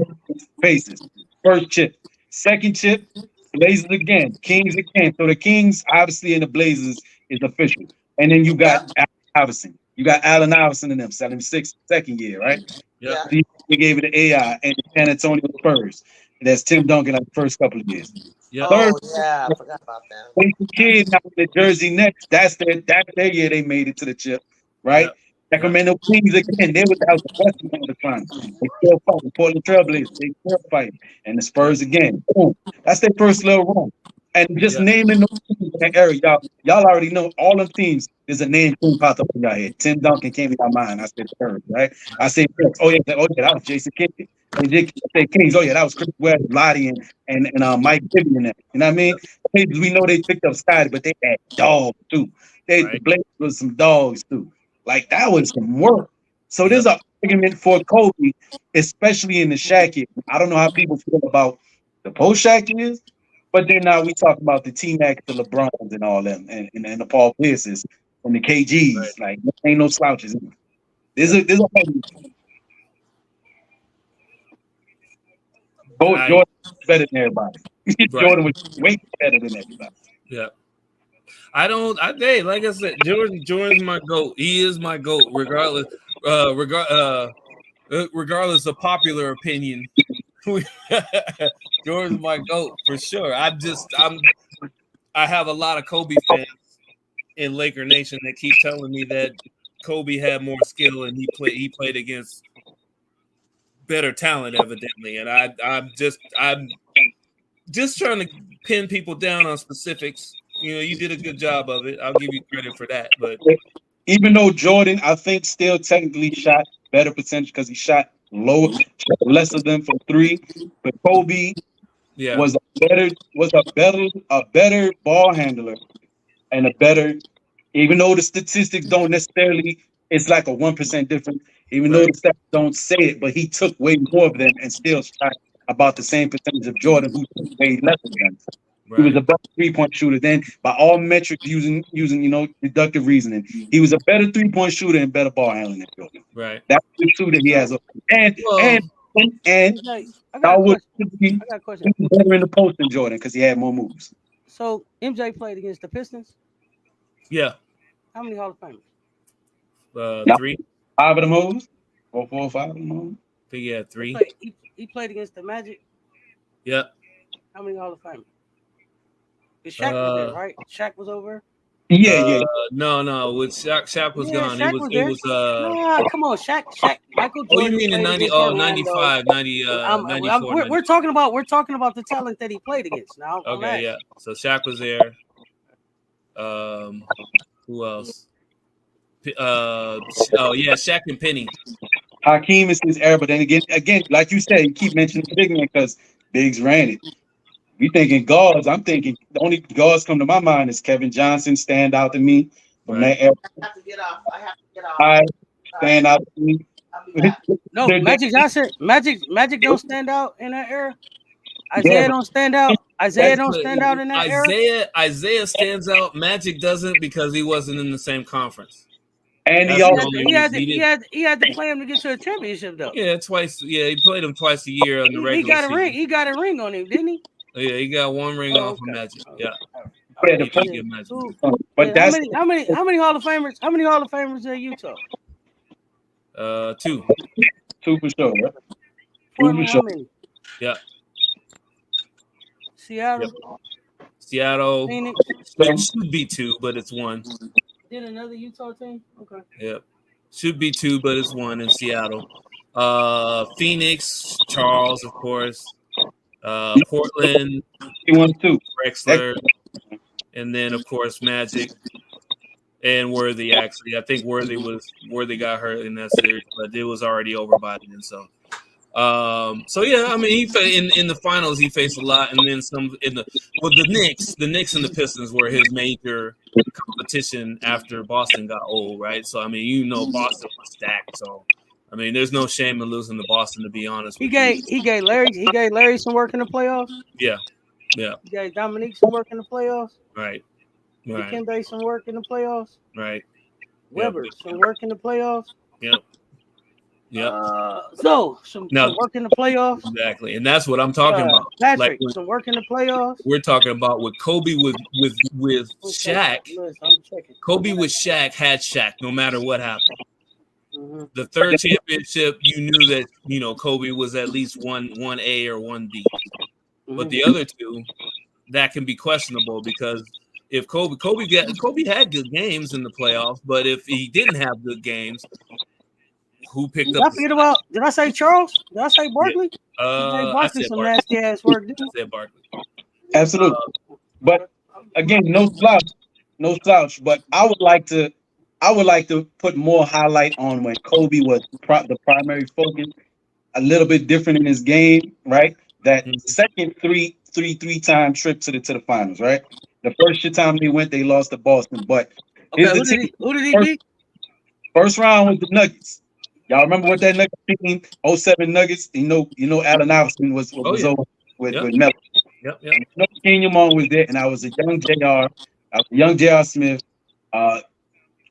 [SPEAKER 6] Faces. First chip. Second chip, Blazers again. Kings again. So the Kings, obviously, and the Blazers is official. And then you got Allen Iverson. You got Allen Iverson in them, 76 second year, right?
[SPEAKER 5] Yeah.
[SPEAKER 6] So we gave it to AI and the San Antonio Spurs. And that's Tim Duncan like the first couple of years.
[SPEAKER 7] Yep.
[SPEAKER 5] Oh, yeah, I forgot about that.
[SPEAKER 6] The kid now the Jersey Nets, that's their year they made it to the chip, right?
[SPEAKER 7] Yep.
[SPEAKER 6] Sacramento Kings again, they was out the Western Conference Finals. They still fighting. Portland Trailblazers, they still fighting. And the Spurs again. Boom. That's their first little run. And just naming those teams in that area, y'all already know all them teams. There's a name boom popped up in your head. Tim Duncan came in my mind. I said Spurs, right? I said, oh yeah, that was Jason Kidd. And I said Kings, oh yeah, that was Chris Webb, Lottie, and Mike Bibby and that. You know what I mean? We know they picked up Scotty, but they had dogs too. The Blazers was some dogs too. Like that was some work. So there's an argument for Kobe, especially in the Shaq year. I don't know how people feel about the post Shaq years, but then now we talk about the T-Mac, the LeBrons, and all them, and the Paul Pierces and the KGs. Like there ain't no slouches. There's a Jordan was better than everybody. Jordan was way better than everybody.
[SPEAKER 7] Yeah. Like I said, Jordan's my GOAT. He is my GOAT, regardless of popular opinion. Jordan's my GOAT for sure. I have a lot of Kobe fans in Laker Nation that keep telling me that Kobe had more skill and he played against better talent, evidently. And I'm just trying to pin people down on specifics. You know, you did a good job of it. I'll give you credit for that. But
[SPEAKER 6] even though Jordan, I think, still technically shot better percentage because he shot less of them from three. But Kobe was a better ball handler and a better. Even though the statistics don't necessarily, it's like a 1% difference. Even though the stats don't say it, but he took way more of them and still shot about the same percentage of Jordan, who took way less of them. He was a better 3-point shooter. Then, by all metrics, using deductive reasoning, he was a better 3-point shooter and better ball handling than Jordan.
[SPEAKER 7] Right.
[SPEAKER 6] That's the two that he has. And
[SPEAKER 1] I got a question.
[SPEAKER 6] Better in the post than Jordan because he had more moves.
[SPEAKER 1] So MJ played against the Pistons.
[SPEAKER 7] Yeah.
[SPEAKER 1] How many Hall of Famers?
[SPEAKER 7] 3.
[SPEAKER 6] 5 of them moves. 4 or 5 of them moves.
[SPEAKER 7] I think he had 3.
[SPEAKER 1] He played against the Magic.
[SPEAKER 7] Yeah.
[SPEAKER 1] How many Hall of Famers? Shaq was there, right? Shaq was over.
[SPEAKER 6] Yeah.
[SPEAKER 7] No. With Shaq was gone.
[SPEAKER 1] Shaq was no, come on, Shaq. Michael Jordan.
[SPEAKER 7] You mean in 95, 94.
[SPEAKER 1] We're talking about the talent that he played against. Now.
[SPEAKER 7] Okay, yeah. So Shaq was there. Who else? Shaq and Penny.
[SPEAKER 6] Hakeem is his era, but then again, like you said, you keep mentioning the big man because Biggs ran it. We thinking guards. I'm thinking the only guards come to my mind is Kevin Johnson, stand out to me from that era.
[SPEAKER 5] I have to get off.
[SPEAKER 6] Stand out to me.
[SPEAKER 1] No, Magic Johnson. Magic don't stand out in that era. Isaiah don't stand out. Isaiah don't stand out in that era.
[SPEAKER 7] Isaiah stands out. Magic doesn't because he wasn't in the same conference.
[SPEAKER 6] And he
[SPEAKER 1] had to play him to get to a championship though.
[SPEAKER 7] Yeah, twice. Yeah, he played him twice a year on the regular season.
[SPEAKER 1] He got a ring on him, didn't he?
[SPEAKER 7] Yeah, he got 1 ring off of Magic. Yeah.
[SPEAKER 6] But that's
[SPEAKER 1] how many Hall of Famers? How many Hall of Famers are Utah?
[SPEAKER 7] 2.
[SPEAKER 6] 2 for sure. Right?
[SPEAKER 1] 2 for sure. Yeah.
[SPEAKER 7] Seattle.
[SPEAKER 1] Phoenix.
[SPEAKER 7] It should be 2, but it's 1.
[SPEAKER 1] Did another Utah team? Okay.
[SPEAKER 7] Yep. Should be 2, but it's 1 in Seattle. Phoenix, Charles, of course. Portland,
[SPEAKER 6] he won 2.
[SPEAKER 7] Drexler, and then of course Magic and Worthy. Actually, I think Worthy got hurt in that series, but it was already over by then. So yeah, I mean, he in the finals he faced a lot, and then some the Knicks and the Pistons were his major competition after Boston got old, right? So I mean, Boston was stacked, so. I mean, there's no shame in losing to Boston, to be honest.
[SPEAKER 1] He gave Larry some work in the playoffs.
[SPEAKER 7] Yeah. Yeah.
[SPEAKER 1] You gave Dominique some work in the playoffs.
[SPEAKER 7] Right.
[SPEAKER 1] Dikembe some work in the playoffs.
[SPEAKER 7] Right.
[SPEAKER 1] Weber some work in the playoffs.
[SPEAKER 7] Yep.
[SPEAKER 1] Some
[SPEAKER 7] Now,
[SPEAKER 1] work in the playoffs.
[SPEAKER 7] Exactly, and that's what I'm talking about.
[SPEAKER 1] Patrick, some work in the playoffs.
[SPEAKER 7] We're talking about with Kobe with Shaq. Kobe with Shaq had Shaq no matter what happened. Mm-hmm. The third championship, you knew that Kobe was at least one A or one B, but the other two, that can be questionable because if Kobe had good games in the playoffs, but if he didn't have good games. Who picked up?
[SPEAKER 1] Did I say Charles? Did I say Barkley?
[SPEAKER 7] I said
[SPEAKER 1] some
[SPEAKER 7] Barkley.
[SPEAKER 1] nasty ass work.
[SPEAKER 7] I said Barkley.
[SPEAKER 6] Absolutely. But again, no slouch. But I would like to put more highlight on when Kobe was the primary focus. A little bit different in his game, right? That second three-time trip to the finals, right? The first time they went, they lost to Boston. But
[SPEAKER 1] who did he beat?
[SPEAKER 6] First round was the Nuggets. Y'all remember what that Nuggets team, 07 Nuggets? You know Allen Iverson was over with Melo.
[SPEAKER 7] Yep.
[SPEAKER 6] Kenya Moore was there, and I was a young JR. I was a young JR Smith. That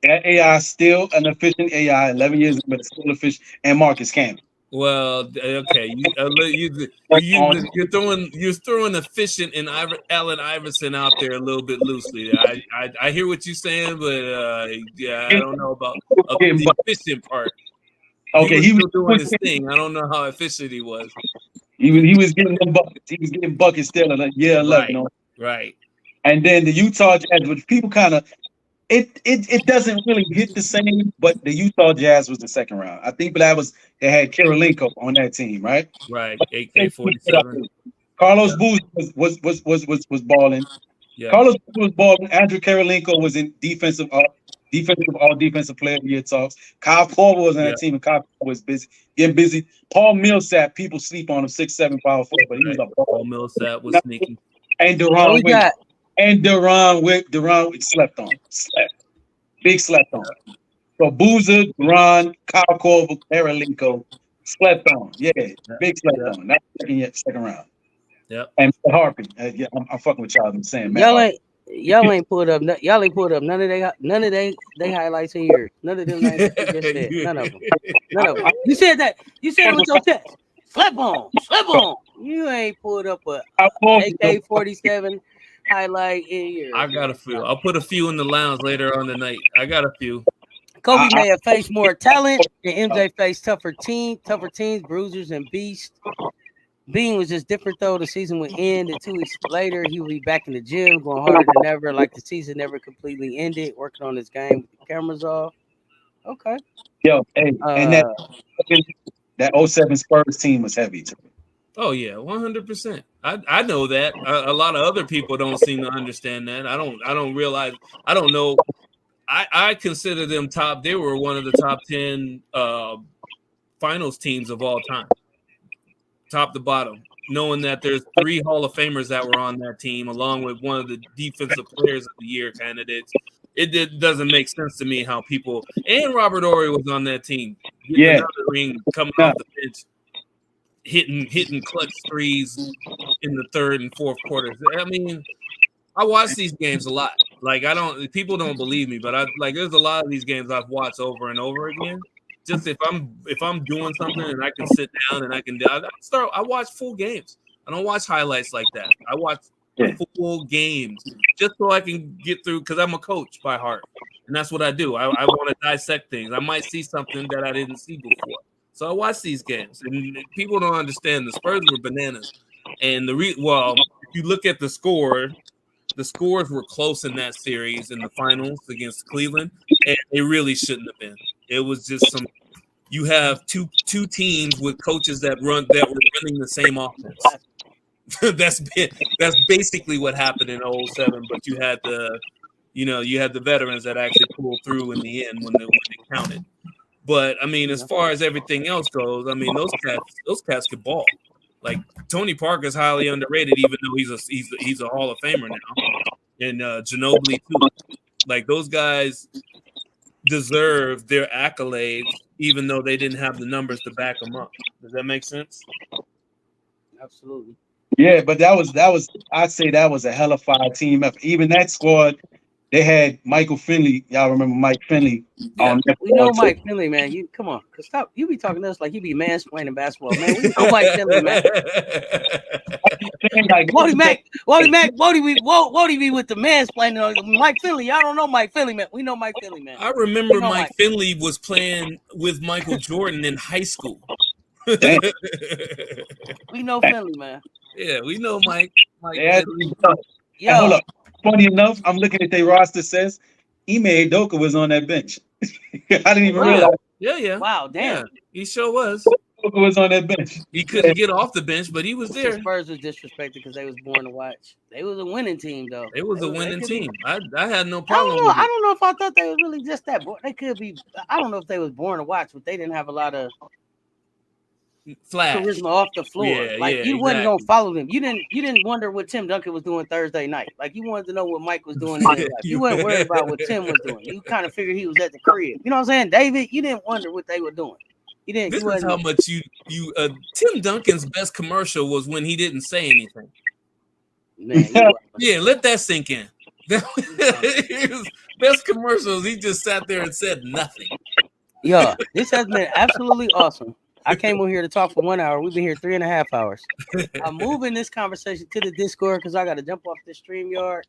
[SPEAKER 6] AI still an efficient AI, 11 years, but still efficient, and Marcus Camby.
[SPEAKER 7] Well, okay, you're throwing efficient and Allen Iverson out there a little bit loosely. I hear what you're saying, but I don't know about the efficient part.
[SPEAKER 6] Okay,
[SPEAKER 7] he was doing his thing. I don't know how efficient he was.
[SPEAKER 6] He was getting them buckets. He was getting buckets still in year 11.
[SPEAKER 7] Right.
[SPEAKER 6] And then the Utah Jazz, which people kind of it doesn't really hit the same, but the Utah Jazz was the second round. I think they had Karolinko on that team, right?
[SPEAKER 7] Right. AK-47.
[SPEAKER 6] Carlos Booz was balling. Yeah. Carlos Booz was balling. Andrew Karolinko was in defensive all defensive player of the year talks. Kyle Korver was on that team, and Kyle Korver was getting busy. Paul Millsap, people sleep on him, 6'7" power forward, but he was a ball.
[SPEAKER 7] Paul Millsap was sneaky.
[SPEAKER 6] And Deron slept on. Big slept on. So Boozer, Deron, Kyle Korver, Karolinko slept on. Yeah, big slept on. That's second round.
[SPEAKER 7] Yep.
[SPEAKER 6] And Harpy. I'm fucking with y'all. I'm saying,
[SPEAKER 1] y'all ain't pulled up none of they highlights in yours. None of them names that you just said. None of them. You said that. You said it with your chest. Slip on. You ain't pulled up a AK-47 highlight in your.
[SPEAKER 7] I got a few. I'll put a few in the lounge later on tonight. I got a few.
[SPEAKER 1] Kobe may have faced more talent, and MJ faced tougher teams, bruisers, and beasts. Bean was just different though. The season would end, and 2 weeks later, he would be back in the gym, going harder than ever, like the season never completely ended, working on his game with the cameras off. Okay.
[SPEAKER 6] Yo, hey, and that 07 Spurs team was heavy too.
[SPEAKER 7] Oh yeah, 100%. I know that. A lot of other people don't seem to understand that. I don't realize. I don't know. I consider them top. They were one of the top 10 finals teams of all time. Top to bottom, knowing that there's 3 Hall of Famers that were on that team, along with one of the defensive players of the year candidates. It doesn't make sense to me how people and Robert Horry was on that team. Another ring coming off the bench, hitting clutch threes in the third and fourth quarters. I mean, I watch these games a lot. Like people don't believe me, but there's a lot of these games I've watched over and over again. Just if I'm doing something and I can sit down and I watch full games. I don't watch highlights like that. I watch full games just so I can get through, because I'm a coach by heart, and that's what I do. I want to dissect things. I might see something that I didn't see before, so I watch these games. And people don't understand the Spurs were bananas, and if you look at the scores were close in that series in the finals against Cleveland, and they really shouldn't have been. It was just you have two teams with coaches that were running the same offense. that's basically what happened in 07, but you had the veterans that actually pulled through in the end when they counted. But I mean, as far as everything else goes, I mean, those cats could ball. Like Tony Parker's highly underrated, even though he's a Hall of Famer now, and Ginobili too. Like those guys deserve their accolades, even though they didn't have the numbers to back them up. Does that make sense?
[SPEAKER 1] Absolutely.
[SPEAKER 6] Yeah, but that was I'd say that was a hell of a team effort. Even that squad, they had Michael Finley. Y'all remember Mike Finley on that
[SPEAKER 1] We know
[SPEAKER 6] squad too.
[SPEAKER 1] Mike Finley, man. You come on, stop. You be talking to us like you be mansplaining basketball, man. We know Mike Finley, man. Wody be with the mansplaining. Mike Finley, y'all don't know Mike Finley, man. We know Mike Finley, man.
[SPEAKER 7] I remember Mike Finley was playing with Michael Jordan in high school.
[SPEAKER 1] We know Finley, man.
[SPEAKER 7] Yeah, we know Mike.
[SPEAKER 6] Yeah, hold up. Funny enough, I'm looking at their roster. Says Ime Udoka was on that bench. I didn't even realize.
[SPEAKER 7] Yeah.
[SPEAKER 1] Wow, damn.
[SPEAKER 7] Yeah, he sure was.
[SPEAKER 6] Udoka was on that bench.
[SPEAKER 7] He couldn't get off the bench, but he was there.
[SPEAKER 1] The Spurs was disrespected because they was born to watch. They was a winning team, though.
[SPEAKER 7] It was a winning team. I had no problem with it.
[SPEAKER 1] I don't know if I thought they was really just that. They could be. I don't know if they was born to watch, but they didn't have a lot of charisma off the floor. You wasn't gonna follow them. You didn't wonder what Tim Duncan was doing Thursday night. Like you wanted to know what Mike was doing in his life. You weren't worried about what Tim was doing. You kind of figured he was at the crib. You know what I'm saying, David? You didn't wonder what they were doing. You didn't.
[SPEAKER 7] This is how much you Tim Duncan's best commercial was when he didn't say anything.
[SPEAKER 1] Man,
[SPEAKER 7] yeah, let that sink in. His best commercials, he just sat there and said nothing.
[SPEAKER 1] Yeah, this has been absolutely awesome. I came on here to talk for 1 hour. We've been here 3.5 hours. I'm moving this conversation to the Discord because I got to jump off the StreamYard.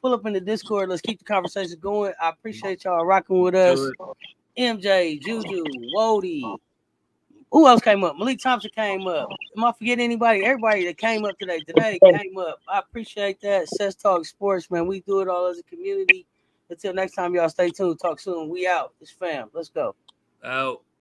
[SPEAKER 1] Pull up in the Discord. Let's keep the conversation going. I appreciate y'all rocking with us. MJ, Juju, Wody. Who else came up? Malik Thompson came up. Am I forgetting anybody? Everybody that came up today came up. I appreciate that. Says Talk Sports, man. We do it all as a community. Until next time, y'all stay tuned. Talk soon. We out. It's fam. Let's go.
[SPEAKER 7] Out.